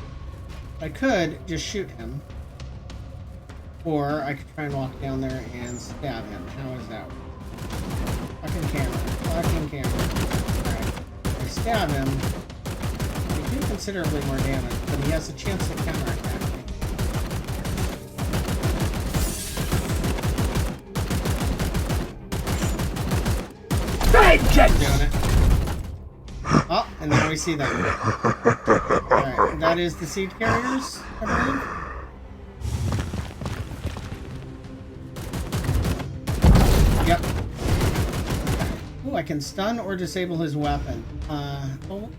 I could just shoot him. Or I could try and walk down there and stab him. How is that? Fucking camera. Fucking camera. Alright. If I stab him, I do considerably more damage, but he has a chance to counterattack me. Doing it. Oh, and now we see them. Alright, that is the seed carriers, I believe. Yep. Ooh, I can stun or disable his weapon. Oh,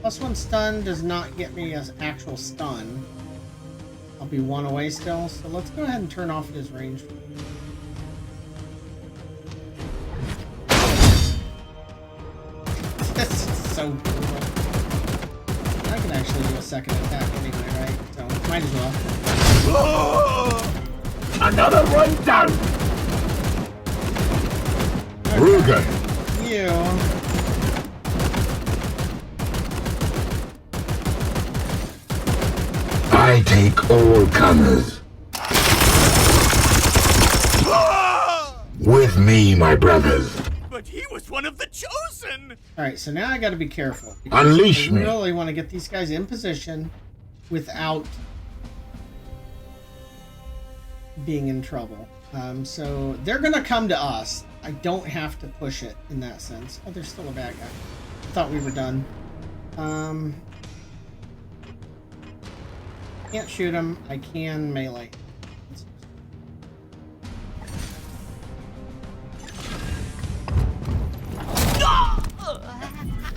+1 stun does not get me an actual stun. I'll be 1 away still, so let's go ahead and turn off his range. This is so brutal. I can actually do a second attack anyway, right? So, might as well.
Another one down!
Rugen!
You.
I take all comers. With me, my brothers.
But he was one of the chosen!
Alright, so now I gotta be careful.
Unleash me.
I really want to get these guys in position without being in trouble. So they're gonna come to us. I don't have to push it in that sense. Oh, there's still a bad guy. I thought we were done. Can't shoot him. I can melee.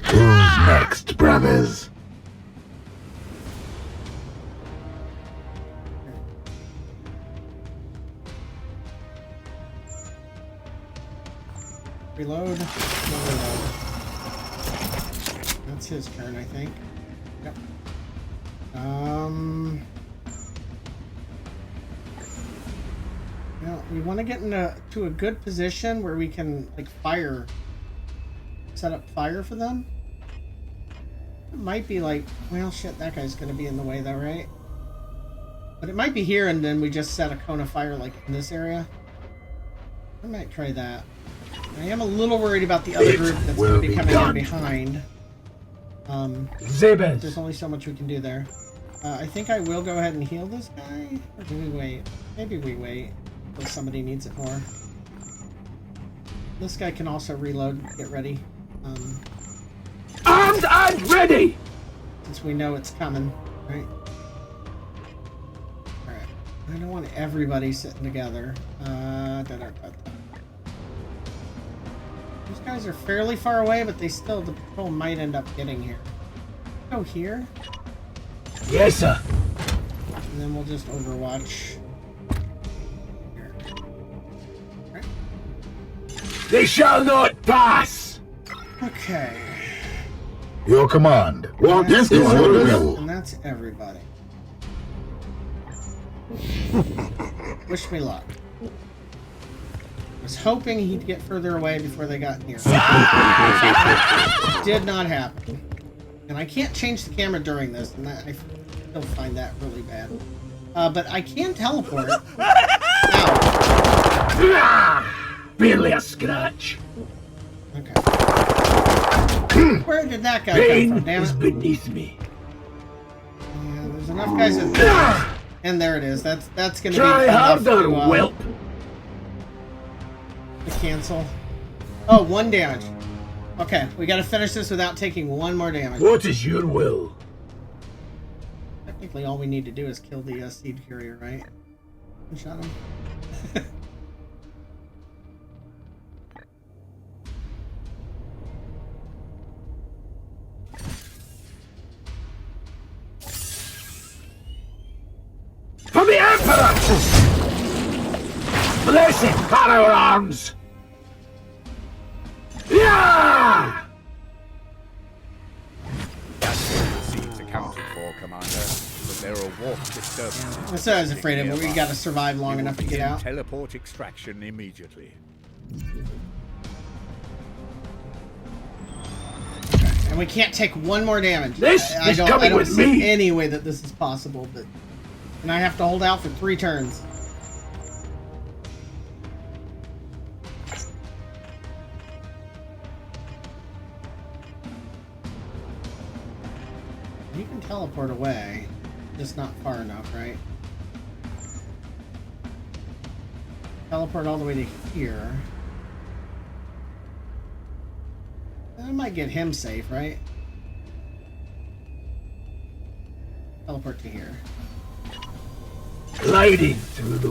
Who's next, brothers?
Reload. No reload. That's his turn, I think. Yep. Well, we want to get to a good position where we can like fire, set up fire for them. It might be like, well, shit, that guy's gonna be in the way though, right? But it might be here, and then we just set a cone of fire like in this area. I might try that. I am a little worried about the other group that's going to be coming in behind. There's only so much we can do there. I think I will go ahead and heal this guy. Or do we wait? Maybe we wait until somebody needs it more. This guy can also reload, get ready.
Armed and ready!
Since we know it's coming, right? Alright. I don't want everybody sitting together. These guys are fairly far away, but the patrol might end up getting here. Go here.
Yes, sir.
And then we'll just overwatch. Here. Right.
They shall not pass!
Okay.
Your command. What is your will?
And that's everybody. Wish me luck. I was hoping he'd get further away before they got here. Did not happen. And I can't change the camera during this, and I still find that really bad. But I can teleport. Ow.
Barely a scratch.
Okay. Where did that guy come from? Damn it.
Is beneath me.
Yeah, there's enough guys at and there it is. That's gonna
Try
be
harder, whelp.
To cancel. Oh, 1 damage. Okay, we gotta finish this without taking 1 more damage.
What is your will?
Technically, all we need to do is kill the seed carrier, right? And shot him.
For the Emperor! Blessed power arms! Yeah!
Seeds accounted for, Commander, but there are warp disturbances.
That's what I was afraid of, but we gotta survive long enough to get out.
Teleport extraction immediately.
And we can't take 1 more damage.
This
I
is
don't
coming with
see
me.
any way that this is possible, but and I have to hold out for 3 turns. You can teleport away, just not far enough, right? Teleport all the way to here. That might get him safe, right? Teleport to here.
Gliding through the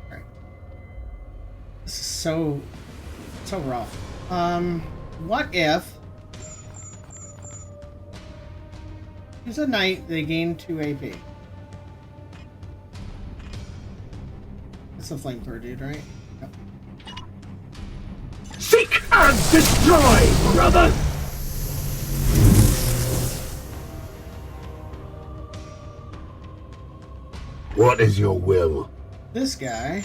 Right. This is so rough. What if use a knight, they gain 2 AP. That's a flamethrower dude, right? Yep.
Seek and destroy, brother!
What is your will?
This guy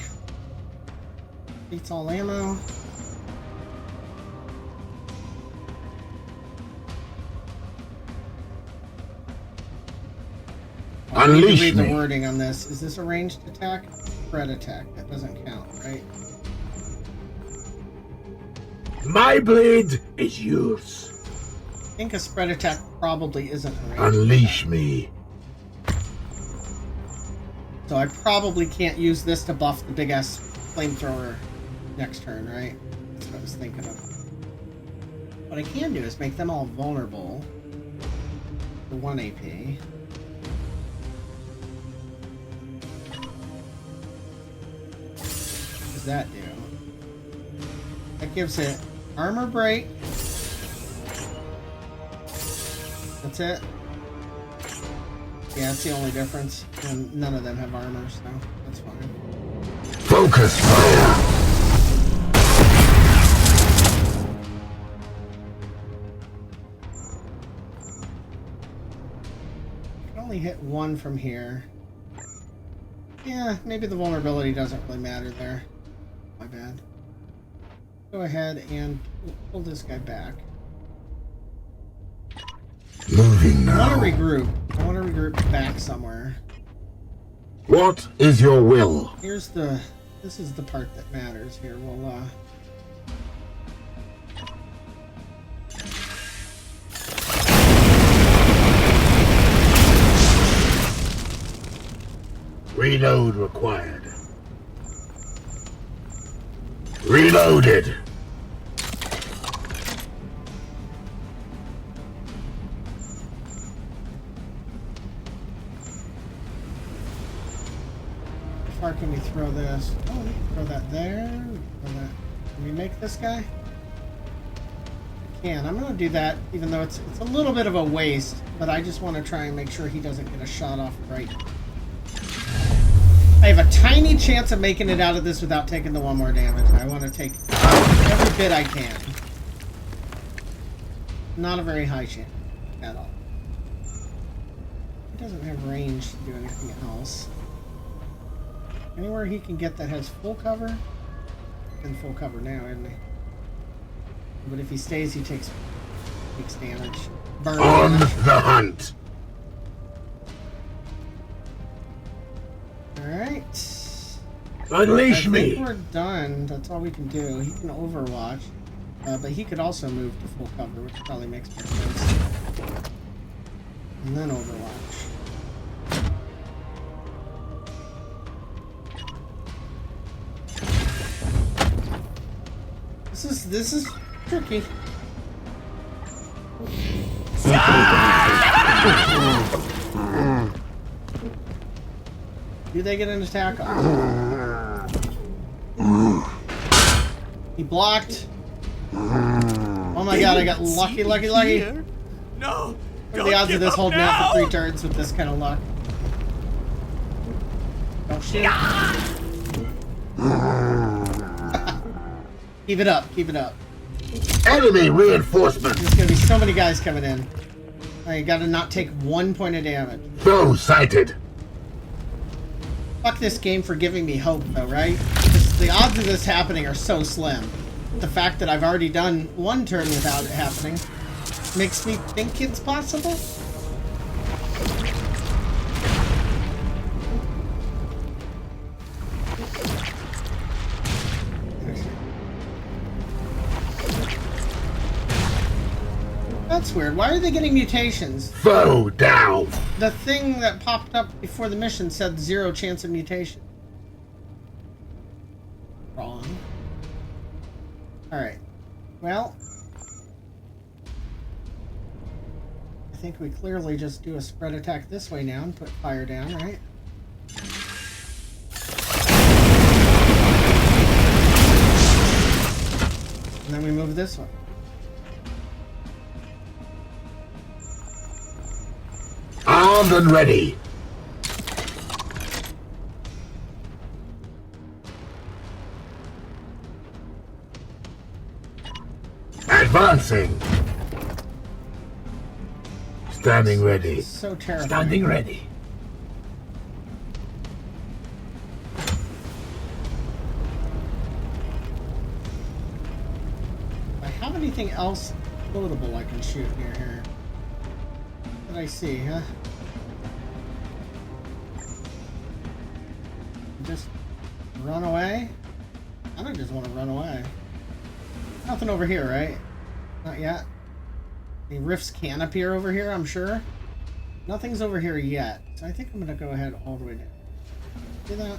beats all ammo. I need to
Unleash
read
me.
the wording on this. Is this a ranged attack? Spread attack. That doesn't count, right?
My blade is yours.
I think a spread attack probably isn't a ranged
Unleash me.
So I probably can't use this to buff the big ass flamethrower next turn, right? That's what I was thinking of. What I can do is make them all vulnerable for 1 AP. What does that do? That gives it armor break. That's it. Yeah, that's the only difference. And none of them have armor, so that's fine.
Focus fire.
Can only hit one from here. Yeah, maybe the vulnerability doesn't really matter there. My bad. Go ahead and pull this guy back.
Moving now.
I want to regroup. I want to regroup back somewhere.
What is your will?
Here's the... This is the part that matters here. We'll,
Reload required. Reloaded.
How far can we throw this? Oh, we can throw that there. Throw that. Can we make this guy? I can. I'm going to do that, even though it's a little bit of a waste, but I just want to try and make sure he doesn't get a shot off right. I have a tiny chance of making it out of this without taking the one more damage. I want to take every bit I can. Not a very high chance at all. He doesn't have range to do anything else. Anywhere he can get that has full cover? In full cover now, isn't he? But if he stays, he takes damage. Burn
On
damage.
the hunt.
Alright.
Unleash
I think
me.
we're done. That's all we can do. He can overwatch. But he could also move to full cover, which probably makes more sense. And then overwatch. This is tricky. Do they get an attack on? He blocked. Oh my god, I got lucky.
No!
What are the odds of this holding out for 3 turns with this kind of luck? Don't shoot. Keep it up, keep it up.
Enemy reinforcement.
There's gonna be so many guys coming in. I gotta not take 1 point of damage.
Foe sighted.
Fuck this game for giving me hope, though, right? Just the odds of this happening are so slim. The fact that I've already done 1 turn without it happening makes me think it's possible. That's weird. Why are they getting mutations?
Foe down.
The thing that popped up before the mission said 0 chance of mutation. Wrong. Alright. Well, I think we clearly just do a spread attack this way now and put fire down, right? And then we move this one.
Armed and ready. Advancing. Standing ready.
So terrifying.
Standing ready.
I have anything else loadable I can shoot near here? What did I see, huh? Just run away? I don't just want to run away. Nothing over here, right? Not yet. Any rifts can appear over here, I'm sure. Nothing's over here yet. So I think I'm going to go ahead all the way down. See that?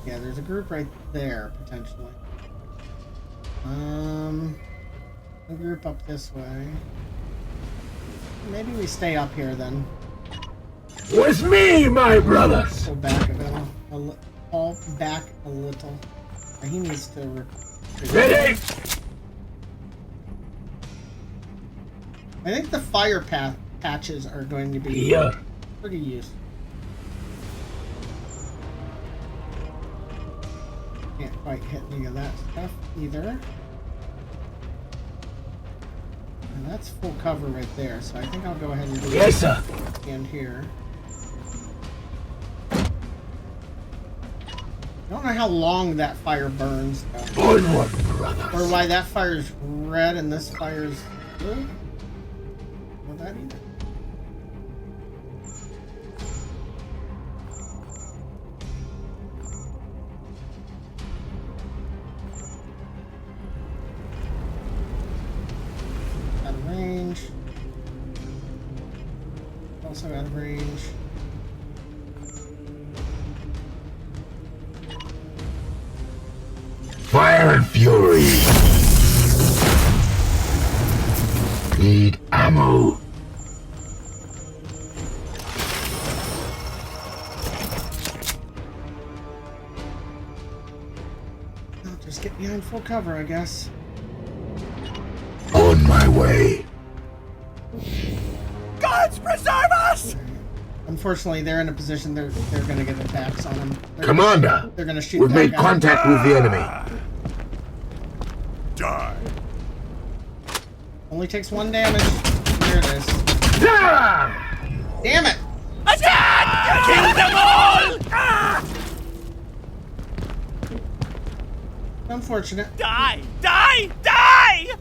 Yeah, there's a group right there, potentially. A group up this way. Maybe we stay up here then.
With me, my brothers.
Pull back a little. Pull back a little. He needs to.
Ready.
I think the fire patches are going to be pretty useful. Can't quite hit any of that stuff either. And that's full cover right there, so I think I'll go ahead and do
Yes, sir.
And here. I don't know how long that fire burns, though.
Onward, brothers.
Or why that fire's red and this fire's blue. Well, that either. Out of range. Also out of range.
Fire and fury. Need ammo.
I'll just get behind full cover, I guess.
On my way.
Gods preserve us!
Unfortunately, they're in a position they're going to get attacks on them.
Commander,
they're going to shoot.
we've
back
made
at
contact with the enemy.
Die.
Only takes 1 damage. There it is. Damn it!
Attack! Kill them all!
Unfortunate.
Die! Die! Die!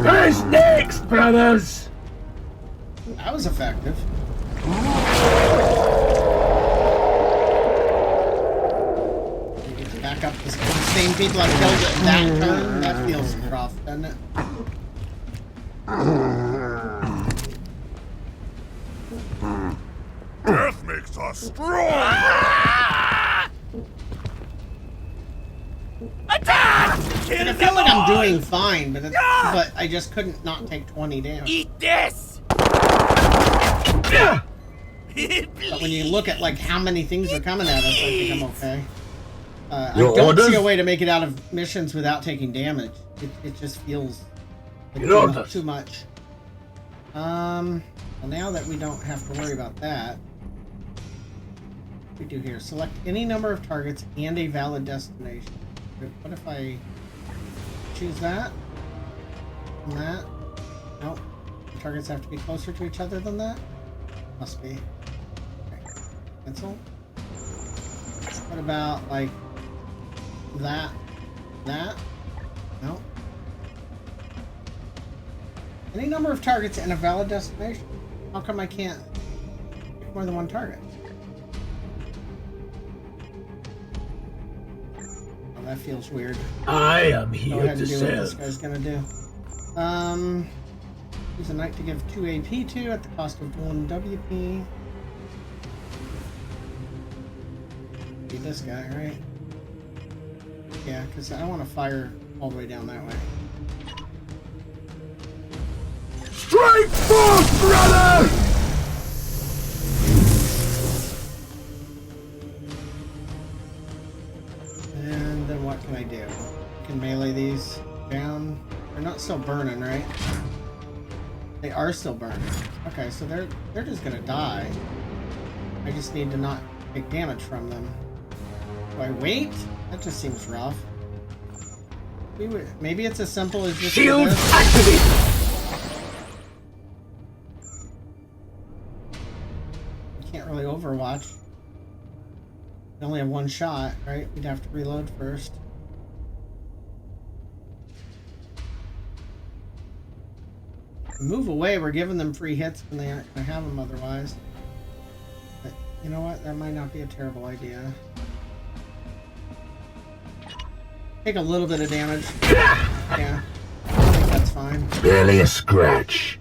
Who's next, brothers?
That was effective. You get to back up the same people I killed at that turn. That feels rough, doesn't it?
Death makes us strong!
Attack! Kill
I
them
feel like I'm
all!
doing fine, but but I just couldn't not take 20 damage.
Eat this!
But when you look at like how many things are coming at us, I think I'm okay. I
Your
don't
orders?
see a way to make it out of missions without taking damage. It just feels like
Your
too,
orders?
too much. Well, now that we don't have to worry about that, what we do here, select any number of targets and a valid destination. What if I choose that? And that? Nope. The targets have to be closer to each other than that? Must be. Okay. Cancel. What about, like, that? That? Nope. Any number of targets and a valid destination. How come I can't pick more than one target? Oh, that feels weird.
I am
Go
here
ahead
to
and do what this
serve.
guy's gonna do. Use a knight to give 2 AP to at the cost of 1 WP. Be this guy, right? Yeah, because I want to fire all the way down that way.
Strike forth, brother!
And then what can I do? I can melee these down. They're not still burning, right? They are still burning. Okay, so they're just gonna die. I just need to not take damage from them. Do I wait? That just seems rough. Maybe it's as simple as just
Shield
this.
activated!
Can't really overwatch. We only have one shot, right? We'd have to reload first. Move away, we're giving them free hits when they aren't going to have them otherwise. But you know what? That might not be a terrible idea. Take a little bit of damage. Yeah. I think that's fine.
Barely a scratch.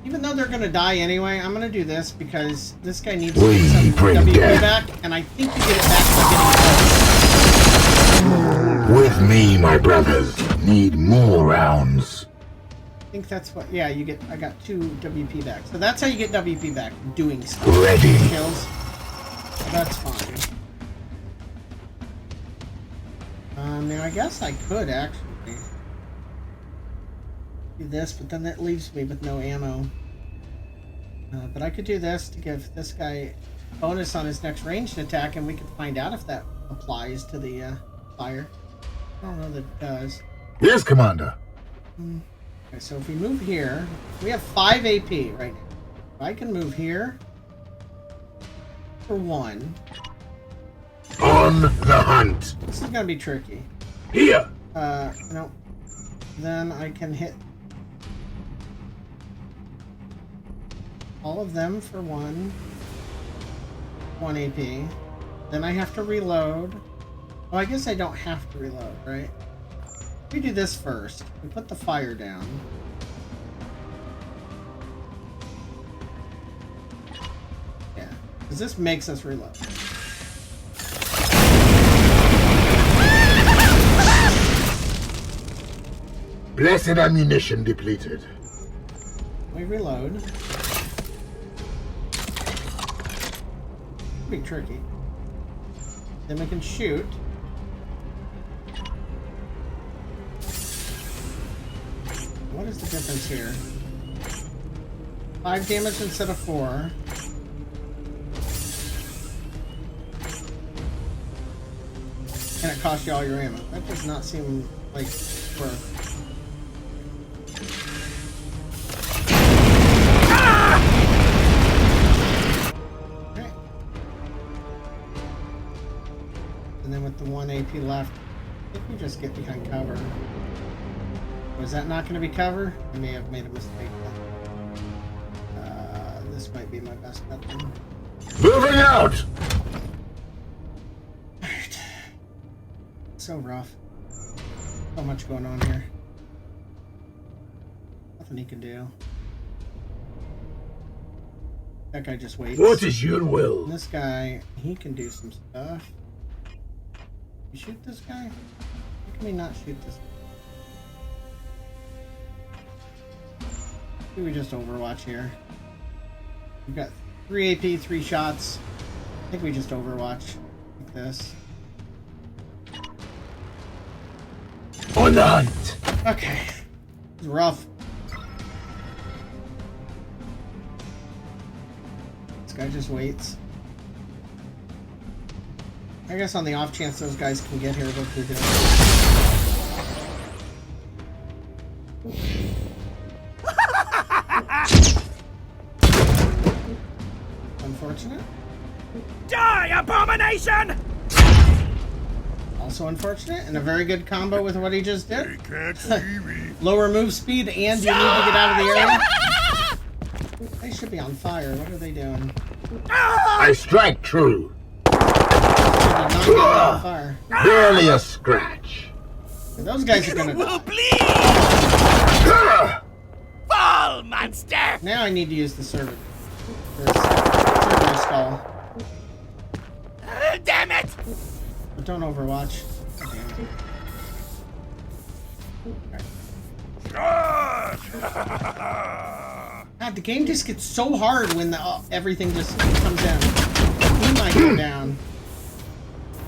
Even even though they're gonna die anyway, I'm gonna do this because this guy needs
We
to get some
bring
WP
death.
back, and I think you get it back by getting
With me, my brothers. Need more rounds.
I think that's what. Yeah, you get. I got 2 WP back, so that's how you get WP back. Doing stuff.
Ready.
Kills. So that's fine. Now I guess I could actually do this, but then that leaves me with no ammo. But I could do this to give this guy bonus on his next ranged attack, and we could find out if that applies to the fire. I don't know that it does.
Yes, Commander.
Okay, so if we move here, we have 5 AP right now. If I can move here for 1.
On the hunt.
This is gonna be tricky.
Here.
No. Then I can hit all of them for 1 AP. Then I have to reload. Oh, I guess I don't have to reload, right? We do this first. We put the fire down. Yeah, because this makes us reload.
Blessed ammunition depleted.
We reload. Pretty tricky. Then we can shoot. What is the difference here? 5 damage instead of 4. And it costs you all your ammo. That does not seem like worth. Okay. And then with the 1 AP left, I think we just get behind cover. Was that not going to be cover? I may have made a mistake. This might be my best bet then.
Moving out!
Alright. So rough. So much going on here. Nothing he can do. That guy just waits.
What is your will?
And this guy, he can do some stuff. You shoot this guy? How can we not shoot this guy? Maybe we just Overwatch here. We've got 3 AP, 3 shots. I think we just Overwatch like this.
On the hunt.
Okay. It's rough. This guy just waits. I guess on the off chance those guys can get here, what they're doing. Unfortunate.
Die, abomination!
Also unfortunate, and a very good combo with what he just did.
They can't see me.
Lower move speed, and you need to get out of the area. They should be on fire. What are they doing?
I strike true.
They did not get on fire.
Barely a scratch.
Those guys are gonna
Will
die.
bleed! Fall, monster!
Now I need to use the server. Server skull.
Damn it!
But don't Overwatch. Oh, damn it. God, the game just gets so hard when everything just comes down. He might go down.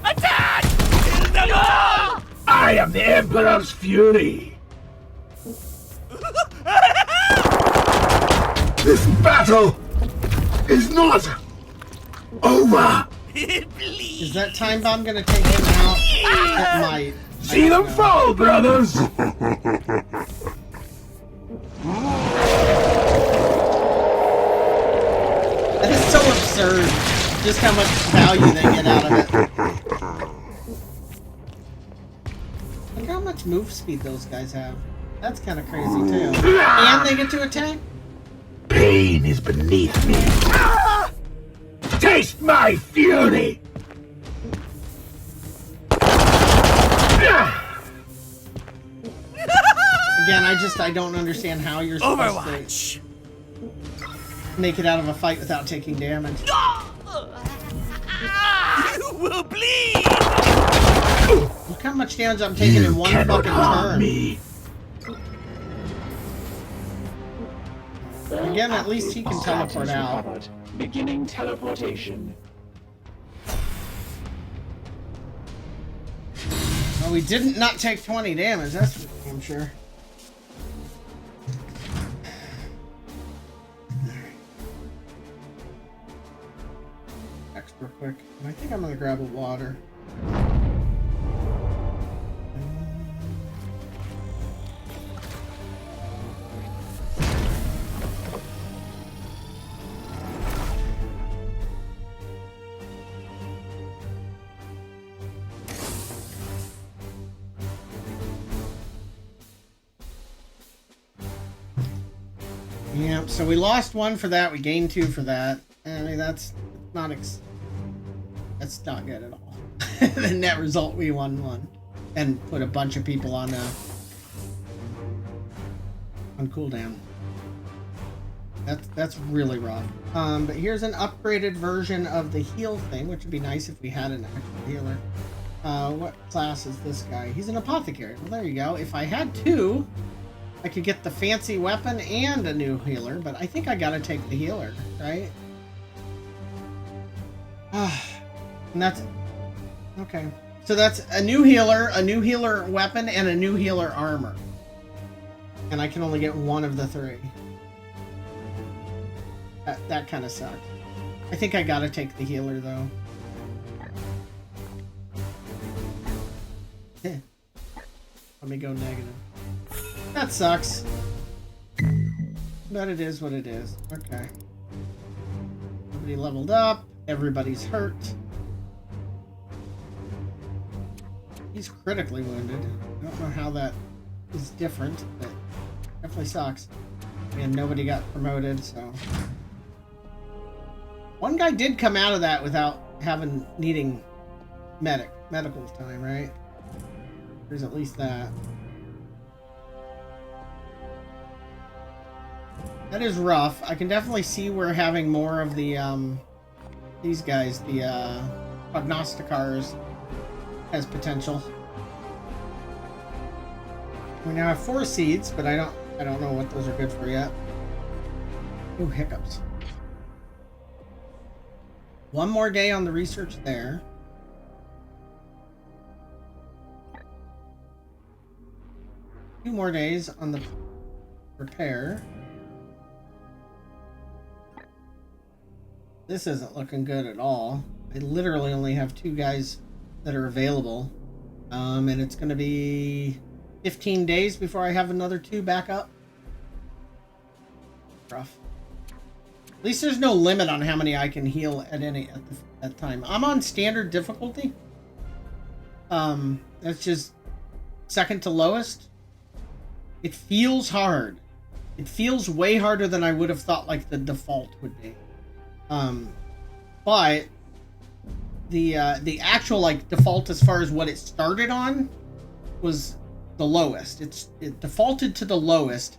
Attack! Kill them all!
I am the Emperor's fury. This battle is not over.
Is that time bomb gonna take him out? It might.
See them fall, brothers.
That is so absurd. Just how much value they get out of it. Look how much move speed those guys have. That's kind of crazy too. And they get to attack?
Pain is beneath me. Taste my fury!
Again, I don't understand how you're supposed
Overwatch!
make it out of a fight without taking damage.
You will bleed!
Look how much damage I'm taking in one fucking turn.
Me.
Again, at least he can teleport out.
Recovered. Beginning teleportation.
Well, we didn't not take 20 damage, that's for damn sure. Extra quick. I think I'm gonna grab a water. Yeah, so we lost 1 for that, we gained 2 for that. I mean, that's not good at all. The net result, we won 1. And put a bunch of people on cooldown. That's really rough. But here's an upgraded version of the heal thing, which would be nice if we had an actual healer. What class is this guy? He's an apothecary. Well, there you go. If I had 2... I could get the fancy weapon and a new healer, but I think I gotta take the healer, right? And that's... Okay. So that's a new healer weapon, and a new healer armor. And I can only get 1 of the 3. That kind of sucks. I think I gotta take the healer, though. Let me go negative. That sucks. But it is what it is. Okay. Nobody leveled up. Everybody's hurt. He's critically wounded. I don't know how that is different, but definitely sucks. And nobody got promoted, so... One guy did come out of that without needing medical time, right? There's at least that. That is rough. I can definitely see we're having more of the, these guys, the, prognosticars has potential. We now have 4 seeds, but I don't know what those are good for yet. Ooh, hiccups. 1 more day on the research there. Two more days on the repair. This isn't looking good at all. I literally only have 2 guys that are available. And it's going to be 15 days before I have another 2 back up. Rough. At least there's no limit on how many I can heal at time. I'm on standard difficulty. That's just second to lowest. It feels hard. It feels way harder than I would have thought like the default would be. But the actual like default as far as what it started on was the lowest. It defaulted to the lowest,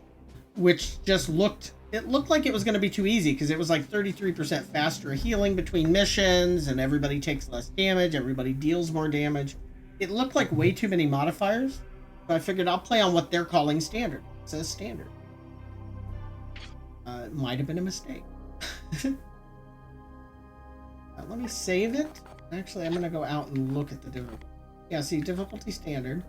which just looked like it was going to be too easy because it was like 33% faster healing between missions, and everybody takes less damage, everybody deals more damage. It looked like way too many modifiers, so I figured I'll play on what they're calling standard. It says standard. It might have been a mistake. Let me save it. Actually, I'm going to go out and look at the difficulty. Yeah, see, difficulty standard.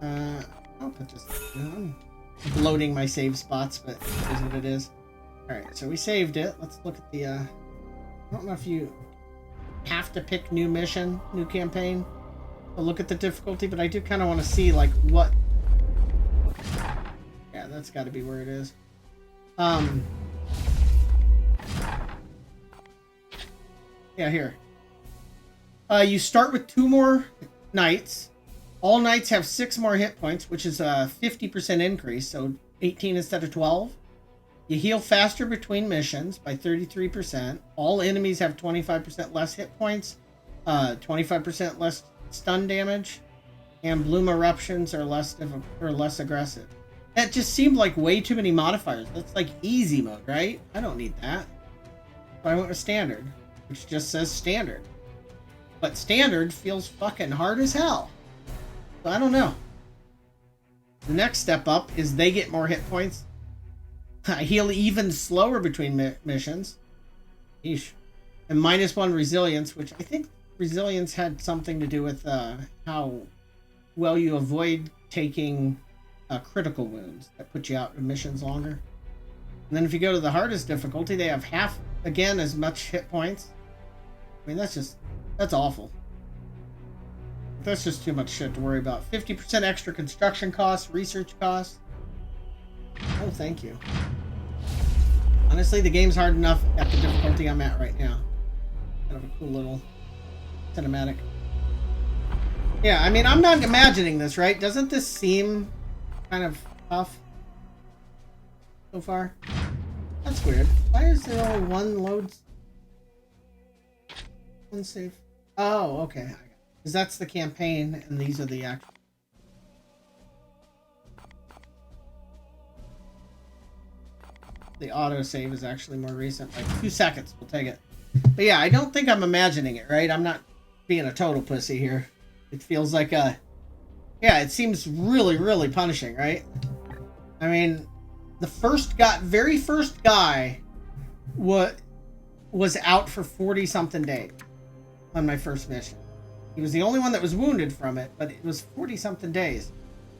I'll put this down. I'm bloating my save spots, but it is what it is. Alright, so we saved it. Let's look at the, I don't know if you have to pick new mission, new campaign. I'll look at the difficulty, but I do kind of want to see, like, what... Yeah, that's got to be where it is. Yeah, here. You start with 2 more knights. All knights have 6 more hit points, which is a 50% increase, so 18 instead of 12. You heal faster between missions by 33%. All enemies have 25% less hit points, 25% less stun damage, and bloom eruptions are less aggressive. That just seemed like way too many modifiers. That's like easy mode, right? I don't need that. So I went with standard, which just says standard. But standard feels fucking hard as hell. So I don't know. The next step up is they get more hit points. I heal even slower between missions. Eesh. And -1 resilience, which I think resilience had something to do with how well you avoid taking critical wounds that put you out in missions longer. And then if you go to the hardest difficulty, they have half, again, as much hit points. I mean, that's awful. That's just too much shit to worry about. 50% extra construction costs, research costs. Oh, thank you. Honestly, the game's hard enough at the difficulty I'm at right now. Kind of a cool little cinematic. Yeah, I mean, I'm not imagining this, right? Doesn't this seem kind of tough so far? That's weird. Why is there only one load? One save. Oh, okay. Because that's the campaign, and these are the actual. The autosave is actually more recent, like 2 seconds. We'll take it. But yeah, I don't think I'm imagining it, right? I'm not being a total pussy here. It feels like a... Yeah, it seems really, really punishing, right? I mean, the very first guy was out for 40-something days on my first mission. He was the only one that was wounded from it, but it was 40-something days.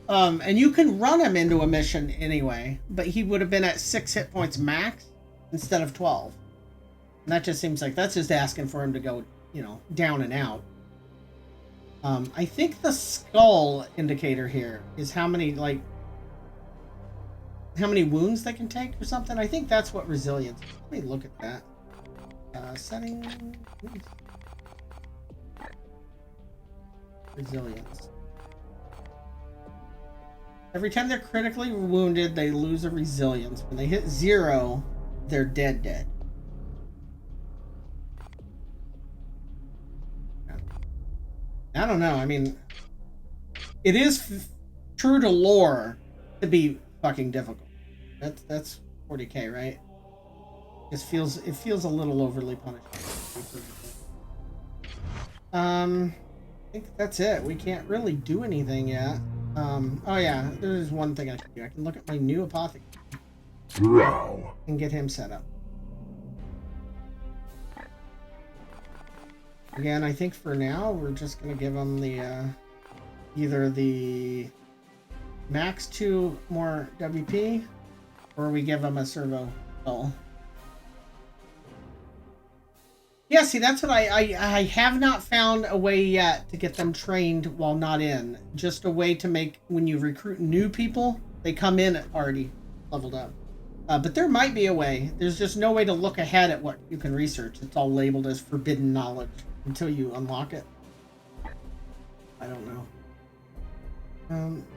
And you can run him into a mission anyway, but he would have been at 6 hit points max instead of 12. And that just seems like that's just asking for him to go, down and out. I think the skull indicator here is how many wounds they can take or something. I think that's what resilience is. Let me look at that. Setting resilience. Every time they're critically wounded, they lose a resilience. When they hit 0, they're dead. I don't know. I mean, it is true to lore to be fucking difficult. That's 40k, right? It feels a little overly punished. I think that's it. We can't really do anything yet. Oh yeah, there's one thing I can do. I can look at my new apothecary and get him set up. Again, I think for now we're just gonna give him the either the max 2 more WP, or we give him a servo hull. Yeah, see, that's what I have not found a way yet to get them trained while not in. Just a way to make, when you recruit new people, they come in already leveled up. But there might be a way. There's just no way to look ahead at what you can research. It's all labeled as forbidden knowledge until you unlock it. I don't know.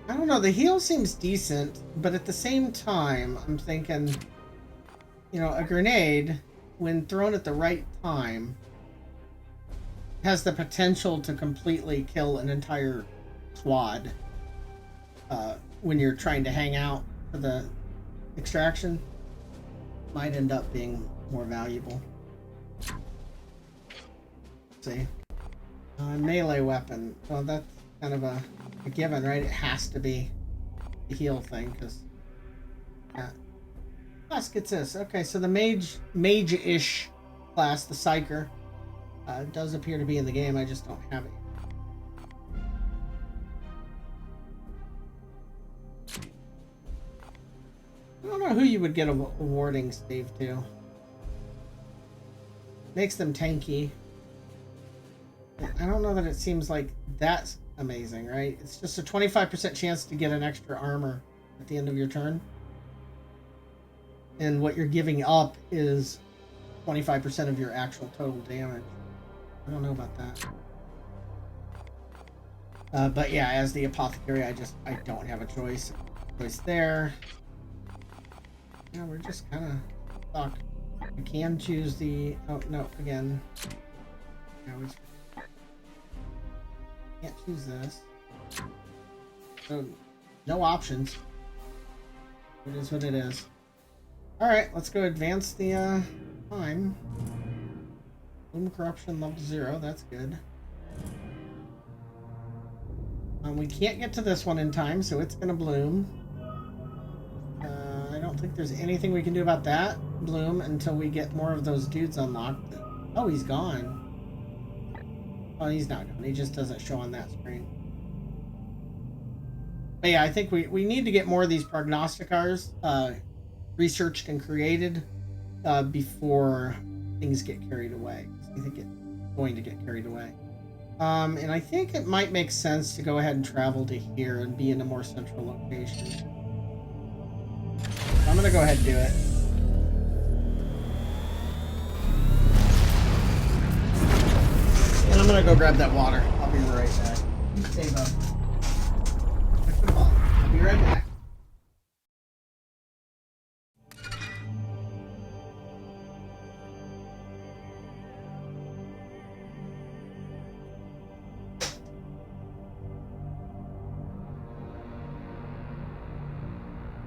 I don't know. The heal seems decent, but at the same time, I'm thinking, a grenade, when thrown at the right time, has the potential to completely kill an entire squad when you're trying to hang out for the extraction. Might end up being more valuable. Let's see. Melee weapon. Well, that's kind of a given, right? It has to be the heal thing, because... class gets this. Okay, so the mage-ish class, the Psyker, does appear to be in the game. I just don't have it. I don't know who you would get a warding stave to. Makes them tanky. I don't know that it seems like that's amazing, right? It's just a 25% chance to get an extra armor at the end of your turn. And what you're giving up is 25% of your actual total damage. I don't know about that. But yeah, as the apothecary, I don't have a choice. There. Yeah, we're just kind of stuck. I can choose the... Oh, no, again. Yeah, we can't choose this. So, no options. It is what it is. Alright, let's go advance the time. Bloom corruption level 0, that's good. We can't get to this one in time, so it's gonna bloom. I don't think there's anything we can do about that bloom until we get more of those dudes unlocked. Oh, he's gone. Oh, he's not gone. He just doesn't show on that screen. But yeah, I think we need to get more of these prognosticars researched and created before things get carried away. I think it's going to get carried away. And I think it might make sense to go ahead and travel to here and be in a more central location. So I'm going to go ahead and do it. And I'm going to go grab that water. I'll be right back. You stay up. I'll be right back.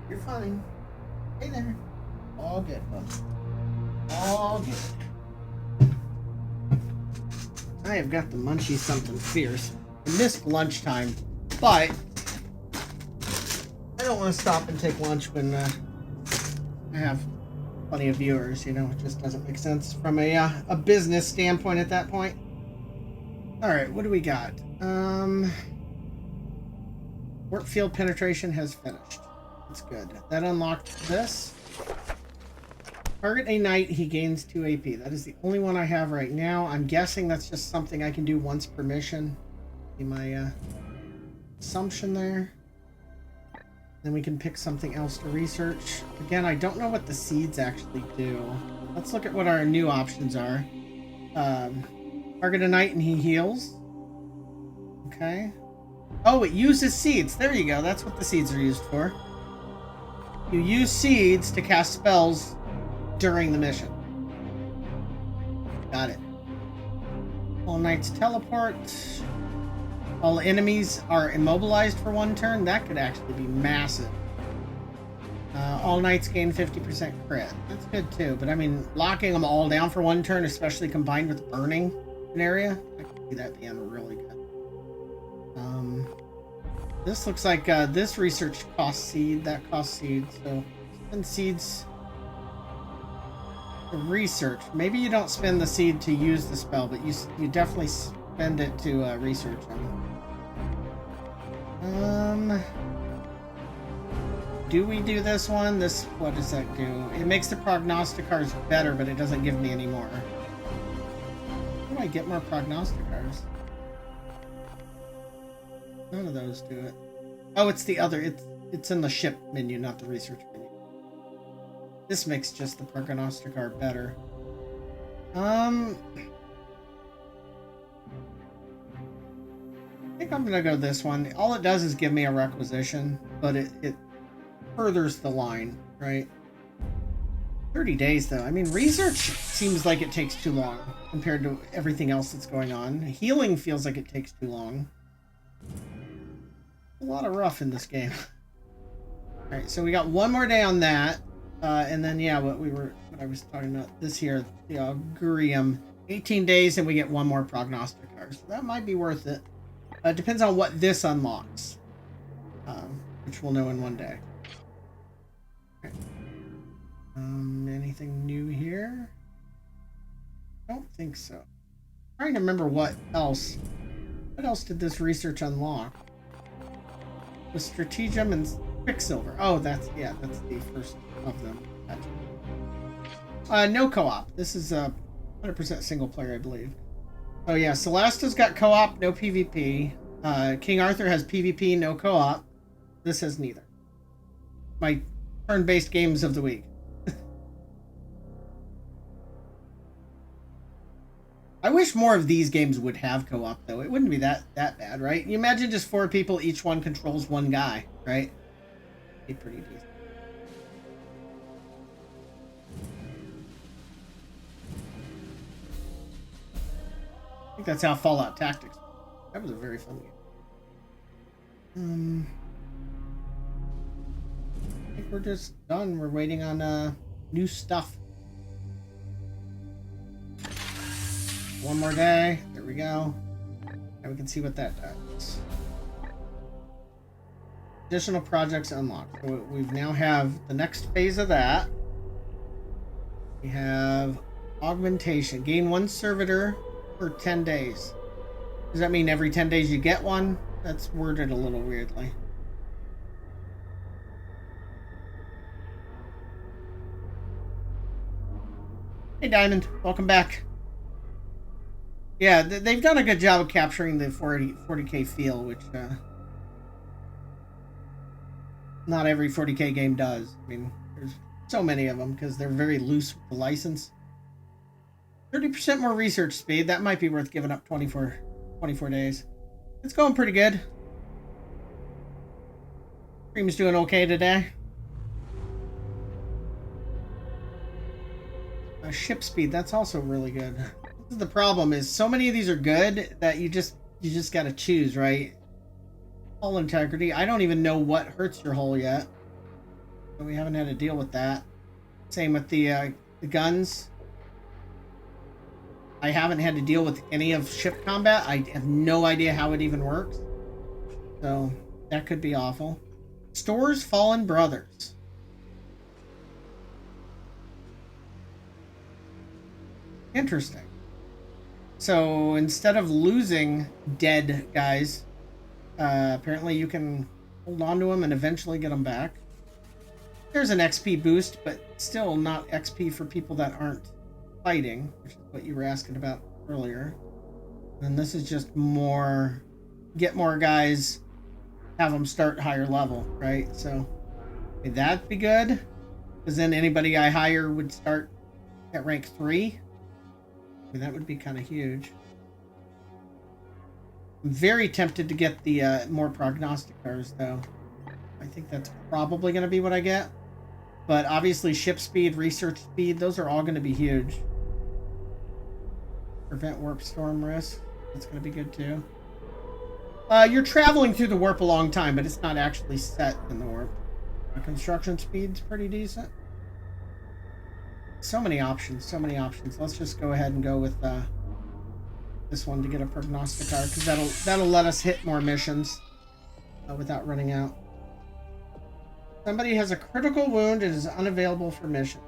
You're fine. Hey there. All good, bud. All good. I have got the munchies something fierce. I missed lunchtime, but I don't want to stop and take lunch when I have plenty of viewers, you know. It just doesn't make sense from a business standpoint at that point. Alright, what do we got? Warp field penetration has finished. That's good. That unlocked this. Target a knight, he gains 2 AP. That is the only one I have right now. I'm guessing that's just something I can do once per mission. Be my assumption there. Then we can pick something else to research. Again, I don't know what the seeds actually do. Let's look at what our new options are. Target a knight and he heals. Okay. Oh, it uses seeds. There you go. That's what the seeds are used for. You use seeds to cast spells during the mission. Got it. All knights teleport. All enemies are immobilized for 1 turn. That could actually be massive. All knights gain 50% crit. That's good too. But I mean, locking them all down for 1 turn, especially combined with burning an area, I can see that being really good. This looks like this research costs seed, that costs seed, so spend seeds to research. Maybe you don't spend the seed to use the spell, but you definitely spend it to research them. Do we do this one? What does that do? It makes the prognosticars better, but it doesn't give me any more. How do I get more prognosticars? None of those do it. Oh, it's the other. It's in the ship menu, not the research menu. This makes just the prognosticar better. I think I'm gonna go this one. All it does is give me a requisition, but it furthers the line, right? 30 days though. I mean, research seems like it takes too long compared to everything else that's going on. Healing feels like it takes too long. A lot of rough in this game. Alright, so we got 1 more day on that. And then, yeah, what I was talking about, this here, the Augurium. 18 days and we get 1 more prognosticar. So that might be worth it. Depends on what this unlocks. Which we'll know in 1 day. Okay. Anything new here? I don't think so. I'm trying to remember what else. What else did this research unlock? The Stratagem and Quicksilver. Oh, that's the first of them. Gotcha. No co-op. This is 100% single player, I believe. Oh yeah, Celesta's got co-op, no PvP. King Arthur has PvP, no co-op. This has neither. My turn-based games of the week. I wish more of these games would have co-op, though. It wouldn't be that bad, right? You imagine just 4 people, each one controls 1 guy, right? It'd be pretty decent. I think that's how Fallout Tactics. That was a very fun game. I think think we're just done. We're waiting on new stuff. One more day. There we go. And we can see what that does. Additional projects unlocked. So we now have the next phase of that. We have augmentation. Gain 1 servitor for 10 days. Does that mean every 10 days you get one? That's worded a little weirdly. Hey Diamond, welcome back. Yeah, they've done a good job of capturing the 40K feel, which not every 40K game does. I mean, there's so many of them because they're very loose with the license. 30% more research speed. That might be worth giving up 24 days. It's going pretty good. Stream's doing okay today. Ship speed, that's also really good. This is the problem, is so many of these are good that you just gotta choose, right? Hull integrity. I don't even know what hurts your hull yet. So we haven't had to deal with that. Same with the guns. I haven't had to deal with any of ship combat. I have no idea how it even works. So that could be awful. Stores Fallen Brothers. Interesting. So instead of losing dead guys, apparently you can hold on to them and eventually get them back. There's an XP boost, but still not XP for people that aren't fighting, which is what you were asking about earlier. And this is just more, get more guys, have them start higher level, right? So would that be good? Because then anybody I hire would start at rank 3. I mean, that would be kind of huge. I'm very tempted to get the more prognosticators, though. I think that's probably going to be what I get. But obviously ship speed, research speed, those are all going to be huge. Prevent warp storm risk. That's going to be good, too. You're traveling through the warp a long time, but it's not actually set in the warp. The construction speed's pretty decent. So many options, so many options. Let's just go ahead and go with this one to get a prognosticator, because that'll let us hit more missions without running out. Somebody has a critical wound and is unavailable for mission.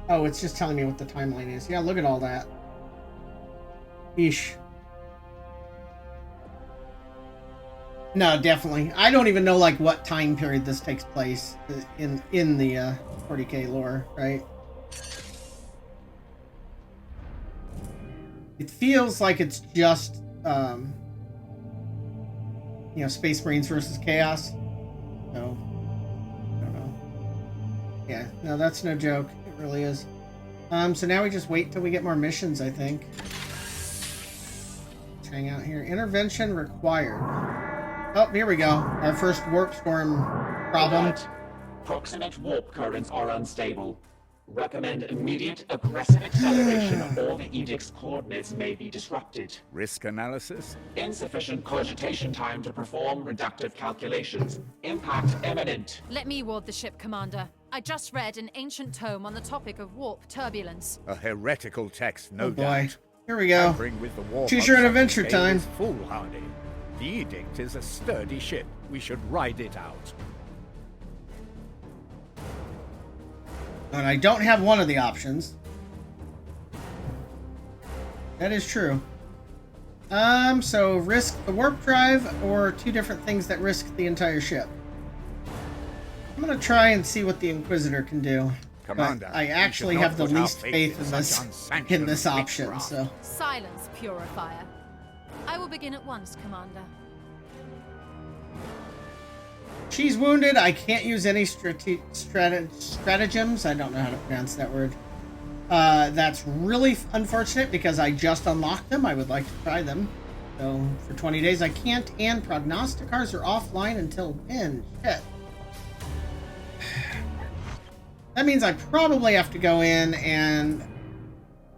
Oh, it's just telling me what the timeline is. Yeah, look at all that. Eesh. No, definitely. I don't even know like what time period this takes place in the 40K lore, right? It feels like it's just you know, Space Marines versus Chaos. So I don't know. Yeah, no, that's no joke. It really is. So now we just wait till we get more missions, I think. Let's hang out here. Intervention required. Oh, here we go. Our first warp storm problem.
Proximate warp currents are unstable. Recommend immediate aggressive acceleration or the Edict's coordinates may be disrupted.
Risk analysis?
Insufficient cogitation time to perform reductive calculations. Impact imminent.
Let me ward the ship, Commander. I just read an ancient tome on the topic of warp turbulence.
A heretical text, no
oh boy.
doubt.
Here we go.
With the warp
Choose your adventure time.
Foolhardy. The Edict is a sturdy ship. We should ride it out.
And I don't have one of the options. That is true. So risk the warp drive or 2 different things that risk the entire ship. I'm gonna try and see what the Inquisitor can do.
Commander,
but I actually have the least faith in this option, so.
Silence, Purifier. I will begin at once, Commander.
She's wounded. I can't use any stratagems. I don't know how to pronounce that word. That's really unfortunate because I just unlocked them. I would like to try them. So for 20 days I can't, and prognosticators are offline until when? Shit. That means I probably have to go in and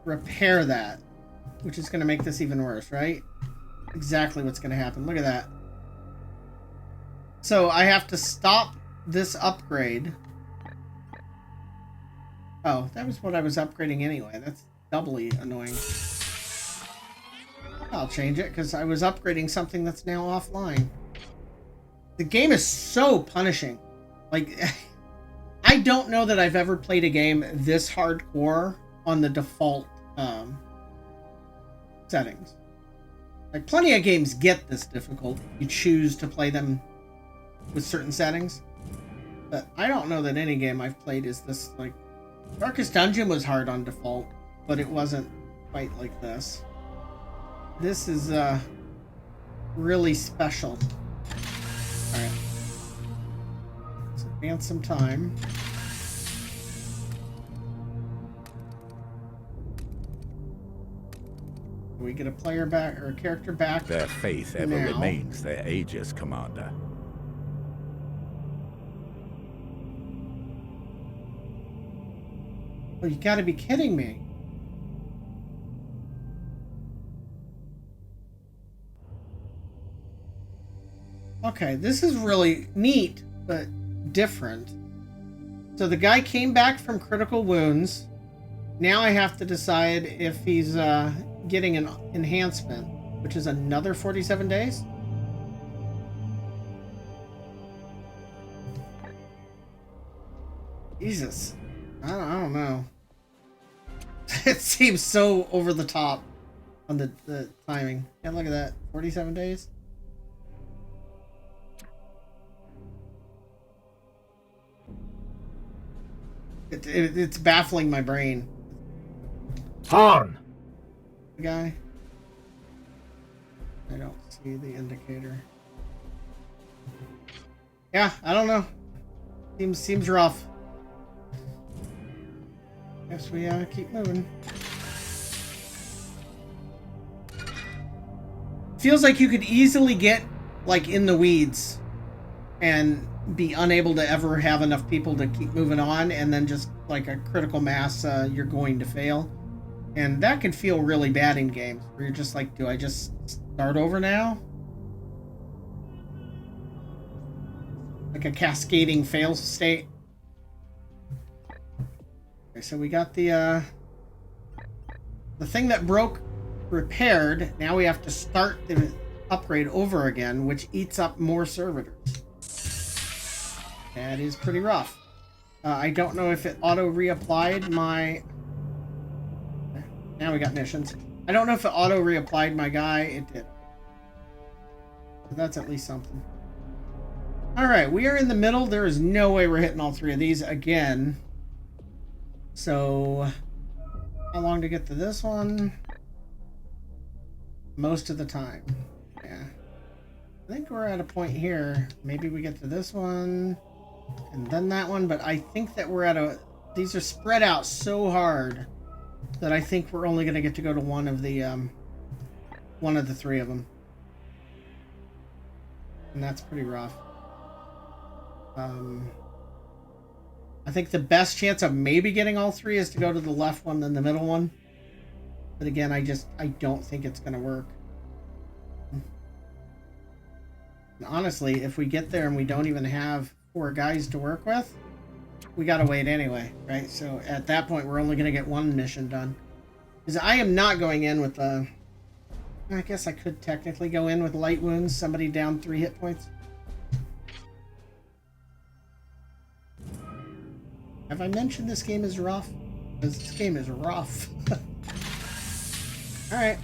repair that, which is going to make this even worse, right? Exactly what's going to happen. Look at that. So I have to stop this upgrade. Oh, that was what I was upgrading anyway. That's doubly annoying. I'll change it because I was upgrading something that's now offline. The game is so punishing. Like, I don't know that I've ever played a game this hardcore on the default settings. Like, plenty of games get this difficult if you choose to play them with certain settings. But I don't know that any game I've played is this, like... Darkest Dungeon was hard on default, but it wasn't quite like this. This is, really special. Alright. Let's advance some time. We get a player back, or a character back.
Their faith ever
now.
remains their Aegis commander.
Well, you gotta be kidding me. Okay, this is really neat, but different. So the guy came back from critical wounds. Now I have to decide if he's getting an enhancement, which is another 47 days. Jesus. I don't know. It seems so over the top on the timing. Yeah, look at that. 47 days. It's baffling my brain.
Tarn!
The guy. I don't see the indicator. Yeah, I don't know. Seems rough. Guess we keep moving. Feels like you could easily get like in the weeds and be unable to ever have enough people to keep moving on, and then just like a critical mass, you're going to fail. And that can feel really bad in games where you're just like, do I just start over now? Like a cascading fail state. Okay, so we got the thing that broke repaired. Now we have to start the upgrade over again, which eats up more servitors. That is pretty rough. I don't know if it auto reapplied my... Now we got missions. I don't know if it auto reapplied my guy. It did. So that's at least something. Alright, we are in the middle. There is no way we're hitting all three of these again. So, how long to get to this one? Most of the time. Yeah. I think we're at a point here. Maybe we get to this one and then that one, but I think that we're at a... These are spread out so hard that I think we're only going to get to go to one of the three of them. And that's pretty rough. I think the best chance of maybe getting all three is to go to the left one, then the middle one. But again, I don't think it's going to work. And honestly, if we get there and we don't even have 4 guys to work with, we got to wait anyway, right? So at that point, we're only going to get one mission done. Because I am not going in with the... I guess I could technically go in with light wounds, somebody down 3 hit points. Have I mentioned this game is rough? Because this game is rough. Alright.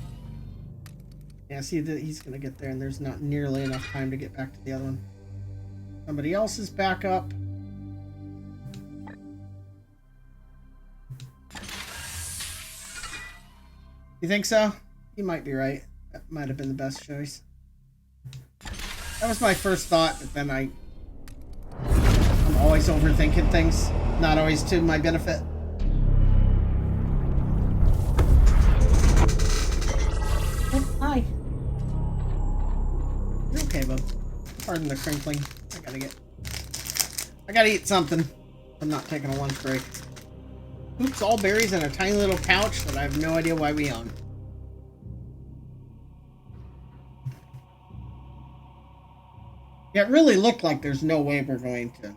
Yeah, see that he's going to get there and there's not nearly enough time to get back to the other one. Somebody else is back up. You think so? You might be right. That might have been the best choice. That was my first thought, but then I'm always overthinking things. Not always to my benefit. Oh, hi. You're okay, bub. Pardon the crinkling. I gotta eat something. I'm not taking a lunch break. Oops, all berries in a tiny little pouch that I have no idea why we own. It really looked like there's no way we're going to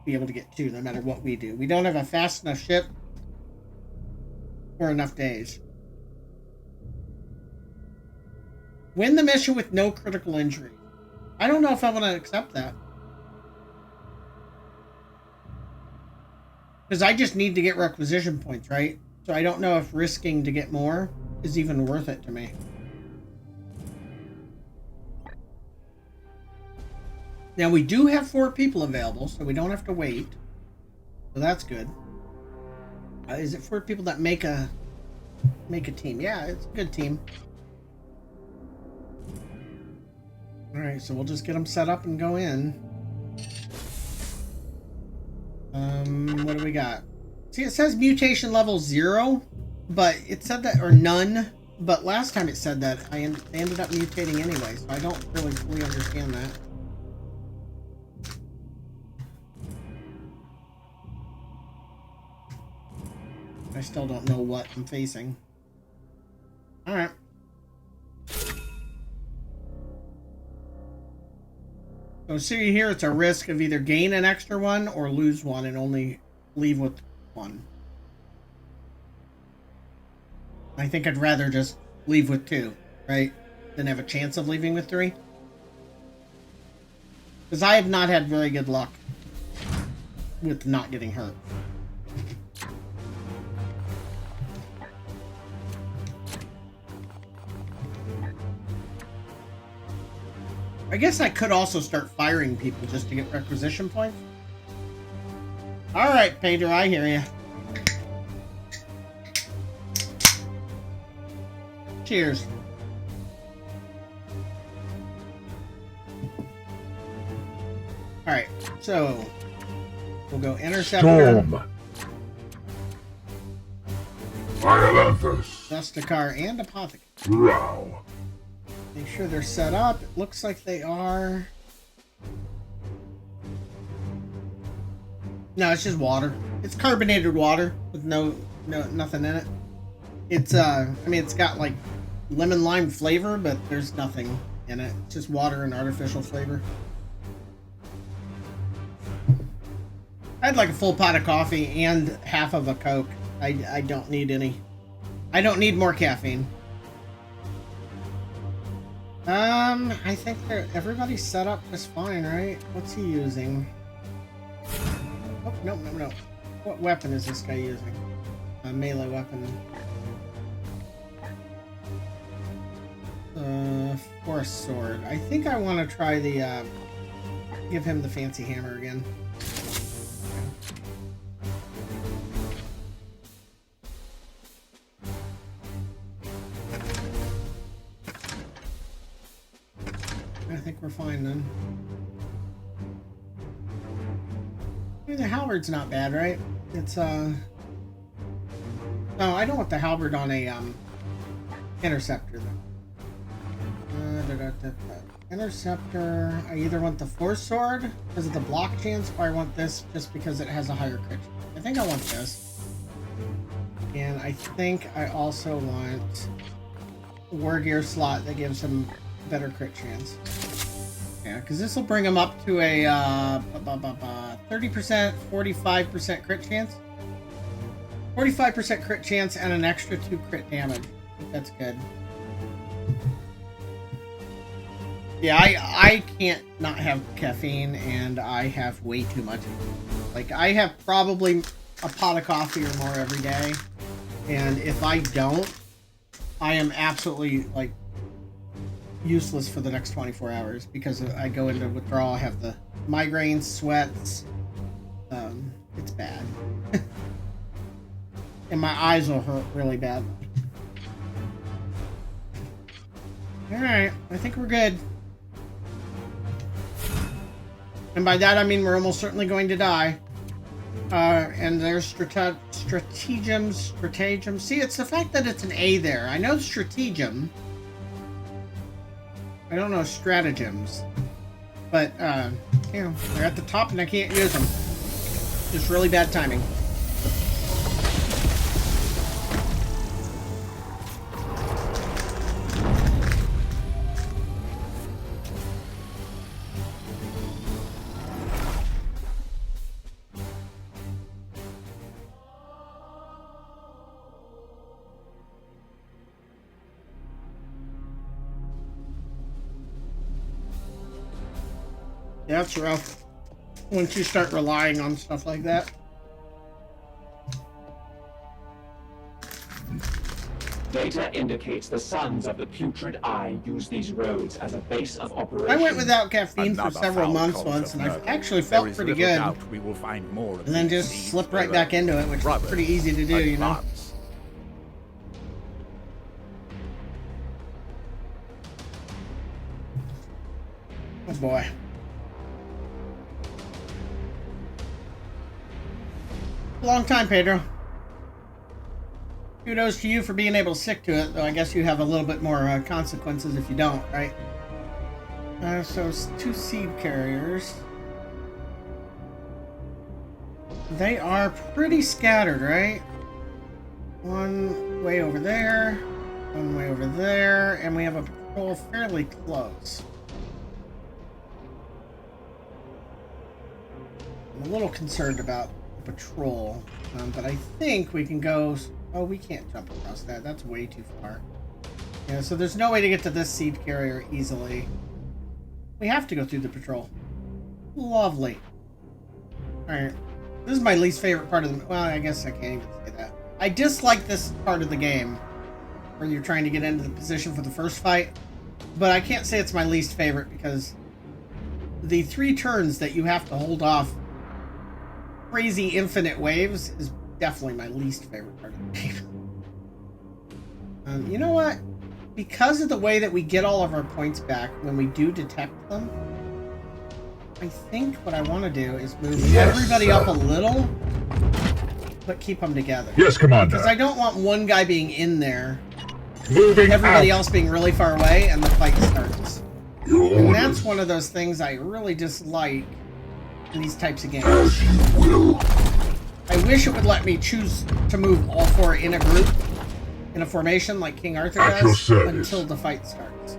be able to get 2 no matter what we do. We don't have a fast enough ship or enough days. Win the mission with no critical injury. I don't know if I want to accept that. Because I just need to get requisition points, right? So I don't know if risking to get more is even worth it to me. Now we do have 4 people available, so we don't have to wait. So that's good. Is it 4 people that make a team? Yeah, it's a good team. Alright, so we'll just get them set up and go in. What do we got? See, it says mutation level 0, but it said that, or none, but last time it said that they ended up mutating anyway, so I don't really fully understand that. I still don't know what I'm facing. Alright. So see here, it's a risk of either gain an extra one or lose one and only leave with 1. I think I'd rather just leave with 2, right? Than have a chance of leaving with 3. Because I have not had very good luck with not getting hurt. I guess I could also start firing people just to get requisition points. Alright, Pedro, I hear you. Cheers. Alright, so we'll go Interceptor.
Storm. Iolanthus.
Justicar and Apothecary.
Drow.
Make sure they're set up. It looks like they are. No, it's just water. It's carbonated water with nothing in it. It's I mean, it's got like lemon lime flavor, but there's nothing in it. It's just water and artificial flavor. I'd like a full pot of coffee and half of a Coke. I don't need any. I don't need more caffeine. I think everybody's set up just fine, right? What's he using? Oh, no. What weapon is this guy using? A melee weapon. Forest sword. I think I want to try the, give him the fancy hammer again. I think we're fine then. I mean, the halberd's not bad, right? It's no, I don't want the halberd on a interceptor though. Interceptor. I either want the force sword because of the block chance, or I want this just because it has a higher crit. I think I want this, and I think I also want a war gear slot that gives him better crit chance. Yeah, because this will bring him up to a 30%, 45% crit chance. 45% crit chance and an extra 2 crit damage. I think that's good. Yeah, I can't not have caffeine, and I have way too much. Like, I have probably a pot of coffee or more every day, and if I don't, I am absolutely, like, useless for the next 24 hours because I go into withdrawal. I have the migraines, sweats. It's bad. And my eyes will hurt really bad. Alright, I think we're good. And by that I mean we're almost certainly going to die. And there's stratagem. See, it's the fact that it's an A there. I know stratagem. I don't know stratagems. But, you know, they're at the top and I can't use them. Just really bad timing. Yeah, it's rough. Once you start relying on stuff like that.
Data indicates the Sons of the Putrid Eye use these roads as a base of operations.
I went without caffeine for
Another
several
foul
months
cause
once,
of
and I
murder.
actually
There
felt
is
pretty
little
good.
doubt we will find more of
And then
these
just
seeds
slip right
wherever.
back into it, which is
Brothers,
pretty easy to do, you know?
advance.
Oh boy. Long time, Pedro. Kudos to you for being able to stick to it, though I guess you have a little bit more consequences if you don't, right? So it's 2 seed carriers. They are pretty scattered, right? One way over there, one way over there, and we have a patrol fairly close. I'm a little concerned about the patrol, but I think we can go... Oh, we can't jump across that. That's way too far. Yeah, so there's no way to get to this seed carrier easily. We have to go through the patrol. Lovely. Alright. This is my least favorite part of the... Well, I guess I can't even say that. I dislike this part of the game, where you're trying to get into the position for the first fight. But I can't say it's my least favorite, because the 3 turns that you have to hold off crazy infinite waves is definitely my least favorite part of the game. You know what? Because of the way that we get all of our points back when we do detect them, I think what I want to do is move everybody up a little, but keep them together.
Yes, Commander.
Because I don't want one guy being in there,
Moving
everybody
out.
else being really far away, and the fight starts.
Your
And
orders.
that's one of those things I really dislike in these types of games.
As you will.
I wish it would let me choose to move all 4 in a group, in a formation like King Arthur
At your
does,
service.
until the fight starts.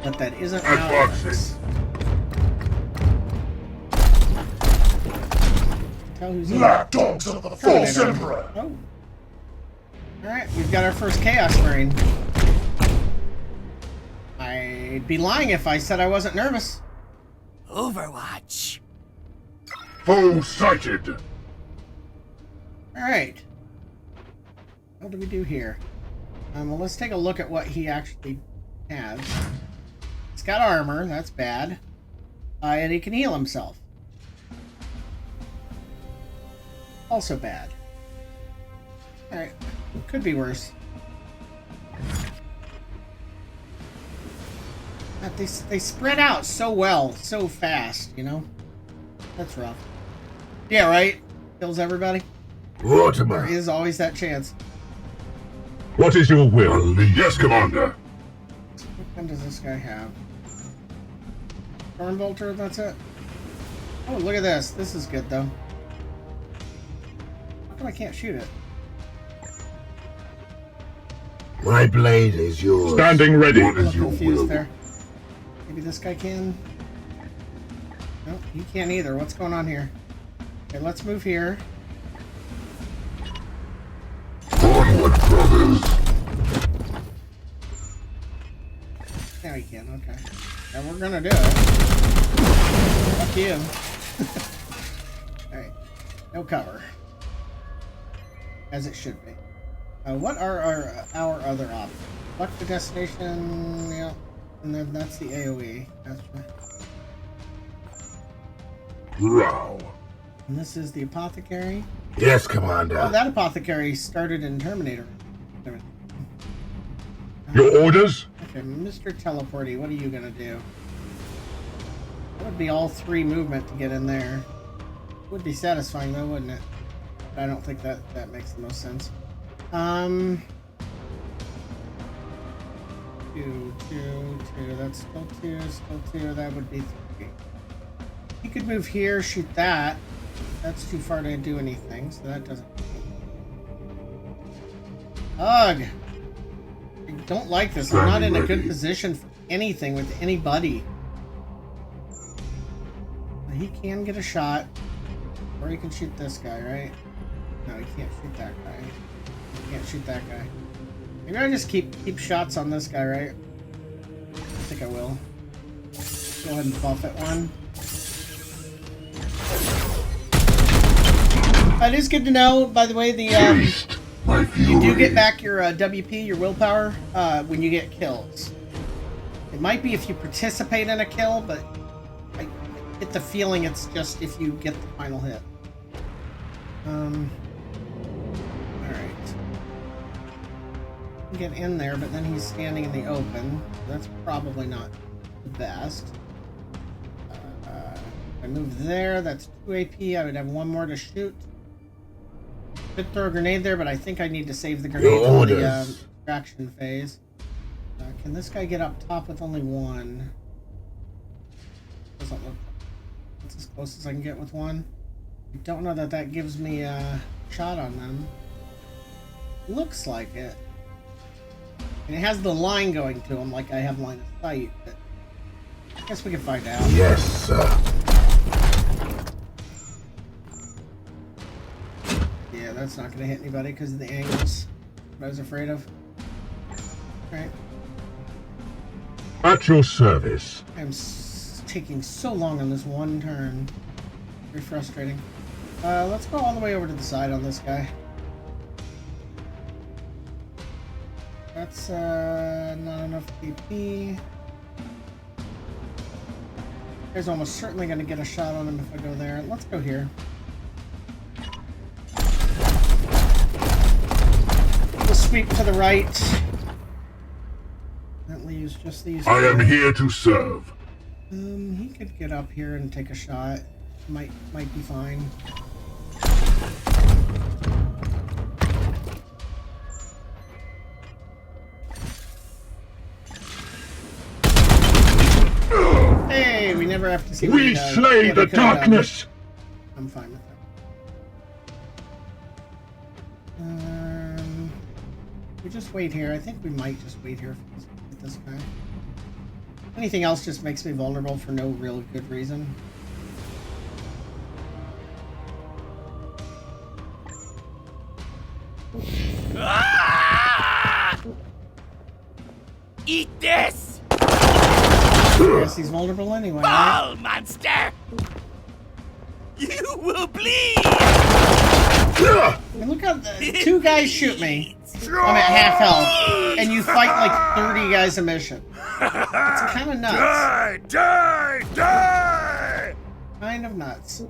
But that isn't how it
Advancing.
works. Tell who's in.
Lapdogs of the false
Terminator.
emperor.
Oh. Alright, we've got our first Chaos Marine. I'd be lying if I said I wasn't nervous.
Overwatch.
Foe sighted.
Alright. What do we do here? Well, let's take a look at what he actually has. He's got armor, that's bad. And he can heal himself. Also bad. Alright, could be worse. But they spread out so well, so fast, you know? That's rough. Yeah, right? Kills everybody? There
Mortimer.
is always that chance.
What is your will? Yes, Commander.
What gun does this guy have? Stormbolter, that's it? Oh, look at this. This is good, though. How come I can't shoot it?
My blade is yours.
Standing ready.
I'm a little confused there. Maybe this guy can? Nope, he can't either. What's going on here? Okay, let's move here.
Onward, brothers.
Now he can, okay. And we're gonna do it. Fuck you. Alright. No cover. As it should be. What are our other options? Select the destination, yeah. And then that's the AoE. That's right.
Growl.
And this is the apothecary.
Yes, Commander.
Oh, that apothecary started in Terminator.
Your orders?
Okay, Mr. Teleporty, what are you gonna do? That would be all 3 movement to get in there. Would be satisfying though, wouldn't it? But I don't think that makes the most sense. 2, 2, 2. That's still 2, still 2. That would be 3. He could move here, shoot that. That's too far to do anything, so that doesn't. Ugh! I don't like this. I'm not in a good position for anything with anybody. He can get a shot. Or he can shoot this guy, right? No, he can't shoot that guy. He can't shoot that guy. Maybe I just keep shots on this guy, right? I think I will. go ahead and buff it one. It is good to know, by the way, the you do get back your WP, your willpower, when you get kills. It might be if you participate in a kill, but I get the feeling it's just if you get the final hit. Alright. Get in there, but then he's standing in the open. That's probably not the best. If I move there, that's 2 AP. I would have one more to shoot. Could throw a grenade there, but I think I need to save the grenade for the extraction phase. Can this guy get up top with only one? Doesn't look. That's as close as I can get with one. I don't know that that gives me a shot on them. Looks like it. And it has the line going to him, like I have line of sight. But I guess we can find out.
Yes, sir.
Yeah, that's not going to hit anybody because of the angles. What I was afraid of. Alright.
At your service.
I'm taking so long on this one turn. Very frustrating. Let's go all the way over to the side on this guy. That's not enough PP. There's almost certainly going to get a shot on him if I go there. Let's go here. We'll sweep to the right. That leaves just these.
I am here to serve.
He could get up here and take a shot. Might be fine. Hey, we never have to see what he
We
does.
slay
Yeah,
the
we could've
darkness.
I'm fine with that. We just wait here. I think we might just wait here with this guy. Anything else just makes me vulnerable for no real good reason.
Eat this!
I guess he's vulnerable anyway. Right?
Ball monster! You will bleed!
And look how the two guys shoot me. I'm at half health, and you fight like 30 guys a mission. It's kind of nuts.
Die! Die! Die!
Kind of nuts.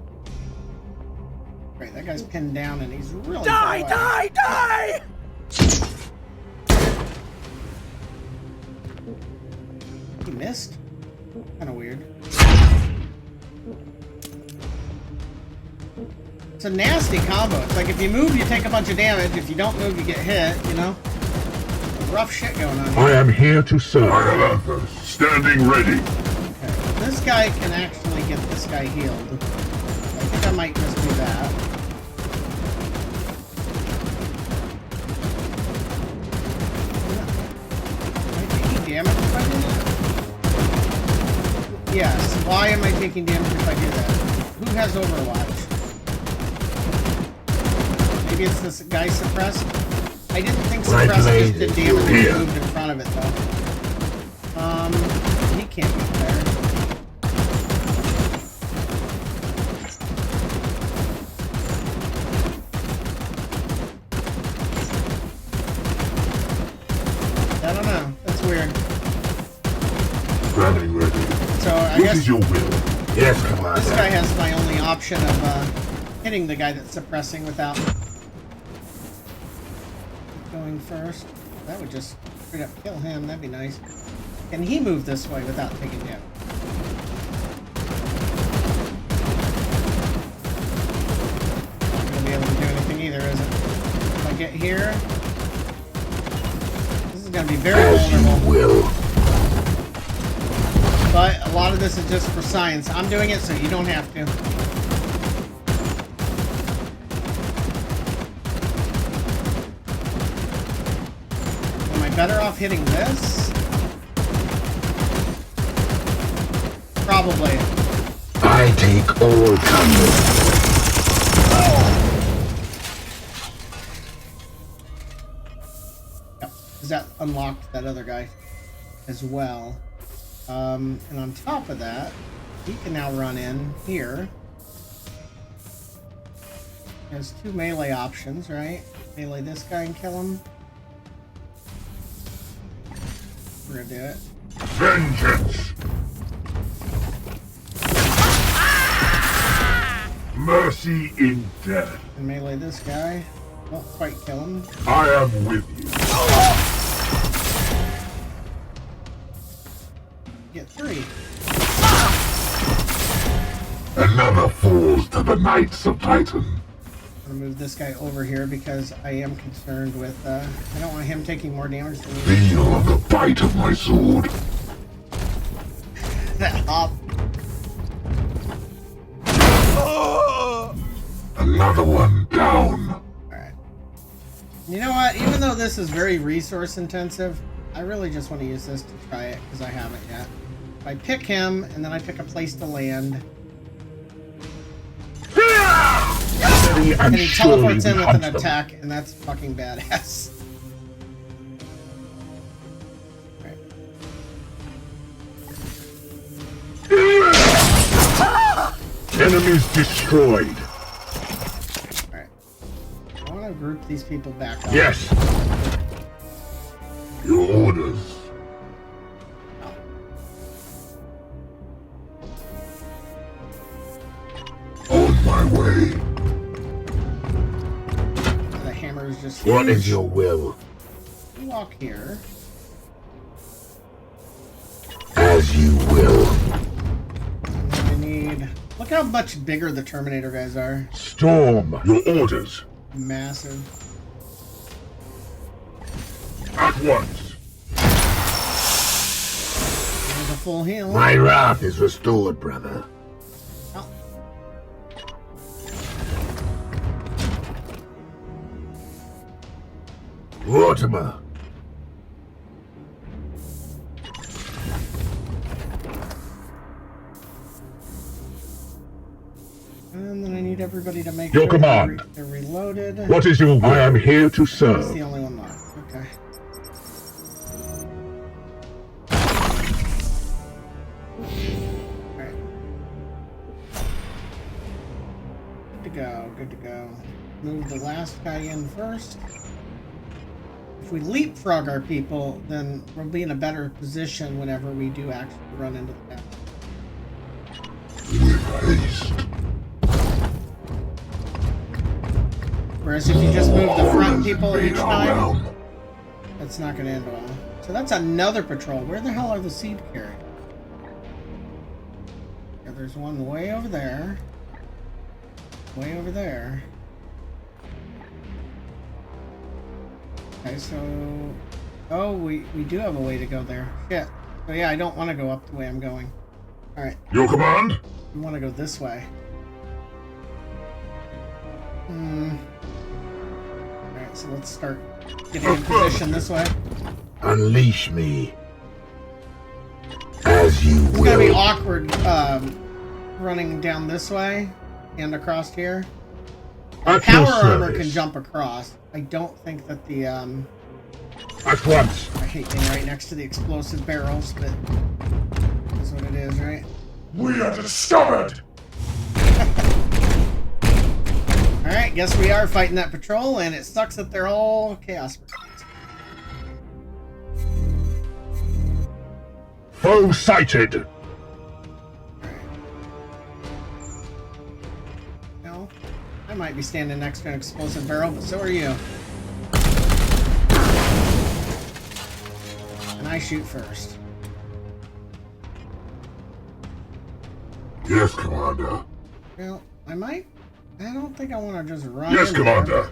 Great, that guy's pinned down, and he's really
Die!
far away.
Die! Die!
He missed? Kind of weird. It's a nasty combo. It's like if you move, you take a bunch of damage. If you don't move, you get hit, you know? Rough shit going on here.
I am here to serve. Standing ready.
Okay. This guy can actually get this guy healed. I think I might just do that. Am I taking damage if I do that? Yes. Why am I taking damage if I do that? Who has Overwatch? Maybe it's this guy suppressed? I didn't think suppressed just did damage when he moved in front of it, though. He can't get there. I don't know. That's weird.
Standing ready.
So I
What
guess
is your will? Yes, Commander.
this guy has my only option of hitting the guy that's suppressing without going first. That would just straight up kill him. That'd be nice. Can he move this way without taking damage? Not gonna be able to do anything either, is it? If I get here, this is gonna be very vulnerable.
Will.
But a lot of this is just for science. I'm doing it so you don't have to. Am I better off hitting this? Probably.
I take all comers.
Yep, because that unlocked that other guy as well. And on top of that, he can now run in here. Has 2 melee options, right? Melee this guy and kill him. We're gonna do it.
Vengeance! Mercy in death.
And melee this guy. Won't quite kill him.
I am with you.
Get 3.
Another falls to the Knights of Titan.
I'm gonna move this guy over here because I am concerned with, I don't want him taking more damage than me.
Feel the bite of my sword.
That hop.
Another one down.
Alright. You know what? Even though this is very resource intensive, I really just want to use this to try it because I haven't yet. If I pick him and then I pick a place to land. And he teleports in with an attack, and that's fucking badass. Right.
Enemies destroyed.
Alright. I want to group these people back up.
Yes. Your orders. On my way.
The hammer is just
What
huge.
is your will?
You walk here.
As you will.
And then we need... Look how much bigger the Terminator guys are.
Storm. Your orders.
Massive.
At once.
There's a full heal.
My wrath is restored, brother.
Oh.
Mortimer.
And then I need everybody to make
Your
sure
command.
they're reloaded.
What is your will? I am here to
That's
serve.
the only one left. Okay. Alright. Good to go, good to go. Move the last guy in first. If we leapfrog our people, then we'll be in a better position whenever we do actually run into the battle.
With haste.
Whereas if you just move the front people each time, that's not going to end well. So that's another patrol. Where the hell are the seed carriers? Yeah, there's one way over there. Way over there. Okay, so... Oh, we do have a way to go there. Shit. So yeah, I don't want to go up the way I'm going. Alright.
Your command?
We want to go this way. Alright, so let's start getting in position this way.
Unleash me. As you
It's
will.
gonna be awkward running down this way and across here.
At
Power
your
armor
service.
can jump across. I don't think that the
At once.
I hate being right next to the explosive barrels, but that's what it is, right?
We are discovered.
Alright, guess we are fighting that patrol, and it sucks that they're all chaos patrols.
Foe sighted.
No, I might be standing next to an explosive barrel, but so are you. And I shoot first.
Yes, Commander.
Well, I don't think I want to just run
Yes,
in there.
Commander.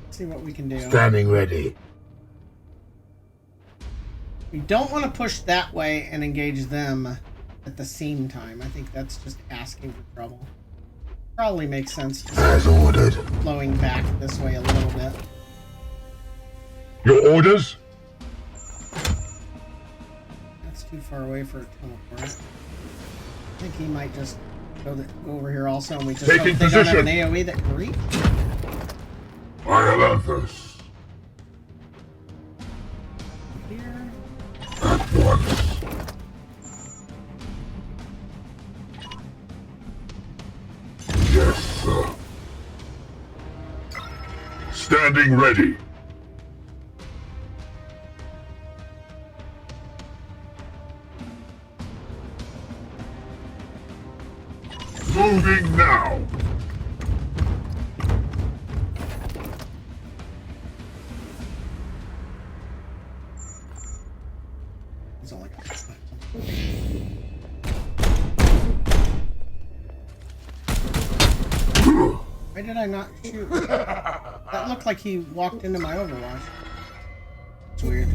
Let's see what we can do.
Standing ready.
We don't want to push that way and engage them at the same time. I think that's just asking for trouble. Probably makes sense just
As ordered.
flowing back this way a little bit.
Your orders?
That's too far away for a teleport. I think he might just go over here also, and we just
Taking
hope they don't have an
position.
AoE that can reach.
Iolanthus.
Here.
At once. Standing ready. Moving now.
He's only got Why did I not shoot? That looked like he walked into my Overwatch. It's weird.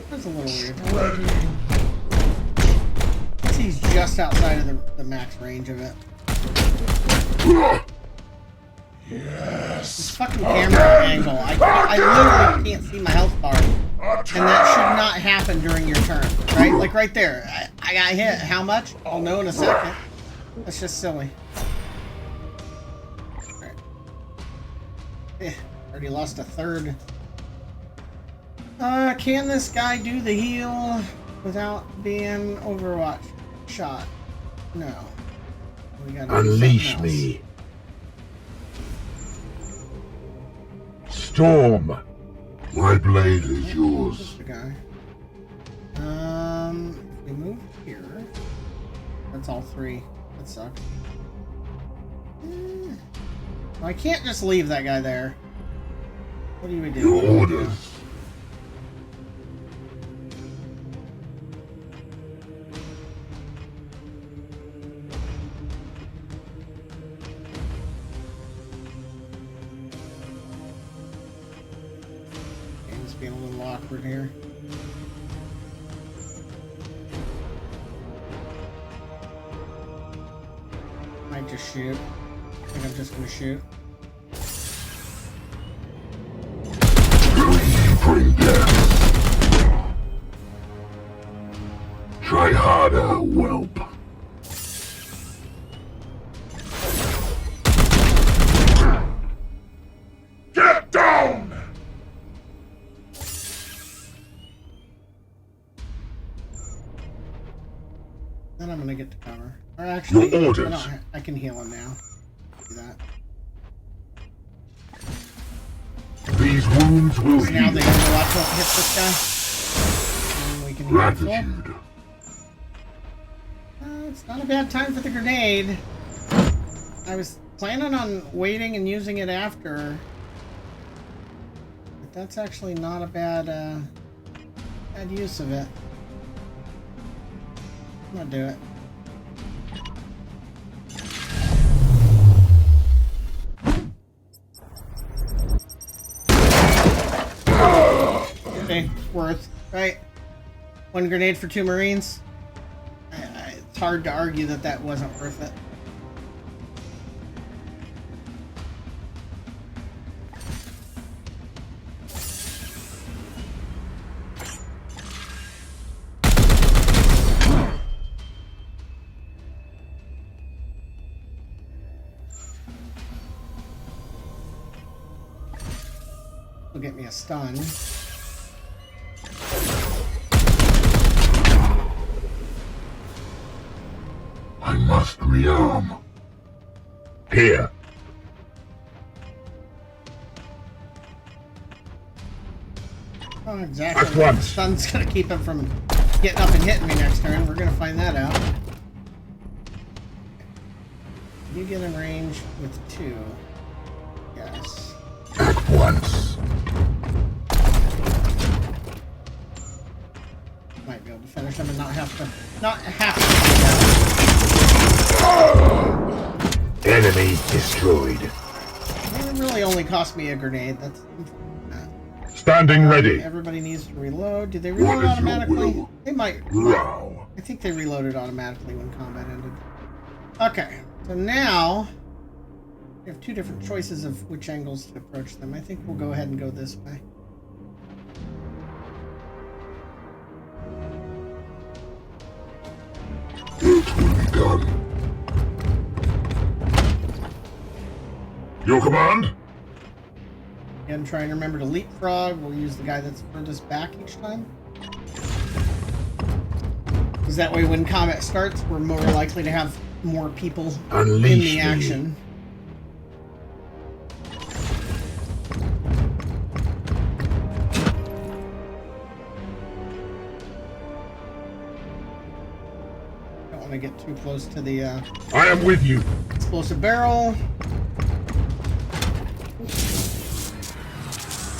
That's a little weird. He's just outside of the max range of it.
Yes.
This fucking camera angle. I literally can't see my health bar. And that should not happen during your turn. Right? Like right there. I got hit. How much? I'll know in a second. That's just silly. Right. Already lost a third. Can this guy do the heal without being Overwatch shot? No. We gotta
Unleash me. Storm. My blade is yours.
The guy. We move here. That's all three. That sucks. I can't just leave that guy there. What do we do?
Your orders.
Game's being a little awkward here. Might just shoot. I think I'm just gonna shoot.
Bring death. Try harder, whelp. Get down!
Then I'm gonna get to cover. Or actually,
Your orders.
I can heal him now. Do that.
These wounds will
So now
heal.
the Overwatch won't hit this guy. And we can heal him
Gratitude.
It's not a bad time for the grenade. I was planning on waiting and using it after. But that's actually not a bad use of it. I'm gonna do it. Okay, worth, right? One grenade for 2 Marines. It's hard to argue that that wasn't worth it. Will get me a stun.
I must rearm. Here.
Oh, exactly.
At once.
Stun's gonna keep him from getting up and hitting me next turn. We're gonna find that out. You get in range with 2. Yes.
At once.
Might be able to finish him and not have to.
Enemy destroyed.
It really only cost me a grenade. That's
Standing ready.
Everybody needs to reload. Do they reload
What is your
automatically?
will?
They might.
Row.
I think they reloaded automatically when combat ended. Okay, so now we have 2 different choices of which angles to approach them. I think we'll go ahead and go this way.
It will be done. Your command?
Again, try and remember to leapfrog. We'll use the guy that's furthest back each time. Because that way when combat starts, we're more likely to have more people in
Unleash
the
me.
action. want to get too close to the
I am with you.
explosive barrel.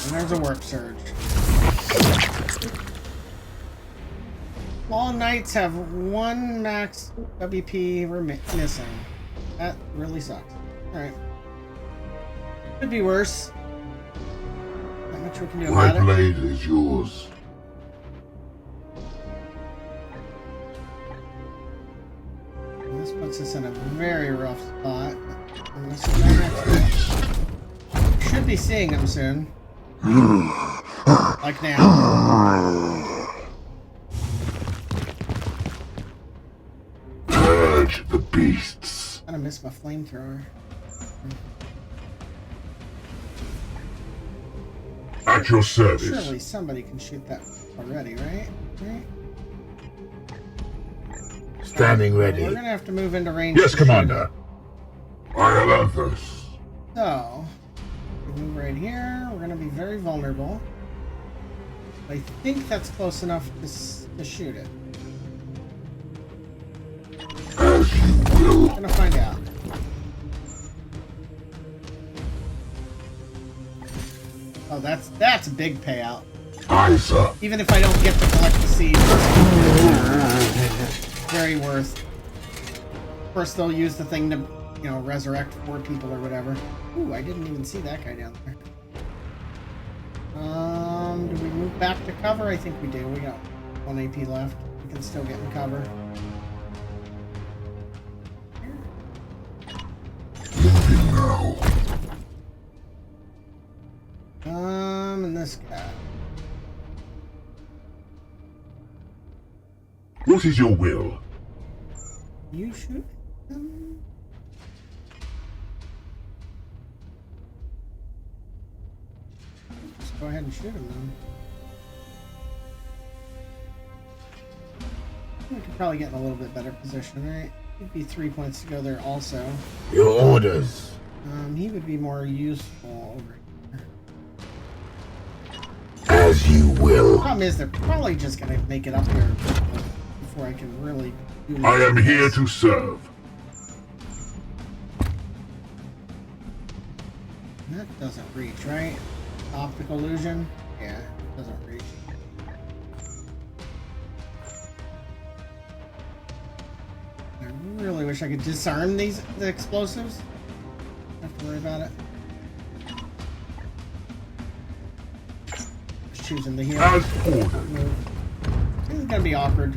And there's a warp surge. Long Knights have 1 max WP missing. That really sucks. Alright. Could be worse. Not much we can do
My
about it.
blade is yours.
And this puts us in a very rough spot. And this is our next one. Should be seeing him soon. Like now.
Purge the beasts.
I missed my flamethrower.
At your service.
Surely somebody can shoot that already, right?
Standing ready.
We're gonna have to move into range.
Yes, Commander.
Iolanthus.
So, we move right here. We're gonna be very vulnerable. I think that's close enough to shoot it.
As you will.
We're gonna find out. Oh, that's a big payout.
Aye, sir.
Even if I don't get to collect the seeds, very worth. Of course, they'll use the thing to, you know, resurrect 4 people or whatever. Ooh, I didn't even see that guy down there. Do we move back to cover? I think we do. We got 1 AP left. We can still get in cover.
Moving now.
And this guy.
What is your will?
You shoot him? Just go ahead and shoot him then. We could probably get in a little bit better position, right? He'd be 3 points to go there also.
Your orders.
He would be more useful over here.
As you will.
Problem is, they're probably just gonna make it up here before I can really do
I am here to serve.
That doesn't reach, right? Optical illusion? Yeah, it doesn't reach. I really wish I could disarm the explosives. Don't have to worry about it. Just choosing the heal.
As ordered.
This is gonna be awkward.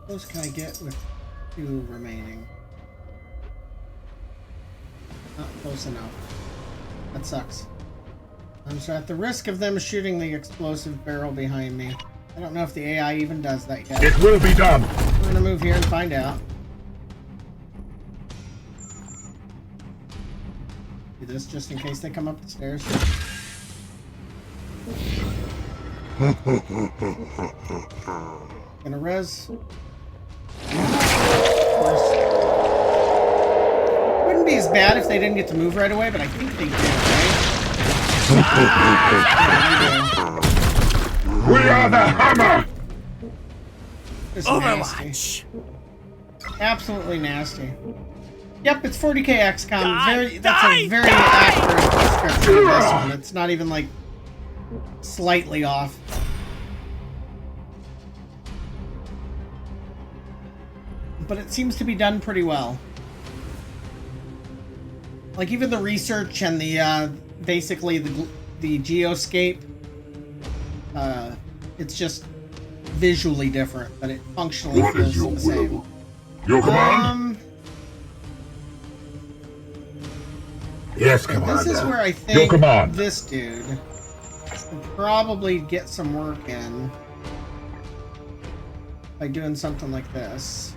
What else can I get with 2 remaining? Not close enough. That sucks. So at the risk of them shooting the explosive barrel behind me, I don't know if the AI even does that yet.
It will be done.
We're gonna move here and find out. Do this just in case they come up the stairs. Gonna res. Wouldn't be as bad if they didn't get to move right away, but I think they did, right?
We are the hammer!
Just nasty. Absolutely nasty. Yep, it's 40k XCOM. That's a very accurate description of this one. It's not even like slightly off. But it seems to be done pretty well. Like even the research and the basically the geoscape, it's just visually different, but it functionally feels the same.
Your command? Yes, Commander.
This is where I
Your
think
command.
this dude will probably get some work in by doing something like this.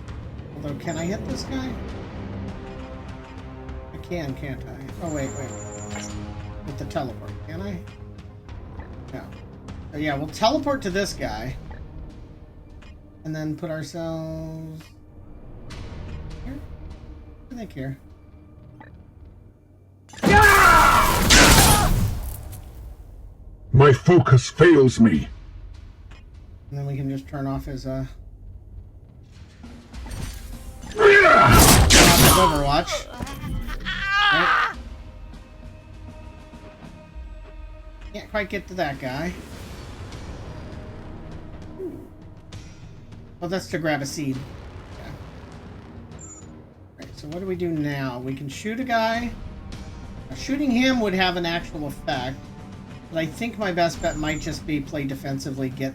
Although, can I hit this guy? I can, can't I? Oh, wait. With the teleport, can I? No. So, yeah, we'll teleport to this guy. And then put ourselves... here? I think here.
My focus fails me.
And then we can just turn off his Overwatch. Right. Can't quite get to that guy. Well, that's to grab a seed. Okay. Right, so what do we do now? We can shoot a guy. Now, shooting him would have an actual effect, but I think my best bet might just be play defensively, get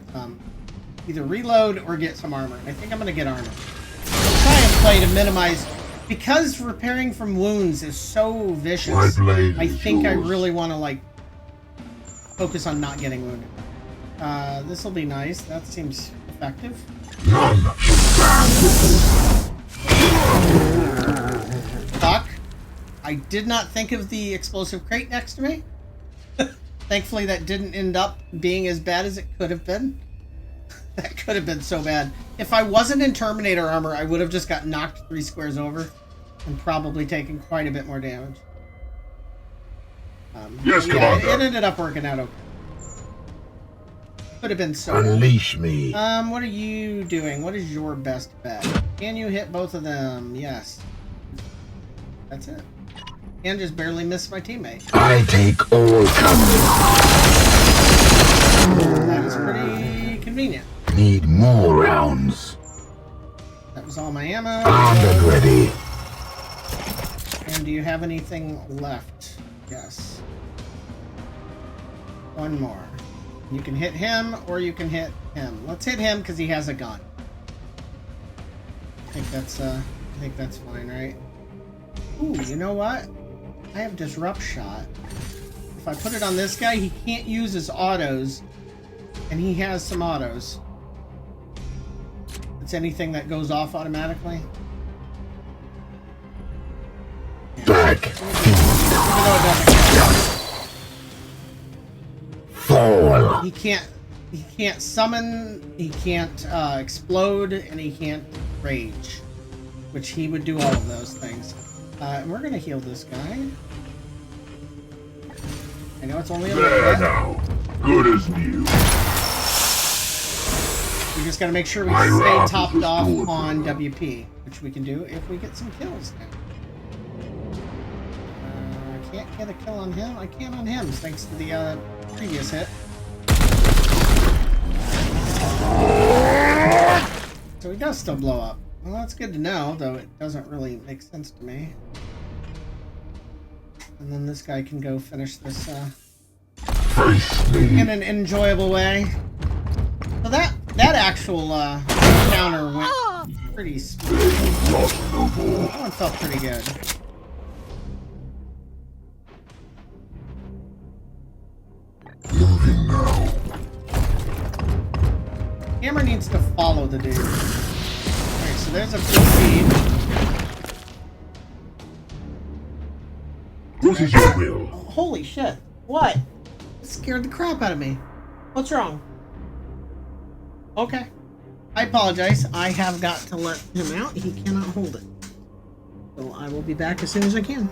either reload or get some armor. I think I'm going to get armor. I'll try and play to minimize, because repairing from wounds is so vicious.
My blade
I
is
think I
yours.
really want to like focus on not getting wounded. This will be nice. That seems effective.
None shall stand.
Fuck. I did not think of the explosive crate next to me. Thankfully, that didn't end up being as bad as it could have been. That could have been so bad. If I wasn't in Terminator armor, I would have just got knocked 3 squares over and probably taken quite a bit more damage.
Yes,
yeah,
Commander.
it ended up working out okay. Could have been so bad.
Unleash me.
What are you doing? What is your best bet? Can you hit both of them? Yes. That's it. And just barely miss my teammate.
I take all comers.
That is pretty convenient.
Need more rounds.
That was all my ammo.
Armed and ready.
And do you have anything left? Yes. One more. You can hit him or you can hit him. Let's hit him because he has a gun. I think that's fine, right? Ooh, you know what? I have disrupt shot. If I put it on this guy, he can't use his autos, and he has some autos. It's anything that goes off automatically.
Back.
Even though it doesn't count.
Fall.
He can't summon, he can't explode, and he can't rage, which he would do all of those things. And we're gonna heal this guy. I know it's only a little
There
bit.
now. Good as new.
We just gotta make sure we
My
stay
wrath is
topped off
restored,
on
brother.
WP, which we can do if we get some kills now. I can't get a kill on him. I can on him, thanks to the previous hit. So he does still blow up. Well, that's good to know, though it doesn't really make sense to me. And then this guy can go finish this
Face me.
in an enjoyable way. So that actual encounter went pretty smooth. That one felt pretty good.
Moving now.
Hammer needs to follow the dude. Alright, so there's a full feed.
What is your will?
Holy shit. What? It scared the crap out of me. What's wrong? Okay. I apologize. I have got to let him out. He cannot hold it. So I will be back as soon as I can.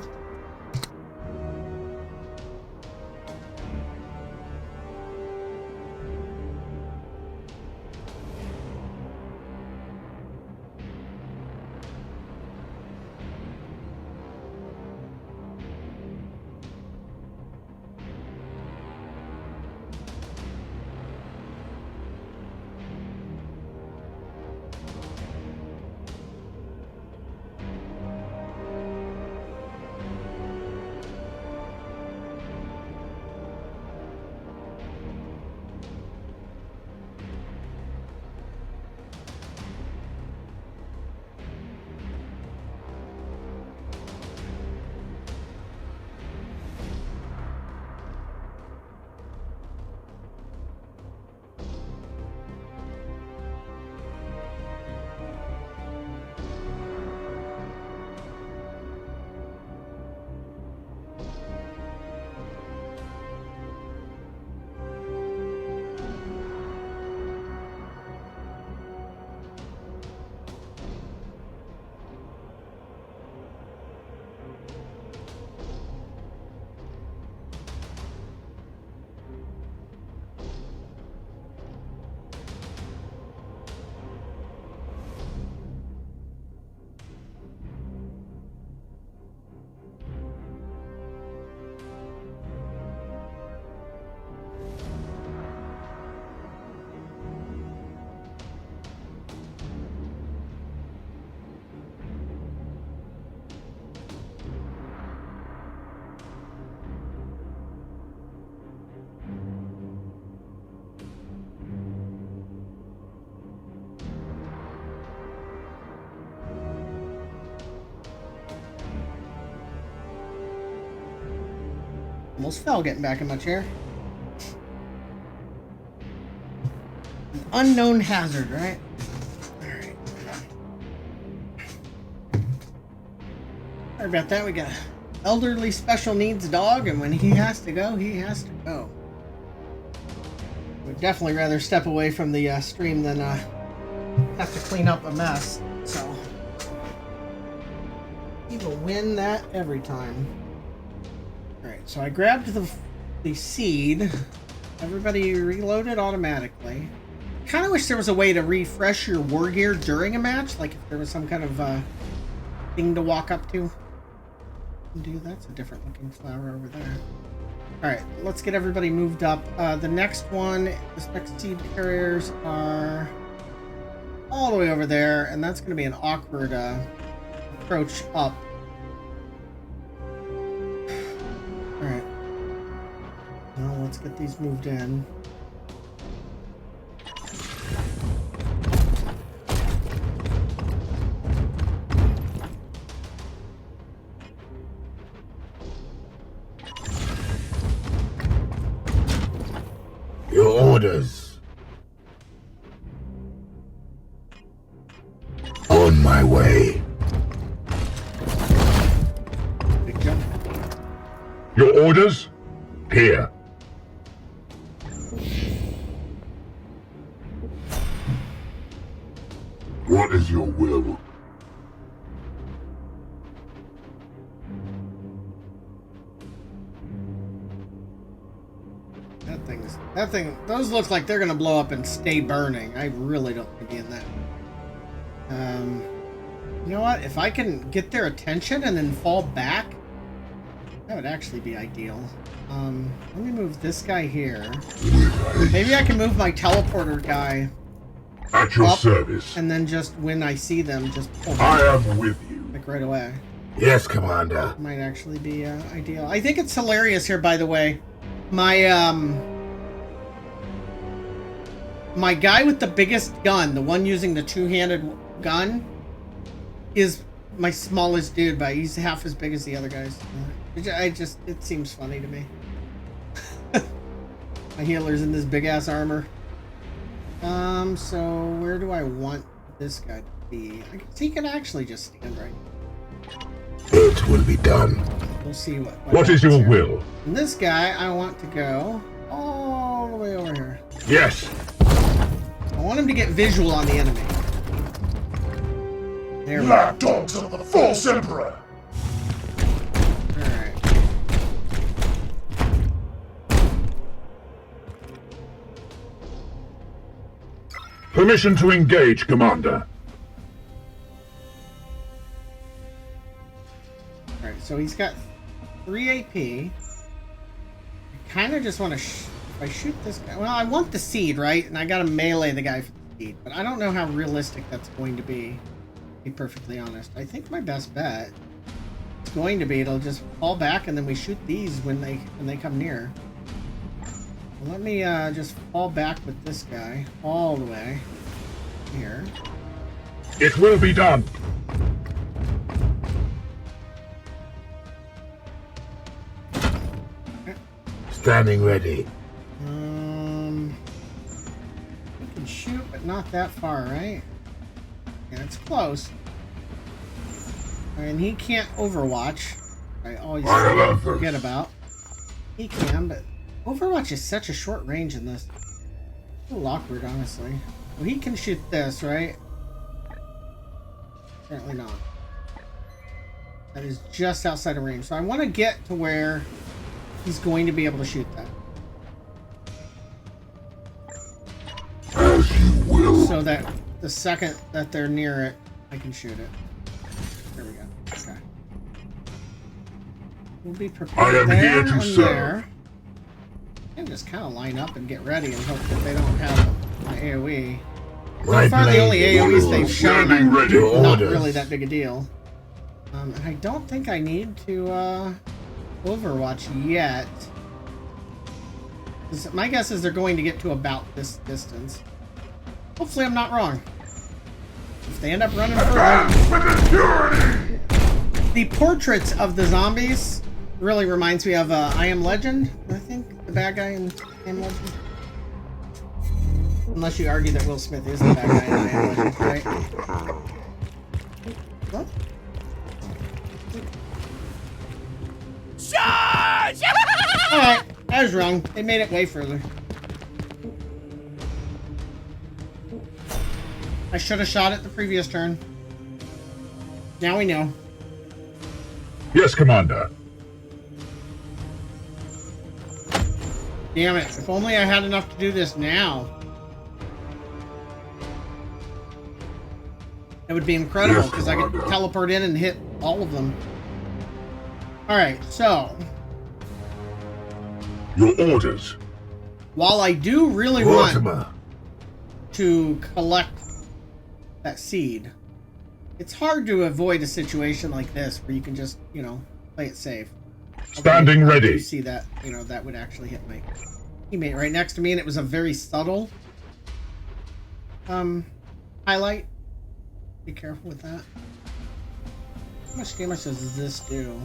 almost fell getting back in my chair. An unknown hazard, right? Alright. Sorry about that. We got an elderly special needs dog, and when he has to go, he has to go. Would definitely rather step away from the stream than have to clean up a mess. So he will win that every time. Alright, so I grabbed the seed. Everybody reloaded automatically. Kind of wish there was a way to refresh your war gear during a match, like if there was some kind of thing to walk up to. Dude, that's a different looking flower over there. Alright, let's get everybody moved up. The next one, the spec seed carriers are all the way over there, and that's going to be an awkward approach up. Alright. Well, let's get these moved in.
Your orders. On my way.
Big jump.
Your orders? Here. What is your will?
That thing, those look like they're gonna blow up and stay burning. I really don't want to be in that. You know what? If I can get their attention and then fall back, that would actually be ideal. Let me move this guy here. Maybe I can move my teleporter guy
at your
up,
service,
and then just when I see them, just pull them.
I am with you.
Like right away.
Yes, Commander.
Might actually be ideal. I think it's hilarious here, by the way. My guy with the biggest gun, the one using the two-handed gun, is my smallest dude, but he's half as big as the other guys. It seems funny to me. My healer's in this big-ass armor. So where do I want this guy to be? I guess he can actually just stand right.
It will be done.
We'll see
What is your will?
And this guy, I want to go all the way over here.
Yes.
I want him to get visual on the enemy. There we go.
Lapdogs of the false emperor.
Alright.
Permission to engage, Commander.
Alright, so he's got 3 AP. I kind of just want to... if I shoot this guy... Well, I want the seed, right? And I gotta melee the guy for the seed. But I don't know how realistic that's going to be perfectly honest. I think my best bet is going to be it'll just fall back and then we shoot these when they come near. Well, let me just fall back with this guy all the way here.
It will be done.
Okay.
Standing ready.
We can shoot, but not that far, right? Yeah, it's close. And he can't overwatch. I always forget about. He can, but Overwatch is such a short range in this. A little awkward, honestly. Well, he can shoot this, right? Apparently not. That is just outside of range. So I want to get to where he's going to be able to shoot that.
As you will.
So that the second that they're near it, I can shoot it. There we go. Okay. We'll be prepared.
I am
there
here to
and
serve.
there. And just kind of line up and get ready and hope that they don't have my AoE. So far, the only AoEs they've shown are not really that big a deal. And I don't think I need to Overwatch yet. My guess is they're going to get to about this distance. Hopefully I'm not wrong. If they end up running further... The portraits of the zombies Really reminds me of I Am Legend, I think. The bad guy in I Am Legend. Unless you argue that Will Smith is the bad guy in I Am Legend, right? What?
Charge!
Alright, I was wrong. They made it way further. I should have shot it the previous turn. Now we know.
Yes, Commander.
Damn it, if only I had enough to do this now. It would be incredible, because I could teleport in and hit all of them. Alright, so...
Your orders.
While I do really want to collect that seed, it's hard to avoid a situation like this where you can just, you know, play it safe.
Standing ready.
You see that, you know, that would actually hit my teammate right next to me, and it was a very subtle highlight. Be careful with that. How much damage does this do?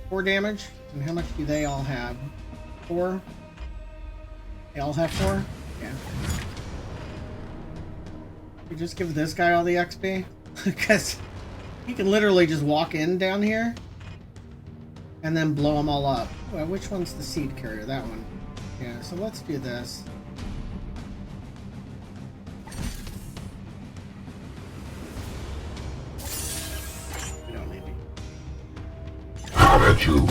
4 damage? And how much do they all have? 4? They all have 4? Yeah. You just give this guy all the XP? Because he can literally just walk in down here and then blow them all up. Well, which one's the seed carrier? That one. Yeah, so let's do this. We don't need to.
How about you?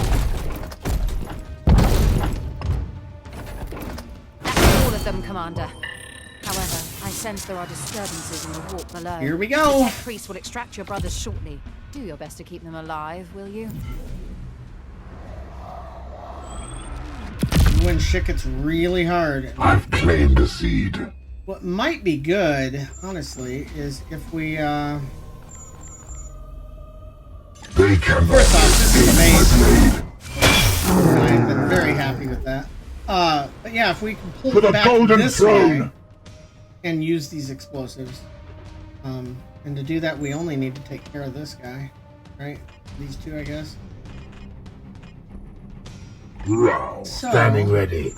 That's all of them, Commander. However, I sense there are disturbances in the warp below.
Here we go.
The Tech Priest will extract your brothers shortly. Do your best to keep them alive, will you?
When shit gets really hard.
I've claimed a seed.
What might be good, honestly, is if we,
They cannot
First off, this is
escape
amazing. I've been very happy with that. But yeah, if we can pull
To the
back
golden
this
throne.
way and use these explosives. And to do that, we only need to take care of this guy, right? These two, I guess.
Row.
So-
Standing ready.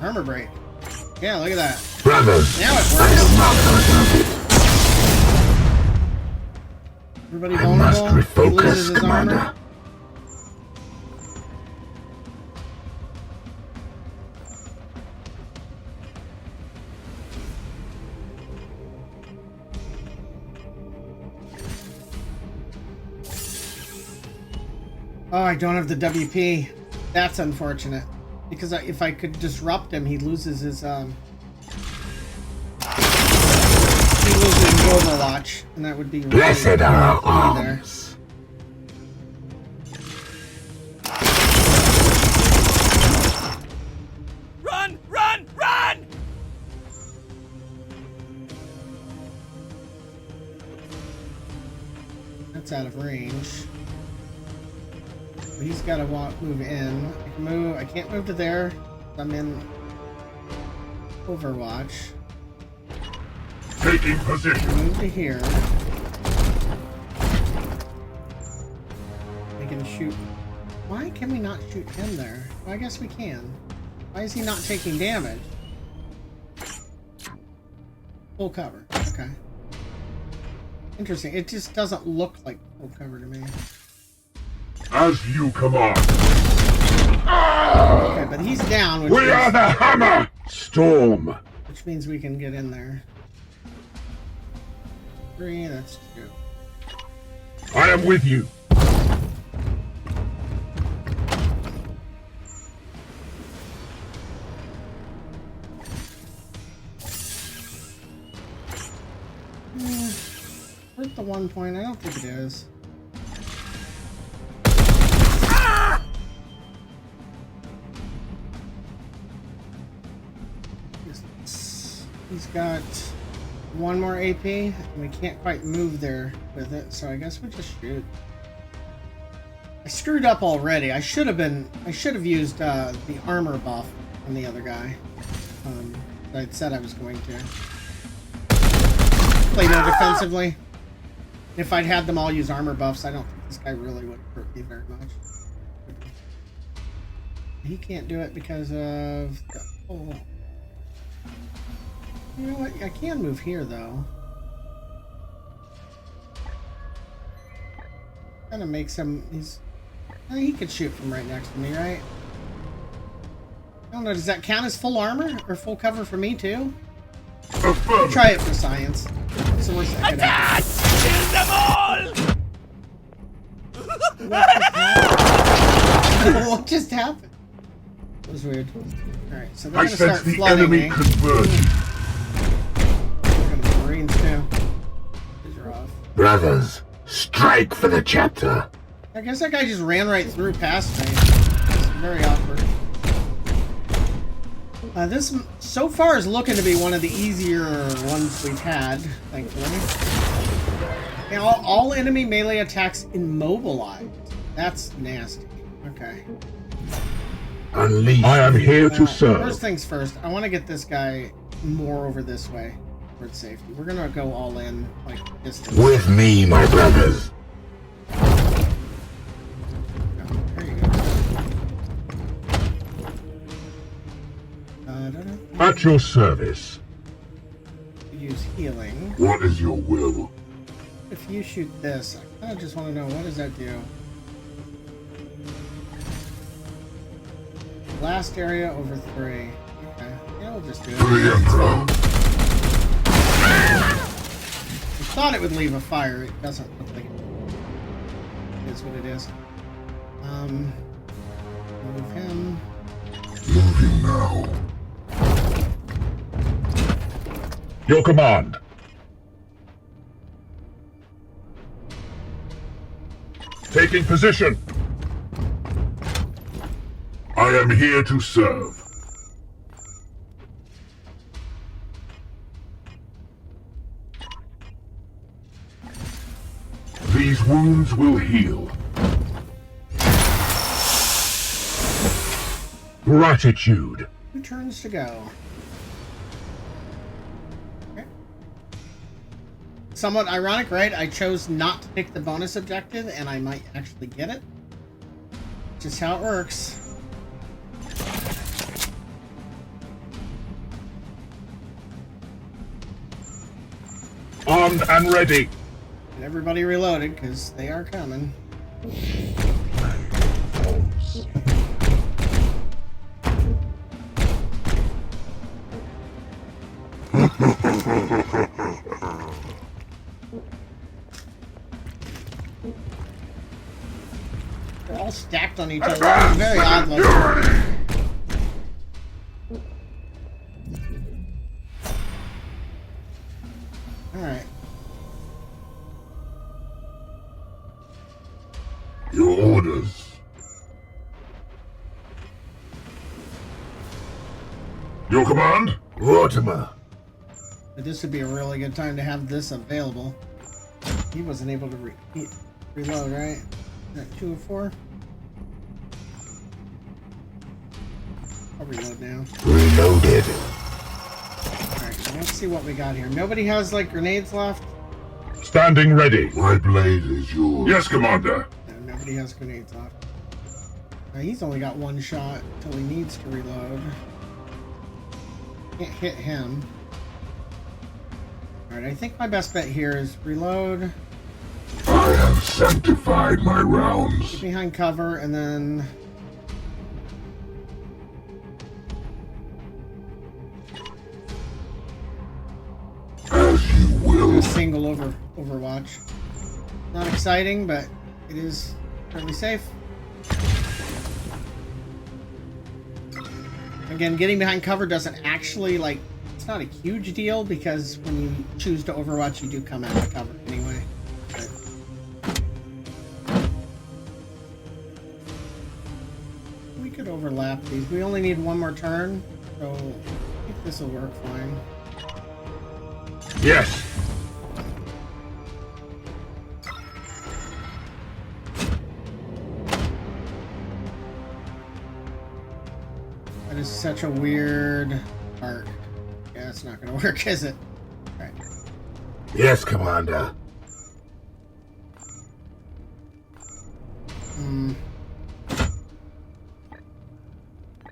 Armor break. Yeah, look at that.
Brothers,
Now it
I
works.
am not going to
Everybody
I must
vulnerable. He
refocus,
loses his
Commander.
armor. Oh, I don't have the WP. That's unfortunate. Because if I could disrupt him, he loses his, He loses Overwatch, and that would be really
Blessed are our
funny there.
arms.
Run! Run! Run!
That's out of range. But he's got to move in. I can move. I can't move to there. I'm in Overwatch.
Taking position.
Move to here. I can shoot. Why can we not shoot him there? Well, I guess we can. Why is he not taking damage? Full cover. Okay. Interesting. It just doesn't look like full cover to me.
As you command.
Okay, but he's down. Which
We
means,
are the Hammer Storm.
which means we can get in there. 3, that's 2.
I am with you.
Where's the 1 point? I don't think it is. He's got 1 more AP, and we can't quite move there with it, so I guess we'll just shoot. I screwed up already. I should have used the armor buff on the other guy. I'd said I was going to. Play more defensively. If I'd had them all use armor buffs, I don't think this guy really would hurt me very much. He can't do it because of... Oh. You know what? I can move here, though. Kind of makes him... he could shoot from right next to me, right? I don't know, does that count as full armor? Or full cover for me, too? Try it for science. It's the worst that could happen.
Kill them all!
What just happened? That was weird. Alright, so they're
I
gonna start
sense the
flooding
enemy
me.
converging.
We're gonna be Marines, too. These are off.
Brothers, strike for the chapter.
I guess that guy just ran right through past me. It's very awkward. This so far is looking to be one of the easier ones we've had, thankfully. And all enemy melee attacks immobilized. That's nasty. Okay.
Unleash. I am here to serve.
First things first, I want to get this guy more over this way towards safety. We're gonna go all in, like, distance.
With me, my brothers. At your service.
Use healing.
What is your will?
If you shoot this, I kind of just want to know, what does that do? Last area over 3. Okay, yeah, we'll just do it. I thought it would leave a fire. It doesn't look like it is what it is. Move him.
Moving now. Your command. Taking position. I am here to serve. These wounds will heal. Gratitude.
2 turns to go. Somewhat ironic, right? I chose not to pick the bonus objective, and I might actually get it. Just how it works.
Armed and ready.
And everybody reloaded, because they are coming. They're all stacked on each other. It's very odd looking. Alright.
Your orders. Your command? Mortimer.
But this would be a really good time to have this available. He wasn't able to reload, right? Is that 2 of 4? I'll reload now.
Reloaded.
Alright, let's see what we got here. Nobody has, like, grenades left?
Standing ready. My blade is yours. Yes, Commander.
No, nobody has grenades left. He's only got 1 shot until he needs to reload. Can't hit him. Alright, I think my best bet here is reload.
I have sanctified my rounds.
Get behind cover, and then...
As you will.
Single Overwatch. Not exciting, but it is fairly safe. Again, getting behind cover doesn't actually, like, it's not a huge deal, because when you choose to Overwatch, you do come out of cover anyway. But we could overlap these. We only need 1 more turn, so I think this will work fine.
Yes.
That is such a weird part. Yeah, it's not going to work, is it? Right.
Yes, Commander.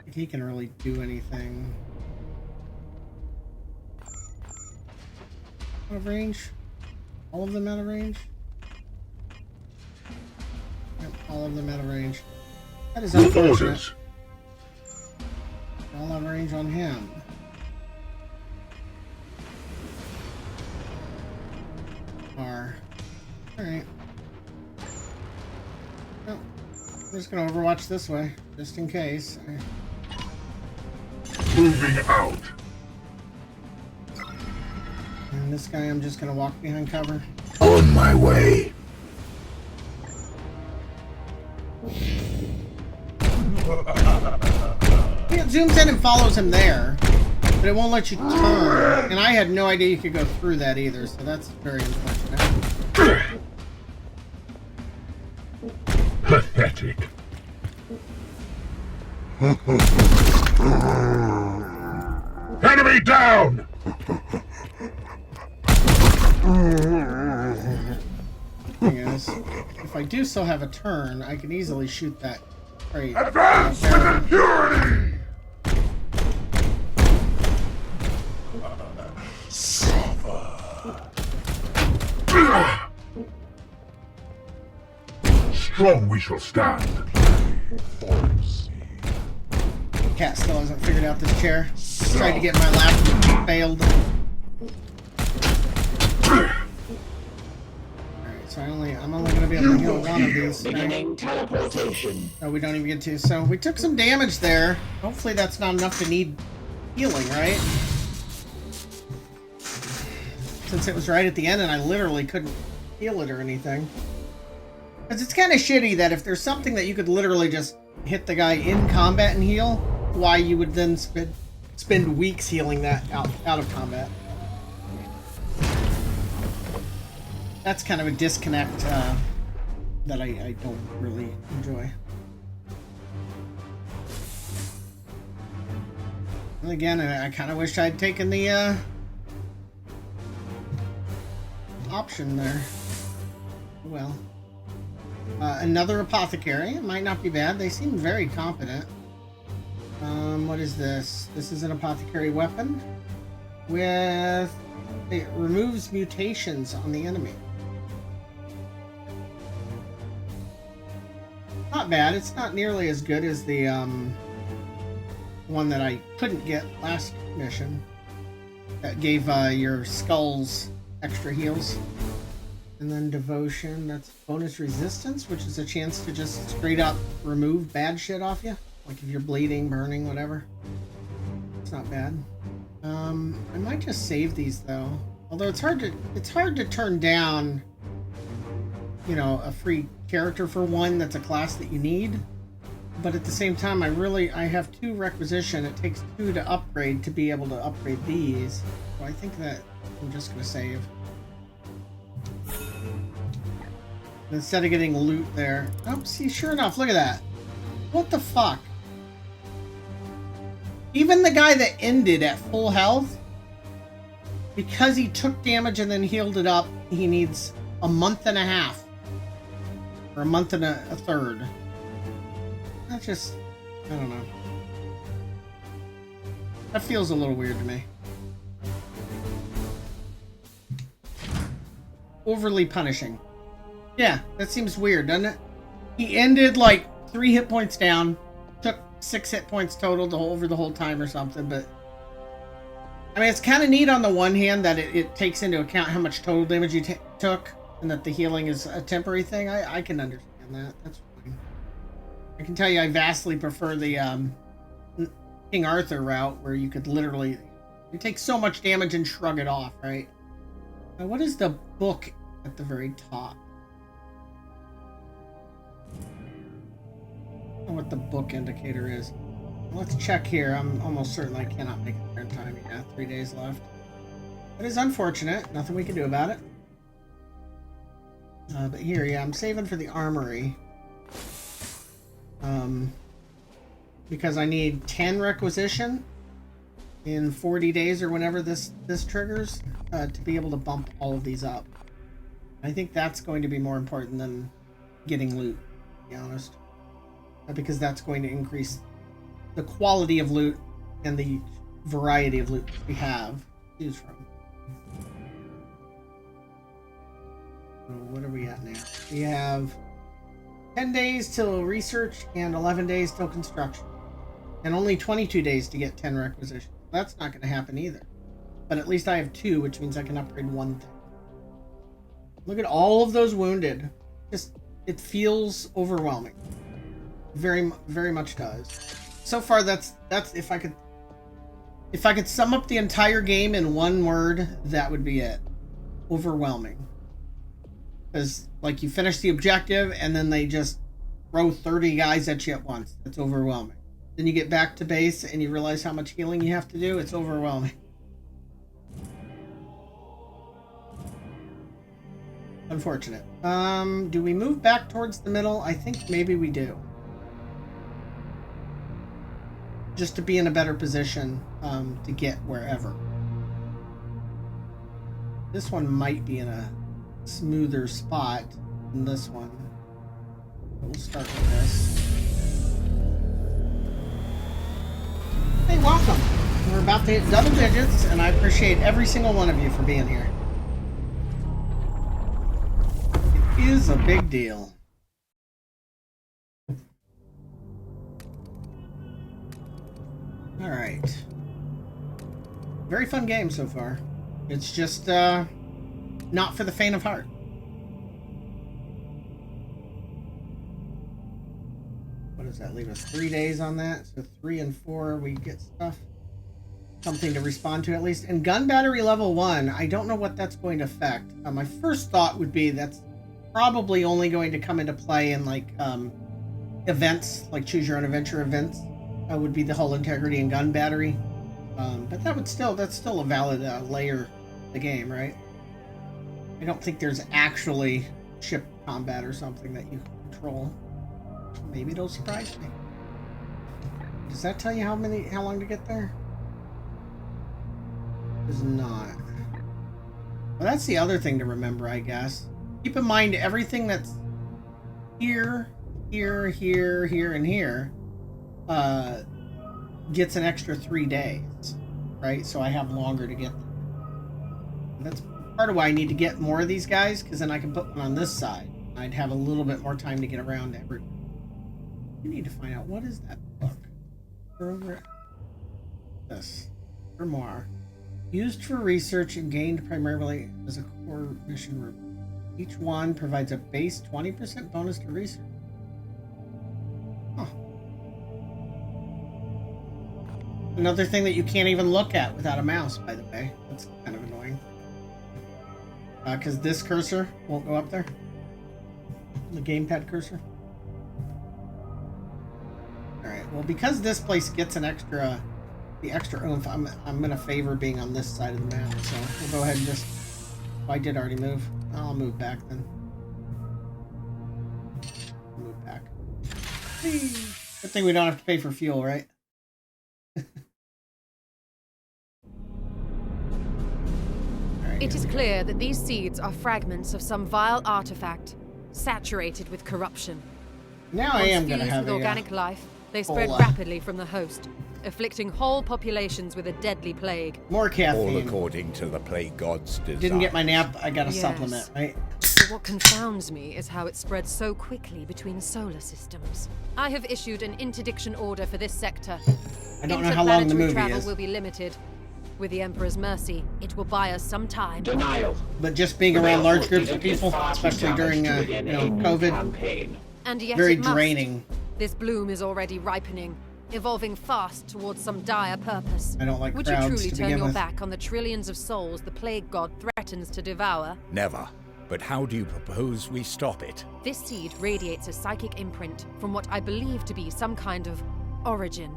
If he can really do anything. Out of range? All of them out of range? Yep, all of them out of range. That is unfortunate. All out of range on him. Alright. Well, I'm just gonna overwatch this way, just in case.
Moving out.
And this guy, I'm just gonna walk behind cover.
On my way.
It zooms in and follows him there, but it won't let you turn. And I had no idea you could go through that either, so that's very unfortunate.
Pathetic. Enemy down!
Thing is, if I do still have a turn, I can easily shoot that crate.
Advance with impurity! Strong we shall stand.
Cat still hasn't figured out this chair. Tried to get in my lap and failed. Alright, so I'm only gonna be able to heal one of these.
Beginning teleportation.
No, we don't even get to. So we took some damage there. Hopefully that's not enough to need healing, right? Since it was right at the end and I literally couldn't heal it or anything. Because it's kind of shitty that if there's something that you could literally just hit the guy in combat and heal, why you would then spend weeks healing that out of combat. That's kind of a disconnect that I don't really enjoy. And again, I kind of wish I'd taken the option there. Well. Another apothecary. It might not be bad. They seem very competent. What is this? This is an apothecary weapon with... It removes mutations on the enemy. Not bad. It's not nearly as good as the one that I couldn't get last mission. That gave your skulls extra heals. And then devotion, that's bonus resistance, which is a chance to just straight up remove bad shit off you. Like if you're bleeding, burning, whatever. It's not bad. I might just save these though. Although it's hard to turn down, you know, a free character for one that's a class that you need. But at the same time, I have 2 requisition. It takes 2 to upgrade to be able to upgrade these. So I think that I'm just gonna save. Instead of getting loot there. Oh, see, sure enough, look at that. What the fuck? Even the guy that ended at full health, because he took damage and then healed it up, he needs a month and a half. Or a month and a third. That's just... I don't know. That feels a little weird to me. Overly punishing. Yeah, that seems weird, doesn't it? He ended like 3 hit points down, took 6 hit points total over the whole time or something, but... I mean, it's kind of neat on the one hand that it takes into account how much total damage you took, and that the healing is a temporary thing. I can understand that. That's fine. I can tell you I vastly prefer the King Arthur route, where you could literally... You take so much damage and shrug it off, right? Now, what is the book at the very top? I don't know what the book indicator is. Let's check here. I'm almost certain I cannot make it there in time. Yeah, 3 days left. That is unfortunate. Nothing we can do about it. But here, yeah, I'm saving for the armory. Because I need 10 requisition in 40 days or whenever this triggers to be able to bump all of these up. I think that's going to be more important than getting loot. to be honest. Because that's going to increase the quality of loot and the variety of loot we have to choose from. So what are we at now? We have 10 days till research and 11 days till construction. And only 22 days to get 10 requisitions. That's not going to happen either. But at least I have 2, which means I can upgrade 1 thing. Look at all of those wounded. Just, it feels overwhelming. Very, very much does. So far, that's if I could sum up the entire game in one word, that would be it. Overwhelming. Because, like, you finish the objective, and then they just throw 30 guys at you at once. It's overwhelming. Then you get back to base, and you realize how much healing you have to do. It's overwhelming. Unfortunate. Do we move back towards the middle? I think maybe we do. Just to be in a better position to get wherever. This one might be in a smoother spot than this one. We'll start with this. Hey, welcome. We're about to hit double digits, and I appreciate every single one of you for being here. It is a big deal. Alright. Very fun game so far. It's just, not for the faint of heart. What does that leave us? 3 days on that? So 3 and 4 we get stuff. Something to respond to at least. And gun battery level 1, I don't know what that's going to affect. My first thought would be that's probably only going to come into play in like events, like choose your own adventure events. Would be the hull integrity and gun battery. But that's still a valid layer of the game, right? I don't think there's actually ship combat or something that you control. Maybe it'll surprise me. Does that tell you how long to get there? Does not. Well, that's the other thing to remember, I guess. Keep in mind everything that's here, here, here, here, and here gets an extra 3 days, right? So I have longer to get there. That's part of why I need to get more of these guys, because then I can put one on this side. I'd have a little bit more time to get around to everyone. We need to find out, what is that book? Over this. Grimoire. Used for research and gained primarily as a core mission room. Each one provides a base 20% bonus to research. Huh. Another thing that you can't even look at without a mouse, by the way. That's kind of annoying. Because this cursor won't go up there. The gamepad cursor. Alright, well, because this place gets the extra oomph, I'm going to favor being on this side of the map. So we'll go ahead and just... Oh, I did already move. I'll move back then. Move back. Whee! Good thing we don't have to pay for fuel, right?
It is clear that these seeds are fragments of some vile artifact, saturated with corruption.
Now I am going to
Once
have
fused with organic life, they spread
whole,
rapidly from the host, afflicting whole populations with a deadly plague.
More caffeine.
All according to the plague god's desire.
Didn't get my nap, I got a supplement, right?
But what confounds me is how it spread so quickly between solar systems. I have issued an interdiction order for this sector.
I don't know how long the movie
travel
is.
will be limited. With the Emperor's mercy, it will buy us some time.
Denial.
But just being around large groups of people, especially during COVID,
and yet
very
it must.
draining.
This bloom is already ripening, evolving fast towards some dire purpose.
I don't like
Would you
crowds
truly
to
turn
begin
your
with.
back on the trillions of souls the plague god threatens to devour?
Never. But how do you propose we stop it?
This seed radiates a psychic imprint from what I believe to be some kind of origin.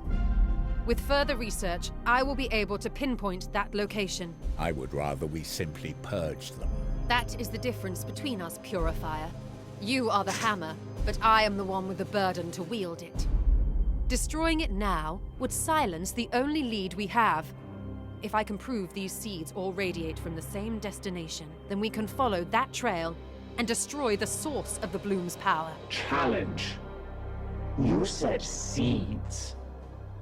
With further research, I will be able to pinpoint that location.
I would rather we simply purge them.
That is the difference between us, Purifier. You are the hammer, but I am the one with the burden to wield it. Destroying it now would silence the only lead we have. If I can prove these seeds all radiate from the same destination, then we can follow that trail and destroy the source of the Bloom's power.
Challenge. You said seeds.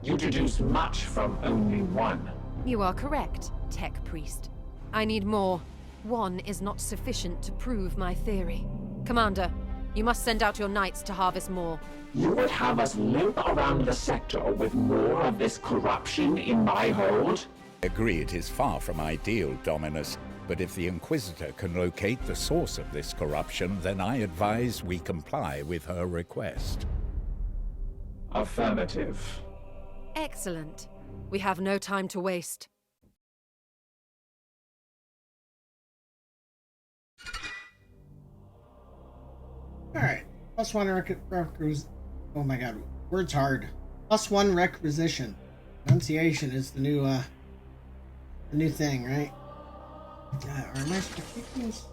You deduce much from only one.
You are correct, Tech Priest. I need more. One is not sufficient to prove my theory. Commander, you must send out your knights to harvest more.
You would have us limp around the sector with more of this corruption in my hold?
I agree it is far from ideal, Dominus, but if the Inquisitor can locate the source of this corruption, then I advise we comply with her request.
Affirmative.
Excellent. We have no time to waste.
Alright. +1 oh my god. Word's hard. +1 requisition. Enunciation is the new thing, right? Or am I stratagems?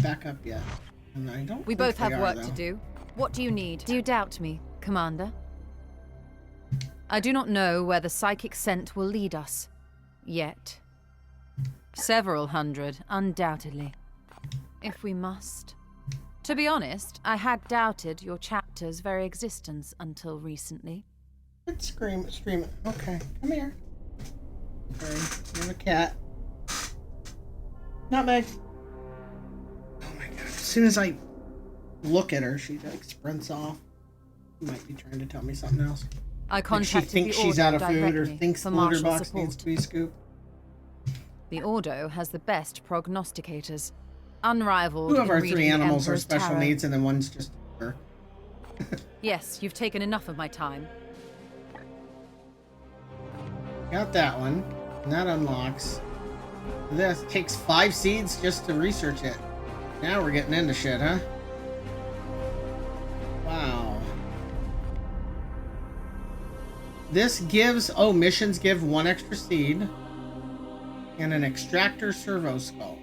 Back up yet. And I don't
We
think
both
they
have
are,
work
though.
to do. What do you need?
Do you doubt me, Commander?
I do not know where the psychic scent will lead us. Yet. Several hundred, undoubtedly. If we must. To be honest, I had doubted your chapter's very existence until recently.
Let's scream. Okay, come here. Okay, you're a cat. Nutmeg. Oh my god. As soon as I look at her, she like sprints off. She might be trying to tell me something else.
I
Like she
contacted
thinks
the
she's
Ordo
out of food or
directly
thinks
for
the litter
martial
box
support.
needs to be scooped.
The Ordo has the best prognosticators. Unrivaled
Two of
in
our
reading
three
the
animals are
Emperor's
special
tarot.
needs, and then one's just her.
Yes, you've taken enough of my time.
Got that one. And that unlocks. This takes 5 seeds just to research it. Now we're getting into shit, huh? Wow. This gives... Oh, missions give 1 extra seed. And an extractor servo skull.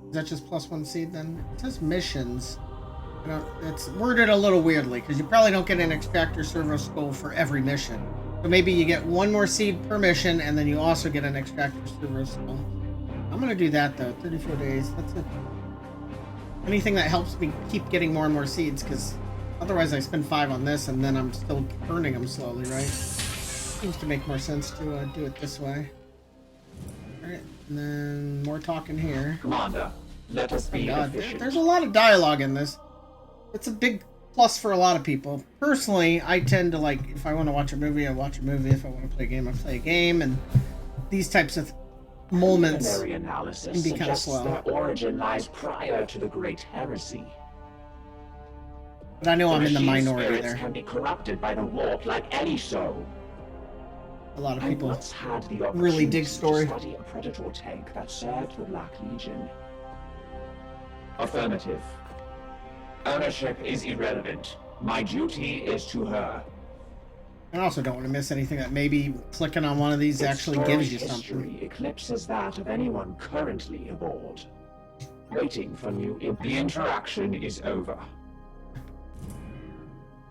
Is that just +1 seed then? It says missions. It's worded a little weirdly because you probably don't get an extractor servo skull for every mission. So maybe you get 1 more seed per mission and then you also get an extractor servo skull. I'm gonna do that though. 34 days. That's it. Anything that helps me keep getting more and more seeds, because otherwise I spend 5 on this and then I'm still earning them slowly, right? Seems to make more sense to do it this way. Alright, and then more talking here.
Commander, let us be efficient.
There's a lot of dialogue in this. It's a big plus for a lot of people. Personally, I tend to like, if I want to watch a movie, I watch a movie. If I want to play a game, I play a game. And these types of moments
Preliminary analysis
can be kind of
suggests
slow.
their origin lies prior to the Great Heresy.
But I know I'm in the
machine
minority
spirits
there.
can be corrupted by the warp like any so.
A lot of
I
people
once had the
really dig
opportunity
story.
to study a Predator tank that served the Black Legion. Affirmative. Ownership is irrelevant. My duty is to her.
I also don't want to miss anything that maybe clicking on one of these
Its
actually gives you
storied
something.
history eclipses that of anyone currently aboard. Waiting for new... The interaction is over.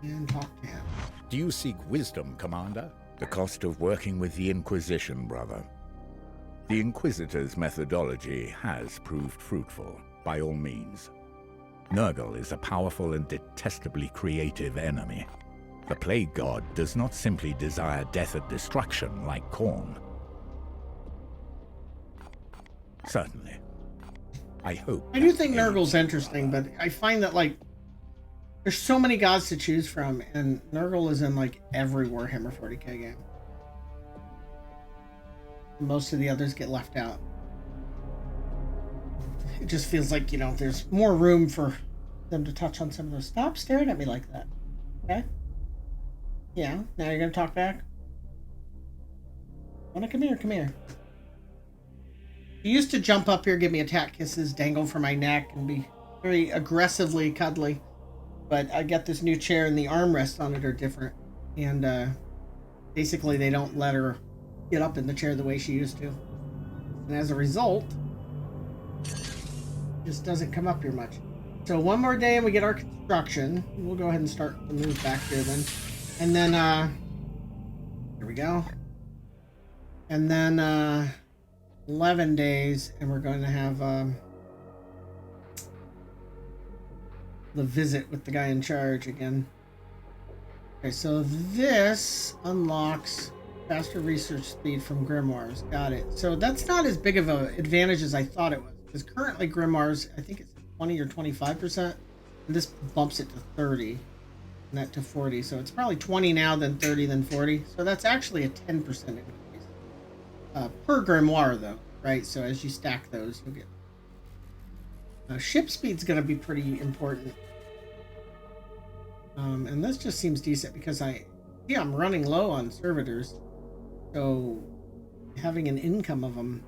And talk to him.
Do you seek wisdom, Commander? The cost of working with the Inquisition, brother. The Inquisitor's methodology has proved fruitful, by all means. Nurgle is a powerful and detestably creative enemy. The Plague God does not simply desire death and destruction like Khorne. Certainly. I hope...
I do think Nurgle's interesting, but I find that, like, there's so many gods to choose from, and Nurgle is in, like, every Warhammer 40k game. Most of the others get left out. It just feels like, you know, there's more room for them to touch on some of those. Stop staring at me like that. Okay? Yeah, now you're gonna talk back? Wanna come here, come here. You used to jump up here, give me attack kisses, dangle from my neck, and be very aggressively cuddly. But I got this new chair and the armrests on it are different. And basically they don't let her get up in the chair the way she used to. And as a result, just doesn't come up here much. So one more day and we get our construction. We'll go ahead and start the move back here then. And then, here we go. And then 11 days, and we're going to have the visit with the guy in charge again. Okay, so this unlocks faster research speed from Grimoires. Got it. So that's not as big of an advantage as I thought it was. Because currently Grimoires, I think it's 20 or 25%. And this bumps it to 30. And that to 40. So it's probably 20 now, then 30, then 40. So that's actually a 10% increase. Per Grimoire, though. Right? So as you stack those, you'll get... ship speed's going to be pretty important. And this just seems decent because I'm running low on servitors. So having an income of them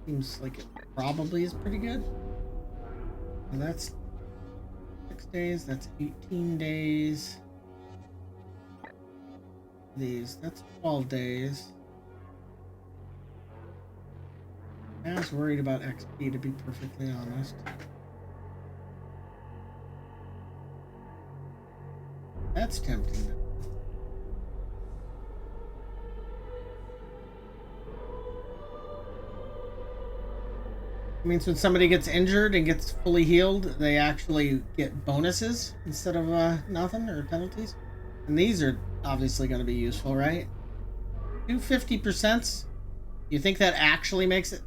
seems like it probably is pretty good. And that's 6 days, that's 18 days. That's 12 days. I was worried about XP, to be perfectly honest. That's tempting. It means when somebody gets injured and gets fully healed, they actually get bonuses instead of nothing or penalties. And these are obviously going to be useful, right? 250%. You think that actually makes it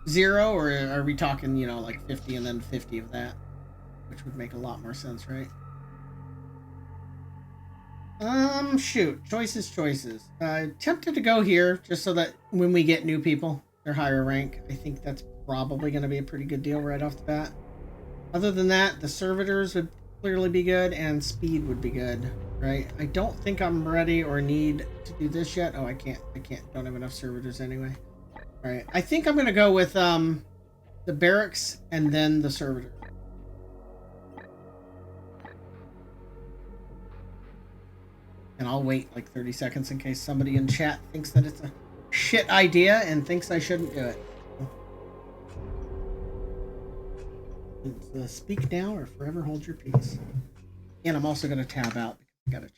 0, or are we talking, like 50 and then 50 of that? Which would make a lot more sense, right? Shoot. Choices. Tempted to go here just so that when we get new people, they're higher rank. I think that's probably going to be a pretty good deal right off the bat. Other than that, the servitors would clearly be good, and speed would be good, right? I don't think I'm ready or need to do this yet. Oh, I can't. Don't have enough servitors anyway. All right. I think I'm going to go with the barracks and then the servitors. And I'll wait like 30 seconds in case somebody in chat thinks that it's a shit idea and thinks I shouldn't do it. It's speak now or forever hold your peace. And I'm also going to tab out because I got to check.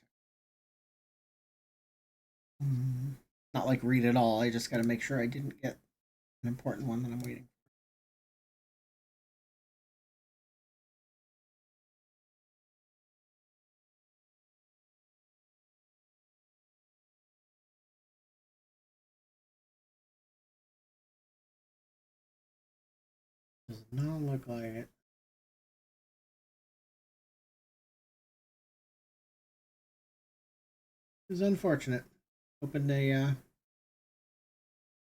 Not like read it all. I just got to make sure I didn't get an important one that I'm waiting for. Does not look like it. It was unfortunate. Opened to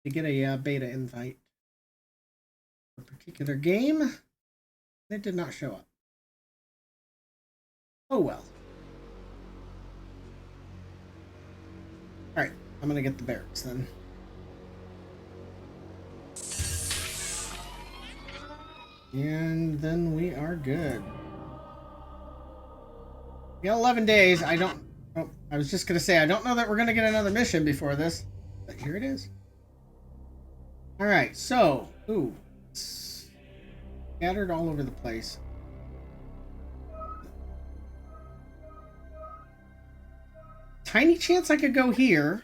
get a beta invite for a particular game. It did not show up. Oh well. Alright, I'm gonna get the barracks then. And then we are good. We got 11 days. I was just going to say, I don't know that we're going to get another mission before this. But here it is. Alright, so. Ooh. Scattered all over the place. Tiny chance I could go here.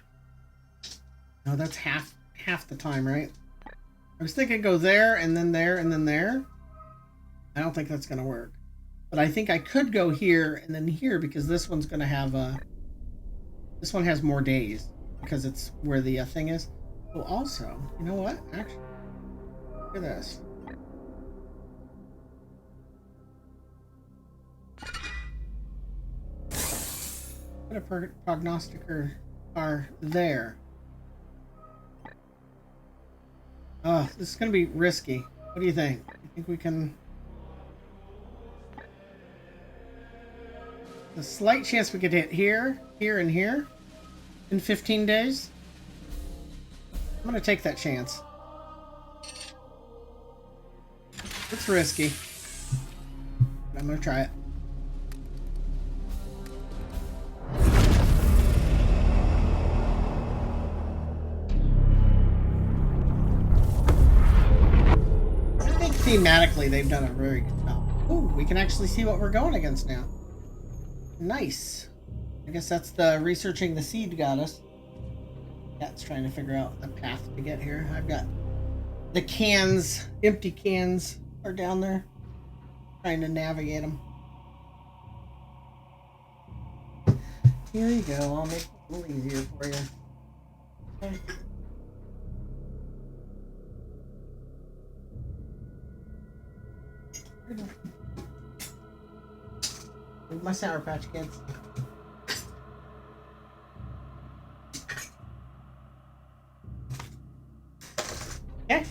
No, that's half the time, right? I was thinking go there, and then there, and then there. I don't think that's going to work. But I think I could go here and then here because this one's going to have this one has more days because it's where the thing is. Oh, also, you know what? Actually, look at this. Put a prognosticator are there. Oh, this is going to be risky. What do you think? You think we can... A slight chance we could hit here, here, and here in 15 days. I'm going to take that chance. It's risky. But I'm going to try it. I think thematically they've done a very good job. Ooh, we can actually see what we're going against now. Nice. I guess that's the researching the seed got us. Cat's trying to figure out the path to get here. I've got the cans, empty cans are down there. Trying to navigate them. Here you go. I'll make it a little easier for you. Okay. Here's my Sour Patch Kids. Okay.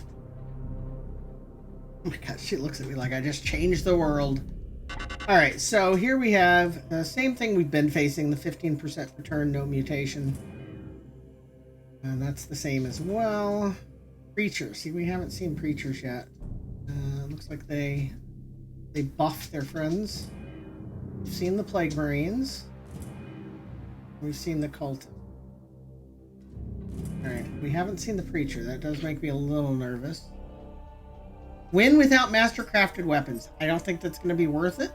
Oh my gosh, she looks at me like I just changed the world. Alright, so here we have the same thing we've been facing, the 15% return, no mutation. And that's the same as well. Preacher. See, we haven't seen Preachers yet. Looks like they buffed their friends. We've seen the Plague Marines. We've seen the Cult. Alright, we haven't seen the Preacher. That does make me a little nervous. Win without master-crafted weapons. I don't think that's going to be worth it,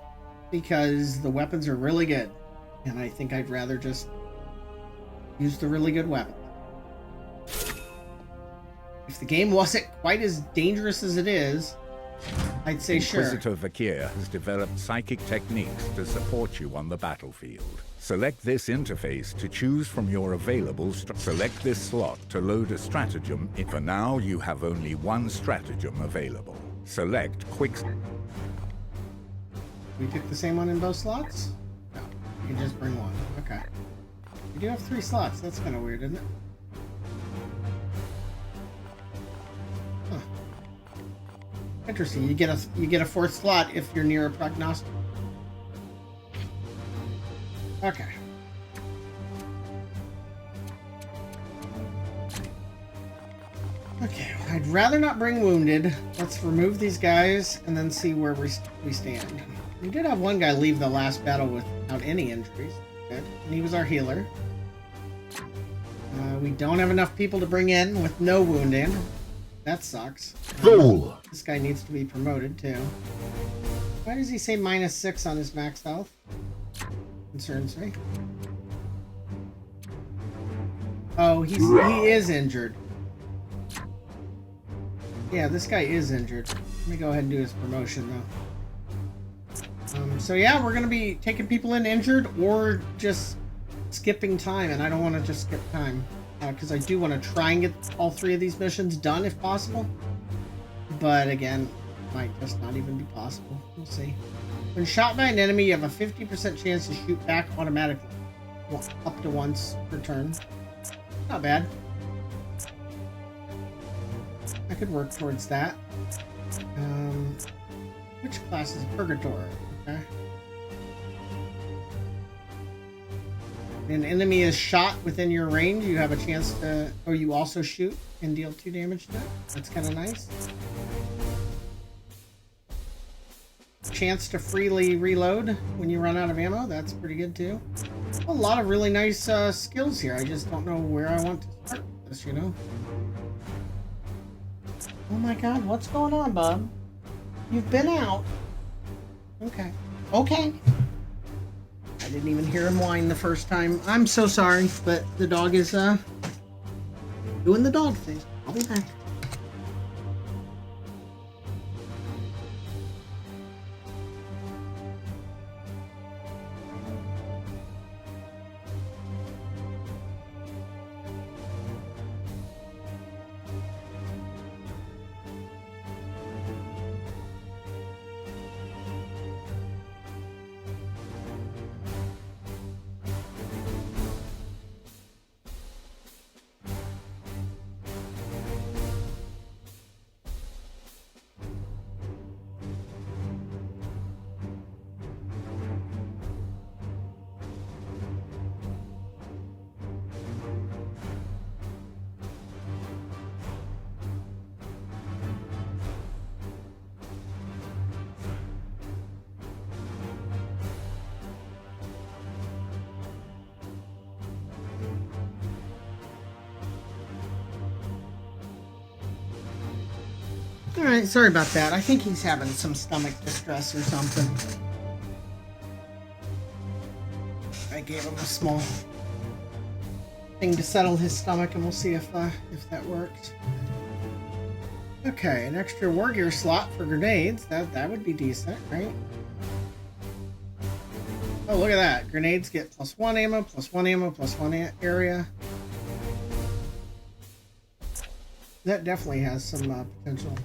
because the weapons are really good. And I think I'd rather just use the really good weapon. If the game wasn't quite as dangerous as it is, I'd say sure.
Inquisitor Vakir has developed psychic techniques to support you on the battlefield. Select this interface to choose from your available select this slot to load a stratagem. For now, you have only one stratagem available. Select quick...
We took the same one in both slots? No, you can just bring one. Okay. We do have 3 slots. That's kind of weird, isn't it? Huh. Interesting. You get a 4th slot if you're near a prognostic. Okay. Okay, I'd rather not bring wounded. Let's remove these guys and then see where we stand. We did have one guy leave the last battle without any injuries. Good. And he was our healer. We don't have enough people to bring in with no wounded. That sucks.
Fool!
This guy needs to be promoted too. Why does he say -6 on his max health? Concerns me. Oh, he is injured. Yeah, this guy is injured. Let me go ahead and do his promotion though. So yeah, we're gonna be taking people in injured or just skipping time, and I don't want to just skip time because I do want to try and get all 3 of these missions done if possible. But again, might just not even be possible. We'll see. When shot by an enemy, you have a 50% chance to shoot back automatically. Well, up to once per turn. Not bad. I could work towards that. Which class is Purgatory? Okay. When an enemy is shot within your range, you have a chance to... Or you also shoot and deal 2 damage to it. That's kind of nice. Chance to freely reload when you run out of ammo. That's pretty good too. A lot of really nice skills here. I just don't know where I want to start with this, you know? Oh my god, what's going on, bub? You've been out. Okay. Okay. I didn't even hear him whine the first time. I'm so sorry, but the dog is doing the dog thing. I'll be back. Alright, sorry about that. I think he's having some stomach distress or something. I gave him a small thing to settle his stomach, and we'll see if that works. Okay, an extra war gear slot for grenades. That would be decent, right? Oh, look at that. Grenades get +1 ammo, +1 ammo, +1 area. That definitely has some potential.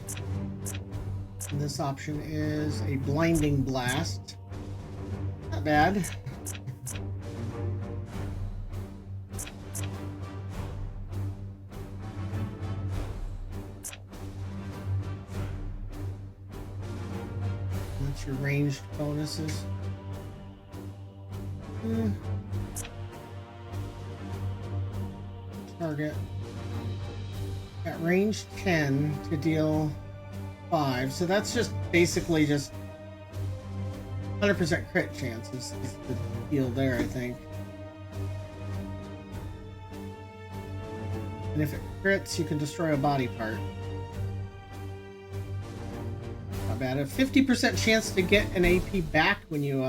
And this option is a blinding blast. Not bad. That's your ranged bonuses. Target. At range 10 to deal 5. So that's just basically just 100% crit chance is the deal there, I think. And if it crits, you can destroy a body part. Not bad. A 50% chance to get an AP back when you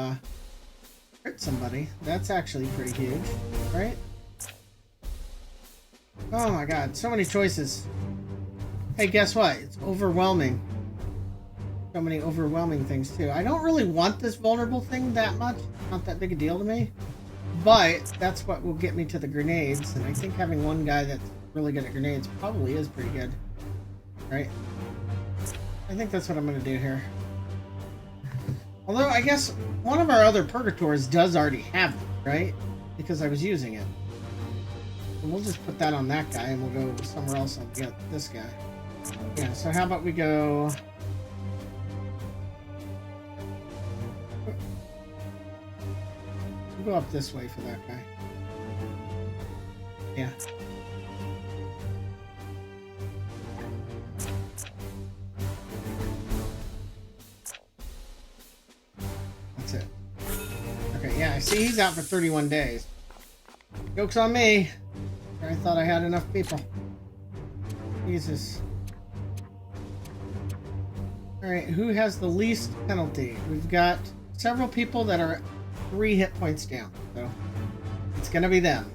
crit somebody. That's actually pretty huge, right? Oh my god, so many choices. Hey, guess what? It's overwhelming. So many overwhelming things too. I don't really want this vulnerable thing that much. Not that big a deal to me. But that's what will get me to the grenades. And I think having one guy that's really good at grenades probably is pretty good. Right? I think that's what I'm going to do here. Although, I guess one of our other Purgators does already have it, right? Because I was using it. And we'll just put that on that guy, and we'll go somewhere else and get this guy. Yeah, so how about we go... We'll go up this way for that guy. Yeah. That's it. Okay, yeah, I see he's out for 31 days. Joke's on me. I thought I had enough people. Jesus. Alright, who has the least penalty? We've got several people that are 3 hit points down, so it's gonna be them.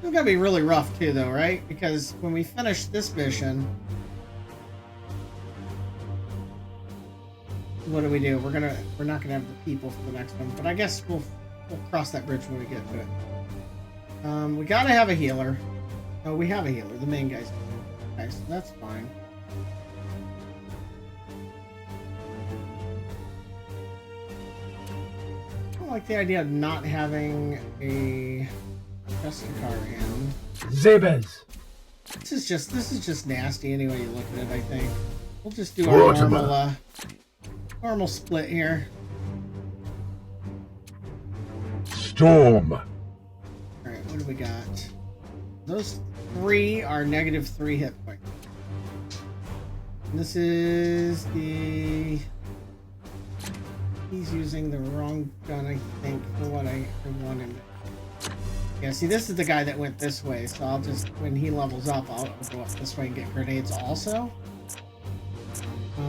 It's gonna be really rough too, though, right? Because when we finish this mission, what do? We're not gonna have the people for the next one, but I guess we'll cross that bridge when we get to it. We gotta have a healer. Oh, we have a healer. The main guy's okay, so that's fine. I don't like the idea of not having a Justicar in.
Zebes.
This is just nasty any way you look at it, I think. We'll just do our normal split here.
Storm.
Alright, what do we got? Those 3 are -3 hit points. And this is the... He's using the wrong gun, I think, for what I want him to... Yeah, see, this is the guy that went this way, so I'll just... When he levels up, I'll go up this way and get grenades also.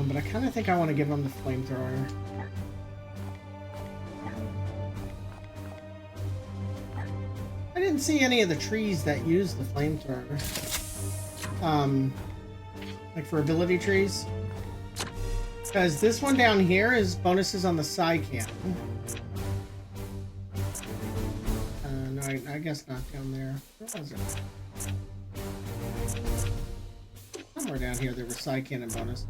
But I kind of think I want to give him the flamethrower. I didn't see any of the trees that use the flamethrower. Like for ability trees. Because this one down here is bonuses on the side cannon. No, I guess not down there. Where was it? Somewhere down here there was side cannon bonus.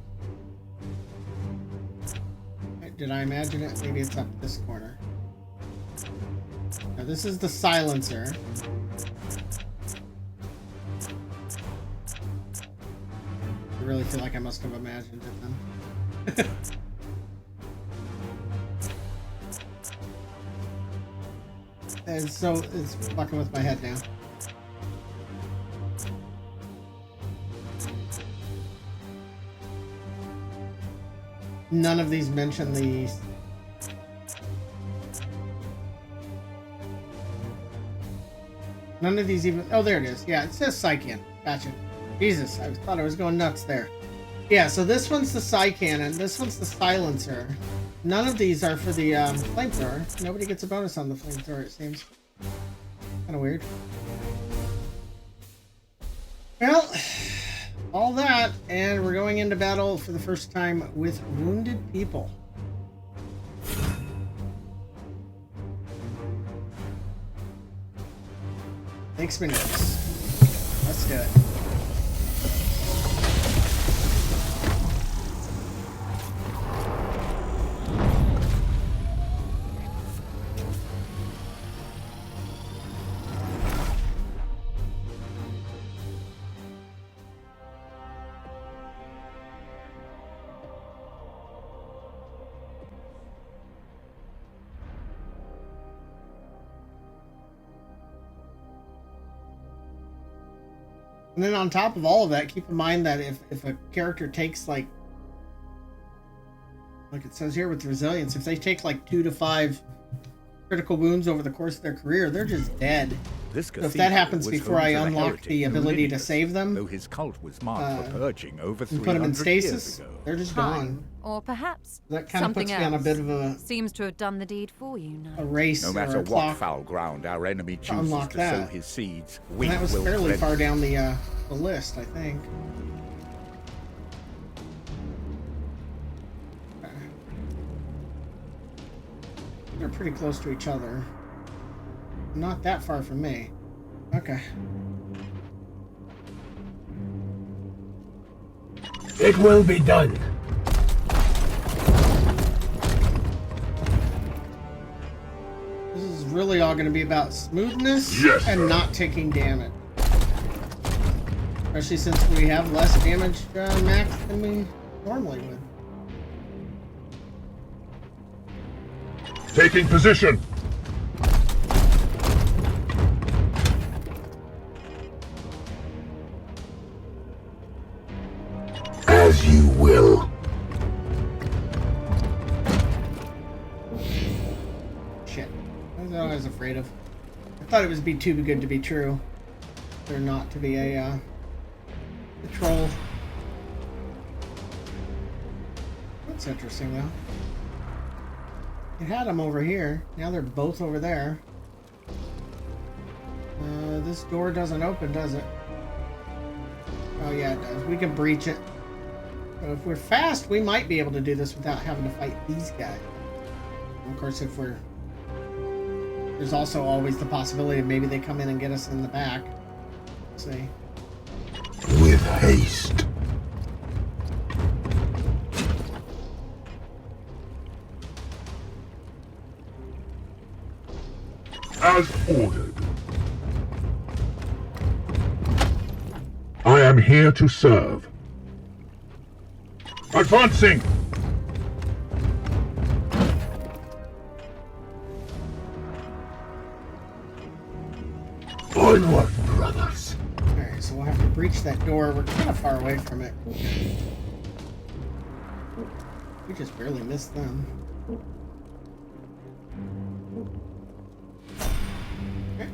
Did I imagine it? Maybe it's up this corner. Now this is the silencer. I really feel like I must have imagined it then. And so it's fucking with my head now. None of these mention the... None of these even... Oh, there it is. Yeah, it says Psycan. Gotcha. Jesus, I thought I was going nuts there. Yeah, so this one's the Psycan, and this one's the silencer. None of these are for the flamethrower. Nobody gets a bonus on the flamethrower, it seems. Kind of weird. Well, all that, and we're going into battle for the first time with wounded people. Makes me nervous. Let's do it. And then on top of all of that, keep in mind that if a character takes like it says here with resilience, if they take like 2 to 5 critical wounds over the course of their career, they're just dead.
This
so if that happens before I unlock the ability to save them,
though his cult was marked for purging over
and put them in
300
stasis,
years ago.
they're just gone.
Or perhaps
That kind of puts me on a bit of a
seems to have done the deed for you now.
race.
No
or
matter
a
what
clock
foul ground our enemy chooses
unlock
to
that.
sow his seeds, we
And that was
will
fairly
cleanse
far down the list, I think. Okay. They're pretty close to each other. Not that far from me. Okay.
It will be done.
This is really all going to be about smoothness
Yes,
and
sir.
not taking damage. Especially since we have less damage max than we normally would.
Taking position. As you will.
Shit. That's what I was afraid of. I thought it was be too good to be true. Or not to be a patrol. That's interesting though. It had them over here. Now they're both over there. This door doesn't open, does it? Oh yeah, it does. We can breach it. But if we're fast, we might be able to do this without having to fight these guys. And of course, if we're... There's also always the possibility of maybe they come in and get us in the back. Let's see.
With haste. As ordered. I am here to serve. Advancing! Onward, brothers.
Alright, so we'll have to breach that door. We're kind of far away from it. We just barely missed them. Okay.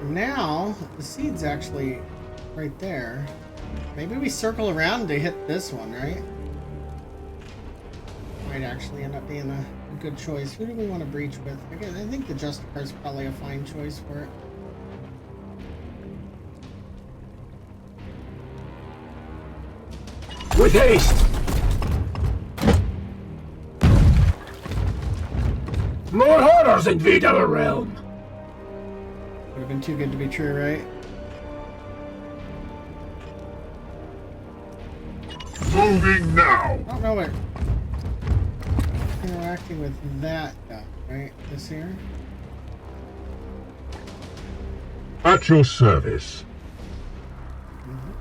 Now, the seed's actually right there. Maybe we circle around to hit this one, right? Might actually end up being a good choice. Who do we want to breach with? I think the Justicar is probably a fine choice for it.
With haste! More horrors invade our realm!
Would have been too good to be true, right?
Moving now!
I don't know what interacting with that guy, right? This here?
At your service.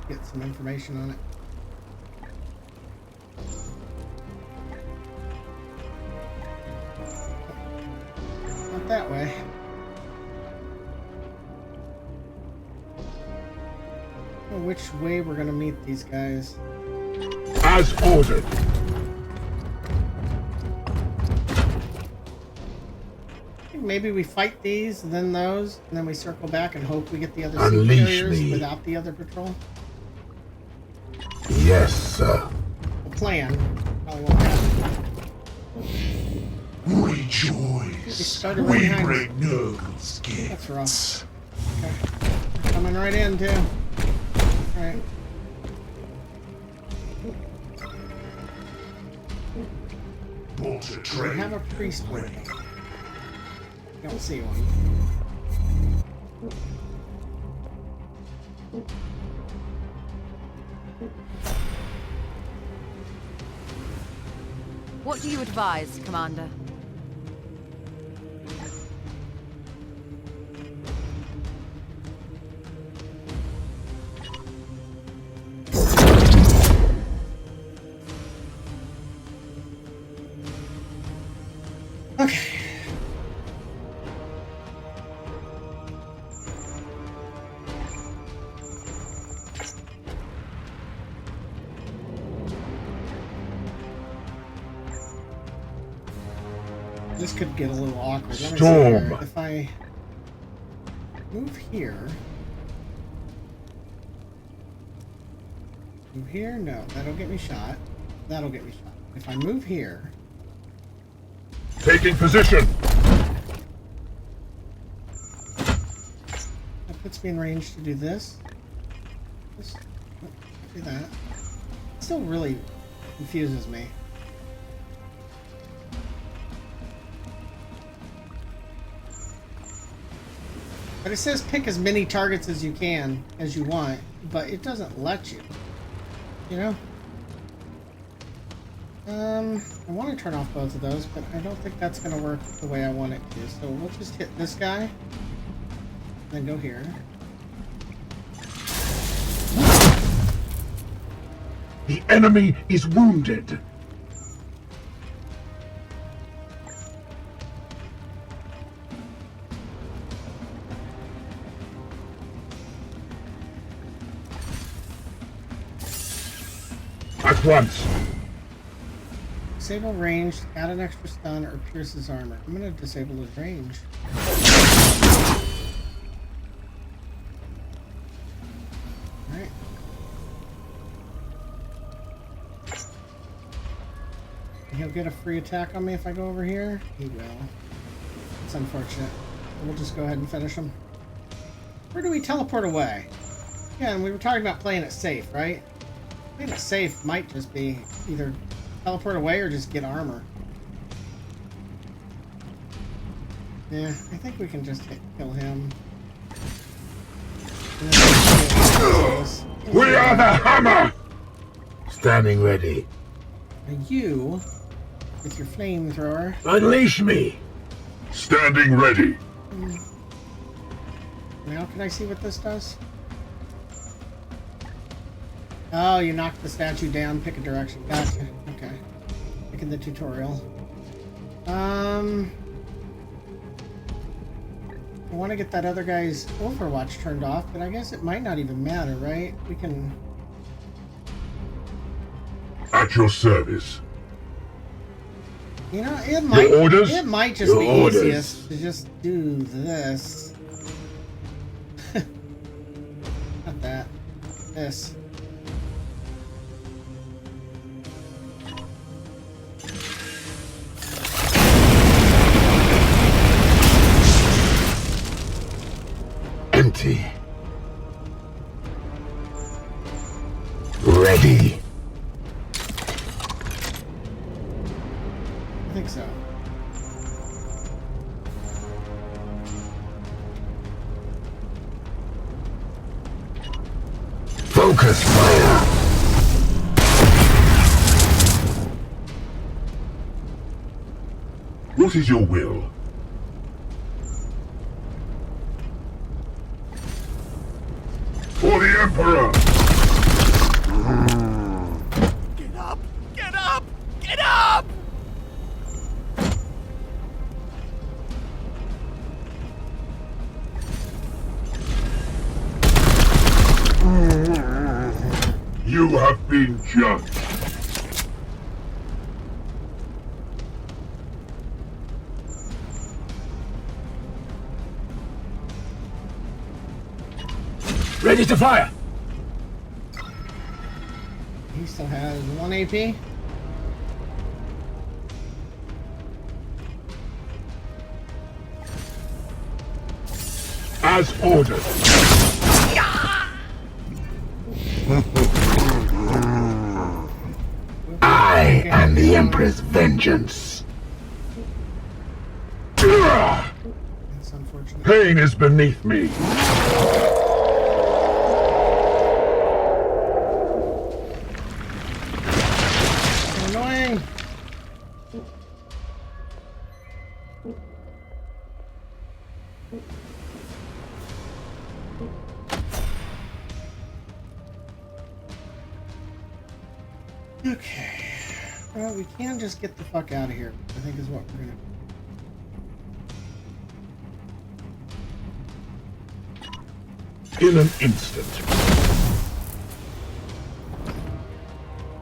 Get some information on it. Not that way. Oh, which way we're gonna meet these guys?
As ordered.
I think maybe we fight these, then those, and then we circle back and hope we get the other
Unleash
sea carriers
me.
without the other patrol.
Yes, sir.
A plan. won't happen.
Rejoice.
Right
We
behind
bring
us.
Nurgle's
That's rough.
gifts.
Okay. Coming right in, too. Alright.
Bolter
We
train.
have a priest with me. Don't see one.
What do you advise, Commander?
Okay. This could get a little awkward. Let me see
Storm.
here. If I move here. Move here? No, that'll get me shot. That'll get me shot. If I move here.
Taking position.
That puts me in range to do this. This, do that. It still really confuses me. But it says pick as many targets as you can, as you want, but it doesn't let you. You know? I want to turn off both of those, but I don't think that's going to work the way I want it to. So we'll just hit this guy, then go here.
The enemy is wounded. At once.
Disable range, add an extra stun, or pierce his armor. I'm going to disable his range. Alright. He'll get a free attack on me if I go over here. He will. It's unfortunate. We'll just go ahead and finish him. Where do we teleport away? Yeah, and we were talking about playing it safe, right? Playing it safe might just be either teleport away or just get armor. Yeah, I think we can just kill him.
We are the hammer! Standing ready.
And you, with your flamethrower.
Unleash me! Standing ready.
Now can I see what this does? Oh, you knock the statue down, pick a direction. Gotcha. Okay. Picking the tutorial. I want to get that other guy's Overwatch turned off, but I guess it might not even matter, right? We can...
At your service.
You know, it might...
Your orders?
It might just
Your
be
orders.
easiest to just do this. Not that. This.
Empty. Ready.
I think so.
Focus fire. What is your will? For the Emperor!
Get up! Get up! Get up!
You have been judged. Ready to fire!
He still has 1 AP.
As ordered. I am the Emperor's vengeance.
That's unfortunate.
Pain is beneath me.
So annoying. Okay. Well, we can just get the fuck out of here, I think is what we're gonna do.
In an instant.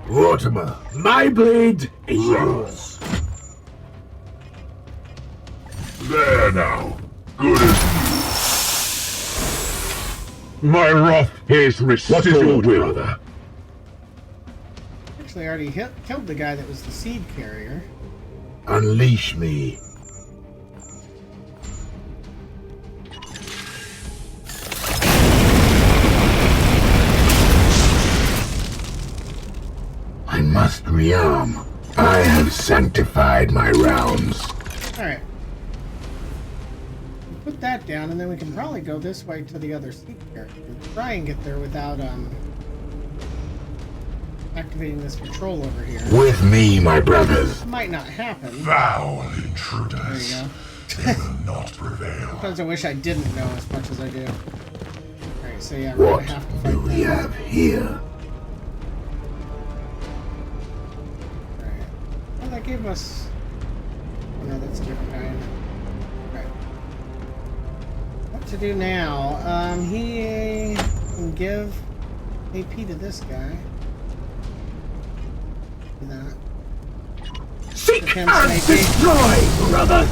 Mortimer, my blade is yours. There now. Good as new. My wrath is restored. What is your will, brother?
Actually, I already killed the guy that was the seed carrier.
Unleash me. I must rearm. I have sanctified my rounds.
Alright. Put that down, and then we can probably go this way to the other seed carrier. Try and get there without, activating this patrol over here.
With me, my brothers.
Might not happen.
Foul intruders.
There you go.
They will not prevail.
Sometimes I wish I didn't know as much as I do. Alright, so yeah, we're
What
gonna have to fight
do we have here?
Alright. Well, that gave us... Oh no, that's a different guy. Alright. What to do now? He can give AP to this guy. Do that.
Seek and destroy, brother!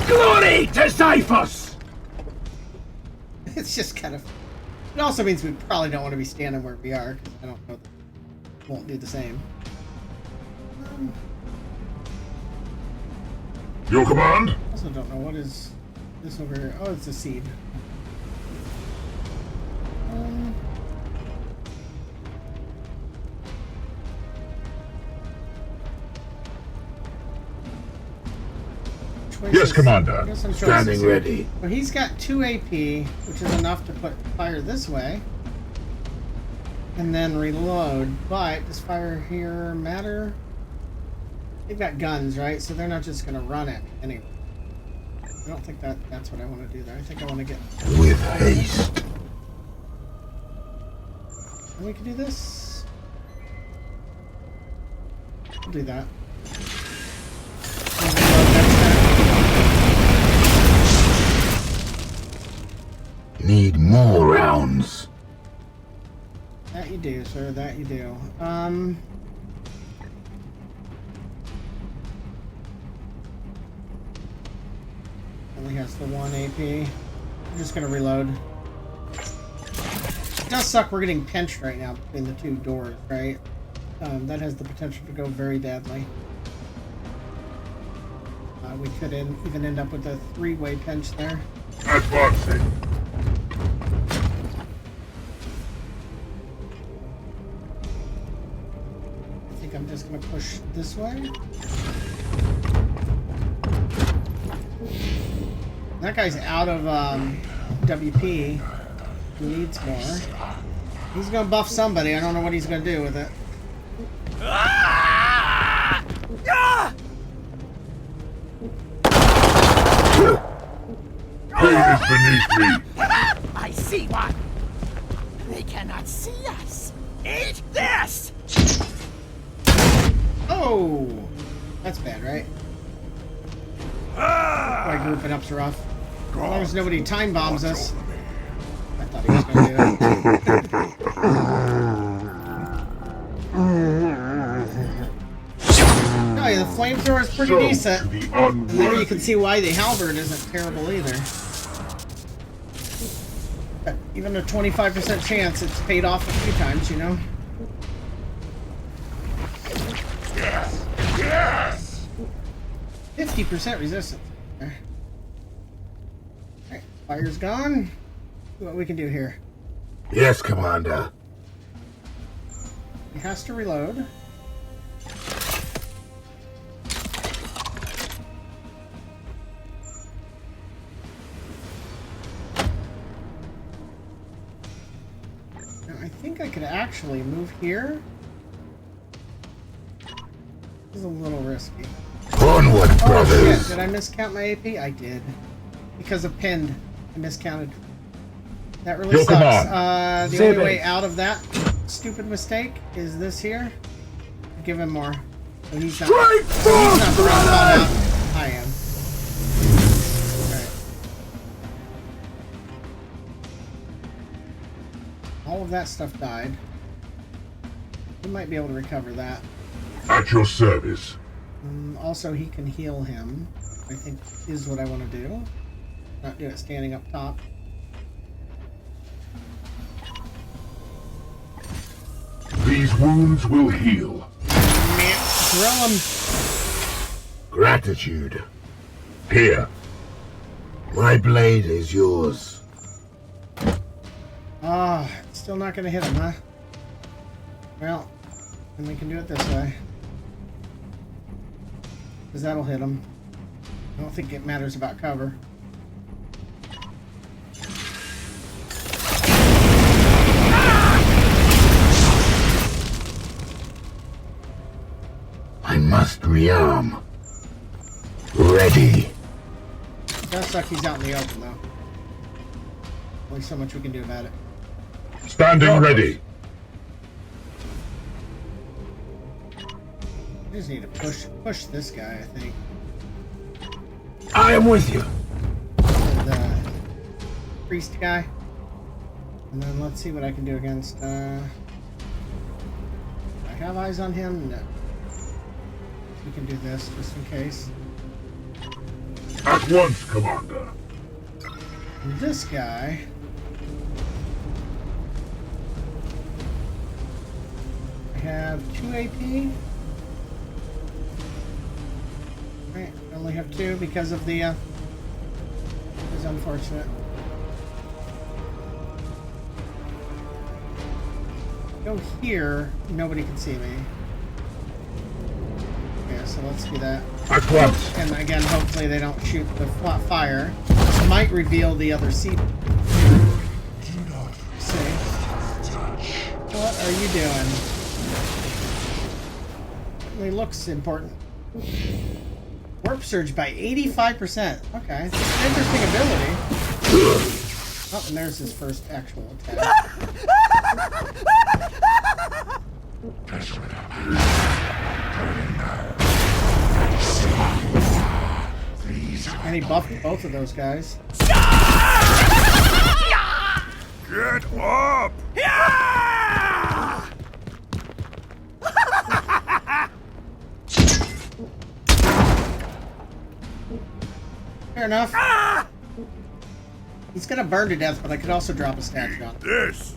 Glory to Xiphos!
It's just kind of... It also means we probably don't want to be standing where we are, because I don't know that it won't do the same.
Your command?
I also don't know what is this over here. Oh, it's a seed.
Yes, Commander. Standing ready.
Well, he's got 2 AP, which is enough to put fire this way. And then reload. But does fire here matter? They've got guns, right? So they're not just going to run it anyway. I don't think that's what I want to do there. I think I want to get...
With haste.
And we can do this. We'll do that.
Need more rounds.
That you do, sir. That you do. Only has the 1 AP. I'm just gonna reload. It does suck we're getting pinched right now between the 2 doors, right? That has the potential to go very badly. We could even end up with a 3-way pinch there.
Advancing.
I think I'm just gonna push this way. That guy's out of WP. He needs more. He's gonna buff somebody. I don't know what he's gonna do with it.
Pain is beneath me.
I see one. They cannot see us. Eat this!
Oh! That's bad, right? My grouping up's rough. As long as nobody time bombs us. I thought he was gonna do it. flamethrower is pretty decent. And there you can see why the halberd isn't terrible either. But even a 25% chance, it's paid off a few times, you know?
Yes! Yes!
50% resistance. Okay. Alright, fire's gone. See what we can do here.
Yes, Commander.
He has to reload. Now, I think I could actually move here. This is a little risky.
Onward, brothers!
Oh shit, did I miscount my AP? I did. Because of pinned. I miscounted. That really
Yo,
sucks.
come
The only way out of that stupid mistake is this here. Give him more. So he's not pretty caught out. I am. Alright. All of that stuff died. We might be able to recover that.
At your service.
Also, he can heal him. I think is what I want to do. Not do it standing up top.
These wounds will heal.
Drill him.
Gratitude. Here. My blade is yours.
Ah, still not going to hit him, huh? Well, then we can do it this way. Because that'll hit him. I don't think it matters about cover.
I must rearm. Ready.
Does suck he's out in the open, though. Only so much we can do about it.
Standing ready.
We just need to push this guy, I think.
I am with you.
The priest guy. And then let's see what I can do against, I have eyes on him? No. We can do this, just in case.
At once, Commander.
And this guy... I have 2 AP. Right, I only have 2 because of the, it's unfortunate. Go here, nobody can see me. Okay, so let's do that.
At once.
And again, hopefully they don't shoot the fire. This might reveal the other seat. See? What are you doing? Certainly looks important. Warp surge by 85%. Okay, it's an interesting ability. Oh, and there's his first actual attack. And he buffed both of those guys.
Get up!
Fair enough. He's gonna burn to death, but I could also drop a statue on him.
This.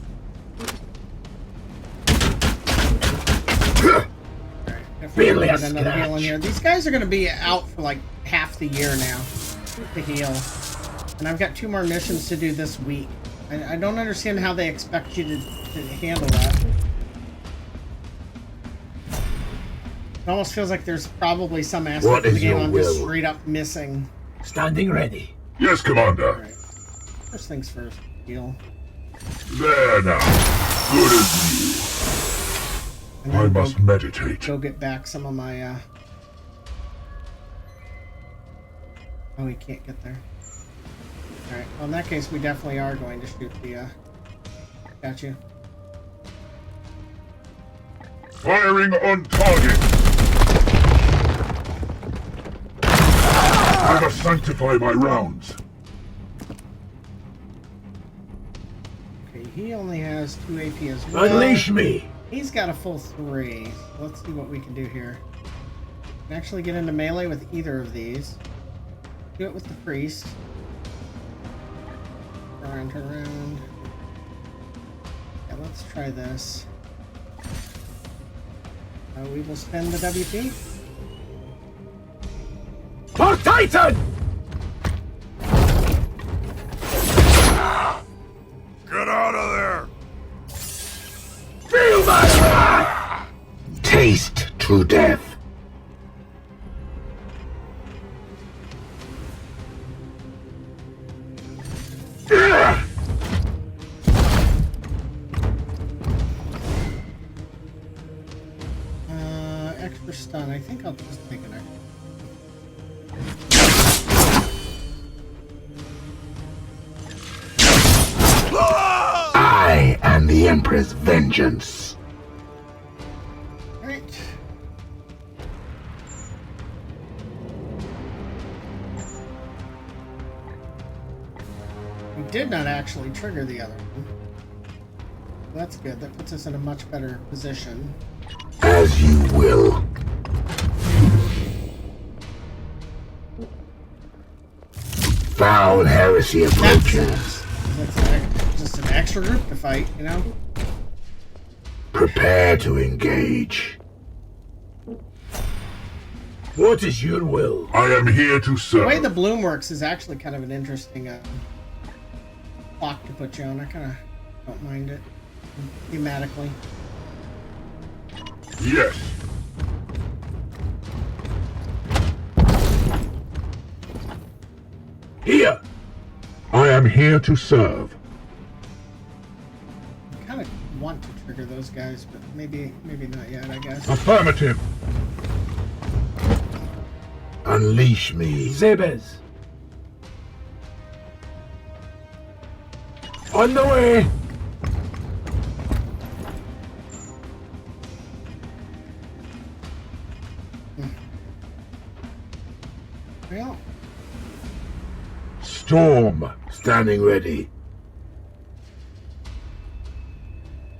Really get another heal in here. These guys are gonna be out for like half the year now to heal. And I've got 2 more missions to do this week. I don't understand how they expect you to handle that. It almost feels like there's probably some aspect of the game I'm just straight up missing.
Standing ready.
Yes, Commander.
Right. First things first, heal.
There now. Good as
And
new. I
then
must meditate.
Go get back some of my, Oh, he can't get there. Alright, well in that case we definitely are going to shoot the, statue.
Firing on target. I must sanctify my rounds.
Okay, he only has 2 AP as well.
Unleash me.
He's got a full 3. Let's see what we can do here. can actually get into melee with either of these. Do it with the priest. Turn around. Yeah, let's try this. We will spend the WP.
For Titan!
Get out of there!
Feel my wrath! Taste true death.
Extra stun. I think I'll just take an extra.
I am the Emperor's vengeance.
Right. We did not actually trigger the other one. That's good. That puts us in a much better position.
As you will. Foul heresy approaches.
That's just an extra group to fight, you know?
Prepare to engage. What is your will? I am here to
The
serve.
way the bloom works is actually kind of an interesting clock to put you on. I kind of don't mind it thematically.
Yes. Here. I am here to serve.
I kind of want to trigger those guys, but maybe not yet, I guess.
Affirmative. Unleash me. Zebes. On the way.
Well,
Storm. Standing ready.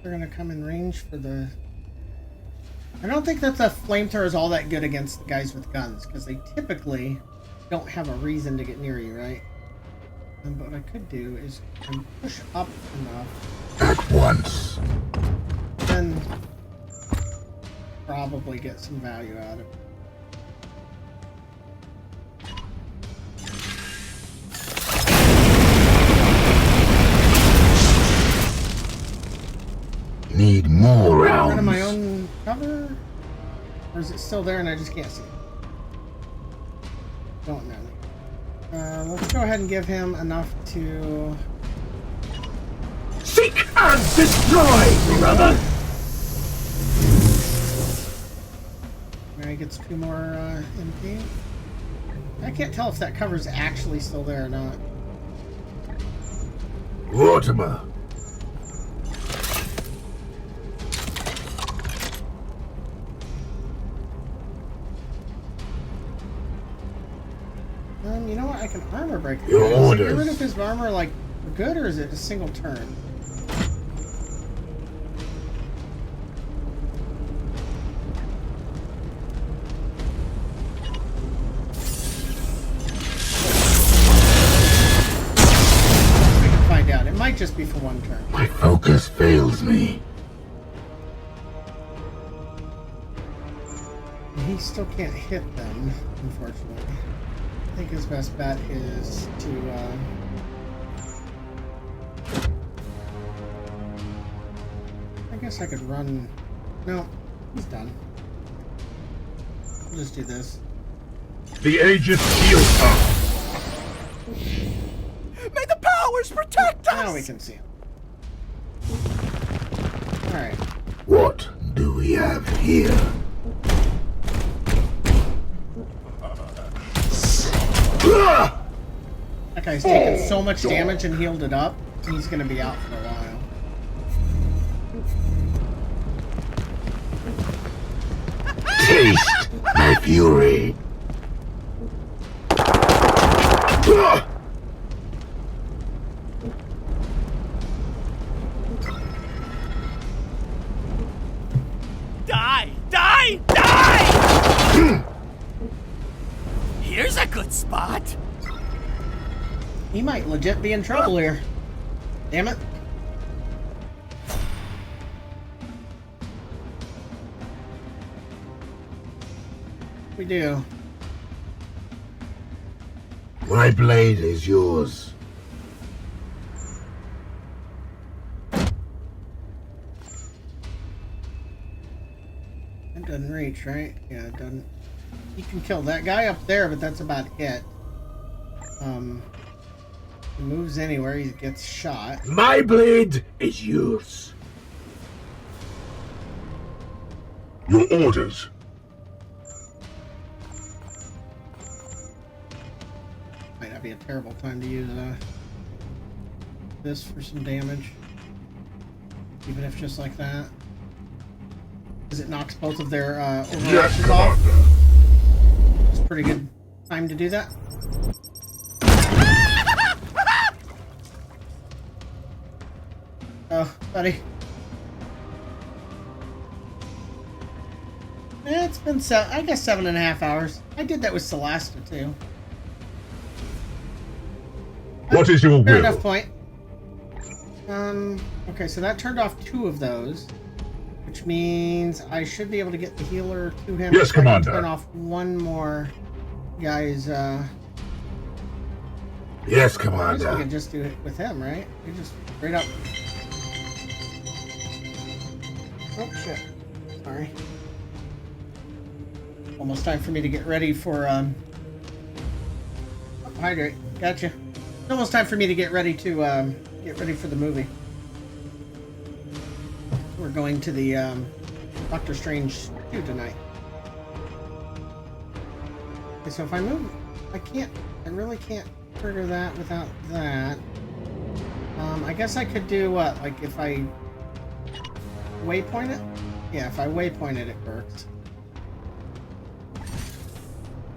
they're gonna come in range for the... I don't think that the flamethrower is all that good against the guys with guns, because they typically don't have a reason to get near you, right? But what I could do is push up enough.
At once.
Then probably get some value out of it.
Need more rounds.
Out of my own cover? Or is it still there and I just can't see it? Don't know. Let's go ahead and give him enough to...
Seek and destroy, brother!
There he gets 2 more MP. I can't tell if that cover's actually still there or not.
Mortimer.
You know what? I can armor break the
Your
guy. Does it
orders.
get rid of his armor like for good, or is it a single turn? I can find out. It might just be for 1 turn.
My focus fails me.
He still can't hit them, unfortunately. I think his best bet is to, I guess I could run... No, he's done. We'll just do this.
The Aegis shield up.
May the powers protect us!
Now we can see him. Alright.
What do we have here?
That guy's taken so much damage and healed it up, he's gonna be out for a while.
Taste my fury.
Die! Die! Die!
He might legit be in trouble here. Damn it. We do.
My blade is yours.
It doesn't reach, right? Yeah, it doesn't. You can kill that guy up there, but that's about it. He moves anywhere, he gets shot.
My blade is yours. Your orders.
Might not be a terrible time to use this for some damage. Even if just like that. Because it knocks both of their overwatches off. It's a pretty good time to do that. Oh, buddy. It's been, I guess, 7.5 hours. I did that with Celasta, too.
What is your
Fair
will?
enough point. Okay, so that turned off 2 of those. Which means I should be able to get the healer to him.
Yes,
I can
Commander.
turn off 1 more guy's,
Yes,
I
Commander.
guess we could just do it with him, right? We just straight up. Oh shit! Sorry. Almost time for me to get ready for oh, hydrate. Gotcha. It's almost time for me to get ready to get ready for the movie. We're going to the Doctor Strange 2 tonight. Okay, so if I move, I really can't trigger that without that. I guess I could do what? Like if I waypoint it? Yeah, if I waypoint it, it works.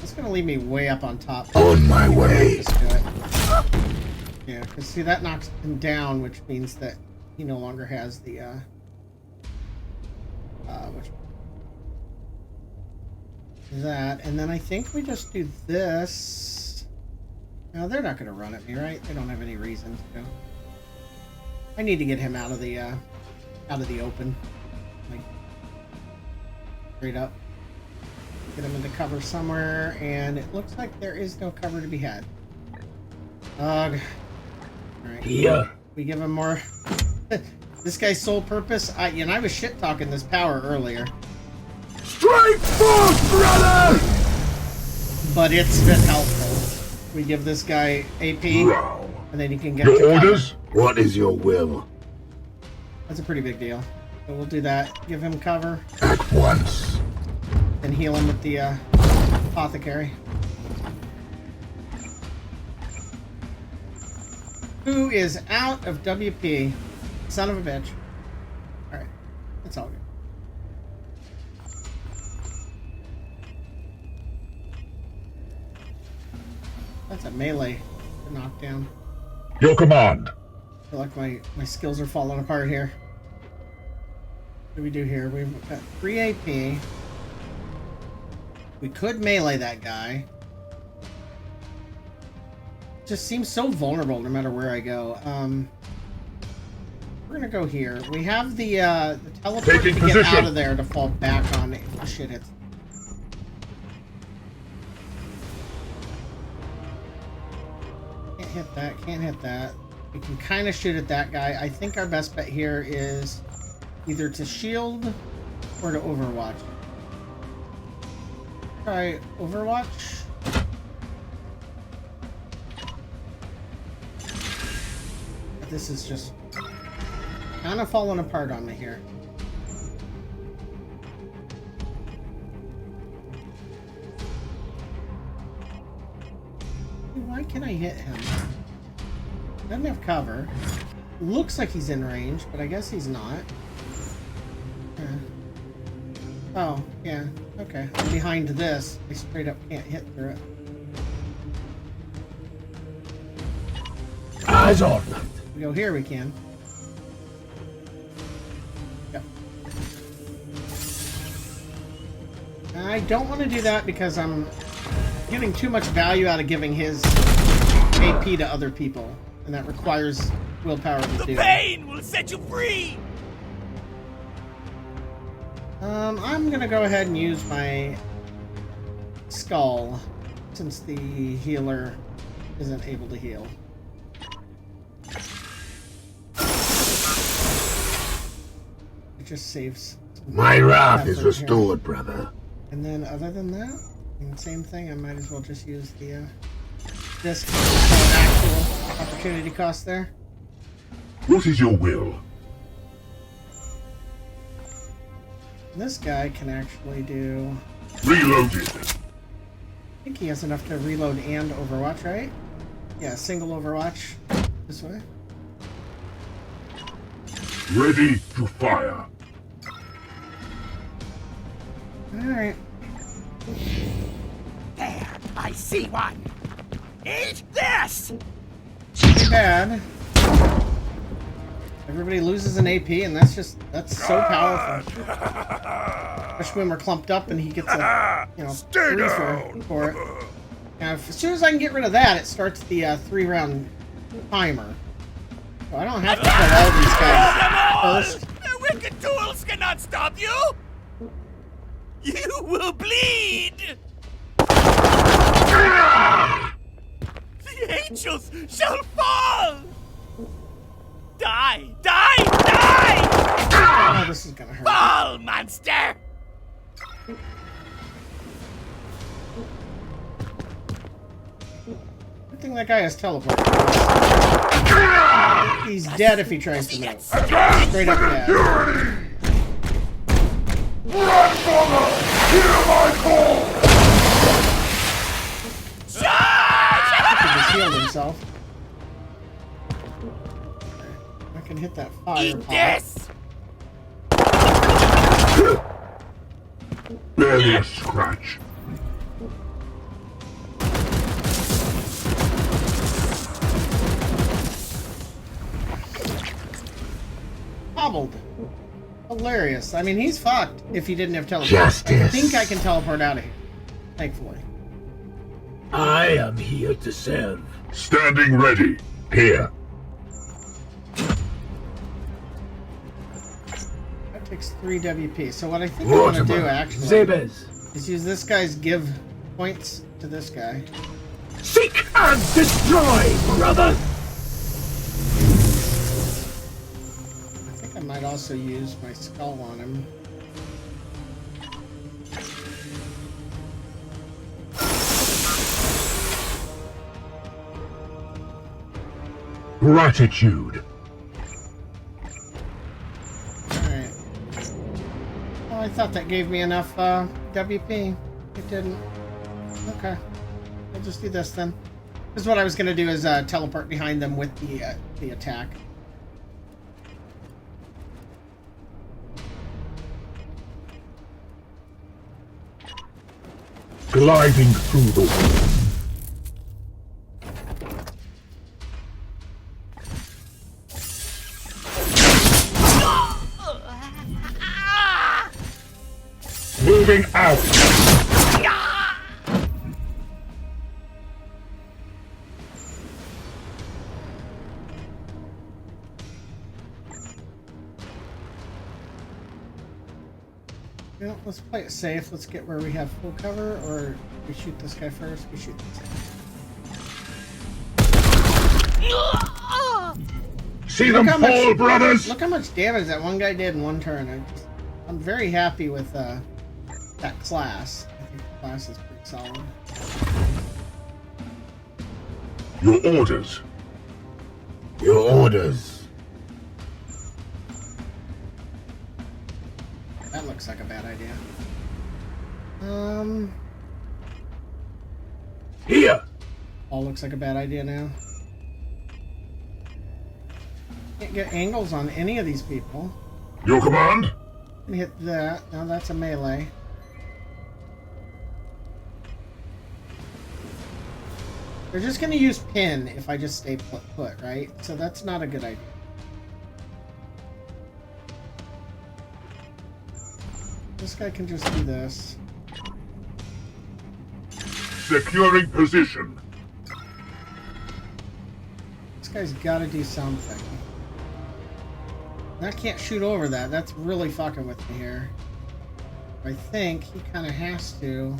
It's gonna leave me way up on top.
On my way.
Just do it. Yeah, because see that knocks him down, which means that he no longer has the that, and then I think we just do this. No, they're not gonna run at me, right? They don't have any reason to. I need to get him out of the open, like straight up. Get him into cover somewhere, and it looks like there is no cover to be had. Ugh. Alright.
Yeah.
We give him more. This guy's sole purpose, I was shit talking this power earlier.
Strike force, brother!
But it's been helpful. We give this guy AP,
Wow.
and then he can get
Your
to cover.
orders? What is your will?
That's a pretty big deal. So we'll do that. Give him cover.
At once.
And heal him with the apothecary. Who is out of WP? Son of a bitch. Alright. That's all good. That's a melee knockdown.
Your command.
I feel like my skills are falling apart here. What do we do here? We've got 3 AP. We could melee that guy. Just seems so vulnerable no matter where I go. We're gonna go here. We have the teleport
Taking
to get
position.
out of there to fall back on if the shit hits. Can't hit that, can't hit that. We can kind of shoot at that guy. I think our best bet here is either to shield or to overwatch. Try overwatch. This is just kind of falling apart on me here. Why can't I hit him? Doesn't have cover. Looks like he's in range, but I guess he's not. Yeah. Oh, yeah. Okay. Behind this, I straight up can't hit through it.
Eyes on.
We go here, we can. Yep. I don't want to do that because I'm getting too much value out of giving his AP to other people, and that requires willpower to do.
The pain will set you free!
I'm gonna go ahead and use my skull, since the healer isn't able to heal. It just saves.
My wrath is restored, brother.
And then, other than that, same thing. I might as well just use the disc. Actual opportunity cost there.
What is your will?
This guy can actually do.
Reloaded.
I think he has enough to reload and Overwatch, right? Yeah, single Overwatch. This way.
Ready to fire.
Alright.
There, I see one. Eat this!
Pretty bad. Everybody loses an AP, and that's so powerful. Especially when we're clumped up and he gets a, free for it. Now, as soon as I can get rid of that, it starts the 3-round timer. So I don't have to kill all these guys first.
The wicked tools cannot stop you! You will bleed! The angels shall fall! Die! Die! Die!
Oh, this is gonna hurt.
Fall, monster!
Good thing that guy has teleport. He's dead if he tries to move. Straight up dead.
Grandfather, hear my call!
He just healed himself. I can hit that fire.
Eat this!
Barely a scratch.
Hobbled. Hilarious. I mean, he's fucked if he didn't have teleport.
Justice.
I think I can teleport out of here. Thankfully.
I am here to serve. Standing ready. Here.
That takes 3 WP. So what I think I want to do, actually, is use this guy's give points to this guy.
Seek and destroy, brother!
I might also use my skull on him.
Gratitude.
Alright. Oh, I thought that gave me enough WP. It didn't. Okay. I'll just do this then. This is what I was going to do, is teleport behind them with the attack.
Gliding through the wind. Moving out.
You know, let's play it safe. Let's get where we have full cover, or we shoot this guy first. We shoot this guy.
See them fall, brothers!
Look how much damage that one guy did in one turn. I'm very happy with that class. I think the class is pretty solid.
Your orders. Your orders.
That looks like a bad idea.
Here!
All looks like a bad idea now. Can't get angles on any of these people.
Your command?
Can hit that. Now that's a melee. They're just going to use pin if I just stay put, right? So that's not a good idea. This guy can just do this.
Securing position.
This guy's got to do something. I can't shoot over that. That's really fucking with me here. I think he kind of has to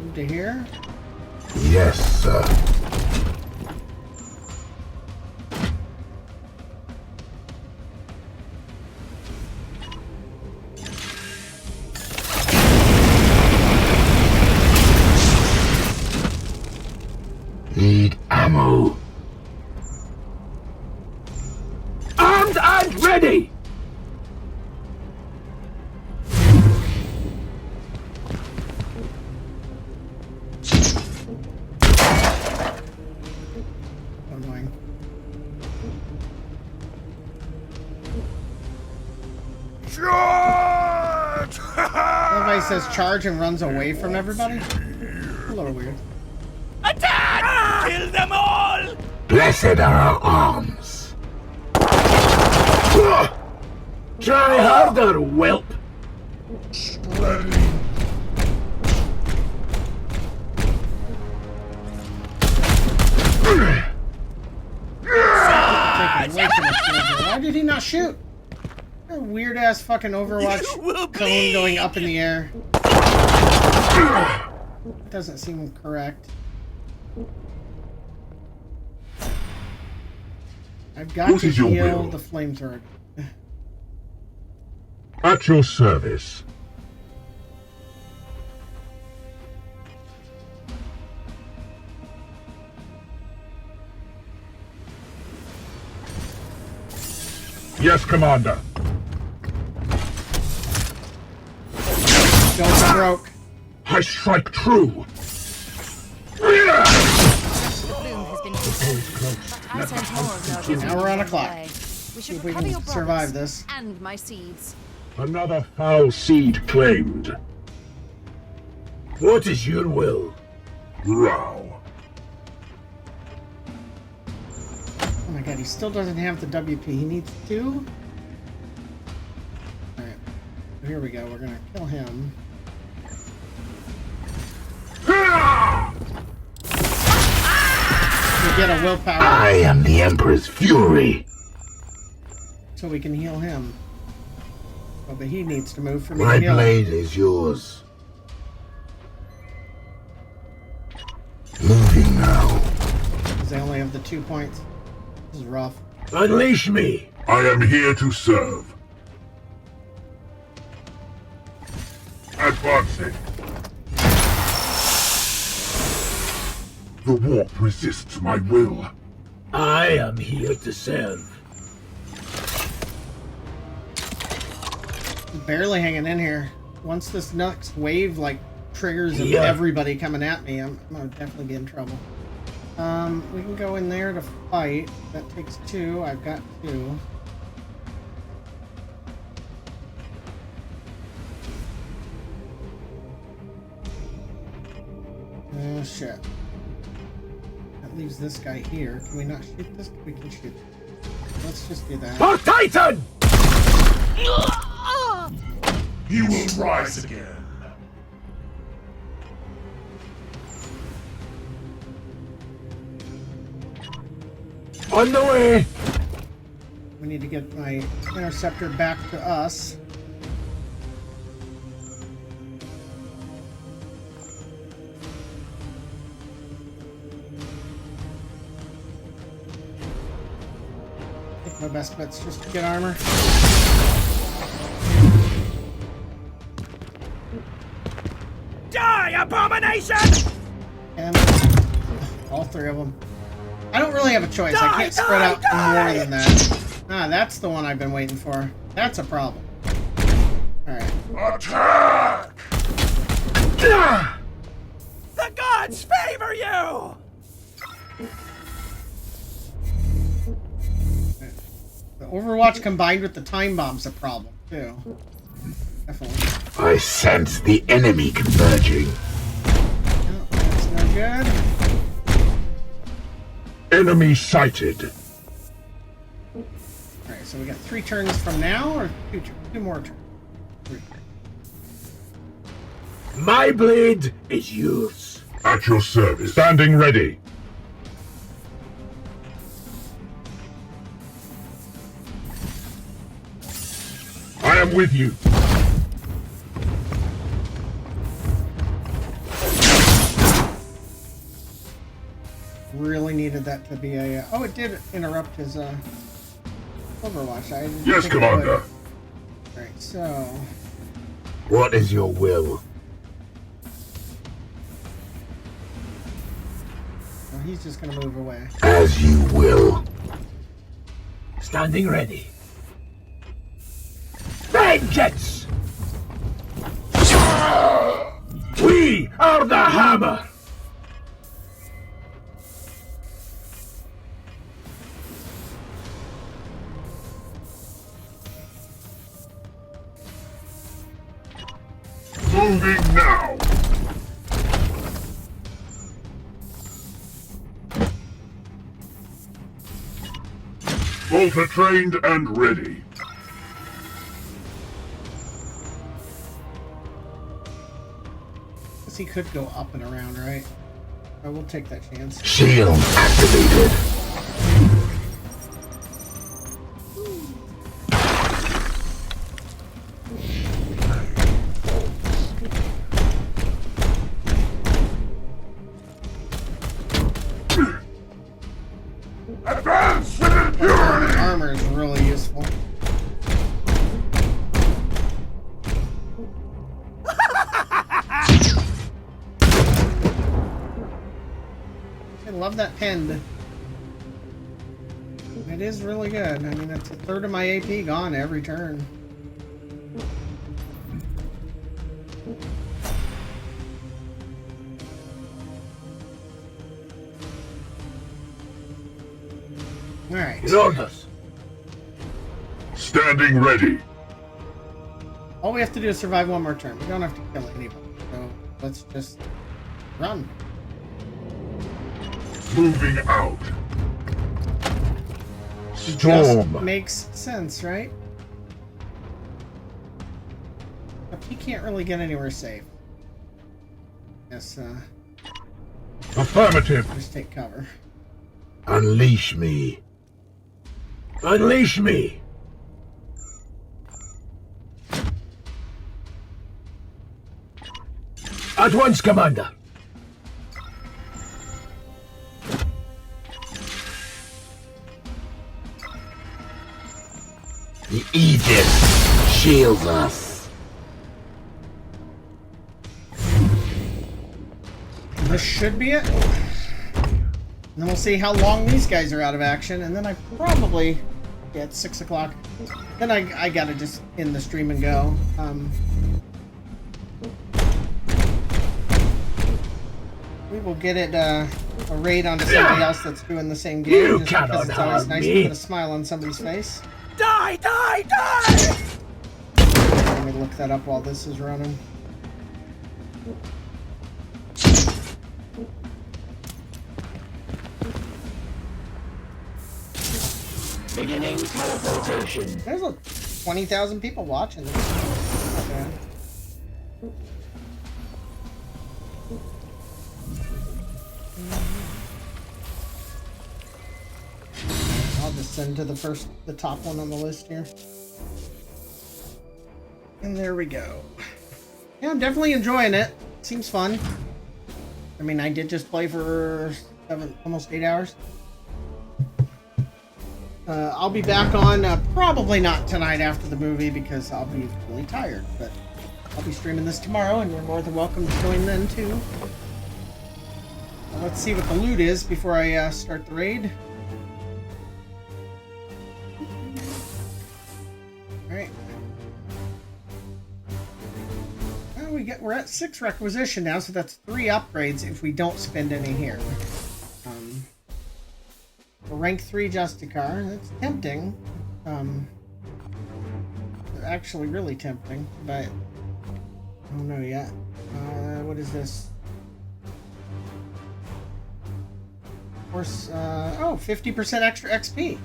move to here.
Yes, sir. Need ammo. Armed and ready!
Annoying.
Charge!
Everybody says charge and runs away from everybody. A little weird.
Attack! Kill them all!
Blessed are our arms. Try harder, whelp.
Why did he not shoot? A weird ass fucking Overwatch cone going up in the air. Doesn't seem correct. I've got
What
to
is your
heal
will?
the flamethrower.
At your service. Yes, Commander.
Don't broke.
I strike true.
Now we're on a clock.
We
See
should
if we
recover your
can
brothers
survive this.
and my seeds.
Another foul seed claimed. What is your will? Row.
Oh my god, he still doesn't have the WP. He needs 2? Alright. Here we go. We're gonna kill him. We get a willpower.
I am the Emperor's fury.
So we can heal him. Oh, but he needs to move for me
My
to heal him.
blade is yours. Moving now.
Because they only have the 2 points. This is rough.
Unleash me. I am here to serve. Advancing. The warp resists my will. I am here to serve.
Barely hanging in here. Once this next wave like triggers of
Yeah.
everybody coming at me, I'm gonna definitely be in trouble. We can go in there to fight. That takes 2. I've got 2. Oh shit. That leaves this guy here. Can we not shoot this? We can shoot. Let's just do that.
For Titan!
You will rise again.
On the way!
We need to get my interceptor back to us. I think my best bet's just to get armor.
Die, abomination!
And all 3 of them. I don't really have a choice. I can't spread out more than that. Ah, that's the one I've been waiting for. That's a problem. Alright.
Attack!
The gods favor you!
The Overwatch combined with the time bomb's a problem, too. Definitely.
I sense the enemy converging.
No, that's no good.
Enemy sighted.
Alright, so we got 3 turns from now, or 2 more turns? 3.
My blade is yours. At your service. Standing ready. I'm with you.
Really needed that to be a... oh, it did interrupt his Overwatch. I didn't
Yes,
think it would.
Commander.
Alright, so...
What is your will?
well, he's just gonna move away.
As you will. Standing ready. Vengeance! We are the hammer! Moving now! Bolter trained and ready.
Guess he could go up and around, right? I will take that chance.
Shield activated. Advance with impurity!
Armor is really useful. I love that pend. It is really good. I mean, that's a third of my AP gone every turn. Alright.
Orders. Standing ready.
All we have to do is survive one more turn. We don't have to kill anybody. So let's just run.
Moving out.
Just
Storm.
makes sense, right? But he can't really get anywhere safe. Yes,
Affirmative.
just take cover.
Unleash me. Unleash me. At once, Commander. The Aegis shields us.
This should be it. And then we'll see how long these guys are out of action, and then I probably... yeah, it's 6 o'clock. Then I gotta just end the stream and go. We will get it a raid onto somebody else that's doing the same game.
You
just
cannot
because it's always
harm
nice
me.
to put a smile on somebody's face.
Die, die, die!
Let me look that up while this is running.
Beginning teleportation.
There's like 20,000 people watching this. Not bad. I'll just send to the top one on the list here. And there we go. Yeah, I'm definitely enjoying it. Seems fun. I mean, I did just play for almost 8 hours. I'll be back on, probably not tonight after the movie because I'll be really tired, but I'll be streaming this tomorrow and you're more than welcome to join then too. Let's see what the loot is before I start the raid. Alright. Well, we're at 6 requisition now, so that's 3 upgrades if we don't spend any here. A rank 3 Justicar, that's tempting. Actually really tempting, but I don't know yet. What is this? Of course, 50% extra XP.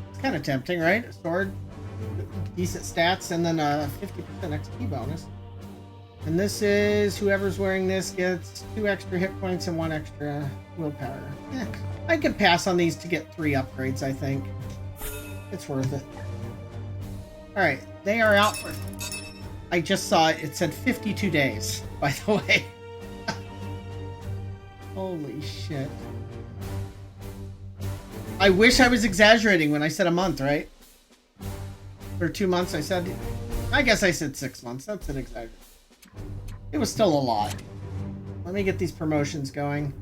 It's kind of tempting, right? A sword, decent stats, and then a 50% XP bonus. And this is whoever's wearing this gets 2 extra hit points and 1 extra willpower. I could pass on these to get 3 upgrades, I think. It's worth it. Alright, they are out for... I just saw it. It said 52 days, by the way. Holy shit. I wish I was exaggerating when I said a month, right? For 2 months, I said... I guess I said 6 months. That's an exaggeration. It was still a lot. Let me get these promotions going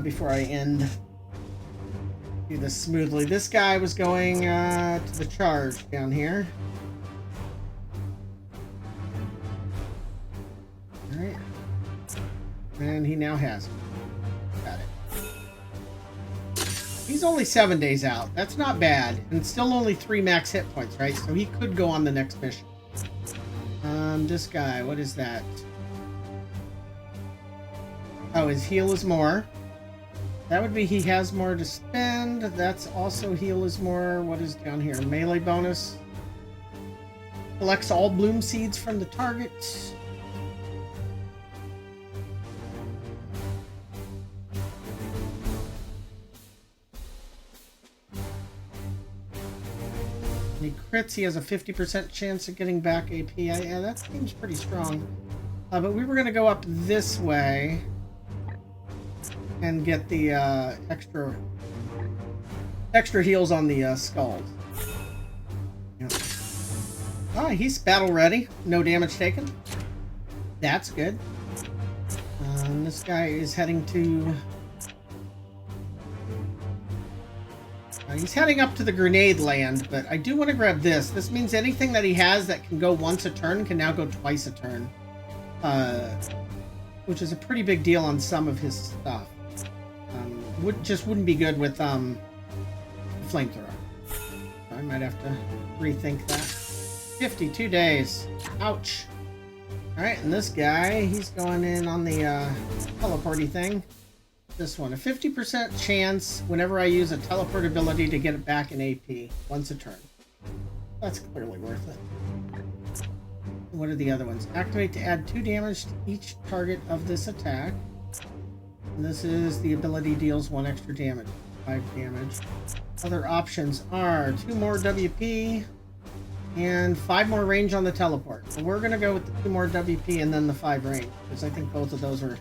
before I end. Do this smoothly. This guy was going to the charge down here. Alright. And he now has it. Got it. He's only 7 days out. That's not bad. And still only 3 max hit points, right? So he could go on the next mission. This guy, what is that? Oh, his heal is more. That would be he has more to spend. That's also heal is more. What is down here? Melee bonus. Collects all bloom seeds from the target. He crits, he has a 50% chance of getting back AP. Yeah, that seems pretty strong. But we were going to go up this way and get the extra heals on the skulls. Yeah. Ah, he's battle ready. No damage taken. That's good. This guy is heading to... he's heading up to the grenade land, but I do want to grab this. This means anything that he has that can go once a turn can now go twice a turn. Which is a pretty big deal on some of his stuff. Just wouldn't be good with flamethrower. I might have to rethink that. 52 days. Ouch. Alright, and this guy, he's going in on the teleporty thing. This one, a 50% chance whenever I use a teleport ability to get it back in AP once a turn. That's clearly worth it. What are the other ones? Activate to add 2 damage to each target of this attack. And this is the ability deals 1 extra damage. 5 damage. Other options are 2 more WP and 5 more range on the teleport. So we're going to go with the 2 more WP and then the 5 range, because I think both of those are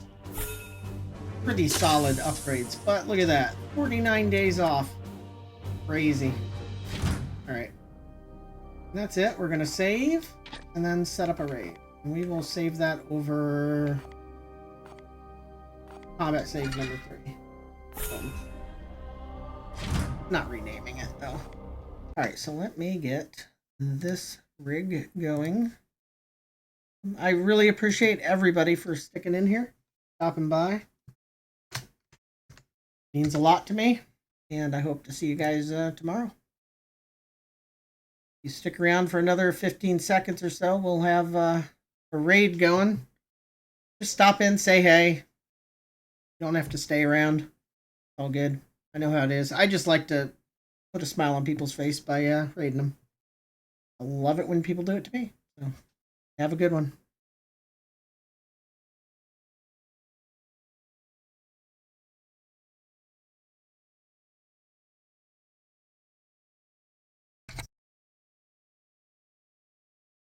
pretty solid upgrades. But look at that. 49 days off. Crazy. Alright. That's it. We're going to save and then set up a raid. And we will save that over combat save number 3. Not renaming it though. Alright, so let me get this rig going. I really appreciate everybody for sticking in here, stopping by. Means a lot to me, and I hope to see you guys tomorrow. You stick around for another 15 seconds or so, we'll have a raid going. Just stop in, say hey. You don't have to stay around. All good. I know how it is. I just like to put a smile on people's face by raiding them. I love it when people do it to me. So, have a good one.